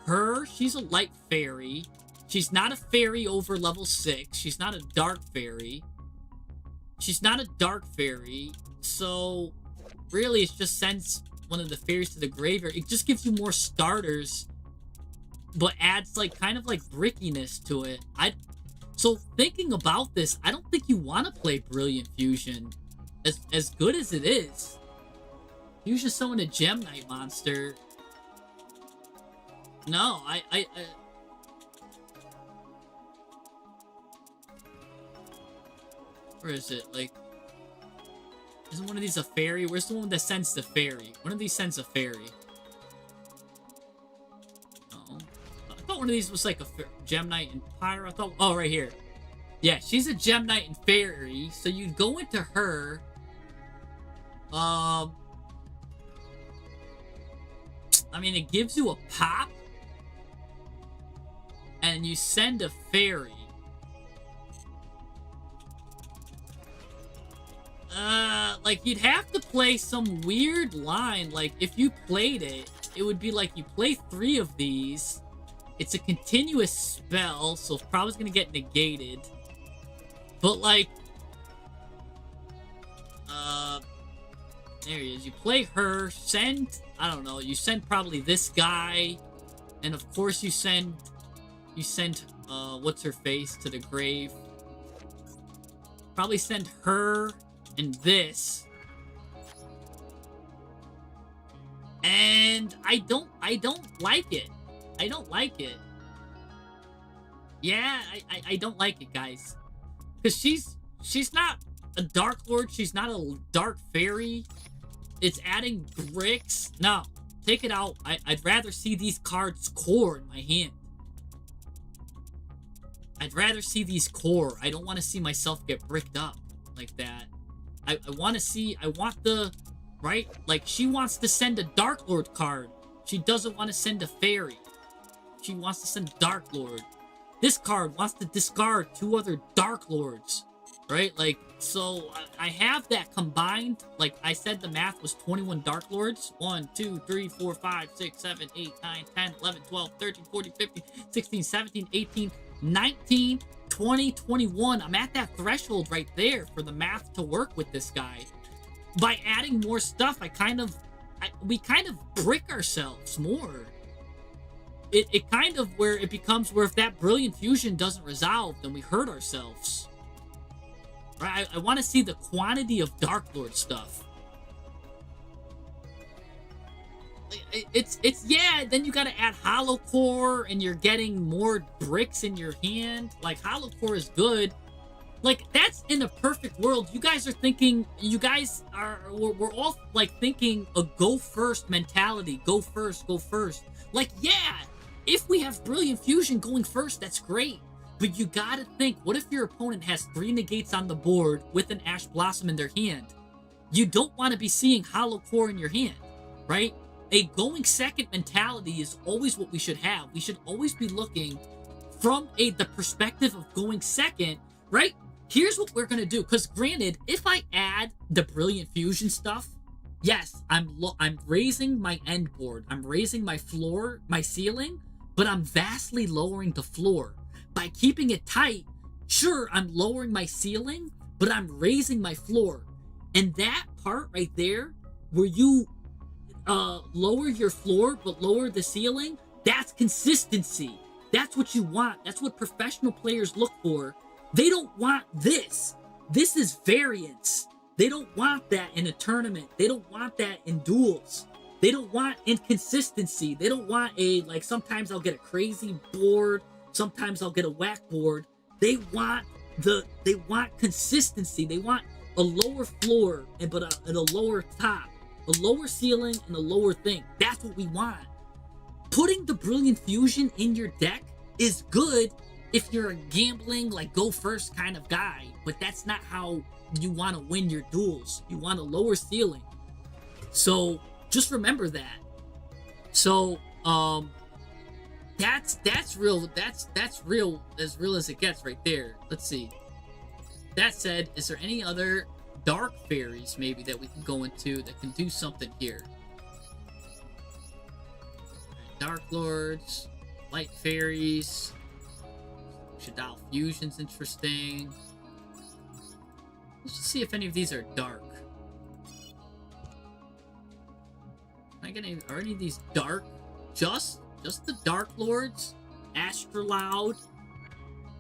her. She's a light fairy. She's not a fairy over level 6. She's not a dark fairy. So, really, it just sends one of the fairies to the graveyard. It just gives you more starters, but adds, like, kind of like brickiness to it. So, thinking about this, I don't think you want to play Brilliant Fusion. As good as it is. Fusion summon a Gem Knight monster. No, where is it? Like, isn't one of these a fairy? Where's the one that sends the fairy? One of these sends a fairy. No. I thought one of these was like a Gem Knight and Pyro. I thought, oh, right here. Yeah, she's a Gem Knight and fairy. So you'd go into her. I mean, it gives you a pop. And you send a fairy. Like, you'd have to play some weird line. Like, if you played it, it would be like you play 3 of these. It's a continuous spell, so it's probably gonna get negated. But, like, there he is. You play her, send, I don't know, you send probably this guy, and of course you send, what's her face to the grave. Probably send her and this. And I don't like it. I don't like it. Yeah, I don't like it, guys. Because she's not a Dark Lord. She's not a Dark Fairy. It's adding bricks. No. Take it out. I'd rather see these cards core in my hand. I'd rather see these core. I don't want to see myself get bricked up like that. I want to see, I want the, right? Like, she wants to send a Dark Lord card. She doesn't want to send a fairy. She wants to send Dark Lord. This card wants to discard 2 other Dark Lords, right? Like, so I have that combined. Like I said, the math was 21 Dark Lords. 1, 2, 3, 4, 5, 6, 7, 8, 9, 10, 11, 12, 13, 14, 15, 16, 17, 18, 19, 20, 21. I'm at that threshold right there for the math to work with this guy. By adding more stuff, we kind of brick ourselves more. It kind of where it becomes where if that Brilliant Fusion doesn't resolve, then we hurt ourselves. Right? I want to see the quantity of Dark Lord stuff. It's yeah, then you gotta add Hollow Core and you're getting more bricks in your hand. Like, Hollow Core is good. Like, that's in a perfect world. You guys are thinking, we're all like thinking a go first mentality. Go first, go first. Like, yeah, if we have Brilliant Fusion going first, that's great. But you gotta think, what if your opponent has 3 negates on the board with an Ash Blossom in their hand? You don't want to be seeing Hollow Core in your hand, right? A going second mentality is always what we should have. We should always be looking from the perspective of going second, right? Here's what we're gonna do. Because granted, if I add the Brilliant Fusion stuff, yes, I'm raising my end board. I'm raising my floor, my ceiling, but I'm vastly lowering the floor. By keeping it tight, sure, I'm lowering my ceiling, but I'm raising my floor. And that part right there, where you lower your floor but lower the ceiling, that's consistency. That's what you want. That's what professional players look for. They don't want this. This is variance. They don't want that in a tournament. They don't want that in duels. They don't want inconsistency. They don't want like, sometimes I'll get a crazy board, sometimes I'll get a whack board. They want consistency. They want a lower floor but a lower top, a lower ceiling and a lower thing. That's what we want. Putting the Brilliant Fusion in your deck is good if you're a gambling, like, go first kind of guy, but that's not how you want to win your duels. You want a lower ceiling. So just remember that. So that's real. That's real, as real as it gets right there. Let's see. That said, is there any other dark fairies maybe that we can go into that can do something here? Dark Lords, Light Fairies, Shadow Fusion's interesting. Let's just see if any of these are dark. Are any of these dark? Just the Dark Lords, Astroloud,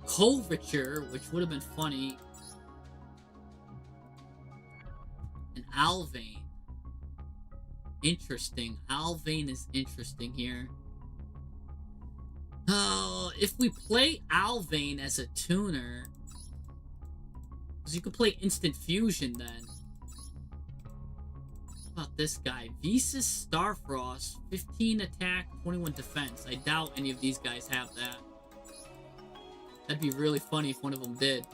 Coverture, which would have been funny, and Alvain. Interesting. Alvain is interesting here. If we play Alvain as a tuner, because you could play Instant Fusion then. What about this guy? Visas Starfrost, 15 attack, 21 defense. I doubt any of these guys have that. That'd be really funny if one of them did.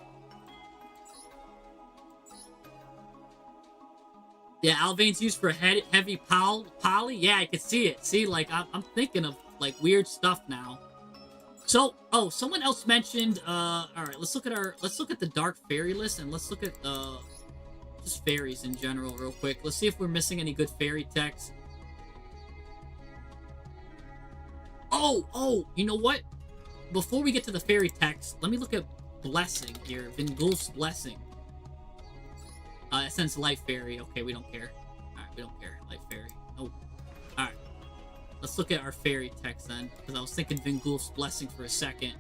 Yeah, Alvain's used for heavy poly. Yeah, I could see it. See, like, I'm thinking of, like, weird stuff now. So, oh, someone else mentioned, alright, let's look at the Dark Fairy list, and let's look at, just fairies in general real quick. Let's see if we're missing any good fairy techs. Oh, you know what? Before we get to the fairy techs, let me look at Blessing here. Vingulf's Blessing. It sends Light Fairy. Okay, we don't care. Alright, we don't care. Light Fairy. Oh. Alright. Let's look at our fairy text then, because I was thinking Vingulf's Blessing for a second.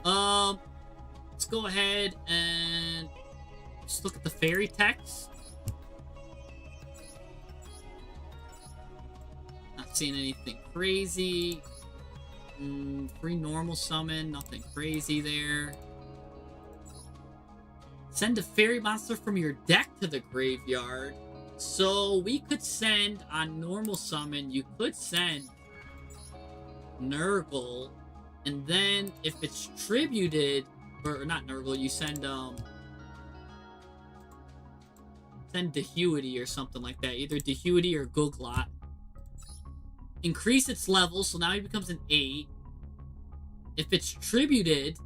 Let's go ahead and just look at the fairy text. Not seeing anything crazy. Free normal summon, nothing crazy there. Send a fairy monster from your deck to the graveyard. So we could send on normal summon, you could send Nurgle, and then if it's tributed, or not Nurgle, you send Dehuity or something like that. Either Dehuity or Guglot. Increase its level, so now he becomes an 8. If it's tributed,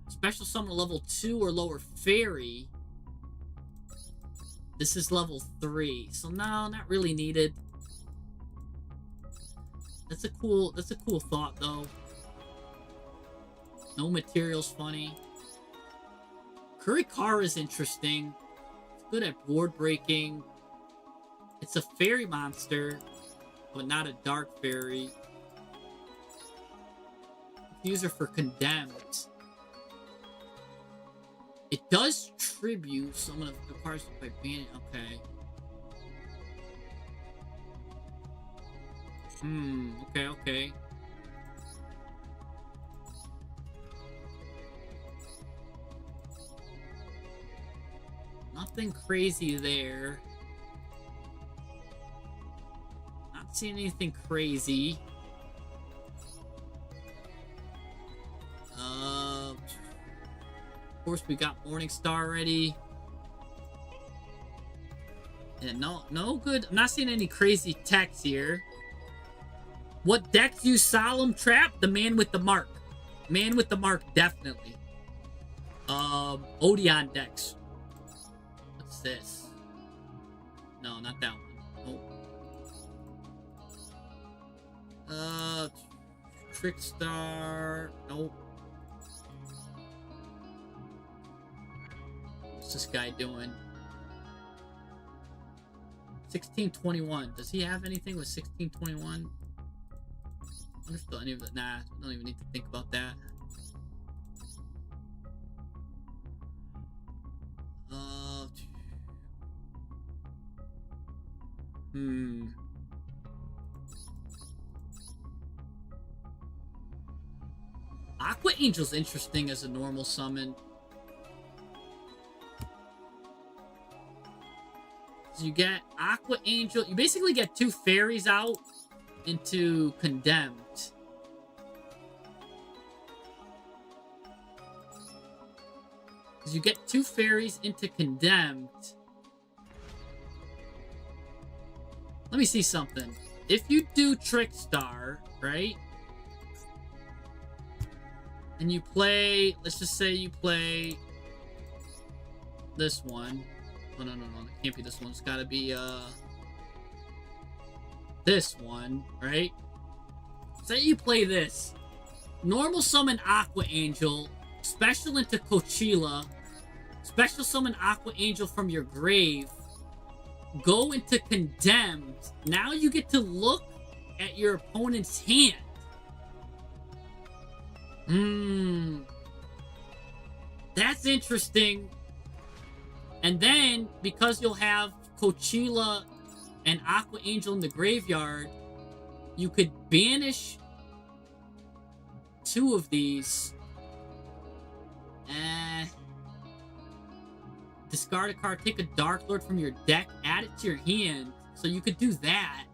special summon a level 2 or lower fairy. This is level 3, so no, not really needed. That's a cool thought though. No material's funny. Kurikara is interesting. It's good at board breaking. It's a fairy monster, but not a dark fairy. User for condemned. It does tribute, so I'm gonna require it by banning. Okay. Okay. Nothing crazy there. Not seeing anything crazy. Of course, we got Morningstar already. And no good. I'm not seeing any crazy text here. What decks use Solemn Trap? The Man with the Mark. Man with the Mark, definitely. Odeon decks. What's this? No, not that one. Nope. Trickstar. Nope. What's this guy doing? 1621. Does he have anything with 1621? I wonder if any of that. Nah, we don't even need to think about that. Aqua Angel's interesting as a normal summon. So you get Aqua Angel. You basically get 2 fairies out into Condemned. Because you get 2 fairies into Condemned. Let me see something. If you do Trickstar, right? And you play, let's just say you play this one. Oh, no. It can't be this one. It's gotta be, this one, right? Say you play this. Normal summon Aqua Angel. Special into Coachella. Special summon Aqua Angel from your grave. Go into Condemned. Now you get to look at your opponent's hand. That's interesting. And then, because you'll have Coachella and Aqua Angel in the graveyard, you could banish 2 of these. Discard a card, take a Dark Lord from your deck, add it to your hand. So you could do that.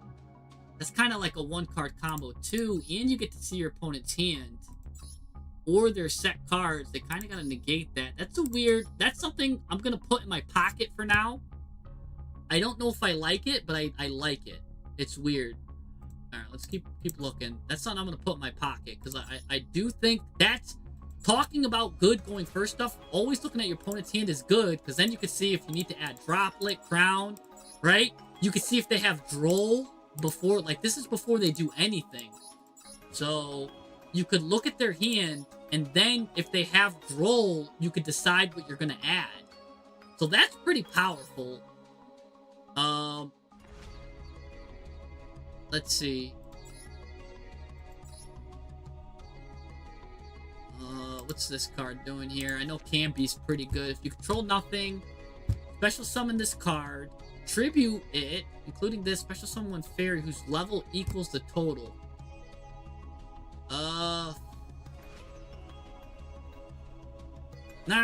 That's kind of like a 1-card combo too, and you get to see your opponent's hand. Or their set cards. They kind of gotta negate that. That's something I'm gonna put in my pocket for now. I don't know if I like it, but I like it. It's weird. Alright, let's keep looking. That's something I'm gonna put in my pocket, because I do think that's talking about good going first stuff. Always looking at your opponent's hand is good, because then you can see if you need to add Droplet, Crown, right? You can see if they have Droll before, like this is before they do anything. So you could look at their hand, and then if they have Droll, you could decide what you're going to add. So that's pretty powerful. Let's see. What's this card doing here? I know Campy's pretty good. If you control nothing, special summon this card, tribute it, including this, special summon 1 fairy whose level equals the total. Nah,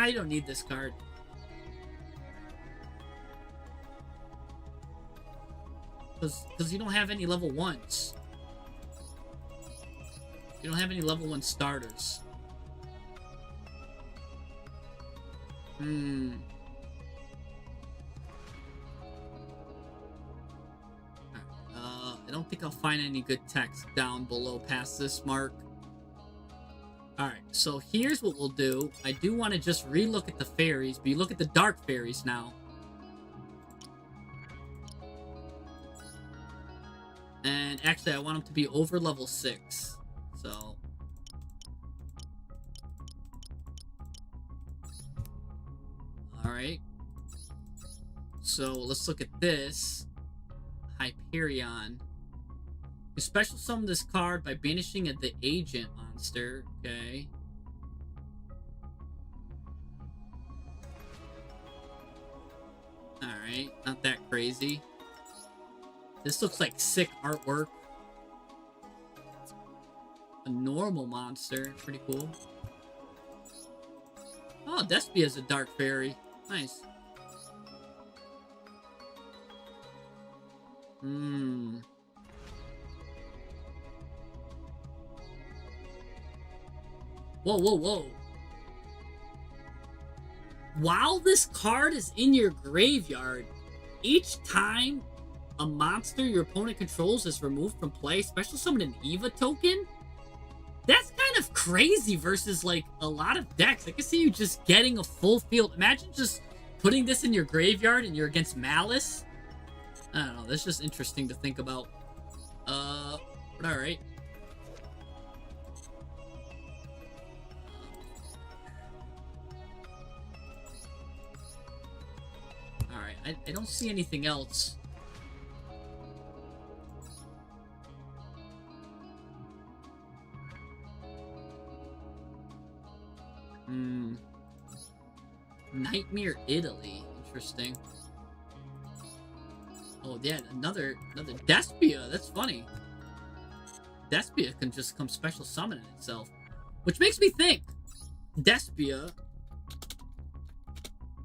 you don't need this card. Because you don't have any level 1s. You don't have any level 1 starters. I don't think I'll find any good text down below past this mark. Alright, so here's what we'll do. I do want to just relook at the fairies, but you look at the dark fairies now. And actually, I want them to be over level 6. So... Alright. So, let's look at this. Hyperion. You special summon this card by banishing the agent monster. Okay. Alright, not that crazy. This looks like sick artwork. A normal monster. Pretty cool. Oh, Despia's a dark fairy. Nice. Whoa, whoa, whoa. While this card is in your graveyard, each time a monster your opponent controls is removed from play, special summon an Eva token? That's kind of crazy versus, like, a lot of decks. I can see you just getting a full field. Imagine just putting this in your graveyard and you're against Malice. I don't know. That's just interesting to think about. But alright. Alright, I don't see anything else. Nightmare Italy. Interesting. Oh, yeah, another Despia. That's funny. Despia can just come special summoning itself. Which makes me think, Despia,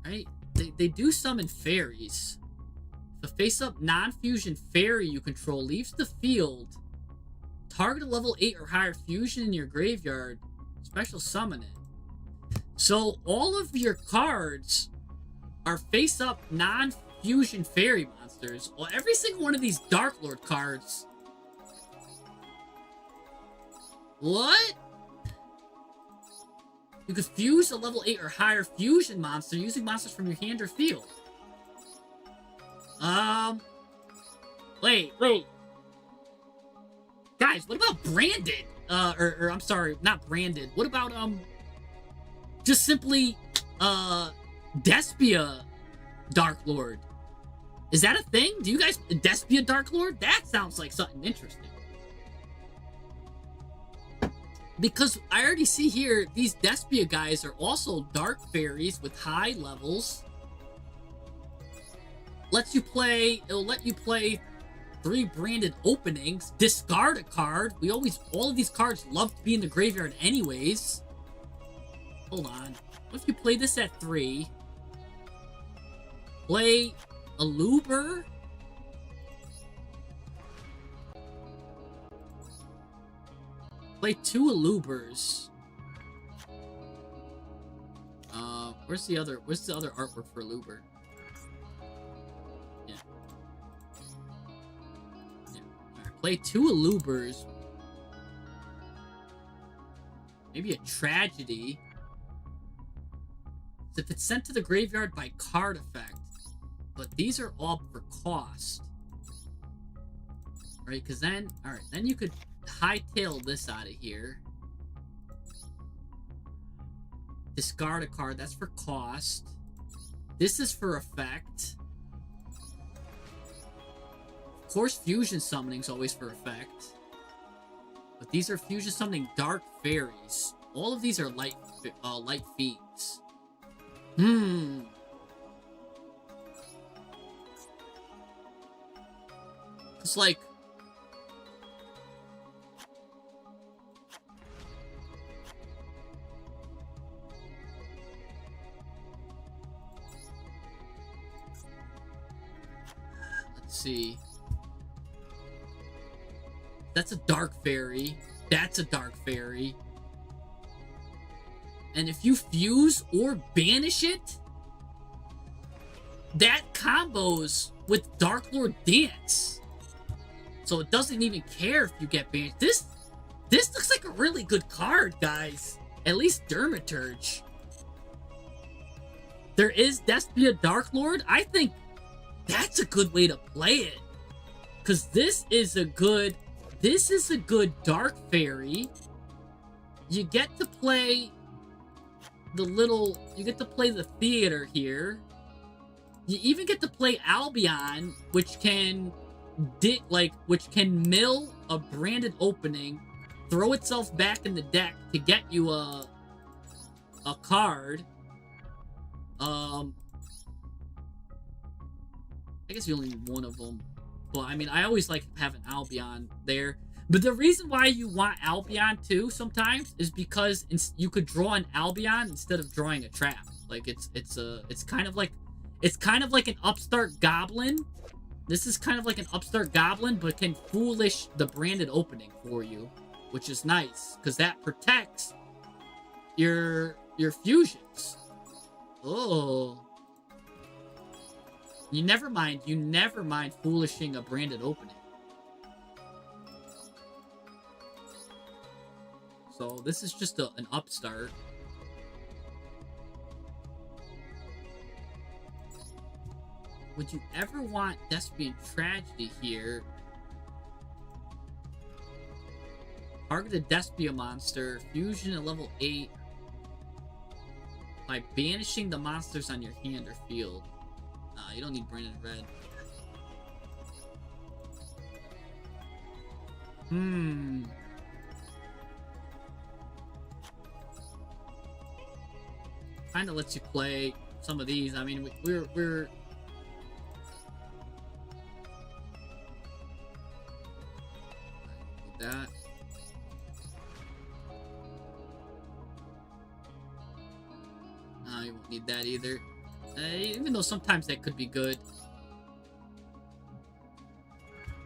right? They do summon fairies. If a face-up non-fusion fairy you control leaves the field, target a level 8 or higher fusion in your graveyard, special summon it. So all of your cards are face-up non-fusion fairy monsters. Well, every single one of these Dark Lord cards. What? You could fuse a level 8 or higher fusion monster using monsters from your hand or field. Wait. Guys, what about branded? Or I'm sorry, not branded. What about, just simply, Despia Dark Lord? Is that a thing? Do you guys, Despia Dark Lord? That sounds like something interesting. Because I already see here, these Despia guys are also dark fairies with high levels. It'll let you play 3 branded openings, discard a card. All of these cards love to be in the graveyard anyways. Hold on. What if you play this at 3? Play a Luber? Play 2 Alubers. Where's the other artwork for Aluber? Yeah. Alright, play 2 Alubers. Maybe a Tragedy. If it's sent to the graveyard by card effect. But these are all for cost. Right, because then you could hightail this out of here. Discard a card, that's for cost. This is for effect. Of course, fusion summoning's always for effect. But these are fusion summoning dark fairies. All of these are light feats. It's like, let's see. That's a dark fairy. That's a dark fairy. And if you fuse or banish it, that combos with Dark Lord Dance. So it doesn't even care if you get banished. This looks like a really good card, guys. At least Dermaturge. There is Despia Dark Lord. I think that's a good way to play it. Because this is a good Dark Fairy. You get to play you get to play the theater here. You even get to play Albion, which can mill a branded opening, throw itself back in the deck to get you a card. I guess you only need one of them. But I mean, I always like having Albion there. But the reason why you want Albion too sometimes is because you could draw an Albion instead of drawing a trap. Like it's kind of like an upstart goblin. This is kind of like an upstart goblin, but can foolish the branded opening for you, which is nice because that protects your fusions. Oh. You never mind foolishing a branded opening. So this is just an upstart. Would you ever want Despian Tragedy here? Target a Despia monster, fusion at level 8 by banishing the monsters on your hand or field. You don't need branded red. Kind of lets you play some of these. I mean, we're that. You won't need that either. Even though sometimes that could be good.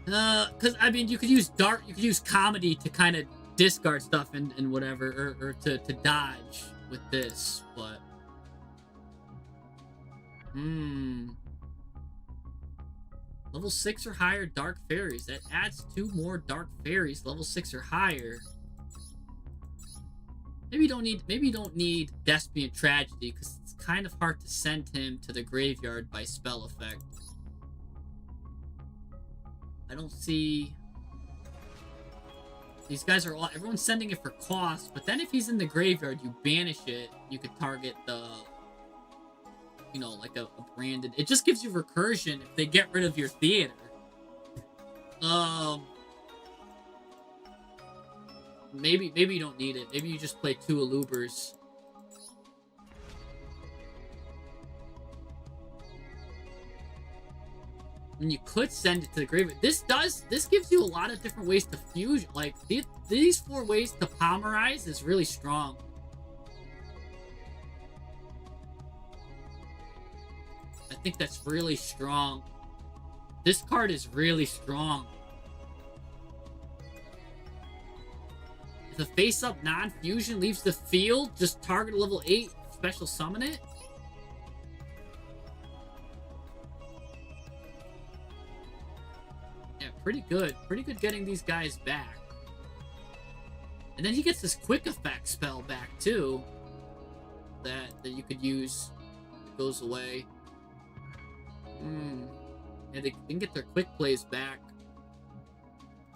Because I mean, you could use comedy to kind of discard stuff and whatever, or to dodge with this, but level 6 or higher Dark Fairies. That adds 2 more Dark Fairies, level 6 or higher. Maybe you don't need Despian Tragedy because it's kind of hard to send him to the graveyard by spell effect. I don't see. These guys are all. Everyone's sending it for cost, but then if he's in the graveyard, you banish it. You could target the. You know, like a branded. It just gives you recursion if they get rid of your theater. Maybe you don't need it. Maybe you just play 2 Alubers. And you could send it to the graveyard. This gives you a lot of different ways to fuse. Like these 4 ways to Palmerize is really strong. I think that's really strong. This card is really strong. If a face-up non-fusion leaves the field, just target level 8, special summon it. Yeah, pretty good. Pretty good getting these guys back. And then he gets this quick effect spell back too. That you could use. It goes away. Yeah, they can get their quick plays back.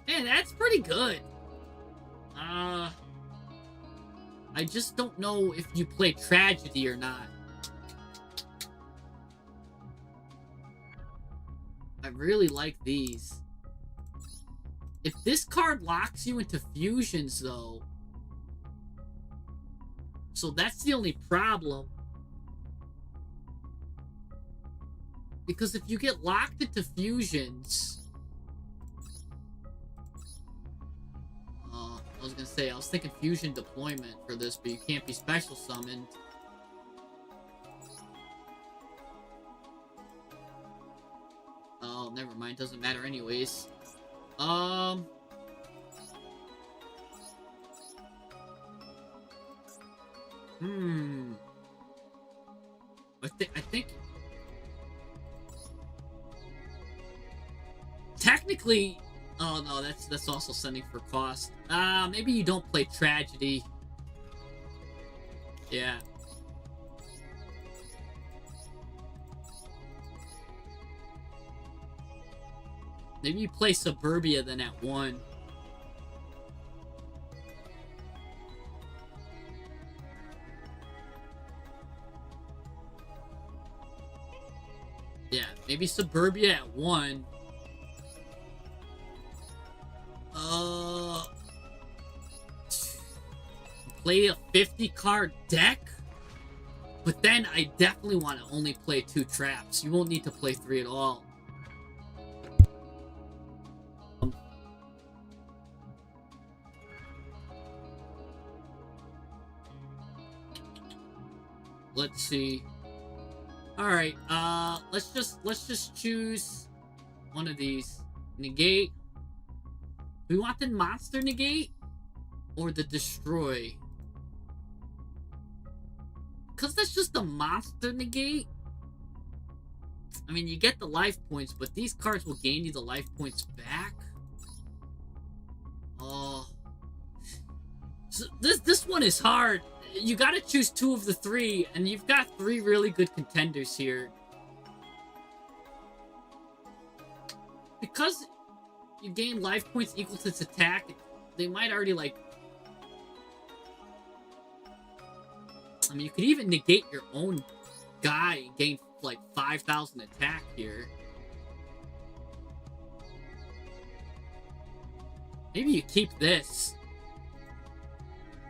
Man, that's pretty good. I just don't know if you play Tragedy or not. I really like these. If this card locks you into fusions, though, so that's the only problem. Because if you get locked into fusions... I was gonna say, I was thinking fusion deployment for this, but you can't be special summoned. Oh, never mind. Doesn't matter anyways. Hmm. I think technically. Oh no, that's also sending for cost. Maybe you don't play tragedy. Yeah. Maybe you play Suburbia then at 1. Yeah, maybe Suburbia at 1. Uh, play a 50 card deck? But then I definitely want to only play 2 traps. You won't need to play 3 at all. Let's see. All right. Let's just choose one of these. Negate. Do we want the monster negate or the destroy? Because that's just the monster negate. I mean, you get the life points, but these cards will gain you the life points back. Oh, so this one is hard. You got to choose 2 of the 3, and you've got 3 really good contenders here. Because you gain life points equal to its attack, they might already, like... I mean, you could even negate your own guy and gain, like, 5,000 attack here. Maybe you keep this.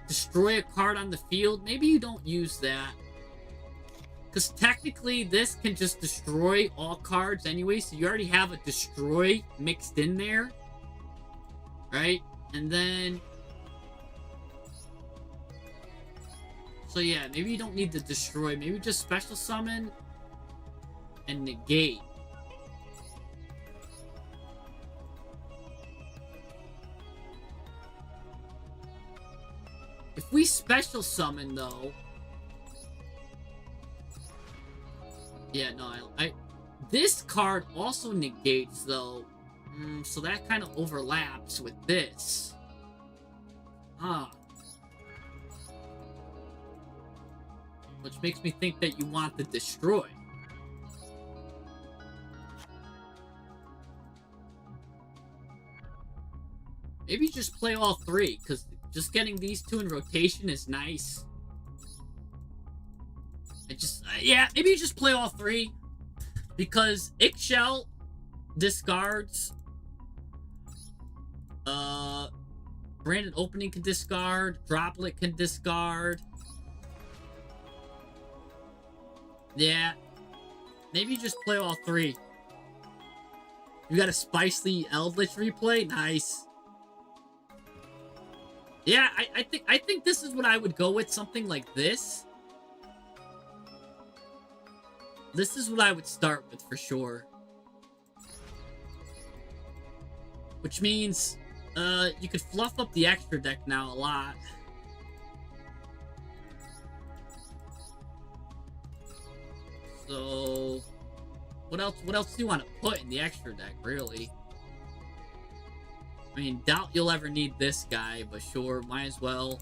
Destroy a card on the field. Maybe you don't use that. Because technically, this can just destroy all cards anyway, so you already have a destroy mixed in there. Right? And then... So yeah, maybe you don't need to destroy. Maybe just special summon and negate. If we special summon, though... Yeah, no, this card also negates, though. So that kind of overlaps with this. Ah. Which makes me think that you want the destroy. Maybe just play all 3, because just getting these 2 in rotation is nice. Yeah, maybe you just play all 3. Because Ixchel discards. Branded Opening can discard. Droplet can discard. Yeah. Maybe you just play all 3. You got a Spicy Eldritch replay? Nice. Yeah, I think this is what I would go with. Something like this. This is what I would start with for sure. Which means, you could fluff up the extra deck now a lot. So, what else do you want to put in the extra deck, really? I mean, doubt you'll ever need this guy, but sure, might as well.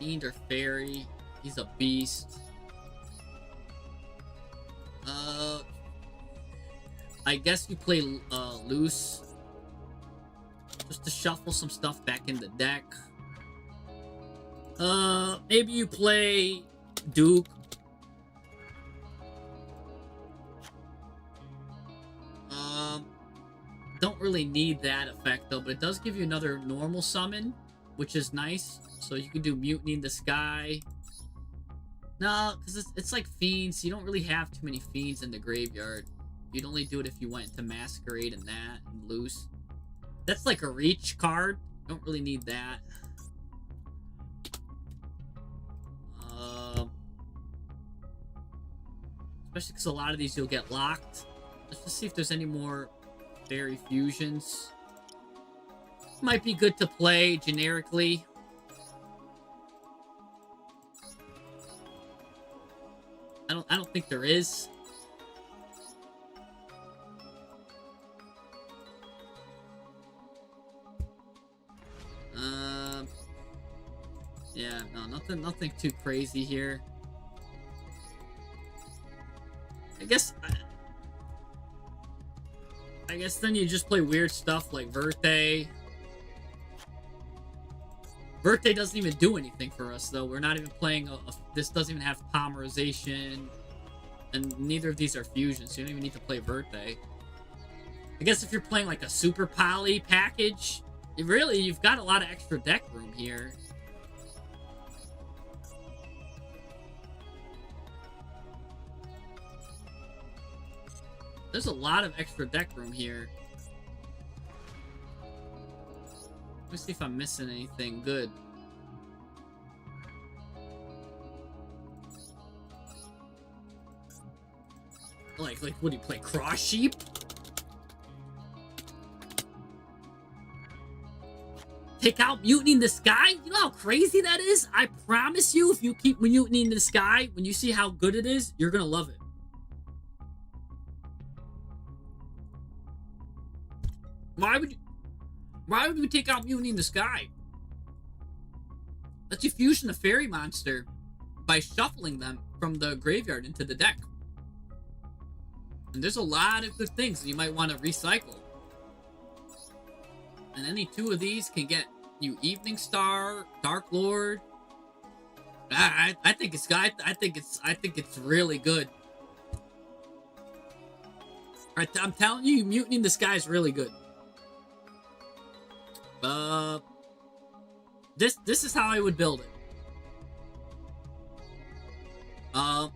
Fiend or Fairy. He's a beast. I guess you play loose. Just to shuffle some stuff back in the deck. Maybe you play Duke. Don't really need that effect though, but it does give you another normal summon, which is nice. So you can do Mutiny in the Sky. No, because it's like Fiends. You don't really have too many Fiends in the graveyard. You'd only do it if you went into Masquerade and that, and Loose. That's like a reach card. Don't really need that. Especially because a lot of these you'll get locked. Let's just see if there's any more fairy fusions. Might be good to play generically. I don't think there is. Yeah, no, nothing too crazy here. I guess then you just play weird stuff like Verte. Verte doesn't even do anything for us, though. We're not even playing this doesn't even have polymerization, and neither of these are fusions, so you don't even need to play Verte. I guess if you're playing like a super poly package, you've got a lot of extra deck room here. There's a lot of extra deck room here. Let me see if I'm missing anything good. Like what do you play? Cross Sheep? Take out Mutiny in the Sky? You know how crazy that is? I promise you, if you keep Mutiny in the Sky, when you see how good it is, you're gonna love it. Why would we take out Mutiny in the Sky? Lets you fusion a fairy monster by shuffling them from the graveyard into the deck. And there's a lot of good things that you might want to recycle. And any two of these can get you Evening Star, Dark Lord. I think it's really good. I'm telling you, Mutiny in the Sky is really good. This is how I would build it.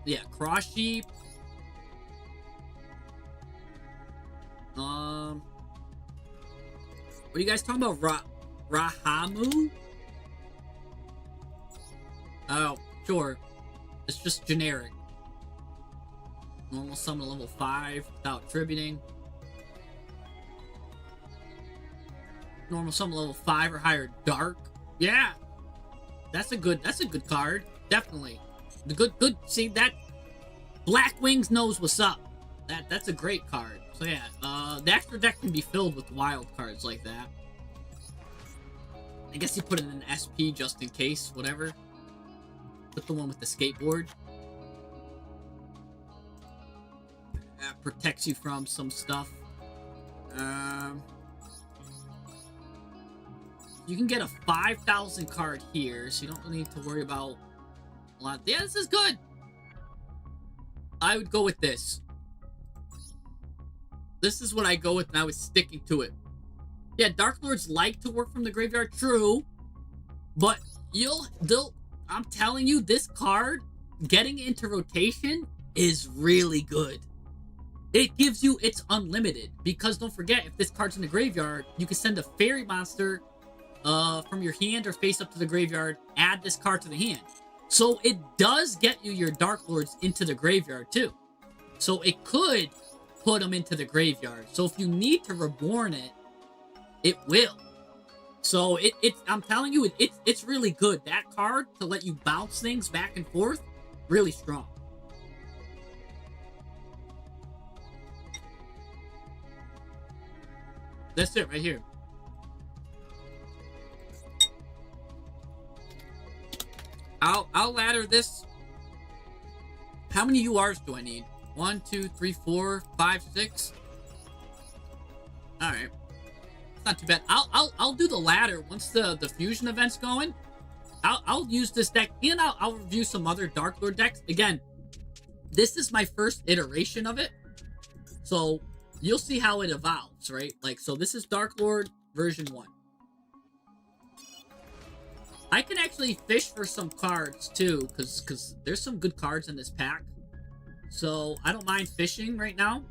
Yeah, Cross Sheep. What are you guys talking about? Rahamu? Oh, sure. It's just generic. Normal summon level 5 without tributing. Normal summon level 5 or higher dark. Yeah. That's a good card. Definitely. The good see that Black Wings knows what's up. That's a great card. So yeah, the extra deck can be filled with wild cards like that. I guess you put it in an SP just in case, whatever. Put the one with the skateboard. That protects you from some stuff. You can get a 5,000 card here, so you don't really need to worry about a lot. Yeah, this is good. I would go with this. This is what I go with, and I was sticking to it. Yeah, Dark Lords like to work from the graveyard, true. But I'm telling you, this card, getting into rotation, is really good. It gives you, it's unlimited. Because don't forget, if this card's in the graveyard, you can send a fairy monster from your hand or face up to the graveyard, add this card to the hand. So it does get you your Dark Lords into the graveyard too. So it could put them into the graveyard. So if you need to reborn it, it will. So I'm telling you, it's really good. That card to let you bounce things back and forth, really strong. That's it right here. I'll ladder this. How many URs do I need? 1, 2, 3, 4, 5, 6. All right, it's not too bad. I'll do the ladder once the fusion event's going. I'll use this deck, and I'll review some other Dark Lord decks. Again, this is my first iteration of it, so you'll see how it evolves, right? Like, so this is Dark Lord version 1. I can actually fish for some cards too, because there's some good cards in this pack. So I don't mind fishing right now.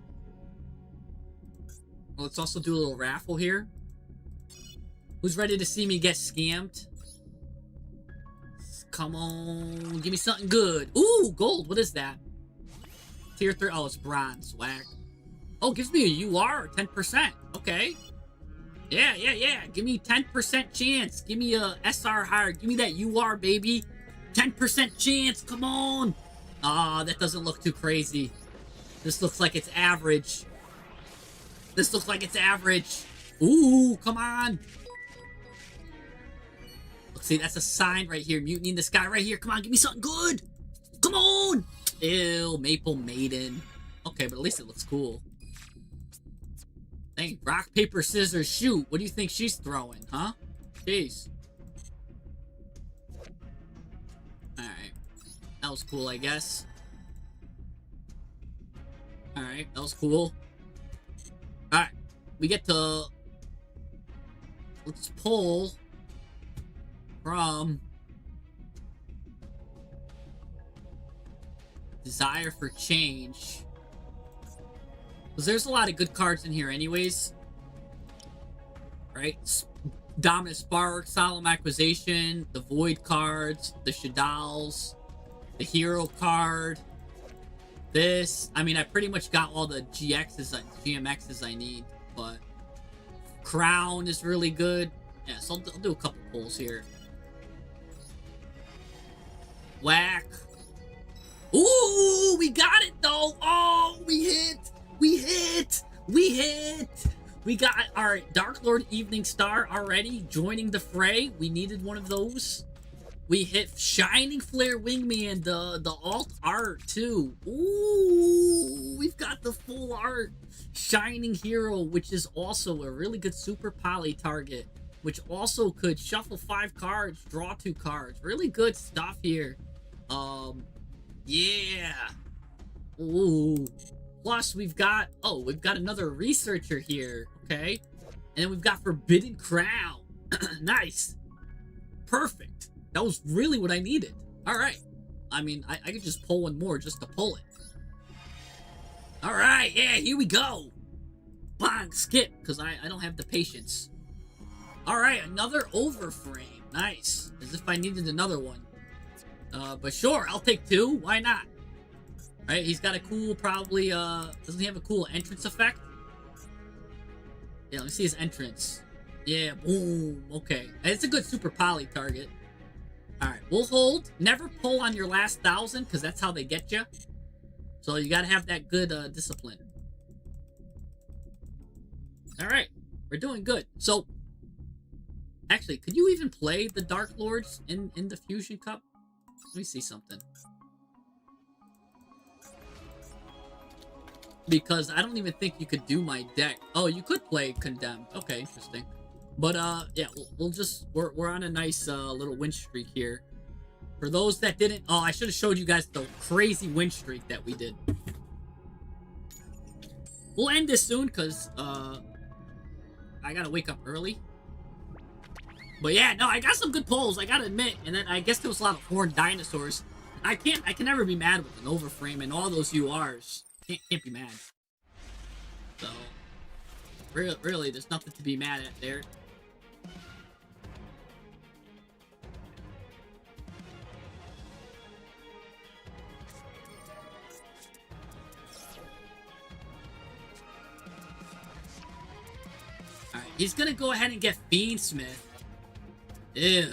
Let's also do a little raffle here. Who's ready to see me get scammed? Come on, give me something good. Ooh, gold. What is that? tier 3. Oh, it's bronze. Whack. Oh, gives me a UR 10%. Okay. Yeah. Give me 10% chance. Give me a SR higher. Give me that UR, baby. 10% chance. Come on. Ah, that doesn't look too crazy. This looks like it's average. This looks like it's average. Ooh, come on. Let's see, that's a sign right here. Mutiny in the sky right here. Come on, give me something good. Come on. Ew, Maple Maiden. Okay, but at least it looks cool. Dang, rock, paper, scissors, shoot. What do you think she's throwing, huh? Jeez. Alright. That was cool, I guess. Alright, that was cool. Alright. We get to... Let's pull... from... Desire for change. Because there's a lot of good cards in here anyways. Right? Dominant Spark, Solemn Acquisition, the Void cards, the Shaddals, the Hero card. This. I mean, I pretty much got all the GMXs I need. But Crown is really good. Yeah, so I'll do a couple pulls here. Whack. Ooh, we got it though. Oh, we hit. We hit. We hit. We got our Dark Lord Evening Star already joining the fray. We needed one of those. We hit Shining Flare Wingman, the alt art too. Ooh, we've got the full art. Shining Hero, which is also a really good super poly target, which also could shuffle 5 cards, draw 2 cards. Really good stuff here. Yeah. Ooh. Plus, we've got another researcher here, okay? And then we've got Forbidden Crown. Nice. Perfect. That was really what I needed. All right. I mean, I could just pull one more just to pull it. All right. Yeah, here we go. Bang, skip, because I don't have the patience. All right, another overframe. Nice. As if I needed another one. But sure, I'll take 2. Why not? Right, he's got a cool, probably, doesn't he have a cool entrance effect? Yeah, let me see his entrance. Yeah, boom, okay. It's a good super poly target. Alright, we'll hold. Never pull on your last 1,000, because that's how they get you. So you gotta have that good, discipline. Alright, we're doing good. So, actually, could you even play the Dark Lords in the Fusion Cup? Let me see something. Because I don't even think you could do my deck. Oh, you could play Condemned. Okay, interesting. But, yeah, we'll just... We're on a nice, little win streak here. For those that didn't... Oh, I should have showed you guys the crazy win streak that we did. We'll end this soon, because, I gotta wake up early. But yeah, no, I got some good pulls, I gotta admit. And then I guess there was a lot of horned dinosaurs. I can never be mad with an overframe and all those URs. Can't be mad. So, really, there's nothing to be mad at there. Alright, he's gonna go ahead and get Fiendsmith. Ew.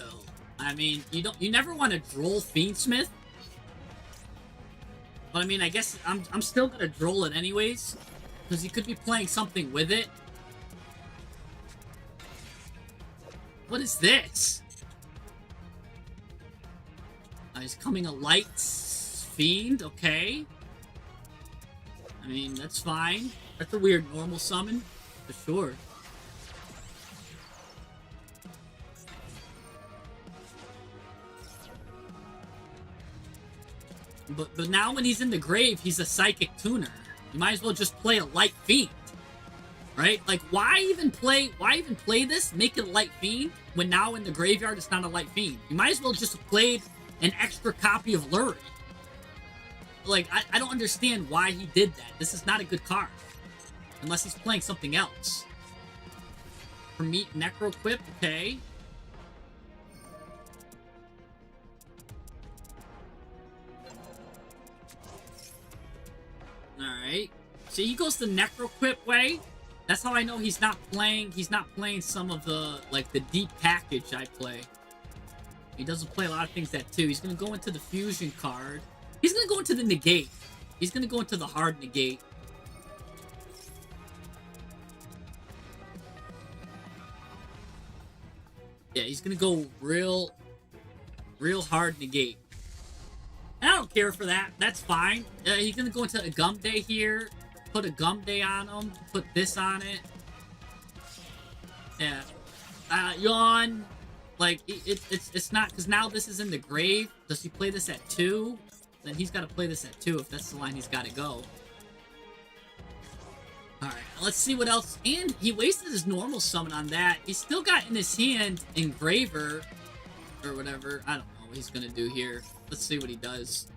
I mean, you never want to droll Fiendsmith. But I mean, I guess I'm still gonna droll it anyways, because he could be playing something with it. What is this? He's coming a light fiend. Okay. I mean, that's fine. That's a weird normal summon, for sure. But now when he's in the grave, he's a psychic tuner. You might as well just play a light fiend. Right? Like, why even play this? Make it a light fiend when now in the graveyard it's not a light fiend. You might as well just have played an extra copy of Lurie. Like, I don't understand why he did that. This is not a good card. Unless he's playing something else. Hermit Necroquip, okay. See, he goes the Necroquip way. That's how I know he's not playing some of the, like, the deep package I play. He doesn't play a lot of things that too. He's gonna go into the fusion card. He's gonna go into the negate. He's gonna go into the hard negate. Yeah, he's gonna go real hard negate. And I don't care for that. That's fine. He's gonna go into a Gum Day here. Put a Gum Day on him. Put this on it. Yeah. Yawn. Like, it's not, because now this is in the grave. Does he play this at 2? Then he's got to play this at 2 if that's the line he's got to go. Alright, let's see what else. And he wasted his normal summon on that. He's still got in his hand Engraver. Or whatever. I don't know what he's going to do here. Let's see what he does.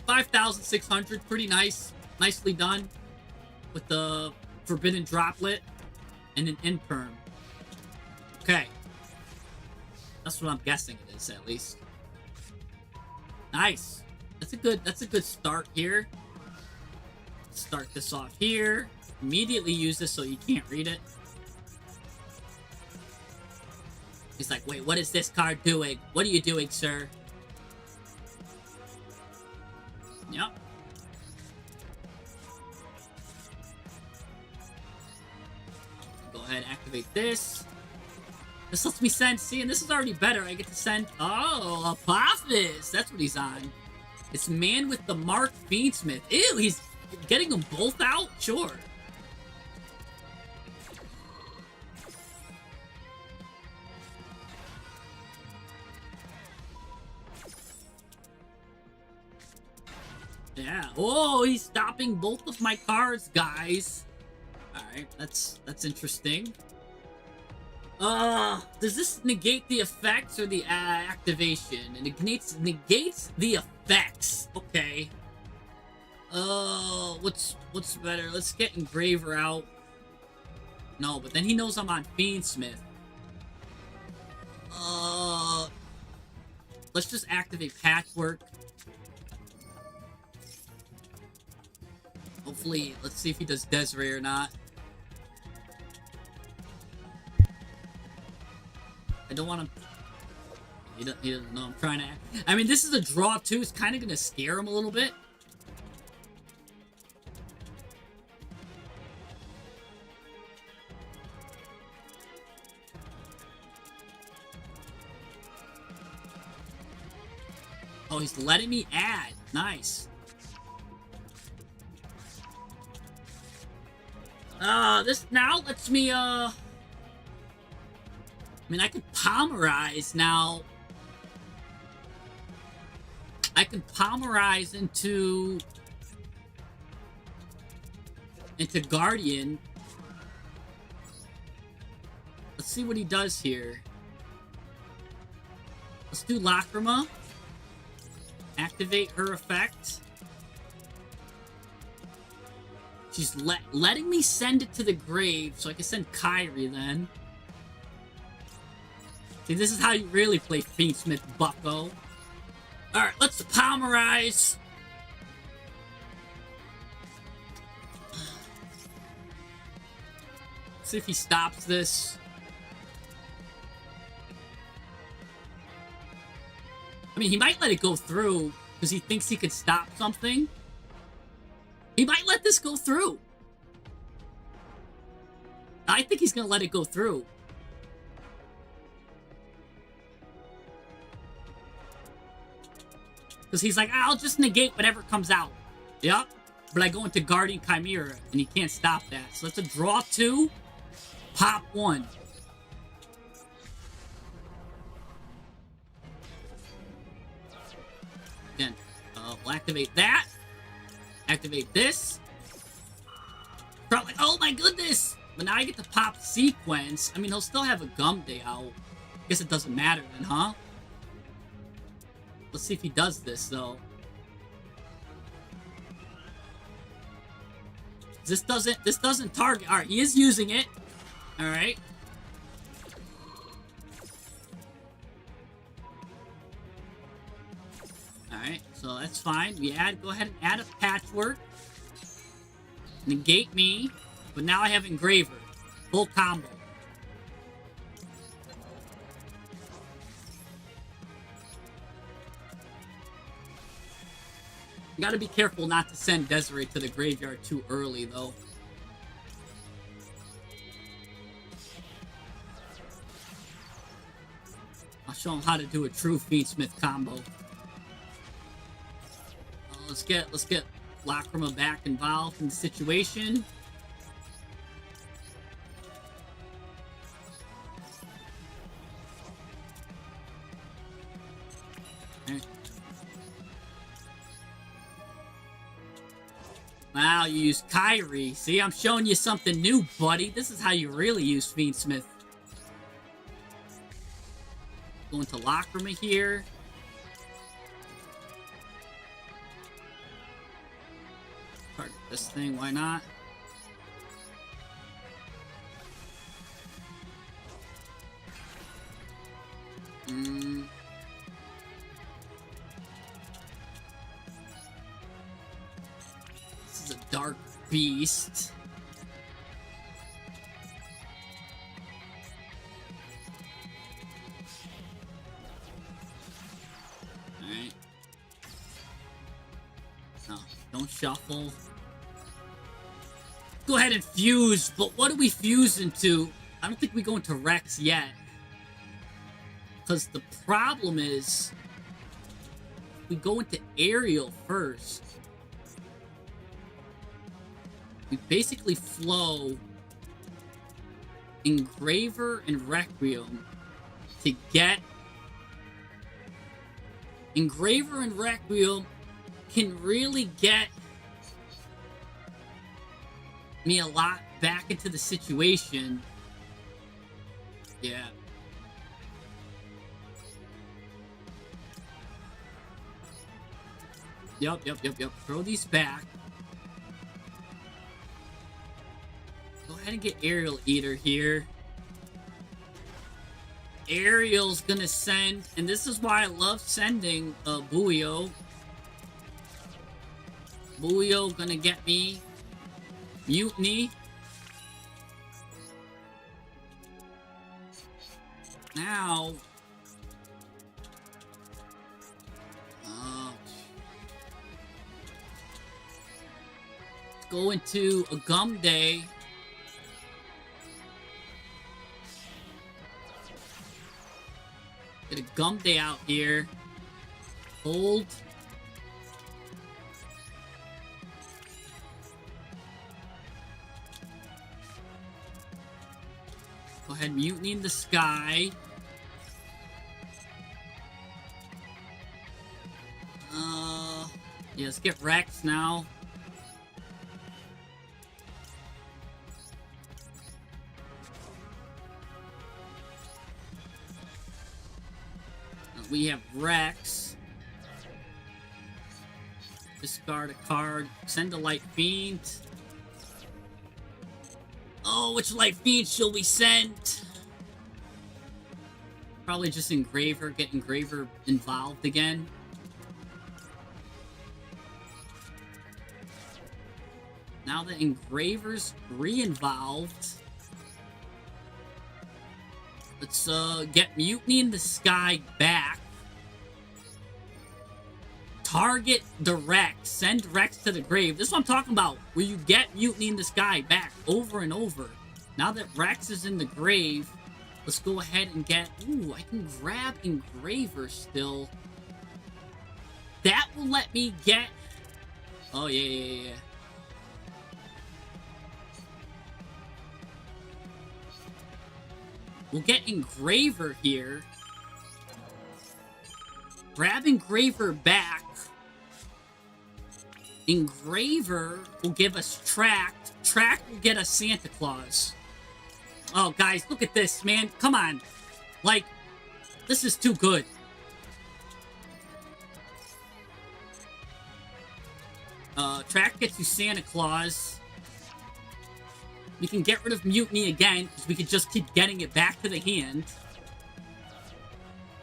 5,600. Pretty nice. Nicely done. With the Forbidden Droplet. And an Imperm. Okay. That's what I'm guessing it is, at least. Nice. That's a good start here. Start this off here. Immediately use this so you can't read it. He's like, wait, what is this card doing? What are you doing, sir? Yep. Go ahead, activate this. This lets me send, see, and this is already better. I get to send, oh, Apophis. That's what he's on. It's man with the Mark Fiendsmith. Ew, he's getting them both out? Sure. Yeah. Oh, he's stopping both of my cards, guys. Alright, that's interesting. Does this negate the effects or the activation? It negates the effects. Okay. What's better? Let's get Engraver out. No, but then he knows I'm on Fiendsmith. Let's just activate Patchwork. Hopefully, let's see if he does Desiree or not. I don't want to... He doesn't know I'm trying to... I mean, this is a draw, too. It's kind of going to scare him a little bit. Oh, he's letting me add. Nice. This now lets me, I mean, I could Palmerize now. I can Palmerize into Guardian. Let's see what he does here. Let's do Lacrima. Activate her effect. She's letting me send it to the grave, so I can send Kyrie then. See, this is how you really play Fiendsmith, bucko. Alright, let's Palmerize. See if he stops this. I mean, he might let it go through because he thinks he could stop something. He might let this go through. I think he's going to let it go through. Because he's like, I'll just negate whatever comes out. Yep. But I go into Guardian Chimera, and he can't stop that. So that's a draw 2, pop 1. Again, we'll activate that. Activate this. Probably, oh my goodness! But now I get to pop Sequence. I mean, he'll still have a Gum Day out. Guess it doesn't matter then, huh? Let's see if he does this, though. This doesn't target. Alright, he is using it. Alright. Alright, so that's fine. We go ahead and add a Patchwork. Negate me. But now I have Engraver. Full combo. You gotta be careful not to send Desiree to the graveyard too early, though. I'll show him how to do a true Fiendsmith combo. Let's get Lacrima back involved in the situation. Wow, you use Kyrie. See, I'm showing you something new, buddy. This is how you really use Fiendsmith. Go into Lacrima here. Target this thing, why not? This is a dark beast. Alright. No, don't shuffle. Go ahead and fuse, but what do we fuse into? I don't think we go into Rex yet. Because the problem is, we go into Aerial first. We basically flow Engraver and Requiem to get... Engraver and Requiem can really get me a lot back into the situation. Yeah. Yep. Throw these back. Go ahead and get Aerial Eater here. Aerial's gonna send, and this is why I love sending Buio. Buio gonna get me Mutiny. Now, let's go into a Gum Day. Get a Gum Day out here. Hold. Go ahead, Mutiny in the Sky. Yeah, let's get Rex now. We have Rex. Discard a card. Send a Light Fiend. Oh, which Light Fiend shall we send? Probably just Engraver. Get Engraver involved again. Now that Engraver's re-involved, let's get Mutiny in the Sky back. Target the Rex. Send Rex to the grave. This is what I'm talking about, where you get Mutiny in the Sky back over and over. Now that Rex is in the grave, let's go ahead and get... Ooh, I can grab Engraver still. That will let me get... Oh, yeah. We'll get Engraver here. Grab Engraver back. Engraver will give us Tract. Tract will get us Santa Claus. Oh, guys, look at this, man. Come on. Like, this is too good. Tract gets you Santa Claus. We can get rid of Mutiny again, because we could just keep getting it back to the hand.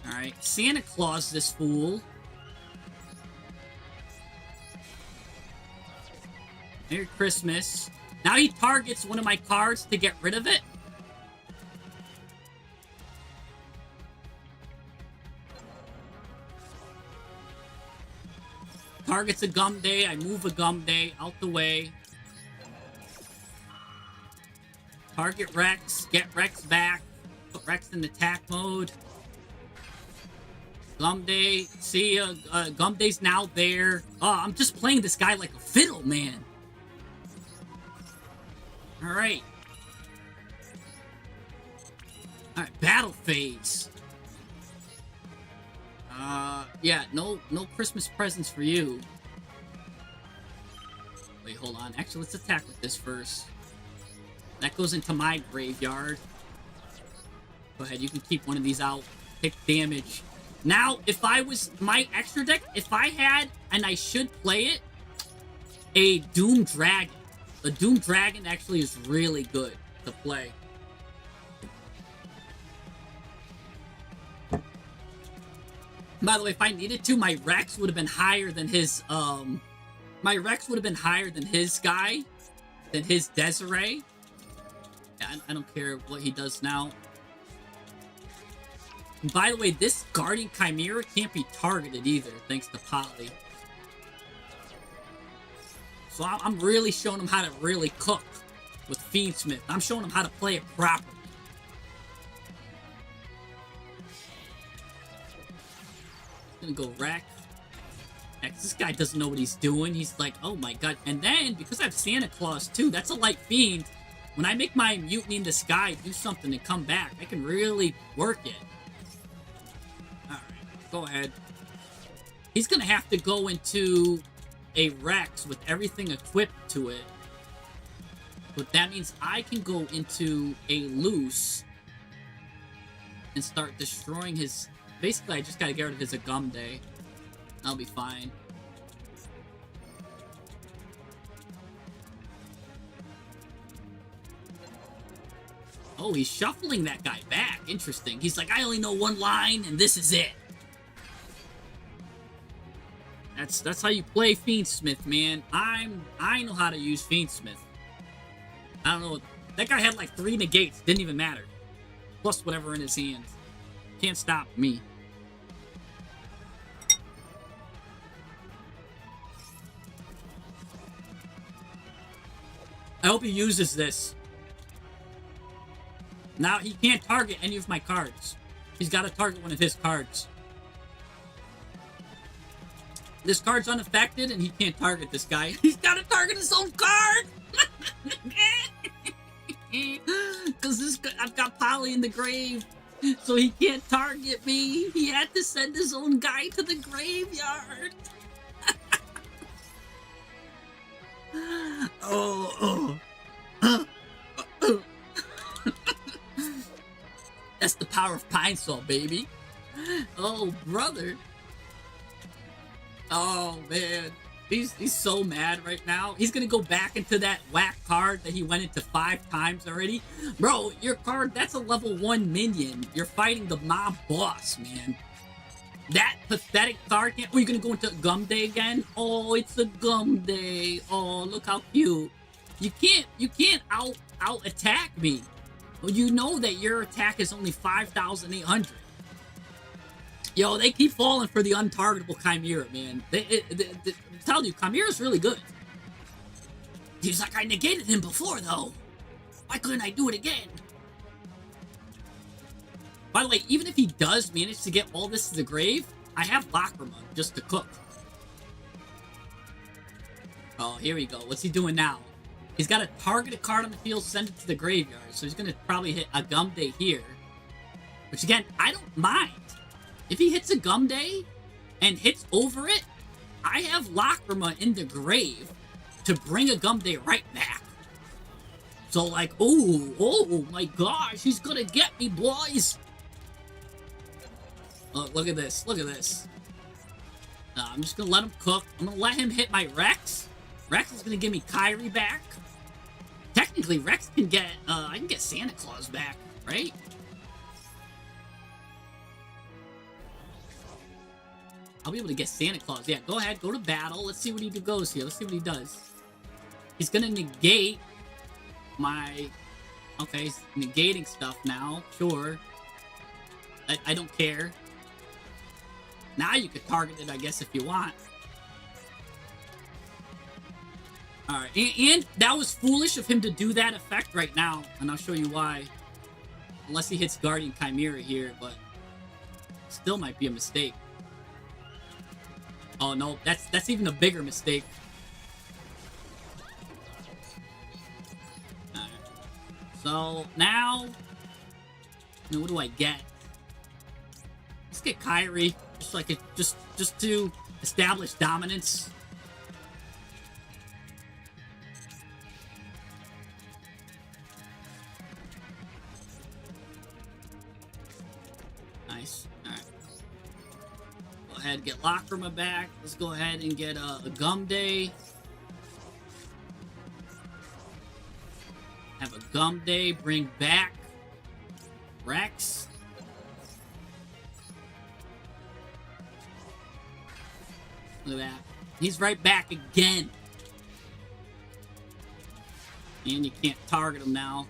Alright, Santa Claus this fool. Merry Christmas. Now he targets one of my cards to get rid of it. Targets a Gum Day. I move a Gum Day out the way. Target Rex. Get Rex back. Put Rex in attack mode. Gum Day. See, Gum Day's now there. Oh, I'm just playing this guy like a fiddle, man. Alright. Alright, battle phase. Yeah, no Christmas presents for you. Wait, hold on. Actually, let's attack with this first. That goes into my graveyard. Go ahead, you can keep one of these out. Take damage. Now, if I was my extra deck, if I had, and I should play it, a Doom Dragon. The Doom Dragon actually is really good to play. By the way, if I needed to, my Rex would have been higher than his, my Rex would have been higher than his guy, than his Desiree. Yeah, I don't care what he does now. And by the way, this Guardian Chimera can't be targeted either, thanks to Polly. So I'm really showing him how to really cook with Fiendsmith. I'm showing him how to play it properly. Gonna go Rex. This guy doesn't know what he's doing. He's like, oh my god. And then, because I have Santa Claus too, that's a light fiend. When I make my Mutiny in the Sky do something and come back, I can really work it. Alright, go ahead. He's gonna have to go into a Rex with everything equipped to it. But that means I can go into a Loose and start destroying his... Basically, I just gotta get rid of his Agum Day. I'll be fine. Oh, he's shuffling that guy back. Interesting. He's like, I only know one line, and this is it. That's how you play Fiendsmith, man. I know how to use Fiendsmith. I don't know. That guy had like 3 negates. Didn't even matter. Plus whatever in his hand. Can't stop me. I hope he uses this. Now he can't target any of my cards. He's got to target one of his cards. This card's unaffected and he can't target this guy. He's got to target his own card! Because I've got Polly in the grave. So he can't target me. He had to send his own guy to the graveyard. That's the power of Pine Sol, baby. Oh, brother. Oh, man. He's so mad right now. He's gonna go back into that whack card that he went into 5 times already. Bro, your card, that's a level 1 minion. You're fighting the mob boss, man. That pathetic card can't... Oh, you're gonna go into Gum Day again? Oh, it's a Gum Day. Oh, look how cute. You can't out attack me. Well, you know that your attack is only 5,800. Yo, they keep falling for the untargetable Chimera, man. I'm telling you, Chimera's really good. He's like, I negated him before, though. Why couldn't I do it again? By the way, even if he does manage to get all this to the grave, I have Lacrima just to cook. Oh, here we go. What's he doing now? He's got to target a card on the field, send it to the graveyard. So he's going to probably hit a Gum Day here. Which, again, I don't mind. If he hits a Gum Day and hits over it, I have Lacrima in the grave to bring a Gum Day right back. So, like, oh my gosh, he's going to get me, boys. Oh, look at this. Look at this. I'm just going to let him cook. I'm going to let him hit my Rex. Rex is going to give me Kyrie back. Technically, Rex can get, I can get Santa Claus back, right? I'll be able to get Santa Claus. Yeah, go ahead, go to battle. Let's see what he goes here. Let's see what he does. He's gonna negate my... Okay, he's negating stuff now. Sure. I don't care. Now you could target it, I guess, if you want. Alright, and that was foolish of him to do that effect right now. And I'll show you why. Unless he hits Guardian Chimera here, but... Still might be a mistake. Oh no, that's even a bigger mistake. Alright. So, now... What do I get? Let's get Kyrie. Just like just to establish dominance. Nice. Alright. Go ahead and get Lachrima back. Let's go ahead and get a Gum Day. Have a Gum Day. Bring back Rex. Look at that. He's right back again. And you can't target him now.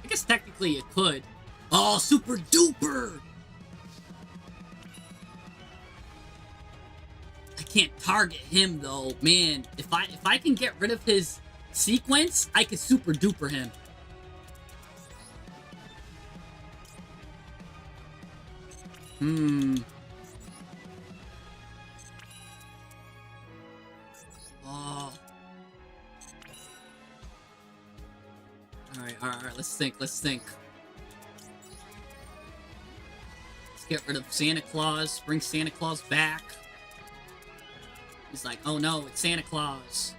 I guess technically you could. Oh, super duper! I can't target him though. Man, if I can get rid of his sequence, I could super duper him. Oh. Alright, let's think. Let's get rid of Santa Claus, bring Santa Claus back. He's like, oh no, it's Santa Claus.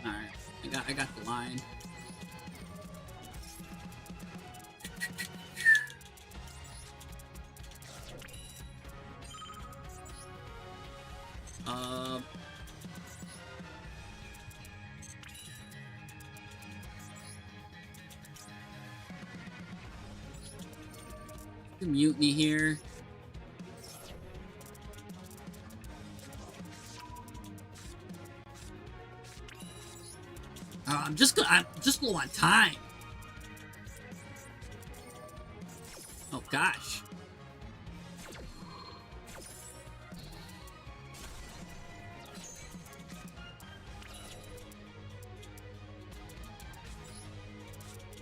Alright, I got the line. Mutiny here. I'm just low on time. Oh gosh.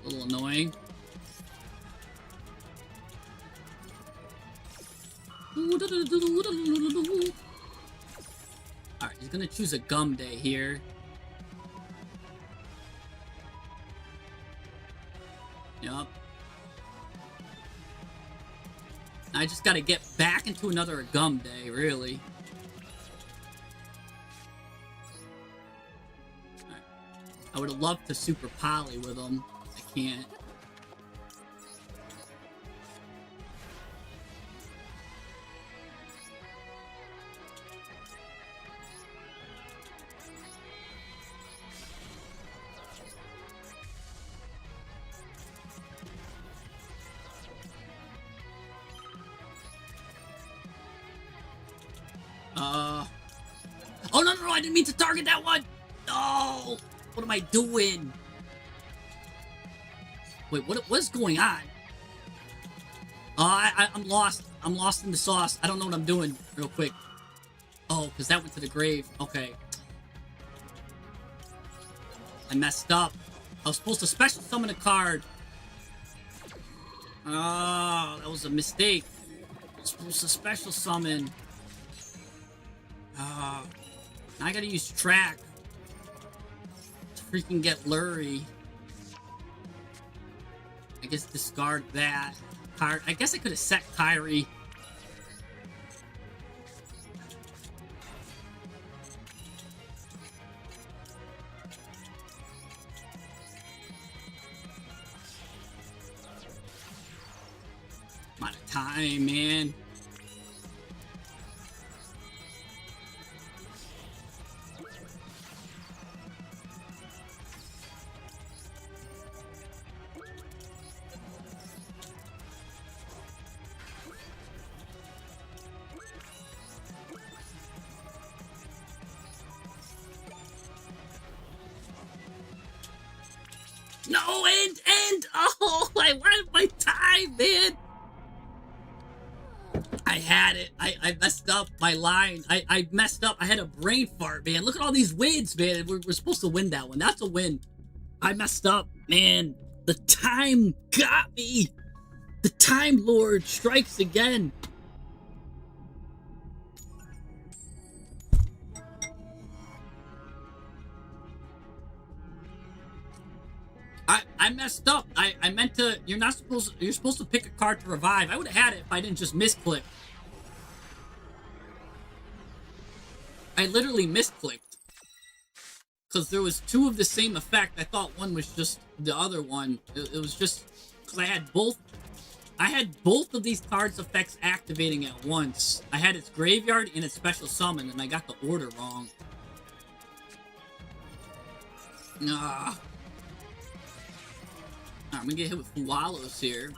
A little annoying. Alright, he's gonna choose a Gum Day here. Yup. I just gotta get back into another Gum Day, really. Alright. I would have loved to super poly with him. I can't. Oh, no, I didn't mean to target that one! No! What am I doing? Wait, what is going on? I'm lost. I'm lost in the sauce. I don't know what I'm doing real quick. Oh, because that went to the grave. Okay. I messed up. I was supposed to special summon a card. Oh, that was a mistake. I was supposed to special summon. Now I gotta use track to freaking get Lurie. I guess discard that card. I guess I could have set Kyrie. I'm out of time, man. No, and oh, I wanted my time, man. I had it. I messed up my line. I messed up. I had a brain fart, man. Look at all these wins, man. We're supposed to win that one. That's a win. I messed up, man. The time got me. The Time Lord strikes again. I messed up. I meant to. You're supposed to pick a card to revive. I would have had it if I didn't just misclick. I literally misclicked. Because there was two of the same effect. I thought one was just the other one. It was just because I had both of these cards' effects activating at once. I had its graveyard and its special summon, and I got the order wrong. Nah. I'm gonna get hit with Wallows here.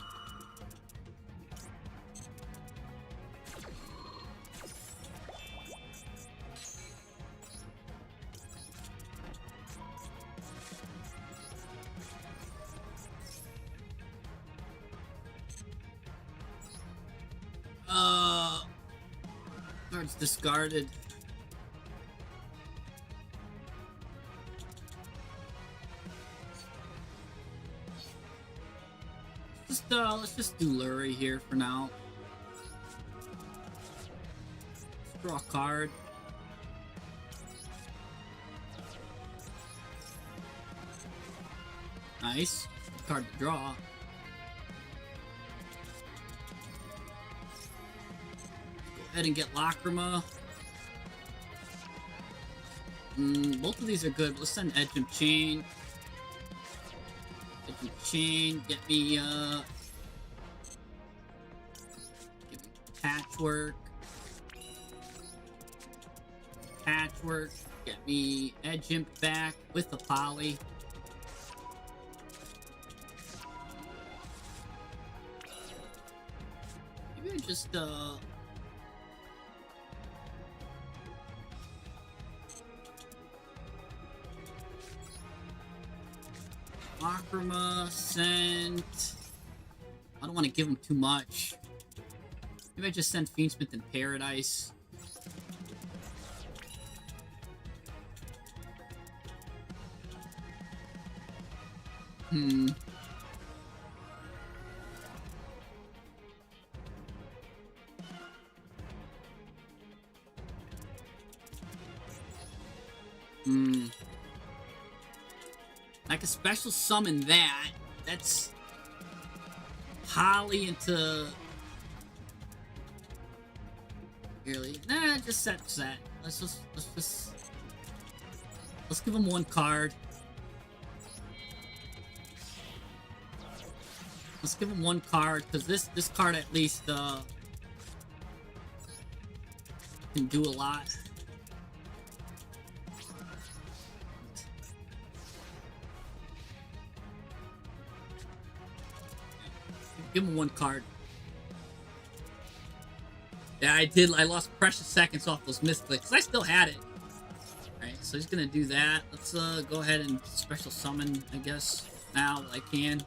Cards discarded. Let's just do Lurie here for now. Let's draw a card. Nice. Card to draw. Go ahead and get Lacrima. Both of these are good. Let's send Edge of Chain. Edge of Chain. Get me, Patchwork. Patchwork. Get me Edge Imp back with the Poly. Maybe I just, Lacrima, send... I don't want to give him too much. Maybe I just send Fiendsmith in Paradise. I could special summon that. That's Holly into... Really? Nah, just set. Let's give him one card. Let's give him one card, because this card at least can do a lot. Give him one card. Yeah, I did. I lost precious seconds off those misclicks. I still had it. Alright, so he's gonna do that. Let's go ahead and special summon, I guess, now that I can.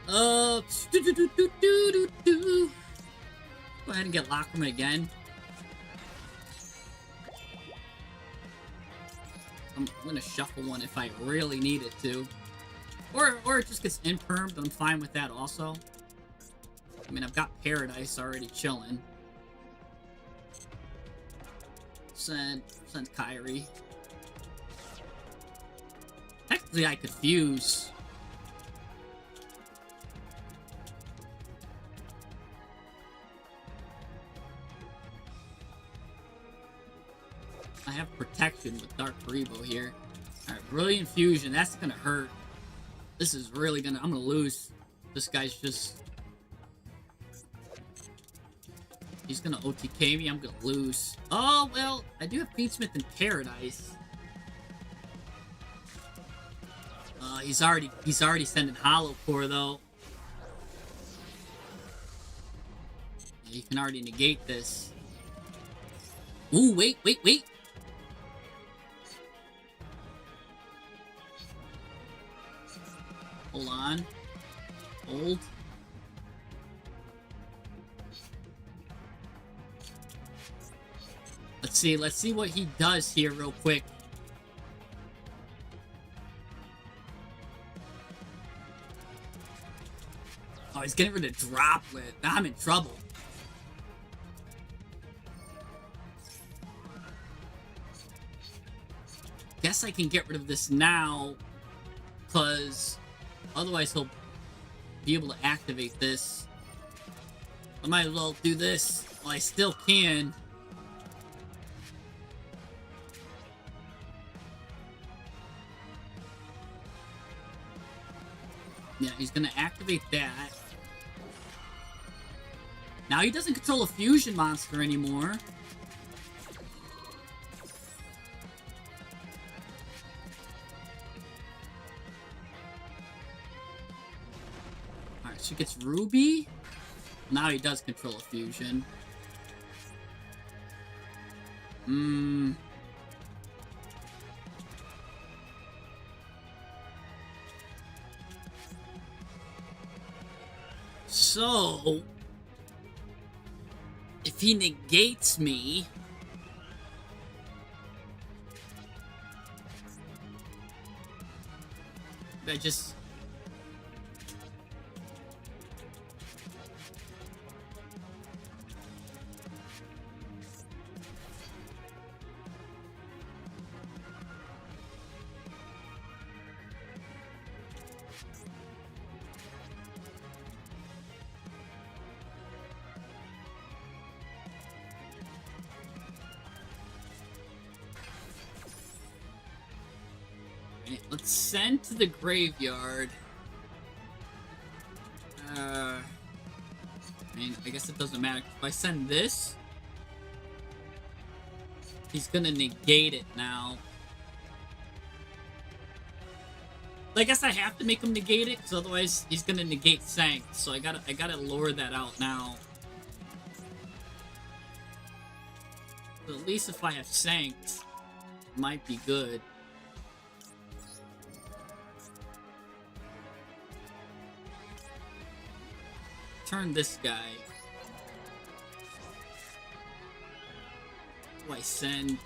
Go ahead and get Lacrima again. I'm gonna shuffle one if I really need it to. Or it just gets impermed, but I'm fine with that also. I mean, I've got Paradise already chilling. Send Kyrie. Technically, I could fuse. I have protection with Dark Rebo here. Alright, Brilliant Fusion. That's gonna hurt. This is really gonna... I'm gonna lose. This guy's just... He's gonna OTK me. I'm gonna lose. Oh, well, I do have Fiendsmith in Paradise. He's already sending Hollow Core, though. Yeah, you can already negate this. Ooh, wait, wait, wait. Hold on. Hold. Let's see what he does here real quick. Oh, he's getting rid of Droplet. Now I'm in trouble. Guess I can get rid of this now, because otherwise he'll be able to activate this. I might as well do this while I still can. Yeah, he's gonna activate that. Now he doesn't control a fusion monster anymore. Alright, so he gets Ruby. Now he does control a fusion. So, if he negates me, I just... Let's send to the graveyard. I mean, I guess it doesn't matter. If I send this, he's gonna negate it now. I guess I have to make him negate it, because otherwise he's gonna negate Sanct. So I gotta lure that out now. But at least if I have Sanct, it might be good. Turn this guy. Who do I send?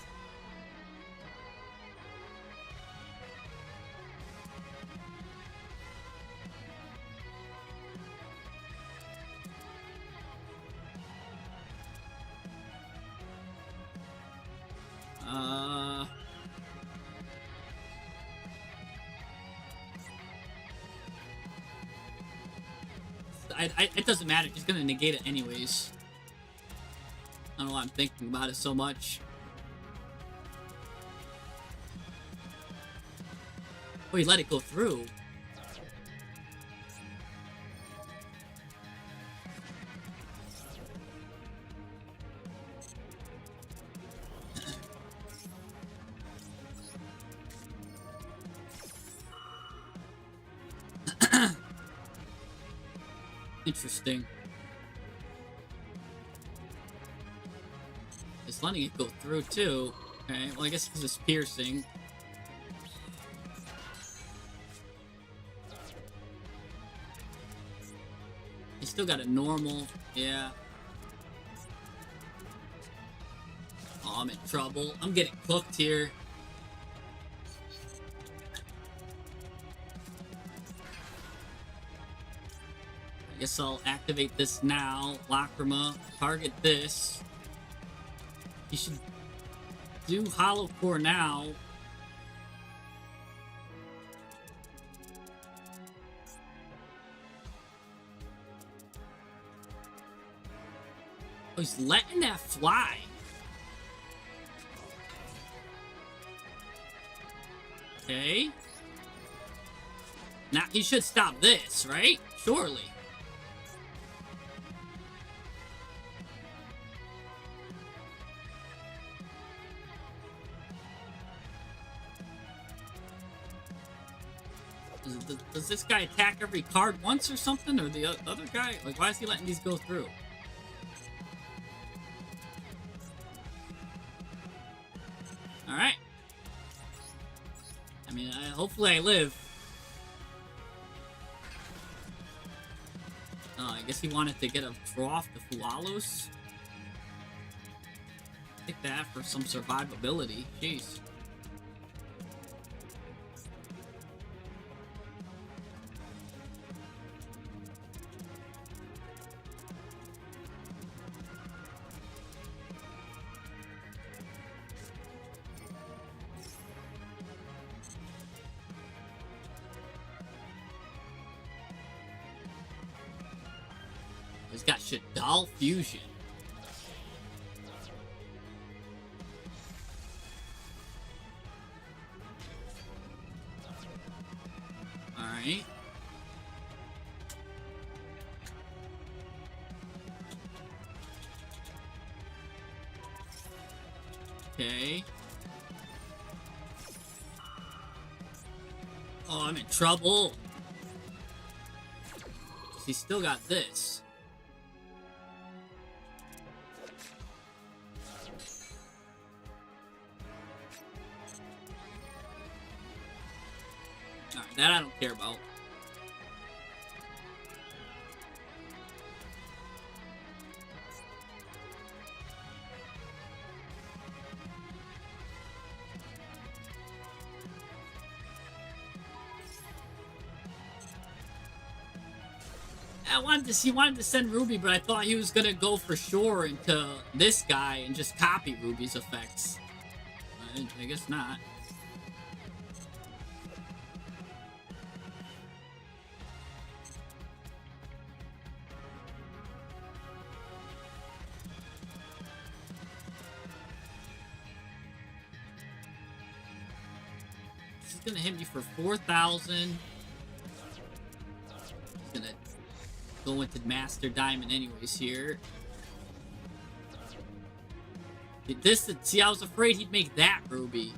It doesn't matter. He's gonna negate it anyways. I don't know why I'm thinking about it so much. Oh, he let it go through. Interesting. It's letting it go through too. Okay, well I guess because it's piercing. He's still got a normal, yeah. Oh, I'm in trouble. I'm getting cooked here. I guess I'll activate this now. Lacrima, target this. You should do Hollow Core now. Oh, he's letting that fly. Okay. Now he should stop this, right? Surely. Does this guy attack every card once or something? Or the other guy? Like, why is he letting these go through? Hopefully I live. I guess he wanted to get a draw off the Fualos. Take that for some survivability. Jeez. He's got Shadal Fusion. Alright. Okay. Oh, I'm in trouble. He's still got this. Alright, that I don't care about. He wanted to send Ruby, but I thought he was gonna go for sure into this guy and just copy Ruby's effects. I guess not. This is gonna hit me for 4,000. He's gonna go into Master Diamond anyways here. See, I was afraid he'd make that Ruby.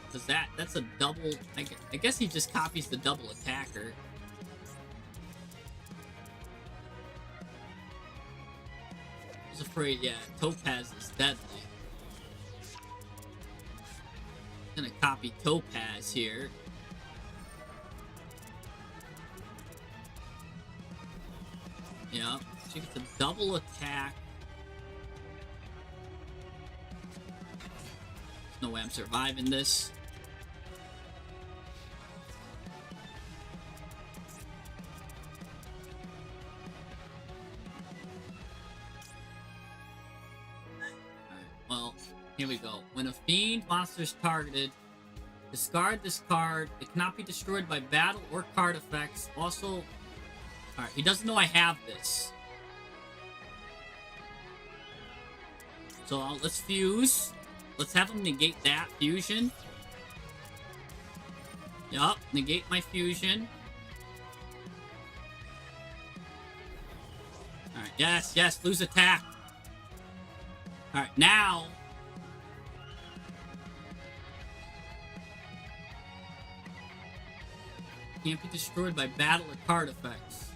Because that's a double... I guess he just copies the double attacker. I was afraid, yeah, Topaz is deadly. Gonna copy Topaz here. Yeah, she gets a double attack. There's no way I'm surviving this. Alright, well, here we go. When a fiend monster is targeted, discard this card. It cannot be destroyed by battle or card effects. Also, alright, he doesn't know I have this. So let's fuse. Let's have him negate that fusion. Yup, negate my fusion. Alright, yes, lose attack. Alright, now. Can't be destroyed by battle or card effects.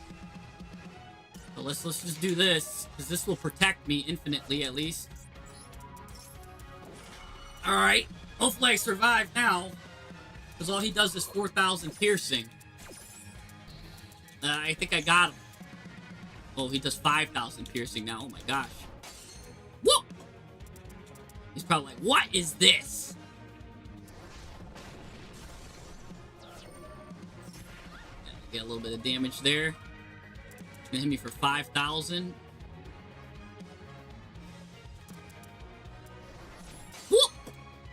So let's just do this, because this will protect me infinitely at least. Alright, hopefully I survive now, because all he does is 4,000 piercing. I think I got him. Oh, he does 5,000 piercing now, oh my gosh. Whoa! He's probably like, what is this? Get a little bit of damage there. Gonna hit me for 5,000.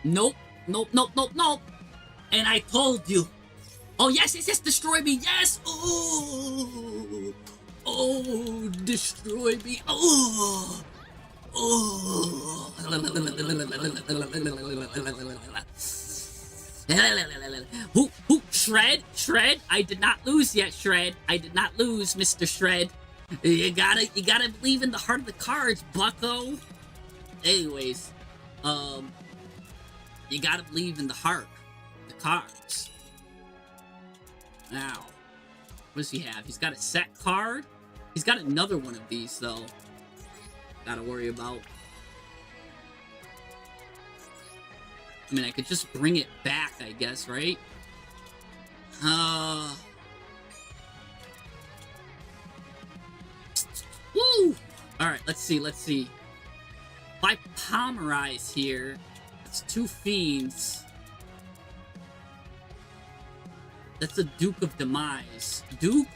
Nope. And I told you. Oh, yes, destroy me. Yes. Oh, destroy me. Who? Shred? I did not lose yet, Shred. I did not lose, Mr. Shred. You gotta believe in the heart of the cards, bucko. Anyways, you gotta believe in the heart, the cards. Now, what does he have? He's got a set card. He's got another one of these, though. Gotta worry about. I mean, I could just bring it back, I guess, right? Woo! Alright, let's see. If I Pomerize here, it's 2 Fiends. That's the Duke of Demise. Duke?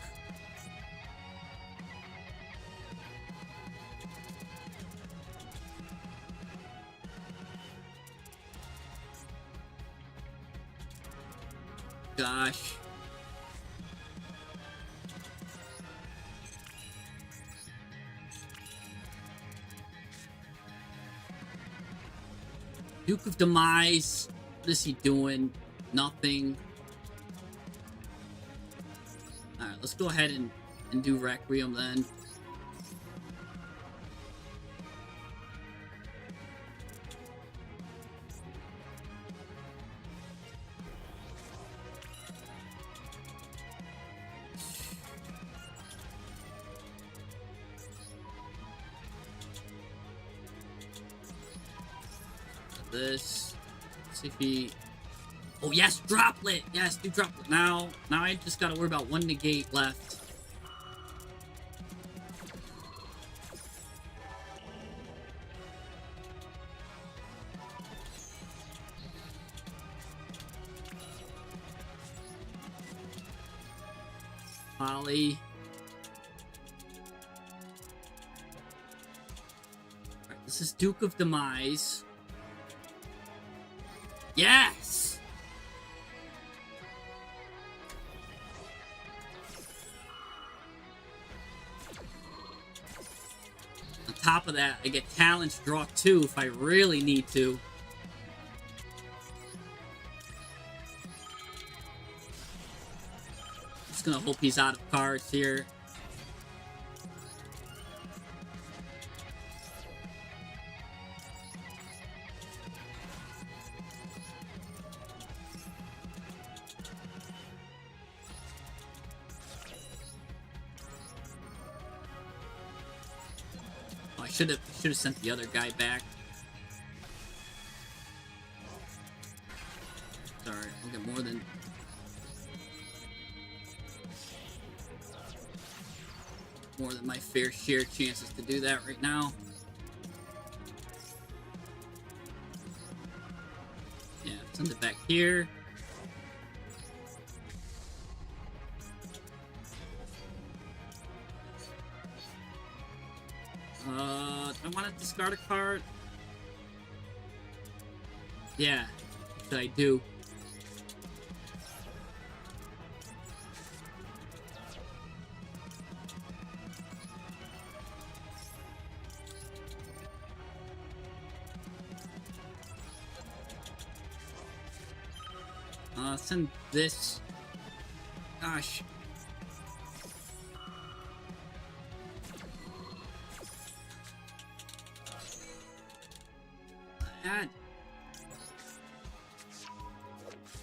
Gosh. Duke of Demise. What is he doing? Nothing. Alright, let's go ahead and do Requiem then. This. Let's see if he... Oh, yes, Droplet! Yes, do Droplet. Now I just gotta worry about 1 negate left. Polly. Alright, this is Duke of Demise. Yes! On top of that, I get Talents draw 2 if I really need to. Just gonna hope he's out of cards here. I should have sent the other guy back. Sorry, I'll get more than my fair share chances to do that right now. Yeah, send it back here. I want to discard a card. Yeah, that I do. Send this. Gosh. God.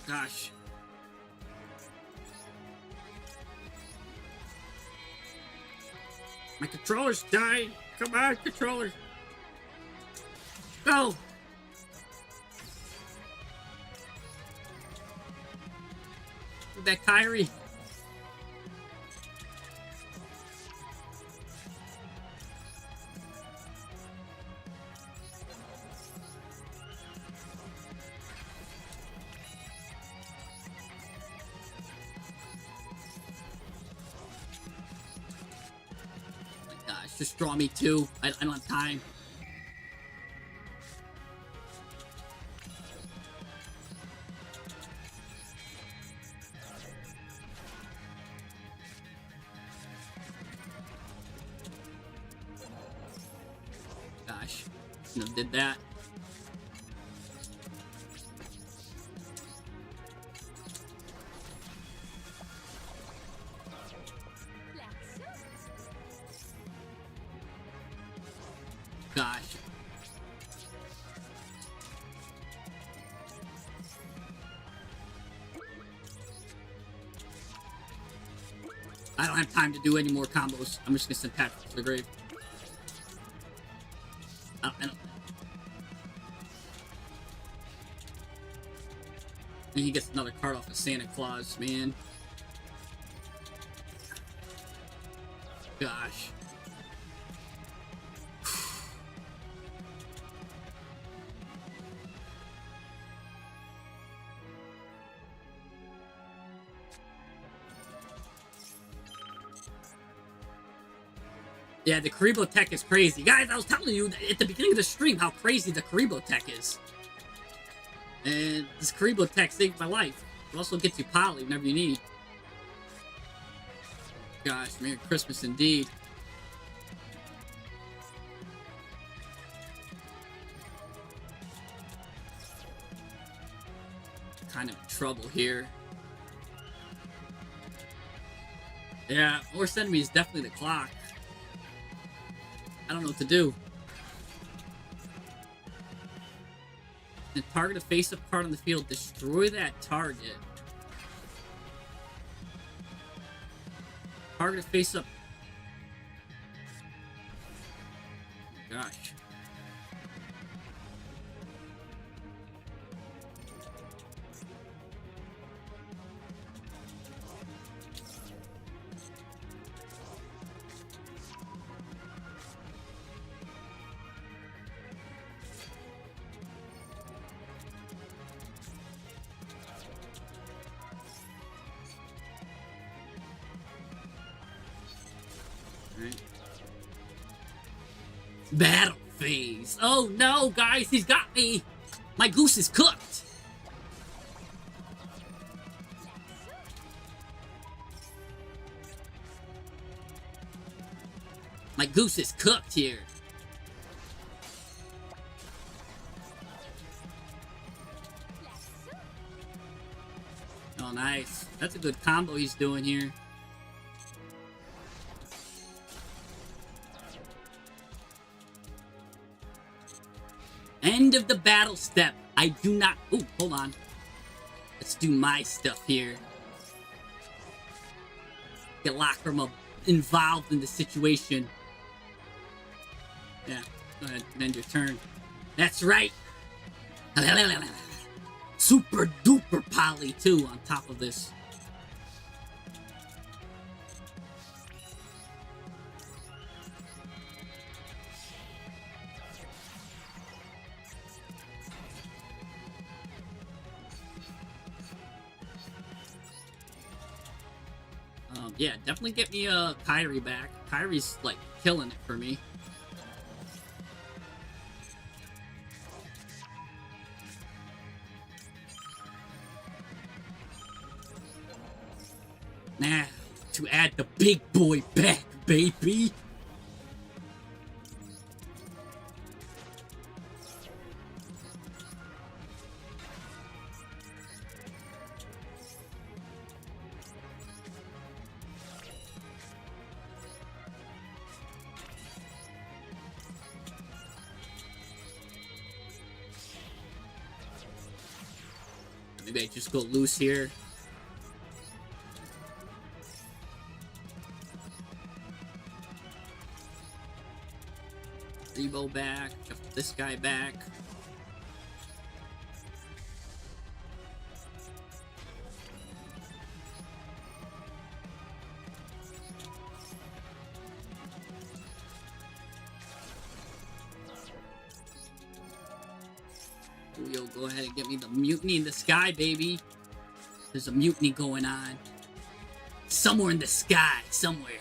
Gosh. My controller's dying. Come on, controller. Go. With that Kyrie. Just draw me 2. I don't have time. Gosh, shouldn't have did that. Gosh. I don't have time to do any more combos. I'm just gonna send Patrick to the grave. I don't. And he gets another card off of Santa Claus, man. Gosh. Yeah, the Karibo tech is crazy. Guys, I was telling you at the beginning of the stream how crazy the Karibo tech is. And this Karibo tech saved my life. It also gets you poly whenever you need. Gosh, Merry Christmas indeed. Kind of in trouble here. Yeah, worst enemy is definitely the clock. I don't know what to do. And target a face-up card on the field. Destroy that target. Target a face-up. Gosh. Battle phase. Oh no, guys, he's got me. My goose is cooked. My goose is cooked here. Oh, nice. That's a good combo he's doing here. End of the battle step. I do not... Ooh, hold on. Let's do my stuff here. Get Lacryma involved in the situation. Yeah, go ahead and end your turn. That's right. Super duper poly too on top of this. Yeah, definitely get me Kyrie back. Kyrie's like killing it for me. Now, to add the big boy back, baby. Maybe I just go loose here. Debo back, shuffle this guy back. Yo, go ahead and get me the mutiny in the sky, baby. There's a mutiny going on. Somewhere in the sky, somewhere.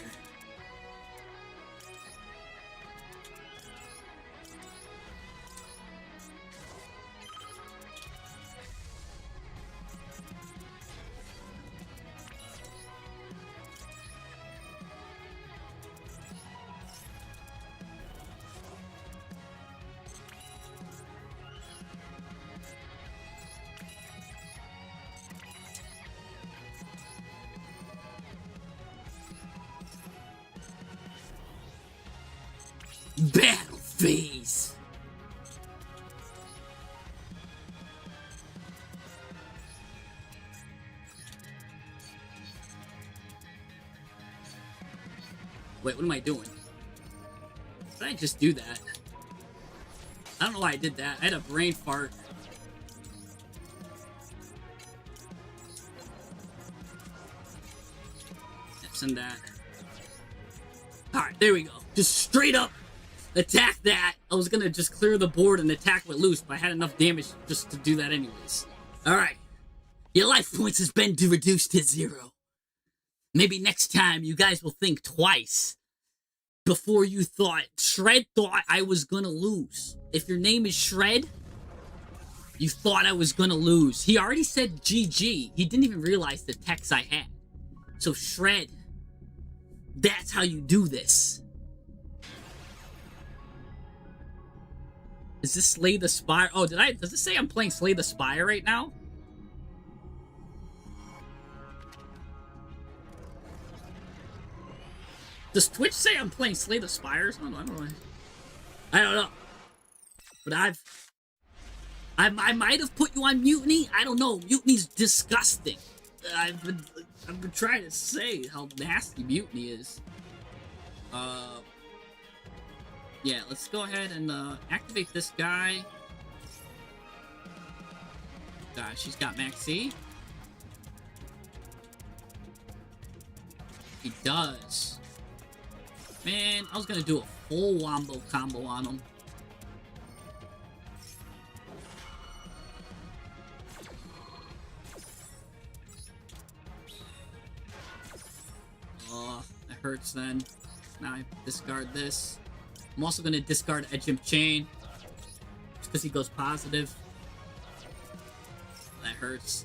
Battle phase. Wait, what am I doing? Did I just do that? I don't know why I did that. I had a brain fart. Send that. Alright, there we go. Just straight up attack that. I was gonna just clear the board and attack with loose, but I had enough damage just to do that anyways. Alright. Your life points has been reduced to 0. Maybe next time you guys will think twice before you thought. Shred thought I was gonna lose. If your name is Shred, you thought I was gonna lose. He already said GG. He didn't even realize the text I had. So Shred, that's how you do this. Is this Slay the Spire? Oh, does it say I'm playing Slay the Spire right now? Does Twitch say I'm playing Slay the Spire? I don't know. But I might have put you on Mutiny. I don't know. Mutiny's disgusting. I've been trying to say how nasty Mutiny is. Yeah, let's go ahead and activate this guy. She's got Max C. He does. Man, I was gonna do a full wombo combo on him. Oh, that hurts then. Now I discard this. I'm also gonna discard Edge Imp Chain. Just because he goes positive. That hurts.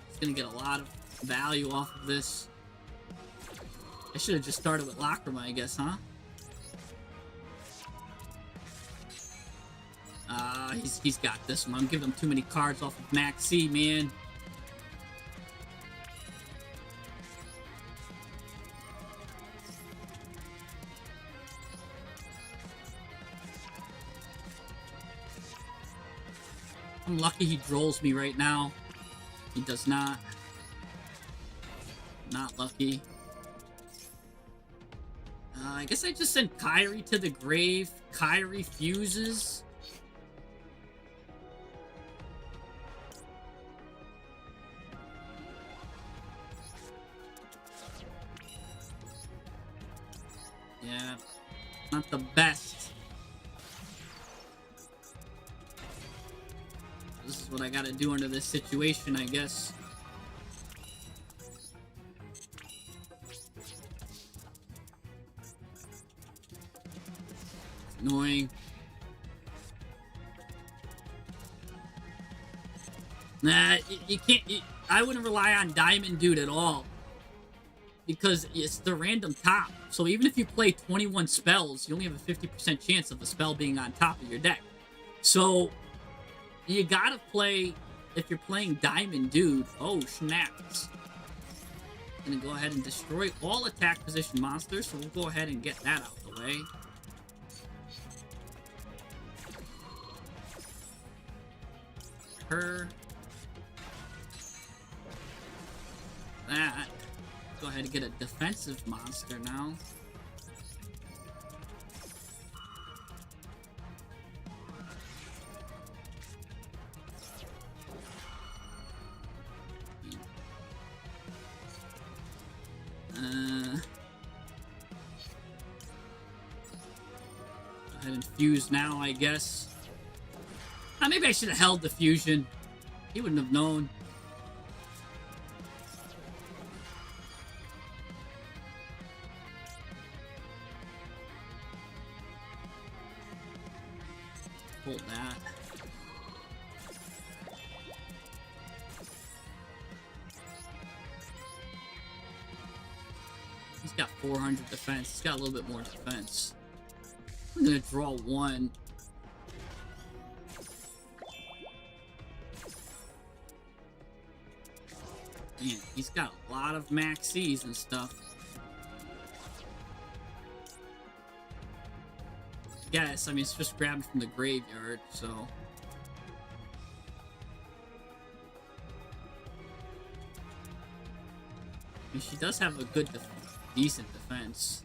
He's gonna get a lot of value off of this. I should have just started with Lacrima, I guess, huh? He's got this one. I'm giving him too many cards off of Max C, man. I'm lucky he drolls me right now. He does not. Not lucky. I guess I just sent Kyrie to the grave. Kyrie fuses. Yeah, not the best. This is what I gotta do under this situation, I guess. Annoying. Nah, you can't. I wouldn't rely on Diamond Dude at all. Because it's the random top. So even if you play 21 spells, you only have a 50% chance of the spell being on top of your deck. So you gotta play, if you're playing Diamond Dude, oh snaps. Gonna go ahead and destroy all attack position monsters, so we'll go ahead and get that out of the way. Her. That. Go ahead and get a defensive monster now. Go ahead and fuse now, I guess. Maybe I should have held the fusion. He wouldn't have known. Hold that. He's got 400 defense. He's got a little bit more defense. I'm gonna draw one. Man, he's got a lot of Max C's and stuff. Yes, I mean, it's just grabbed from the graveyard, so. I mean, she does have a good, decent defense.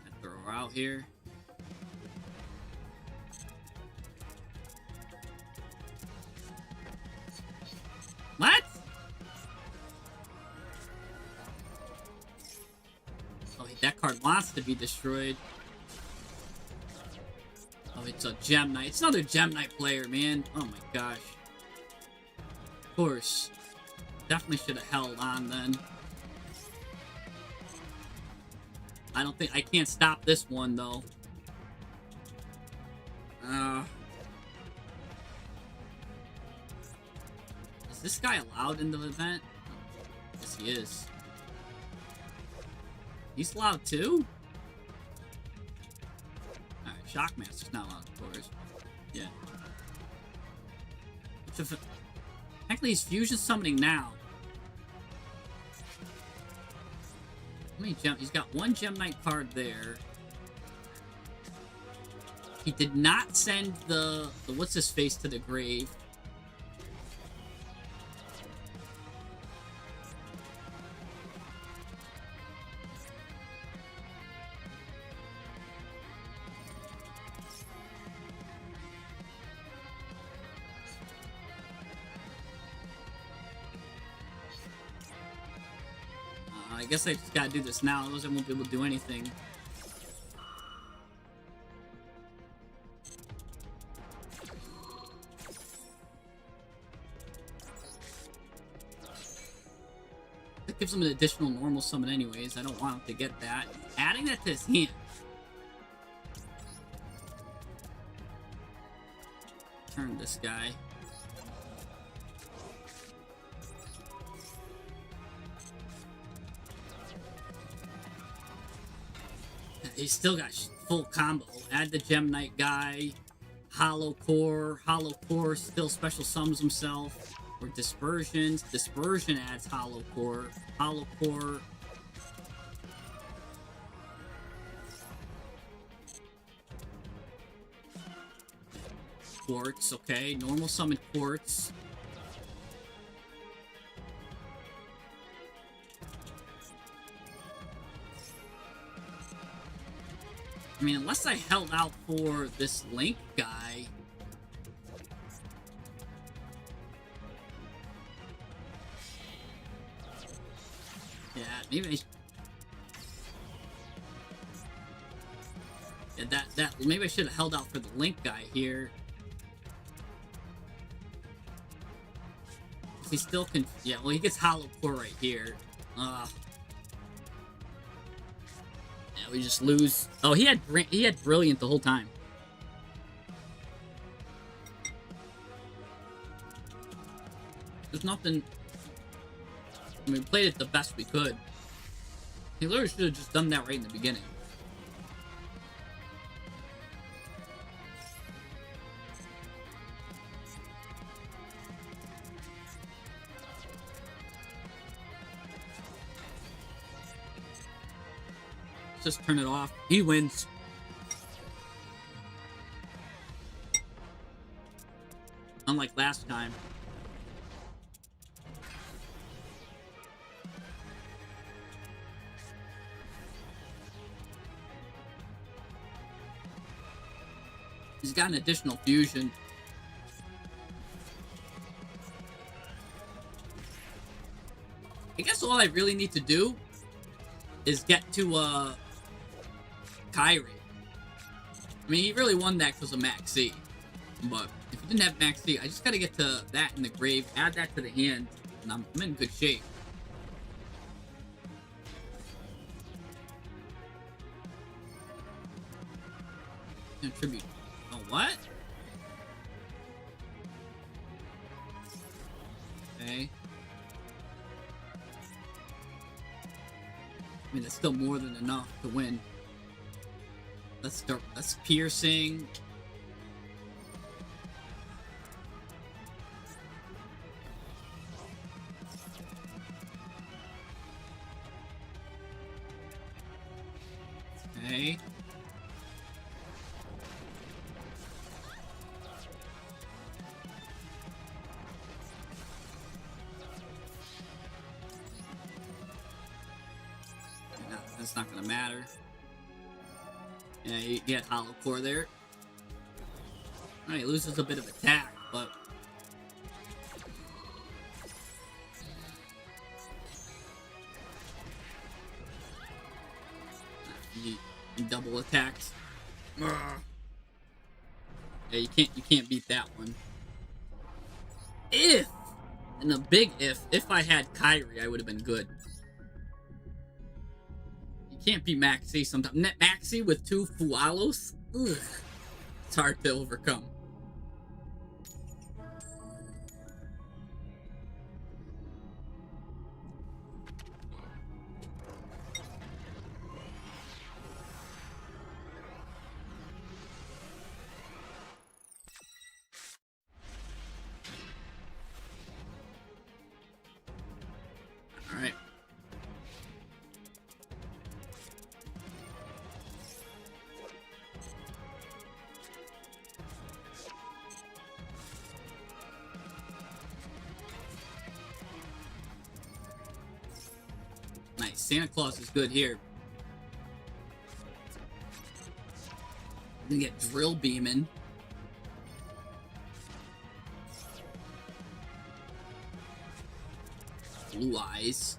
I throw her out here. What? that card wants to be destroyed. Oh, it's a Gem Knight. It's another Gem Knight player, man. Oh my gosh. Of course. Definitely should have held on then. I don't think... I can't stop this one, though. Is this guy allowed in the event? Yes, he is. He's allowed too? Alright, Shockmaster's not allowed, of course. Yeah. Technically, he's fusion summoning now. How many gem? He's got one Gem Knight card there. He did not send the what's his face to the grave. I guess I just gotta do this now, otherwise I won't be able to do anything. That gives him an additional normal summon anyways. I don't want him to get that. Adding that to his hand. Turn this guy. He's still got full combo. Add the Gem Knight guy. Hollow Core. Hollow Core still special summons himself. Or Dispersions. Dispersion adds Hollow Core. Hollow Core. Quartz, okay. Normal summon Quartz. I mean, unless I held out for this Link guy. Yeah, maybe maybe I should have held out for the Link guy here. He still can. Yeah, well, he gets Hollow Core right here. We just lose. Oh, he had Brilliant the whole time. There's nothing. I mean, we played it the best we could. He literally should have just done that right in the beginning. Just turn it off. He wins. Unlike last time. He's got an additional fusion. I guess all I really need to do is get to Kyrie. I mean, he really won that because of Max C. But if he didn't have Max C, I just gotta get to that in the grave, add that to the hand, and I'm in good shape. Contribute. Oh, what? Okay. I mean, that's still more than enough to win. Let's start. That's piercing. Okay. No, that's not gonna matter. Yeah, you get Hollow Core there. Alright, he loses a bit of attack, but double attacks. Ugh. Yeah, you can't beat that one. If, and a big if I had Kyrie, I would have been good. You can't beat Maxi sometimes. Maxi with 2 Fualos? Ugh. It's hard to overcome. Alright. Nice. Santa Claus is good here. I'm gonna get drill beaming. Blue eyes.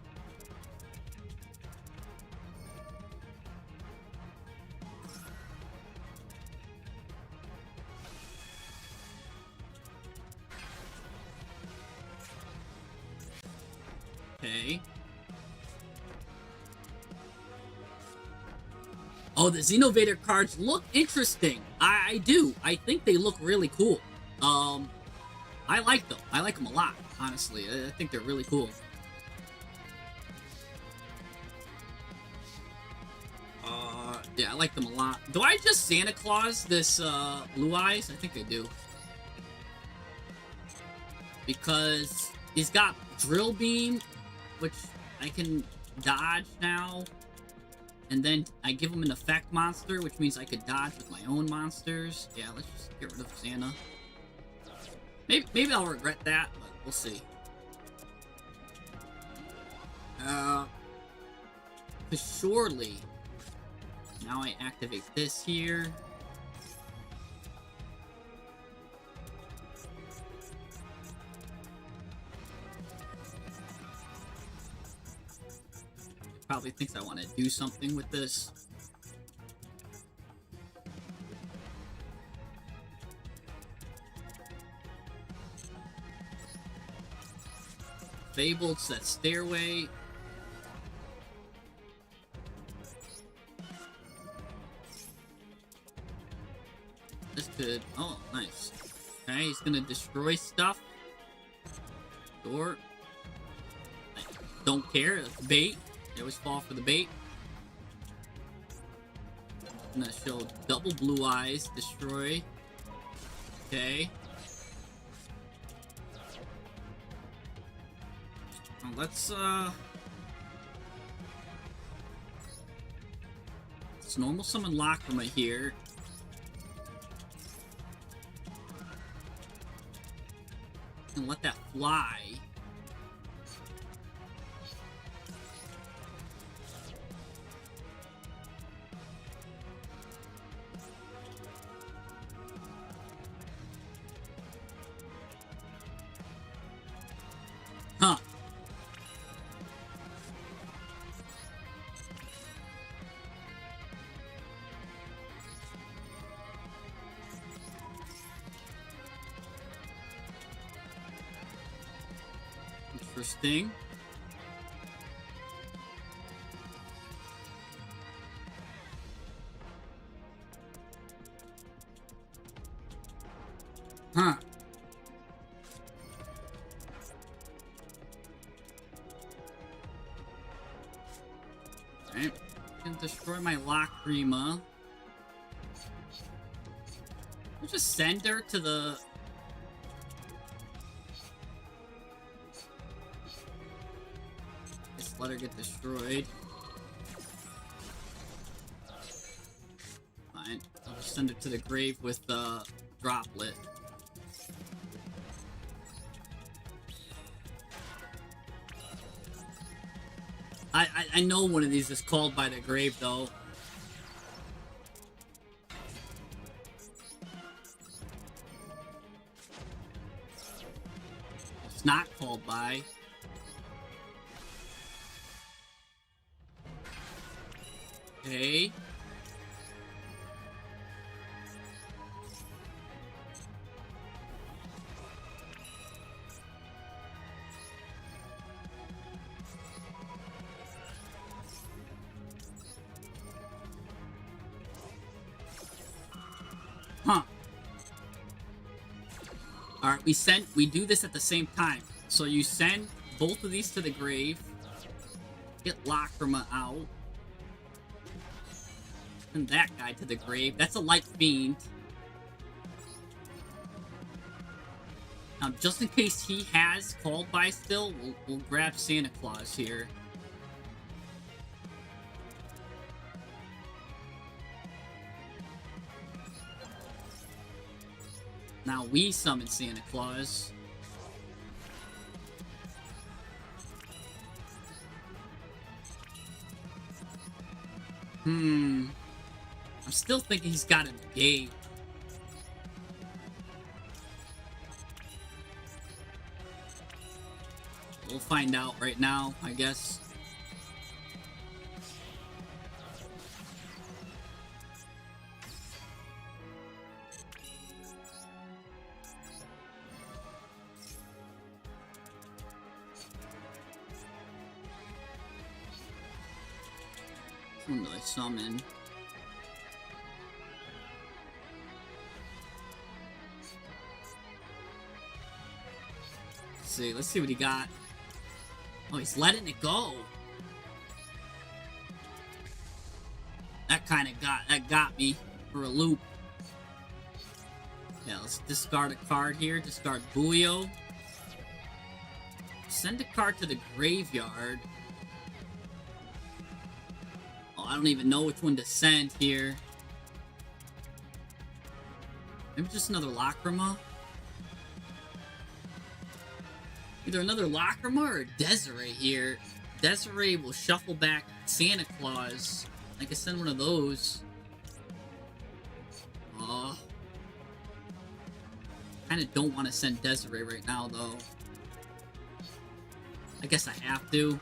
Okay. Oh, the Xenovator cards look interesting. I do. I think they look really cool. I like them. I like them a lot, honestly. I think they're really cool. Yeah, I like them a lot. Do I just Santa Claus this Blue Eyes? I think I do. Because he's got Drill Beam, which I can dodge now. And then I give him an effect monster, which means I could dodge with my own monsters. Yeah, let's just get rid of Santa. Maybe I'll regret that, but we'll see. Surely. Now I activate this here. Probably thinks I want to do something with this. Fabled set stairway. This could. Oh, nice. Okay, he's gonna destroy stuff. Door. I don't care. It's bait. They always fall for the bait. I'm gonna show double blue eyes. Destroy. Okay. Let's normal summon Lacrima here. And let that fly. Huh. Interesting. Huh. Alright. Can destroy my Lacrima. We'll just send her to the... Just let her get destroyed. Fine. I'll just send her to the grave with the droplet. I know one of these is called by the grave, though. It's not called by. Okay. we do this at the same time. So you send both of these to the grave. Get Lacrima out. Send that guy to the grave. That's a light fiend. Now, just in case he has called by still, we'll grab Santa Claus here. Now we summon Santa Claus. I'm still thinking he's got a negate. We'll find out right now, I guess. When do I summon? Let's see what he got. Oh, he's letting it go. That got me for a loop. Yeah, let's discard a card here. Discard Buio. Send a card to the graveyard. Oh, I don't even know which one to send here. Maybe just another Lacrima? Either another Lacrima or Desiree here. Desiree will shuffle back Santa Claus. I can send one of those. Kinda don't want to send Desiree right now, though. I guess I have to.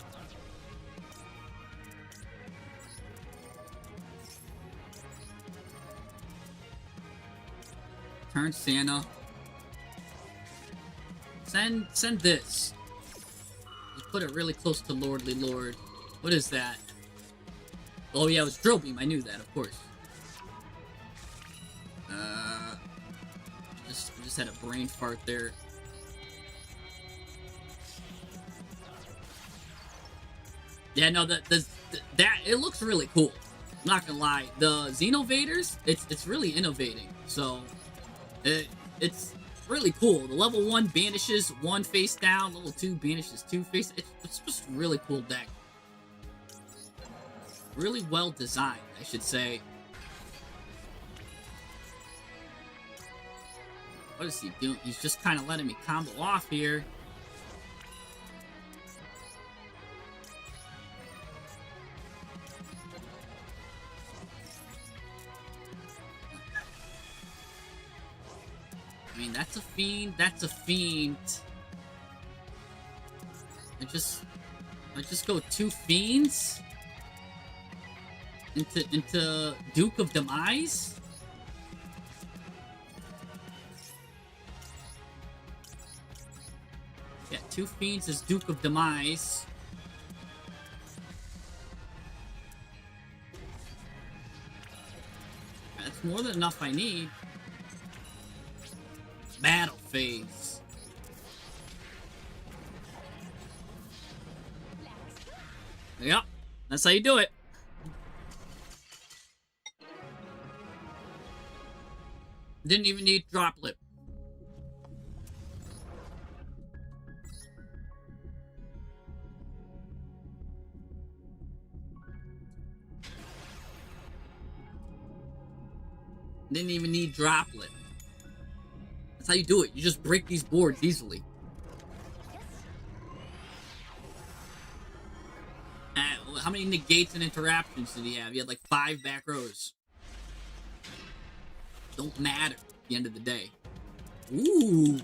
Turn Santa. Send this. Just put it really close to Lordly Lord. What is that? Oh yeah, it was Drill Beam. I knew that, of course. Just had a brain fart there. Yeah, no, that it looks really cool. I'm not gonna lie. The Xenovaders, it's really innovating. So it's really cool. The level 1 banishes 1 face down. Level 2 banishes 2 face. It's just a really cool deck. Really well designed, I should say. What is he doing? He's just kind of letting me combo off here. I mean, that's a fiend. That's a fiend. I just go 2 fiends into Duke of Demise. Yeah, 2 fiends is Duke of Demise. That's more than enough I need. Battle phase. Yep, that's how you do it. Didn't even need Droplet. Didn't even need Droplet. That's how you do it. You just break these boards easily. How many negates and interruptions did he have? He had like 5 back rows. Don't matter at the end of the day. Ooh.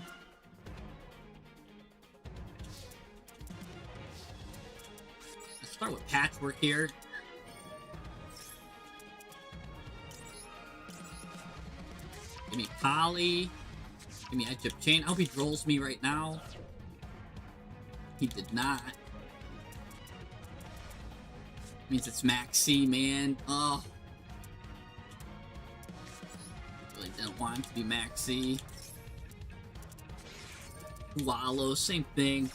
Let's start with Patchwork here. Give me Polly. Give me Edge of Chain. I hope he drolls me right now. He did not. Means it's Maxi, man. Oh. Really didn't want him to be Maxi. Wallow, same thing.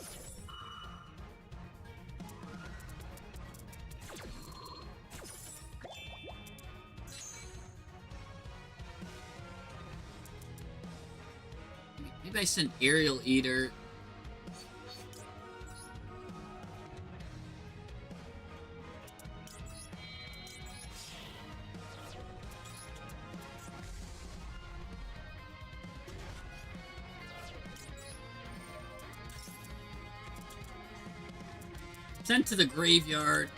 Maybe I send Aerial Eater. Send to the graveyard.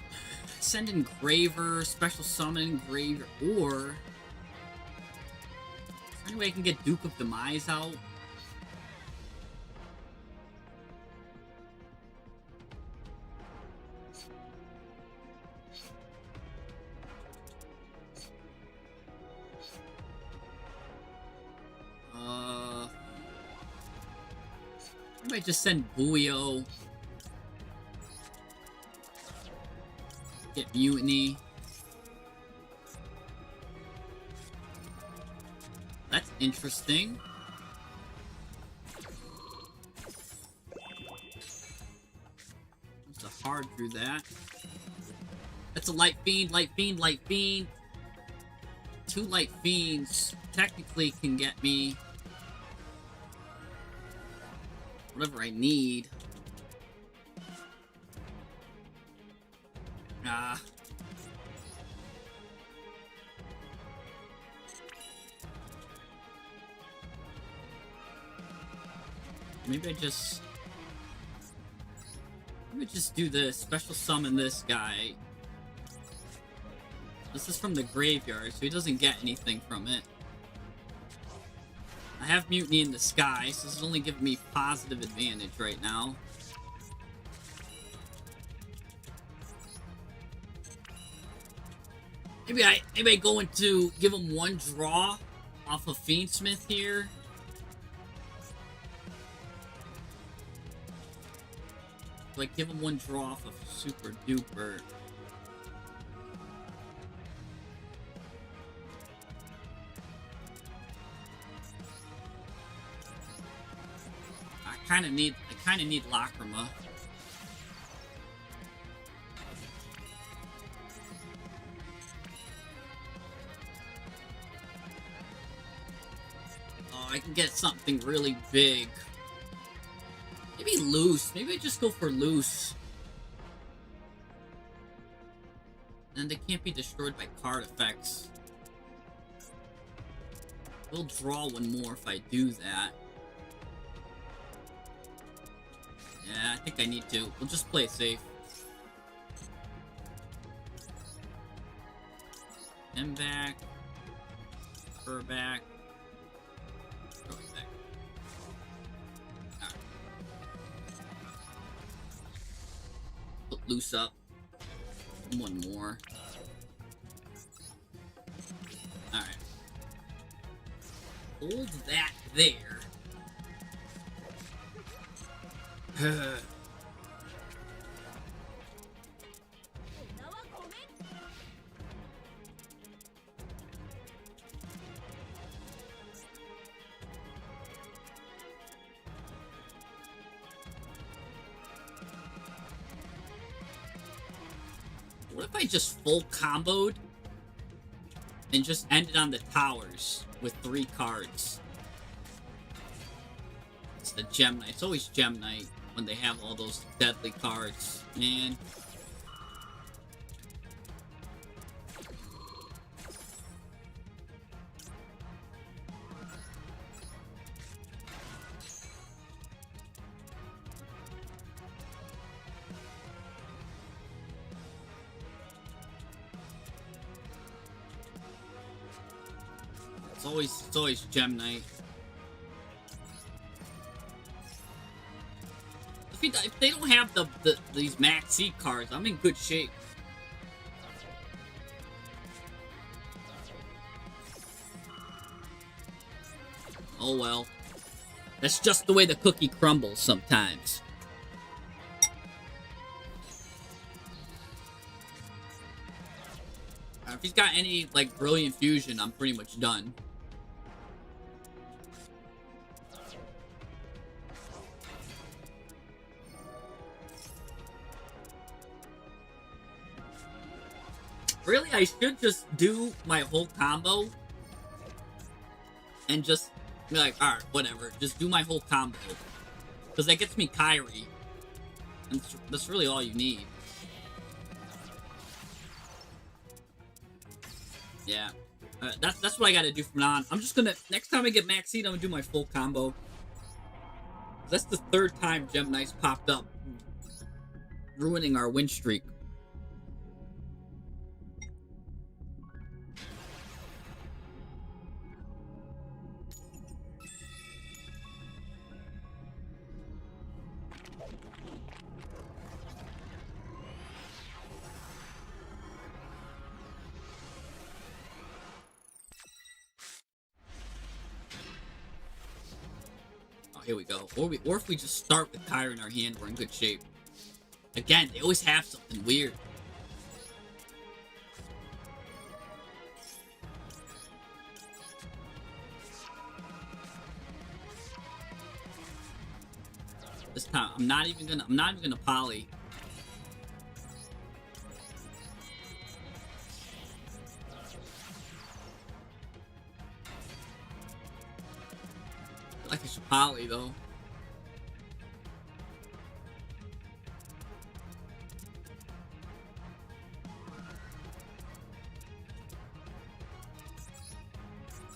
Send Engraver, special summon Engraver, or... Is there any way I can get Duke of Demise out? I might just send Buio. Get Mutiny. That's interesting. It's a hard through that. That's a Light Fiend, Light Fiend, Light Fiend. 2 Light Fiends technically can get me whatever I need. Maybe I just do this. Special summon this guy. This is from the graveyard, so he doesn't get anything from it. I have Mutiny in the Sky, so this is only giving me positive advantage right now. Maybe I go into give him 1 draw off of Fiendsmith here. Like, give him 1 draw off of Super Duper. I kind of need Lacrima. Oh, I can get something really big. Maybe Loose. Maybe I just go for Loose. And they can't be destroyed by card effects. We'll draw 1 more if I do that. Yeah, I think I need to. We'll just play it safe. Him back. Her back. Throw it back. Alright. Put Loose up. 1 more. Alright. Hold that there. What if I just full comboed and just ended on the towers with 3 cards? It's the Gem Knight. It's always Gem Knight when they have all those deadly cards. Man. It's always Gem Knight. If they don't have these Max C cards, I'm in good shape. Oh well. That's just the way the cookie crumbles sometimes. If he's got any, like, Brilliant Fusion, I'm pretty much done. Really, I should just do my whole combo and just be like, alright, whatever. Just do my whole combo. Because that gets me Kyrie. And that's really all you need. Yeah. That's what I gotta do from now on. I'm just gonna... Next time I get Max Seed, I'm gonna do my full combo. That's the third time Gem Knights popped up. Ruining our win streak. Here we go. Or if we just start with Kyra in our hand, we're in good shape. Again, they always have something weird. This time, I'm not even gonna poly. I feel like I should poly though.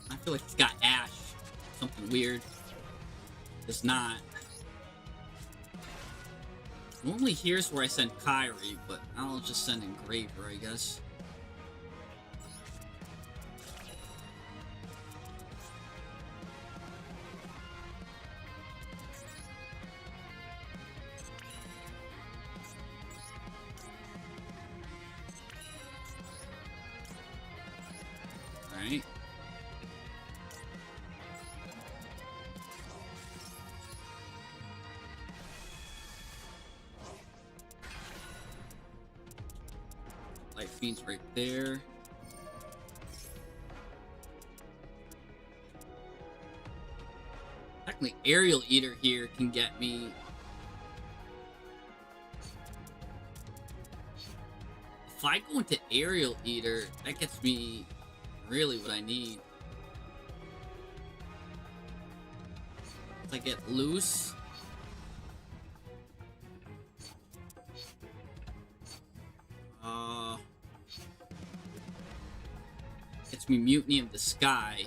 I feel like it's got Ash. Something weird. It's not. Normally here's where I send Kyrie, but I'll just send Engraver, I guess. Alright. Light Fiend's right there. Technically, Aerial Eater here can get me. If I go into Aerial Eater, that gets me really what I need. If I get loose. Gets me Mutiny of the Sky.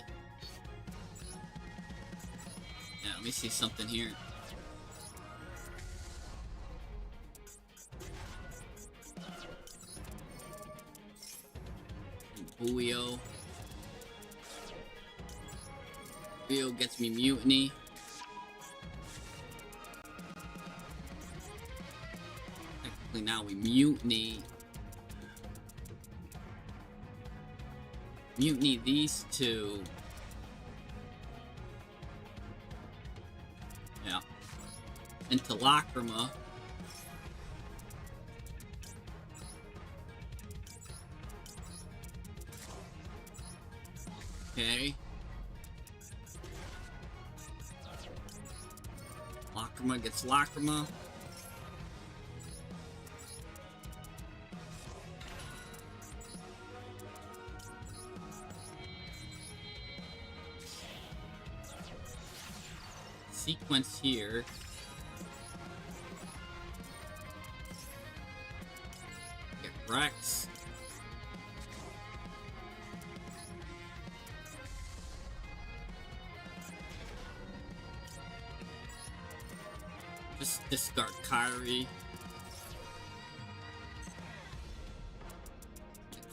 Yeah, let me see something here. Buio. Buio gets me Mutiny. Technically now we Mutiny. Mutiny these two. Yeah. Into Lacrima. Okay. Lacrima gets Lacrima. Sequence here. Get Rex. Just discard Kyrie.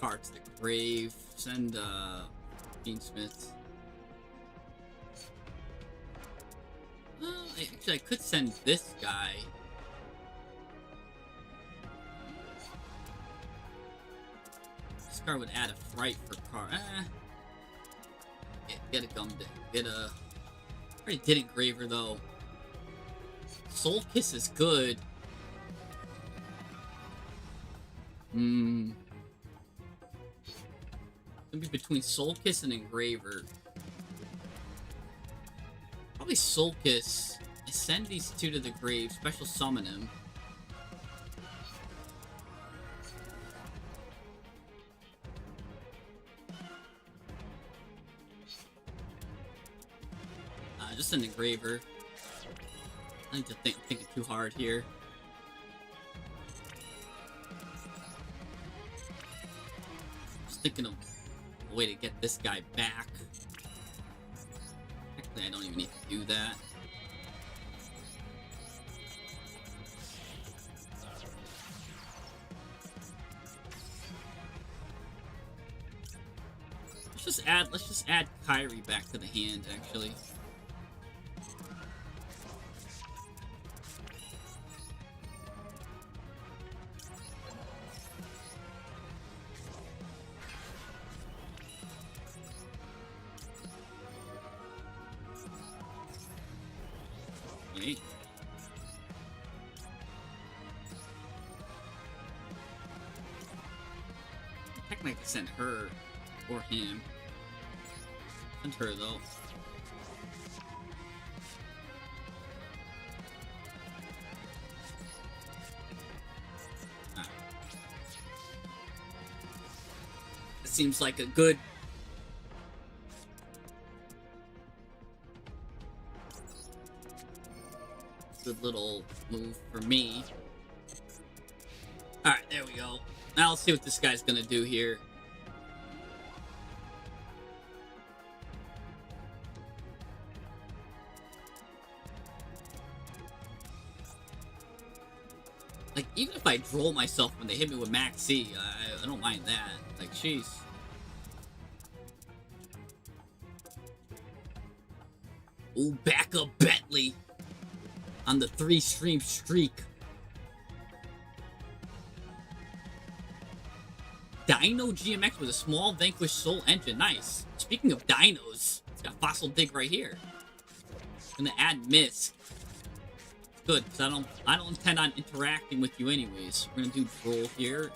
Card to the grave. Send Beansmith. Actually, I could send this guy. This card would add a fright for card. Get a gum dick. Get a. Already did Engraver though. Soul Kiss is good. Gonna be between Soul Kiss and Engraver. Probably Soul Kiss. I send these two to the grave. Special summon him. just an engraver. I need to think too hard here. Just thinking of a way to get this guy back. Actually, I don't even need to do that. Let's just add Kyrie back to the hand, actually. Okay. Technically, I could send her or him. Send her, though. Right. It seems like a good little move for me. Alright, there we go. Now let's see what this guy's gonna do here. Like, even if I droll myself when they hit me with Max C, I don't mind that. Like, jeez. Ooh, back up Bentley on the 3-stream streak. Dino GMX with a small Vanquish Soul engine. Nice. Speaking of dinos, it's got Fossil Dig right here. Gonna add Misk. Good, because I don't intend on interacting with you anyways. We're gonna do Droll here.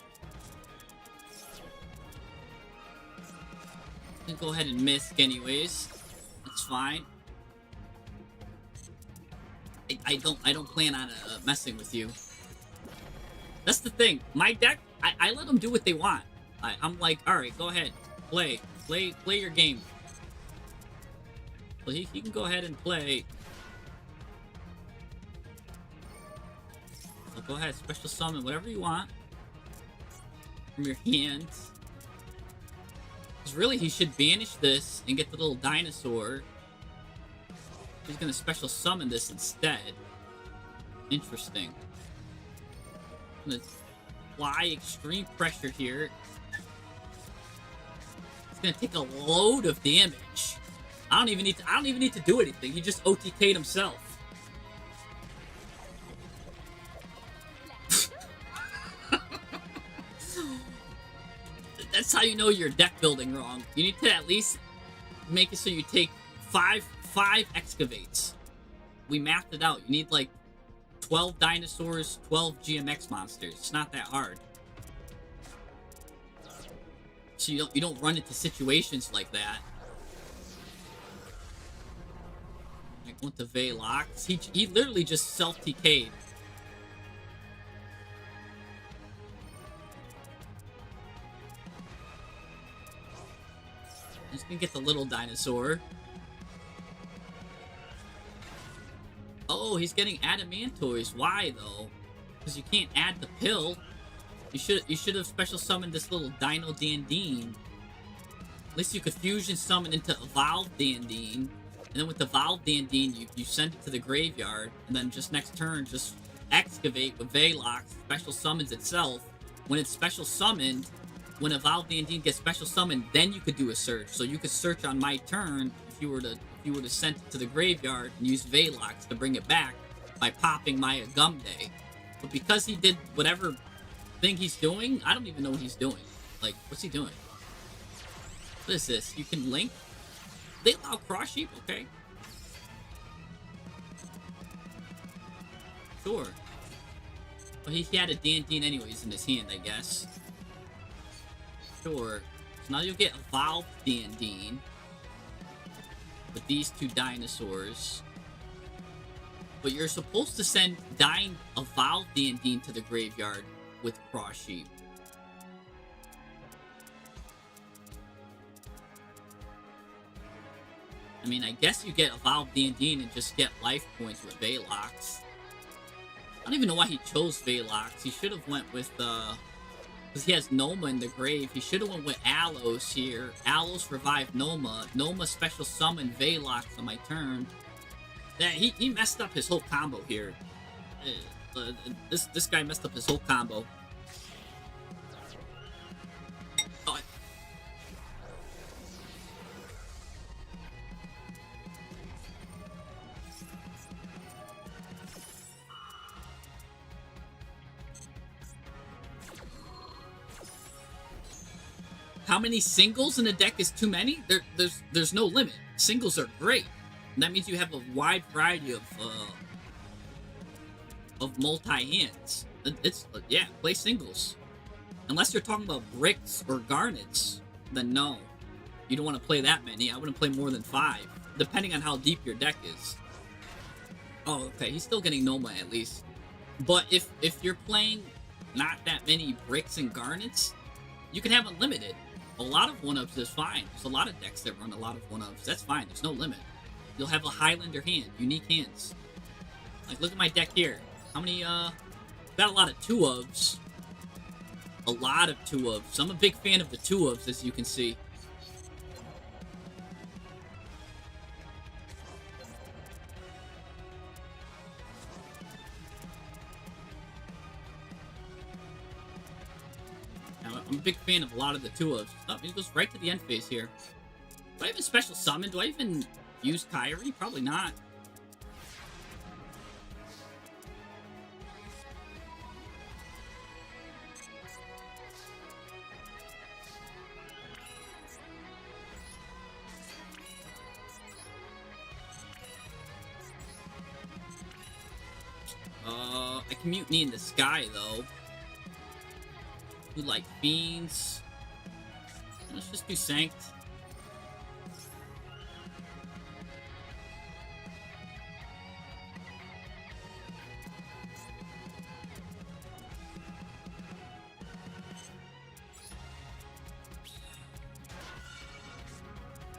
I'm gonna go ahead and Misk anyways. That's fine. I don't plan on messing with you. That's the thing. My deck, I let them do what they want. I'm like, alright, go ahead. Play your game. Well, he can go ahead and play. So go ahead, special summon whatever you want from your hands. Because really, he should banish this and get the little dinosaur. He's gonna special summon this instead. Interesting. I'm gonna apply extreme pressure here. It's gonna take a load of damage. I don't even need to do anything. He just OTK'd himself. That's how you know you're deck building wrong. You need to at least make it so you take five excavates. We mathed it out. You need like 12 dinosaurs, 12 GMX monsters. It's not that hard. So you don't run into situations like that. Like with the Velox, he literally just self-TK'd. Just gonna get the little dinosaur. Oh, he's getting adamantoids. Why though? Because you can't add the pill. You should have special summoned this little Dino Dandine. At least you could fusion summon into Evolved Dandine. And then with the Evolved Dandine, you send it to the graveyard. And then just next turn, just excavate with Velox, special summons itself. When it's special summoned, when Evolved Dandine gets special summoned, then you could do a search. So you could search on my turn if you were to send it to the graveyard and use Velox to bring it back by popping my Agumde. But because he did whatever thing he's doing, I don't even know what he's doing. Like, what's he doing? What is this? You can link? They allow cross sheep? Okay. Sure. Well, he had a Dandine anyways in his hand, I guess. Sure. So now you'll get Evolved Dandine with these two dinosaurs. But you're supposed to send Evolved Dandine to the graveyard with Cross Sheep. I mean, I guess you get Evolve D&D and just get life points with Velox. I don't even know why he chose Velox. He should have went with, because he has Noma in the grave. He should have went with Alos here. Alos revived Noma. Noma special summon Velox on my turn. Yeah, he messed up his whole combo here. This guy messed up his whole combo. Oh, how many singles in a deck is too many? There's no limit. Singles are great. And that means you have a wide variety of multi-hands. It's yeah, play singles. Unless you're talking about bricks or garnets, then no. You don't want to play that many. I wouldn't play more than 5, depending on how deep your deck is. Oh, okay, he's still getting Noma at least. But if you're playing not that many bricks and garnets, you can have unlimited. A lot of 1-ups is fine. There's a lot of decks that run a lot of 1-ups. That's fine. There's no limit. You'll have a Highlander hand, unique hands. Like, look at my deck here. How many, got a lot of 2-ofs. A lot of 2-ofs. I'm a big fan of the 2-ofs, as you can see. I'm a big fan of a lot of the 2-ofs. Oh, he goes right to the end phase here. Do I even special summon? Do I even use Kyrie? Probably not. I can Mutiny in the Sky, though. Who like Fiends? Let's just do Sanct.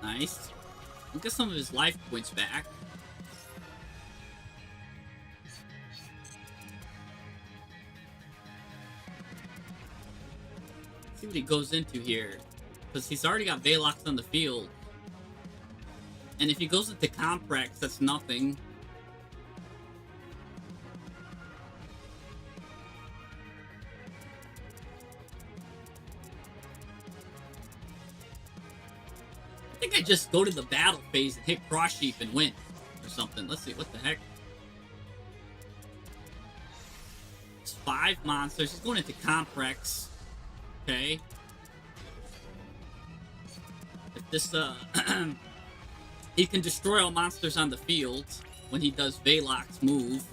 Nice. We'll get some of his life points back. See what he goes into here, because he's already got Velox on the field, and if he goes into Comprex, that's nothing. I think I just go to the battle phase and hit Cross Sheep and win, or something. Let's see, what the heck? It's 5 monsters. He's going into Comprex. Okay. If this, he can destroy all monsters on the field when he does Velox move.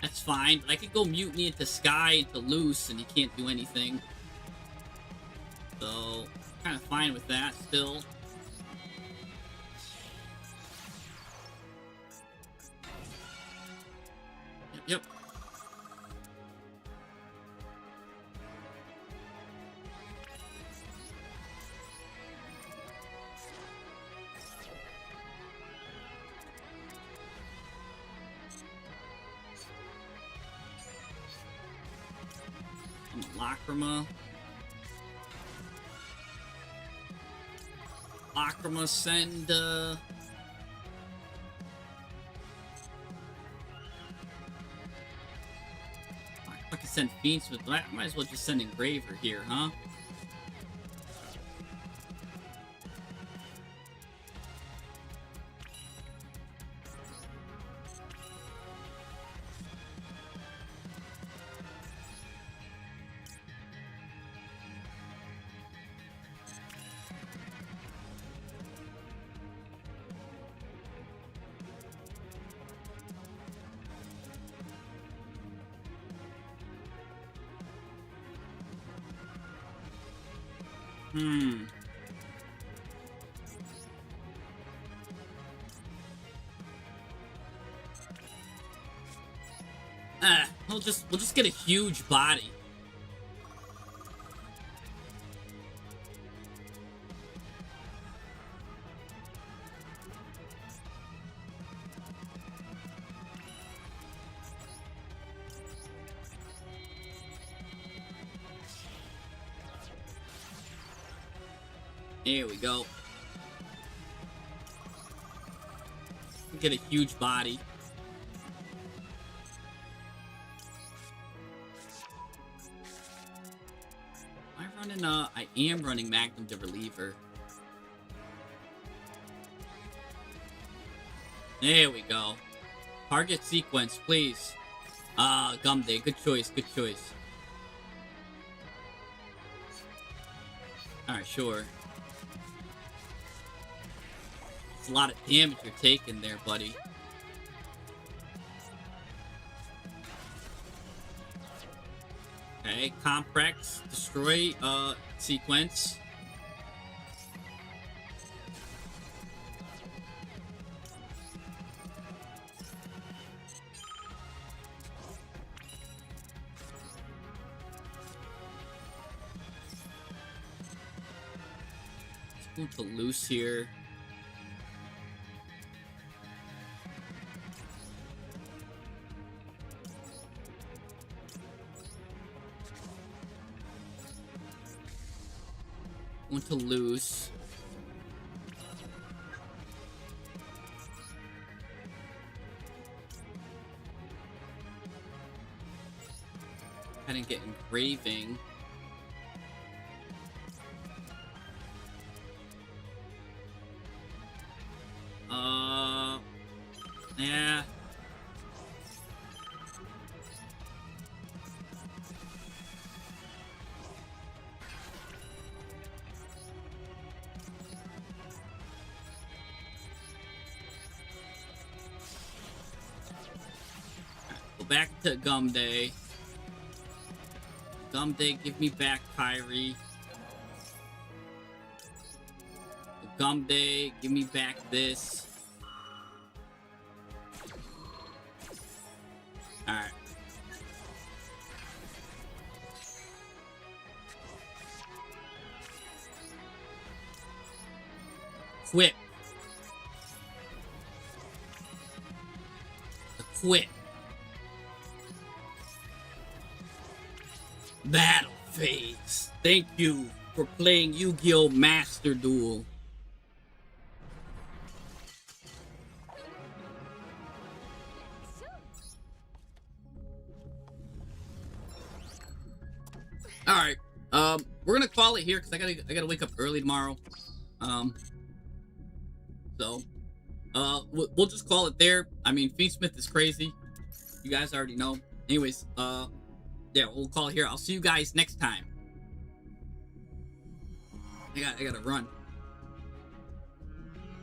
That's fine, but I could go Mutiny into Sky, into Loose, and he can't do anything. So, kind of fine with that still. Yep. Lacrima. Lacrima, send, I can send Fiends, but I might as well just send Engraver here, huh? We'll just get a huge body. Here we go. Get a huge body. Am I running, I am running Magnum to reliever. There we go. Target sequence, please. Gum Day. Good choice, good choice. Alright, sure. It's a lot of damage you're taking there, buddy. Okay, Comprex, destroy, sequence. Let's go to loose here. Going to loose. I didn't get engraving. Yeah. Go back to Gum Day. Gum Day, give me back Kyrie. Gum Day, give me back this. Alright. Quit. Quit. Battle phase. Thank you for playing Yu-Gi-Oh! Master Duel. All right, we're gonna call it here because I gotta wake up early tomorrow. So we'll just call it there. I mean, Fiendsmith is crazy. You guys already know. Anyways, yeah, we'll call it here. I'll see you guys next time. I gotta run.